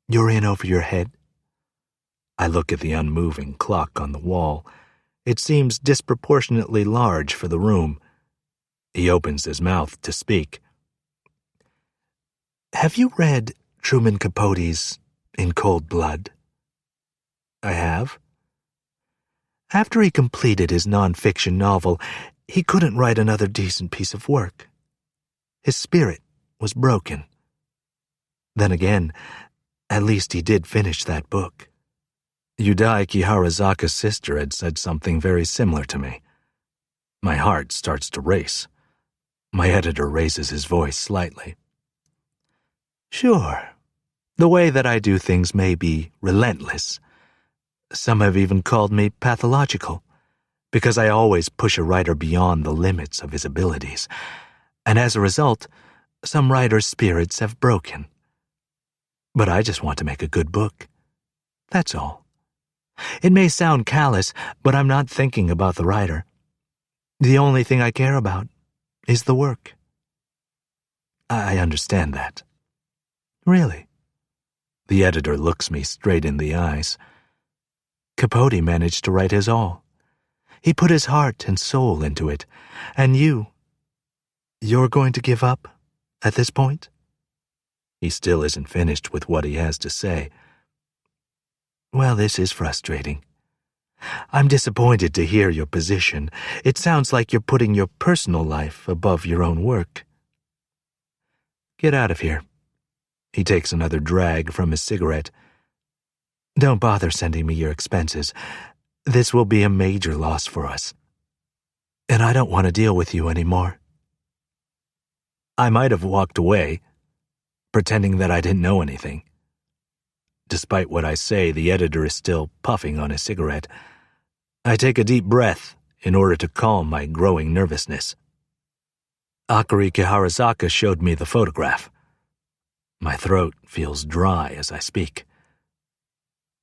you're in over your head? I look at the unmoving clock on the wall. It seems disproportionately large for the room. He opens his mouth to speak. Have you read Truman Capote's In Cold Blood? I have. After he completed his non-fiction novel, he couldn't write another decent piece of work. His spirit was broken. Then again, at least he did finish that book. Yudai Kiharazaka's sister had said something very similar to me. My heart starts to race. My editor raises his voice slightly. Sure, the way that I do things may be relentless. Some have even called me pathological, because I always push a writer beyond the limits of his abilities, and as a result, some writers' spirits have broken. But I just want to make a good book. That's all. It may sound callous, but I'm not thinking about the writer. The only thing I care about is the work. I understand that. Really? The editor looks me straight in the eyes. Capote managed to write his all. He put his heart and soul into it. And you're going to give up at this point? He still isn't finished with what he has to say. Well, this is frustrating.
I'm disappointed to hear your position. It sounds like you're putting your personal life above your own work. Get out of here. He takes another drag from his cigarette. Don't bother sending me your expenses. This will be a major loss for us. And I don't want to deal with you anymore. I might have walked away, pretending that I didn't know anything. Despite what I say, the editor is still puffing on his cigarette. I take a deep breath in order to calm my growing nervousness. Akari Kiharazaka showed me the photograph. My throat feels dry as I speak.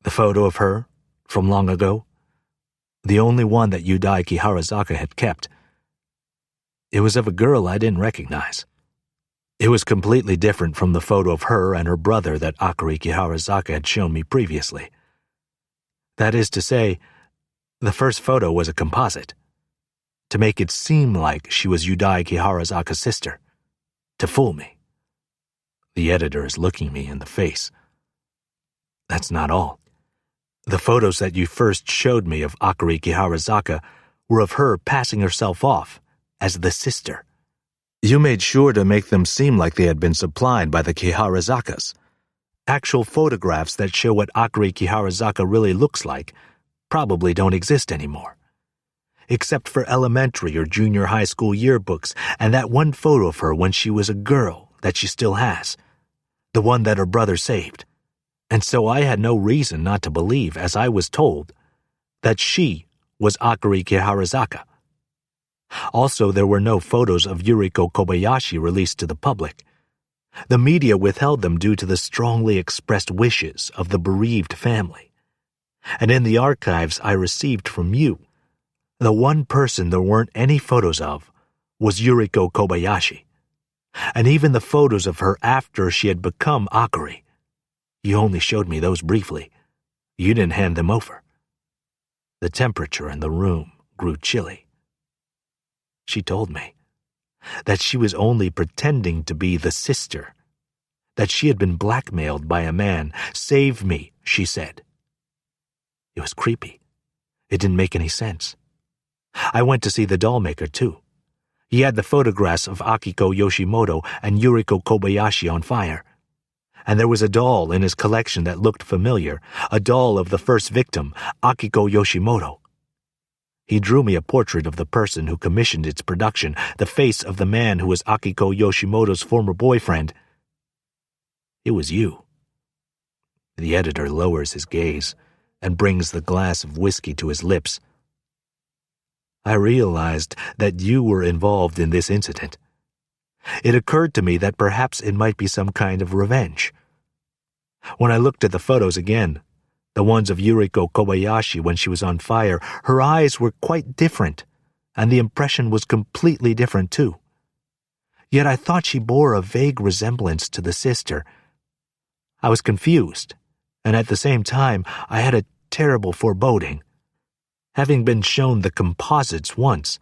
The photo of her, from long ago, the only one that Yudai Kiharazaka had kept. It was of a girl I didn't recognize. It was completely different from the photo of her and her brother that Akari Kiharazaka had shown me previously. That is to say, the first photo was a composite, to make it seem like she was Yudai Kiharazaka's sister, to fool me. The editor is looking me in the face. That's not all. The photos that you first showed me of Akari Kiharazaka were of her passing herself off as the sister. You made sure to make them seem like they had been supplied by the Kiharazakas. Actual photographs that show what Akari Kiharazaka really looks like probably don't exist anymore. Except for elementary or junior high school yearbooks and that one photo of her when she was a girl that she still has, the one that her brother saved. And so I had no reason not to believe, as I was told, that she was Akari Kiharazaka. Also, there were no photos of Yuriko Kobayashi released to the public. The media withheld them due to the strongly expressed wishes of the bereaved family. And in the archives I received from you, the one person there weren't any photos of was Yuriko Kobayashi. And even the photos of her after she had become Akari, you only showed me those briefly. You didn't hand them over. The temperature in the room grew chilly. She told me that she was only pretending to be the sister, that she had been blackmailed by a man. Save me, she said. It was creepy. It didn't make any sense. I went to see the doll maker, too. He had the photographs of Akiko Yoshimoto and Yuriko Kobayashi on fire. And there was a doll in his collection that looked familiar, a doll of the first victim, Akiko Yoshimoto. He drew me a portrait of the person who commissioned its production, the face of the man who was Akiko Yoshimoto's former boyfriend. It was you. The editor lowers his gaze and brings the glass of whiskey to his lips. I realized that you were involved in this incident. It occurred to me that perhaps it might be some kind of revenge. When I looked at the photos again, the ones of Yuriko Kobayashi when she was on fire, her eyes were quite different, and the impression was completely different too. Yet I thought she bore a vague resemblance to the sister. I was confused, and at the same time I had a terrible foreboding. Having been shown the composites once,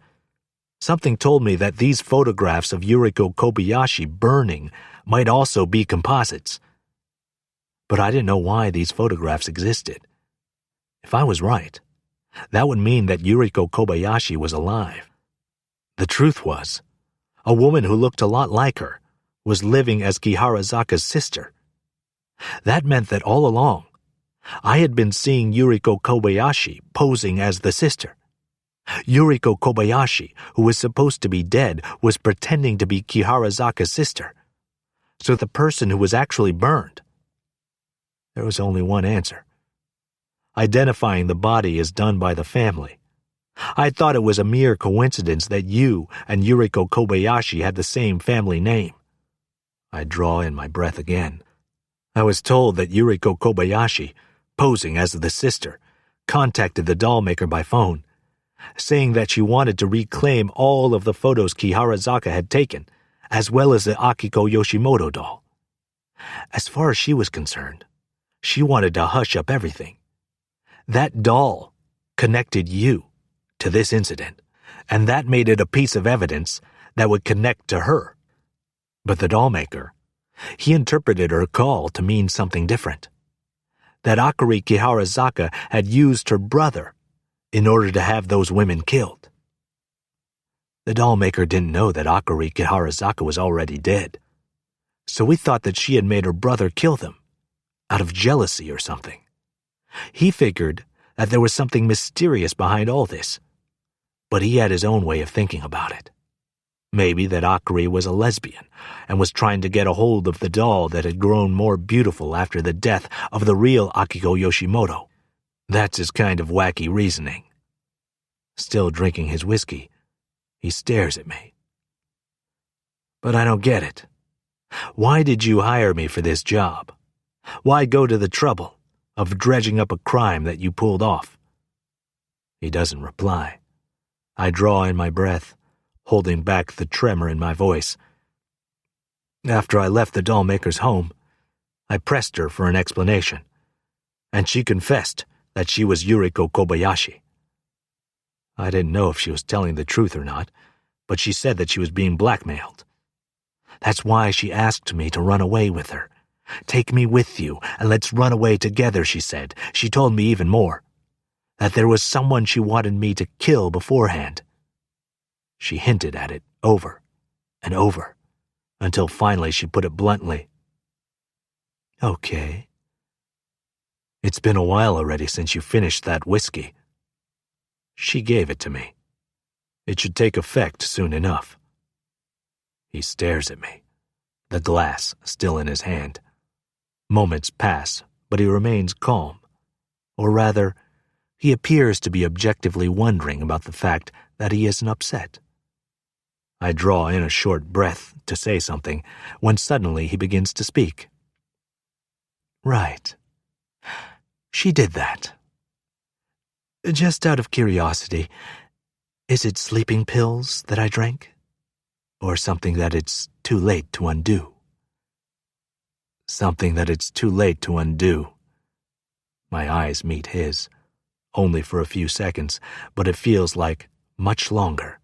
something told me that these photographs of Yuriko Kobayashi burning might also be composites. But I didn't know why these photographs existed. If I was right, that would mean that Yuriko Kobayashi was alive. The truth was, a woman who looked a lot like her was living as Kiharazaka's sister. That meant that all along, I had been seeing Yuriko Kobayashi posing as the sister. Yuriko Kobayashi, who was supposed to be dead, was pretending to be Kiharazaka's sister. So the person who was actually burned. There was only one answer. Identifying the body is done by the family. I thought it was a mere coincidence that you and Yuriko Kobayashi had the same family name. I draw in my breath again. I was told that Yuriko Kobayashi, posing as the sister, contacted the doll maker by phone, saying that she wanted to reclaim all of the photos Kiharazaka had taken, as well as the Akiko Yoshimoto doll. As far as she was concerned, she wanted to hush up everything. That doll connected you to this incident, and that made it a piece of evidence that would connect to her. But the doll maker, he interpreted her call to mean something different. That Akari Kiharazaka had used her brother in order to have those women killed. The doll maker didn't know that Akari Kiharazaka was already dead, so we thought that she had made her brother kill them, out of jealousy or something. He figured that there was something mysterious behind all this, but he had his own way of thinking about it. Maybe that Akari was a lesbian and was trying to get a hold of the doll that had grown more beautiful after the death of the real Akiko Yoshimoto. That's his kind of wacky reasoning. Still drinking his whiskey, he stares at me. But I don't get it. Why did you hire me for this job? Why go to the trouble of dredging up a crime that you pulled off? He doesn't reply. I draw in my breath, holding back the tremor in my voice. After I left the doll maker's home, I pressed her for an explanation, and she confessed that she was Yuriko Kobayashi. I didn't know if she was telling the truth or not, but she said that she was being blackmailed. That's why she asked me to run away with her. Take me with you, and let's run away together, she said. She told me even more, that there was someone she wanted me to kill beforehand. She hinted at it over and over, until finally she put it bluntly. Okay. It's been a while already since you finished that whiskey. She gave it to me. It should take effect soon enough. He stares at me, the glass still in his hand. Moments pass, but he remains calm. Or rather, he appears to be objectively wondering about the fact that he isn't upset. I draw in a short breath to say something, when suddenly he begins to speak. Right. She did that. Just out of curiosity, is it sleeping pills that I drank? Or something that it's too late to undo? Something that it's too late to undo. My eyes meet his, only for a few seconds, but it feels like much longer.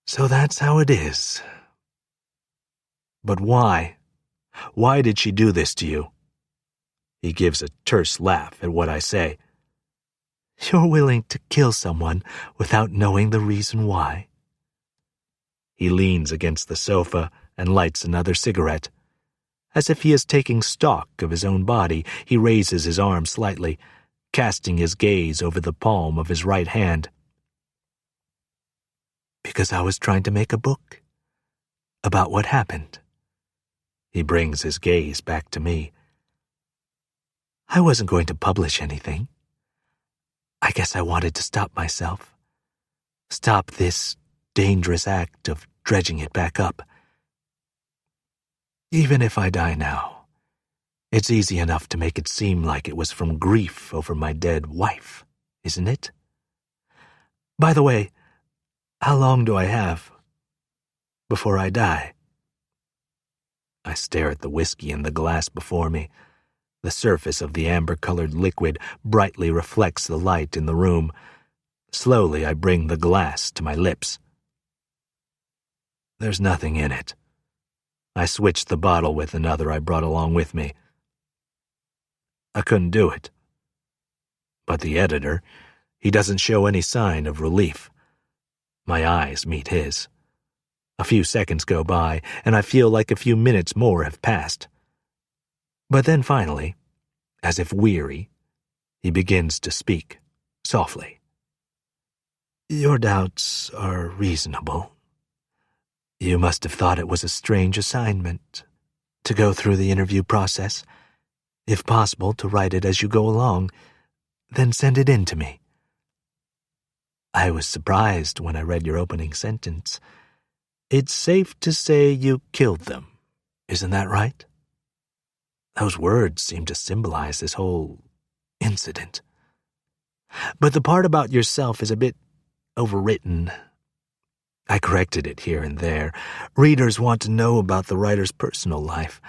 So that's how it is. But why? Why did she do this to you? He gives a terse laugh at what I say. You're willing to kill someone without knowing the reason why? He leans against the sofa and lights another cigarette. As if he is taking stock of his own body, he raises his arm slightly, casting his gaze over the palm of his right hand. Because I was trying to make a book about what happened. He brings his gaze back to me. I wasn't going to publish anything. I guess I wanted to stop myself. Stop this dangerous act of dredging it back up. Even if I die now, it's easy enough to make it seem like it was from grief over my dead wife, isn't it? By the way, how long do I have before I die? I stare at the whiskey in the glass before me. The surface of the amber-colored liquid brightly reflects the light in the room. Slowly, I bring the glass to my lips. There's nothing in it. I switched the bottle with another I brought along with me. I couldn't do it. But the editor, he doesn't show any sign of relief. My eyes meet his. A few seconds go by, and I feel like a few minutes more have passed. But then finally, as if weary, he begins to speak, softly. Your doubts are reasonable. You must have thought it was a strange assignment, to go through the interview process, if possible to write it as you go along, then send it in to me. I was surprised when I read your opening sentence. It's safe to say you killed them, isn't that right? Those words seem to symbolize this whole incident. But the part about yourself is a bit overwritten. I corrected it here and there. Readers want to know about the writer's personal life.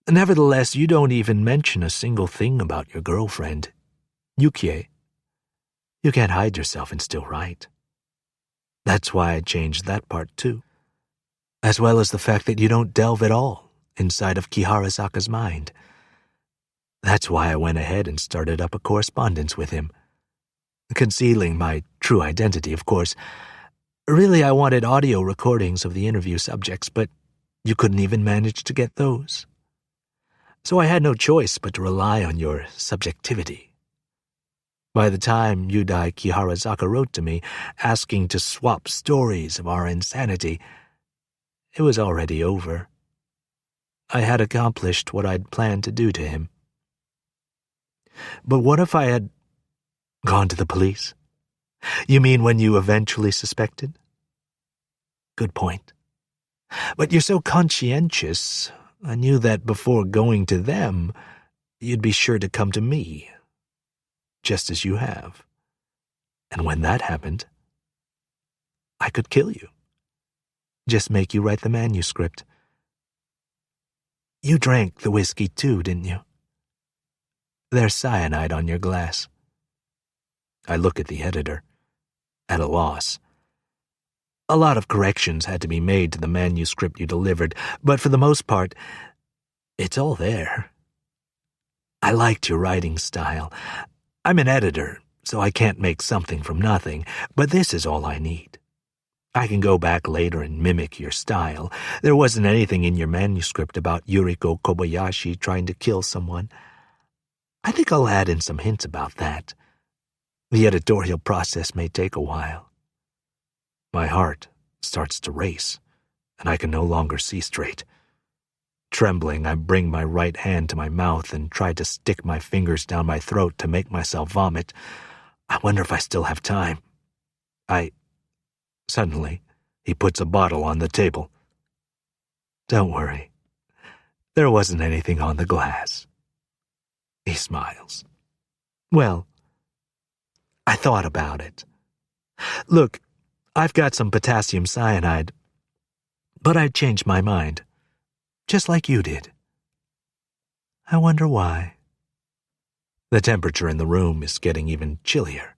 Nevertheless, you don't even mention a single thing about your girlfriend, Yukie. You can't hide yourself and still write. That's why I changed that part too. As well as the fact that you don't delve at all inside of Kiharazaka's mind. That's why I went ahead and started up a correspondence with him. concealing my true identity, of course. Really, I wanted audio recordings of the interview subjects, but you couldn't even manage to get those. So I had no choice but to rely on your subjectivity. By the time Yudai Kiharazaka wrote to me, asking to swap stories of our insanity, it was already over. I had accomplished what I'd planned to do to him. But what if I had gone to the police? You mean when you eventually suspected? Good point. But you're so conscientious, I knew that before going to them, you'd be sure to come to me, just as you have. And when that happened, I could kill you. Just make you write the manuscript. You drank the whiskey too, didn't you? There's cyanide on your glass. I look at the editor, at a loss. A lot of corrections had to be made to the manuscript you delivered, but for the most part, it's all there. I liked your writing style. I'm an editor, so I can't make something from nothing, but this is all I need. I can go back later and mimic your style. There wasn't anything in your manuscript about Yuriko Kobayashi trying to kill someone. I think I'll add in some hints about that. The editorial process may take a while. My heart starts to race, and I can no longer see straight. Trembling, I bring my right hand to my mouth and try to stick my fingers down my throat to make myself vomit. I wonder if I still have time. Suddenly, he puts a bottle on the table. Don't worry. There wasn't anything on the glass. He smiles. Well, I thought about it. Look, I've got some potassium cyanide, but I've changed my mind, just like you did. I wonder why. The temperature in the room is getting even chillier.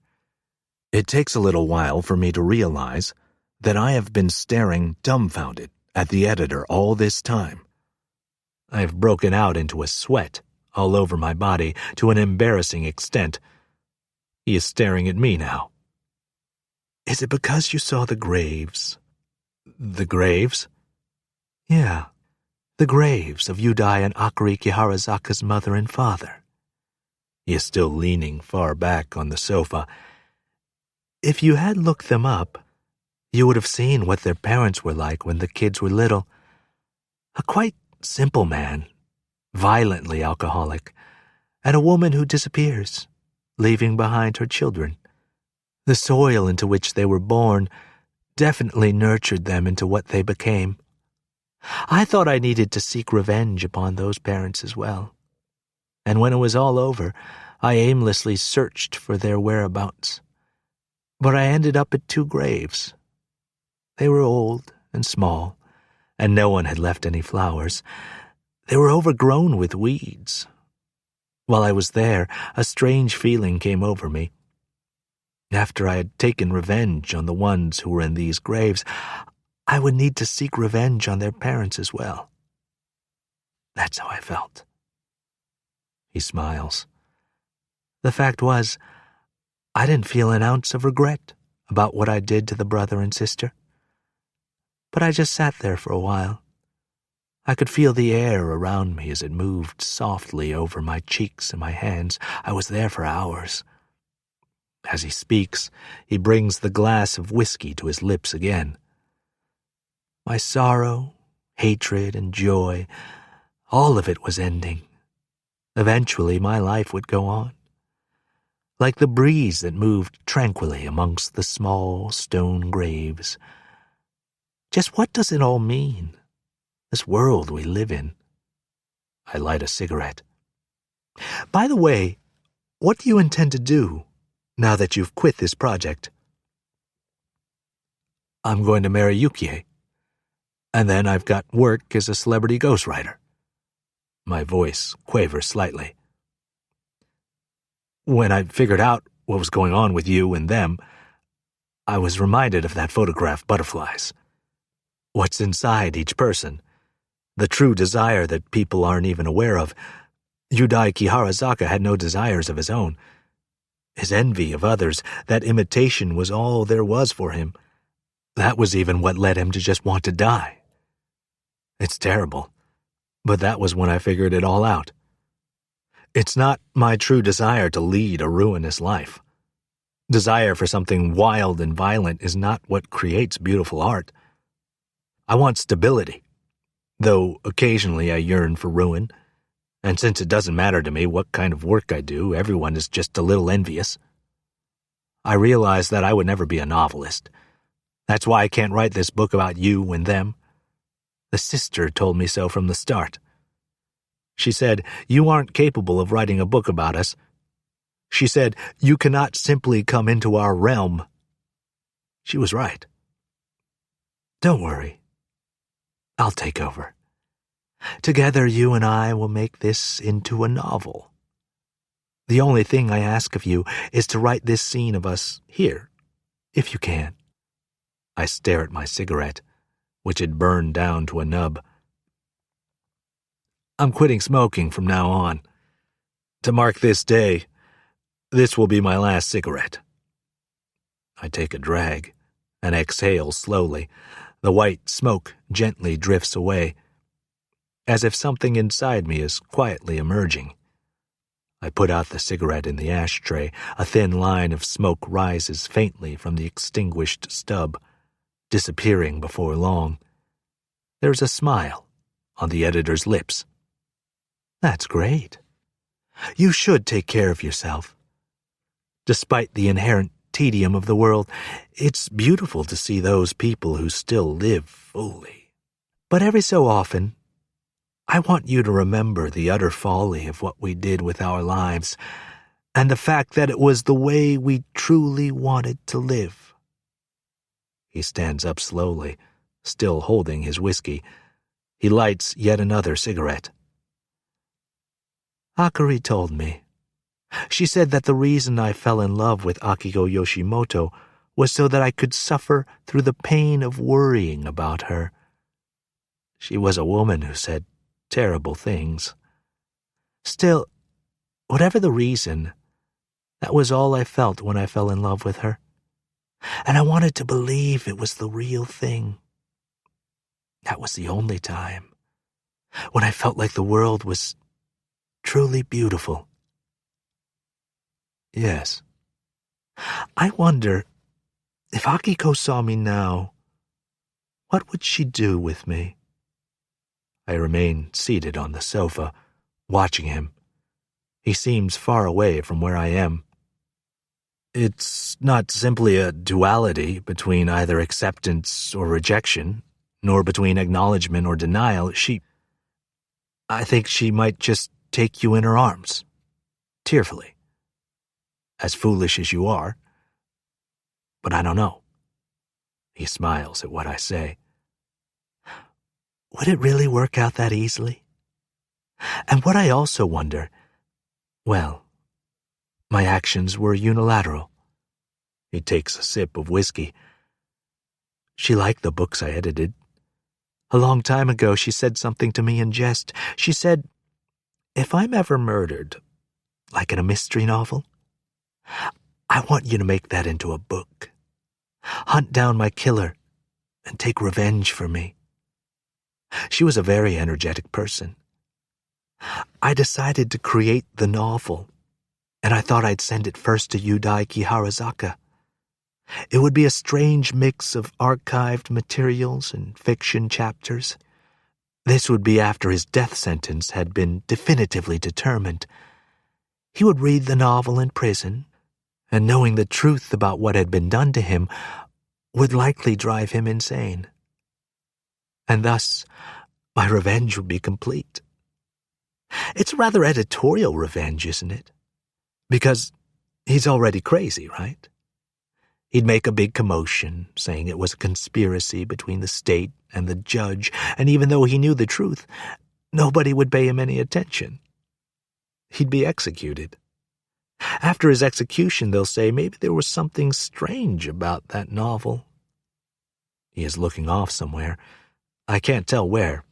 It takes a little while for me to realize that I have been staring dumbfounded at the editor all this time. I have broken out into a sweat all over my body to an embarrassing extent. He is staring at me now. Is it because you saw the graves? The graves? Yeah, the graves of Yudai and Akari Kiharazaka's mother and father. He is still leaning far back on the sofa. If you had looked them up, you would have seen what their parents were like when the kids were little. A quite simple man, violently alcoholic, and a woman who disappears, leaving behind her children. The soil into which they were born definitely nurtured them into what they became. I thought I needed to seek revenge upon those parents as well. And when it was all over, I aimlessly searched for their whereabouts. But I ended up at 2 graves. They were old and small, and no one had left any flowers. They were overgrown with weeds. While I was there, a strange feeling came over me. After I had taken revenge on the ones who were in these graves, I would need to seek revenge on their parents as well. That's how I felt. He smiles. The fact was, I didn't feel an ounce of regret about what I did to the brother and sister. But I just sat there for a while. I could feel the air around me as it moved softly over my cheeks and my hands. I was there for hours. As he speaks, he brings the glass of whiskey to his lips again. My sorrow, hatred, and joy, all of it was ending. Eventually, my life would go on. Like the breeze that moved tranquilly amongst the small stone graves. Just what does it all mean? This world we live in. I light a cigarette. By the way, what do you intend to do now that you've quit this project? I'm going to marry Yukie. And then I've got work as a celebrity ghostwriter. My voice quavers slightly. When I figured out what was going on with you and them, I was reminded of that photograph, Butterflies. What's inside each person? The true desire that people aren't even aware of. Yudai Kiharazaka had no desires of his own. His envy of others, that imitation was all there was for him. That was even what led him to just want to die. It's terrible, but that was when I figured it all out. It's not my true desire to lead a ruinous life. Desire for something wild and violent is not what creates beautiful art. I want stability, though occasionally I yearn for ruin, and since it doesn't matter to me what kind of work I do, everyone is just a little envious. I realize that I would never be a novelist. That's why I can't write this book about you and them. The sister told me so from the start. She said, "You aren't capable of writing a book about us." She said, "You cannot simply come into our realm." She was right. Don't worry. I'll take over. Together, you and I will make this into a novel. The only thing I ask of you is to write this scene of us here, if you can. I stare at my cigarette, which had burned down to a nub. I'm quitting smoking from now on. To mark this day, this will be my last cigarette. I take a drag and exhale slowly. The white smoke gently drifts away, as if something inside me is quietly emerging. I put out the cigarette in the ashtray. A thin line of smoke rises faintly from the extinguished stub, disappearing before long. There's a smile on the editor's lips. That's great. You should take care of yourself. Despite the inherent tedium of the world, it's beautiful to see those people who still live fully. But every so often, I want you to remember the utter folly of what we did with our lives, and the fact that it was the way we truly wanted to live. He stands up slowly, still holding his whiskey. He lights yet another cigarette. Akari told me. She said that the reason I fell in love with Akiko Yoshimoto was so that I could suffer through the pain of worrying about her. She was a woman who said terrible things. Still, whatever the reason, that was all I felt when I fell in love with her. And I wanted to believe it was the real thing. That was the only time when I felt like the world was truly beautiful. Yes. I wonder, if Akiko saw me now, what would she do with me? I remain seated on the sofa, watching him. He seems far away from where I am. It's not simply a duality between either acceptance or rejection, nor between acknowledgement or denial. I think she might just take you in her arms, tearfully. As foolish as you are, but I don't know. He smiles at what I say. Would it really work out that easily? And what I also wonder, well, my actions were unilateral. He takes a sip of whiskey. She liked the books I edited. A long time ago, she said something to me in jest. She said, "If I'm ever murdered, like in a mystery novel, I want you to make that into a book. Hunt down my killer and take revenge for me." She was a very energetic person. I decided to create the novel, and I thought I'd send it first to Yudai Kiharazaka. It would be a strange mix of archived materials and fiction chapters. This would be after his death sentence had been definitively determined. He would read the novel in prison, and knowing the truth about what had been done to him would likely drive him insane. And thus, my revenge would be complete. It's a rather editorial revenge, isn't it? Because he's already crazy, right? He'd make a big commotion, saying it was a conspiracy between the state and the judge, and even though he knew the truth, nobody would pay him any attention. He'd be executed. After his execution, they'll say maybe there was something strange about that novel. He is looking off somewhere. I can't tell where.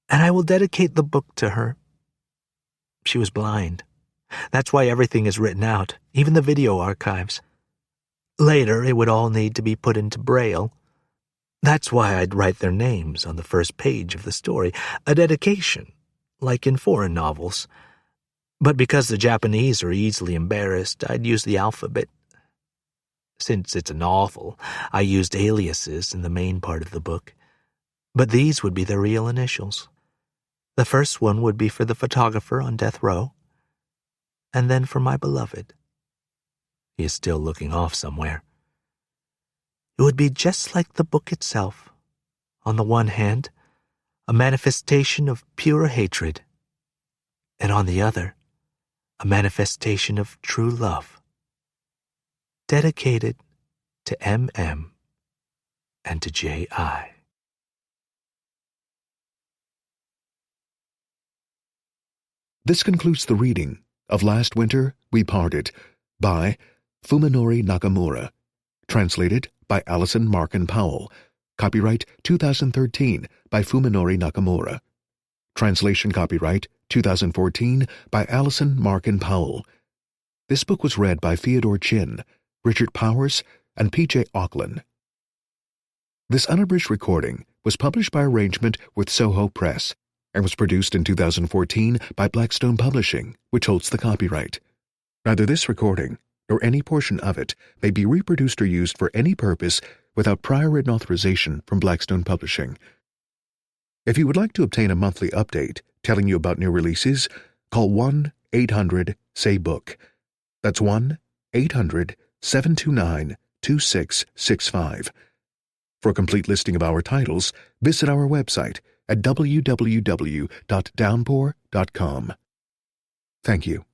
And I will dedicate the book to her. She was blind, That's why everything is written out, even the video archives. Later, it would all need to be put into Braille. That's why I'd write their names on the first page of the story, a dedication, like in foreign novels. But because the Japanese are easily embarrassed, I'd use the alphabet. Since it's a novel, I used aliases in the main part of the book. But these would be the real initials. The first one would be for the photographer on death row, and then for my beloved. He is still looking off somewhere. It would be just like the book itself. On the one hand, a manifestation of pure hatred, and on the other, a manifestation of true love. Dedicated to M.M. and to J.I.
This concludes the reading of Last Winter We Parted by Fuminori Nakamura, translated by Allison Markin Powell, copyright 2013 by Fuminori Nakamura, translation copyright 2014 by Allison Markin Powell. This book was read by Theodore Chin, Richard Powers, and P.J. Auckland. This unabridged recording was published by arrangement with Soho Press and was produced in 2014 by Blackstone Publishing, which holds the copyright. Neither this recording nor any portion of it may be reproduced or used for any purpose without prior written authorization from Blackstone Publishing. If you would like to obtain a monthly update telling you about new releases, call 1-800-SAY-BOOK. That's 1-800-729-2665. For a complete listing of our titles, visit our website at www.downpour.com. Thank you.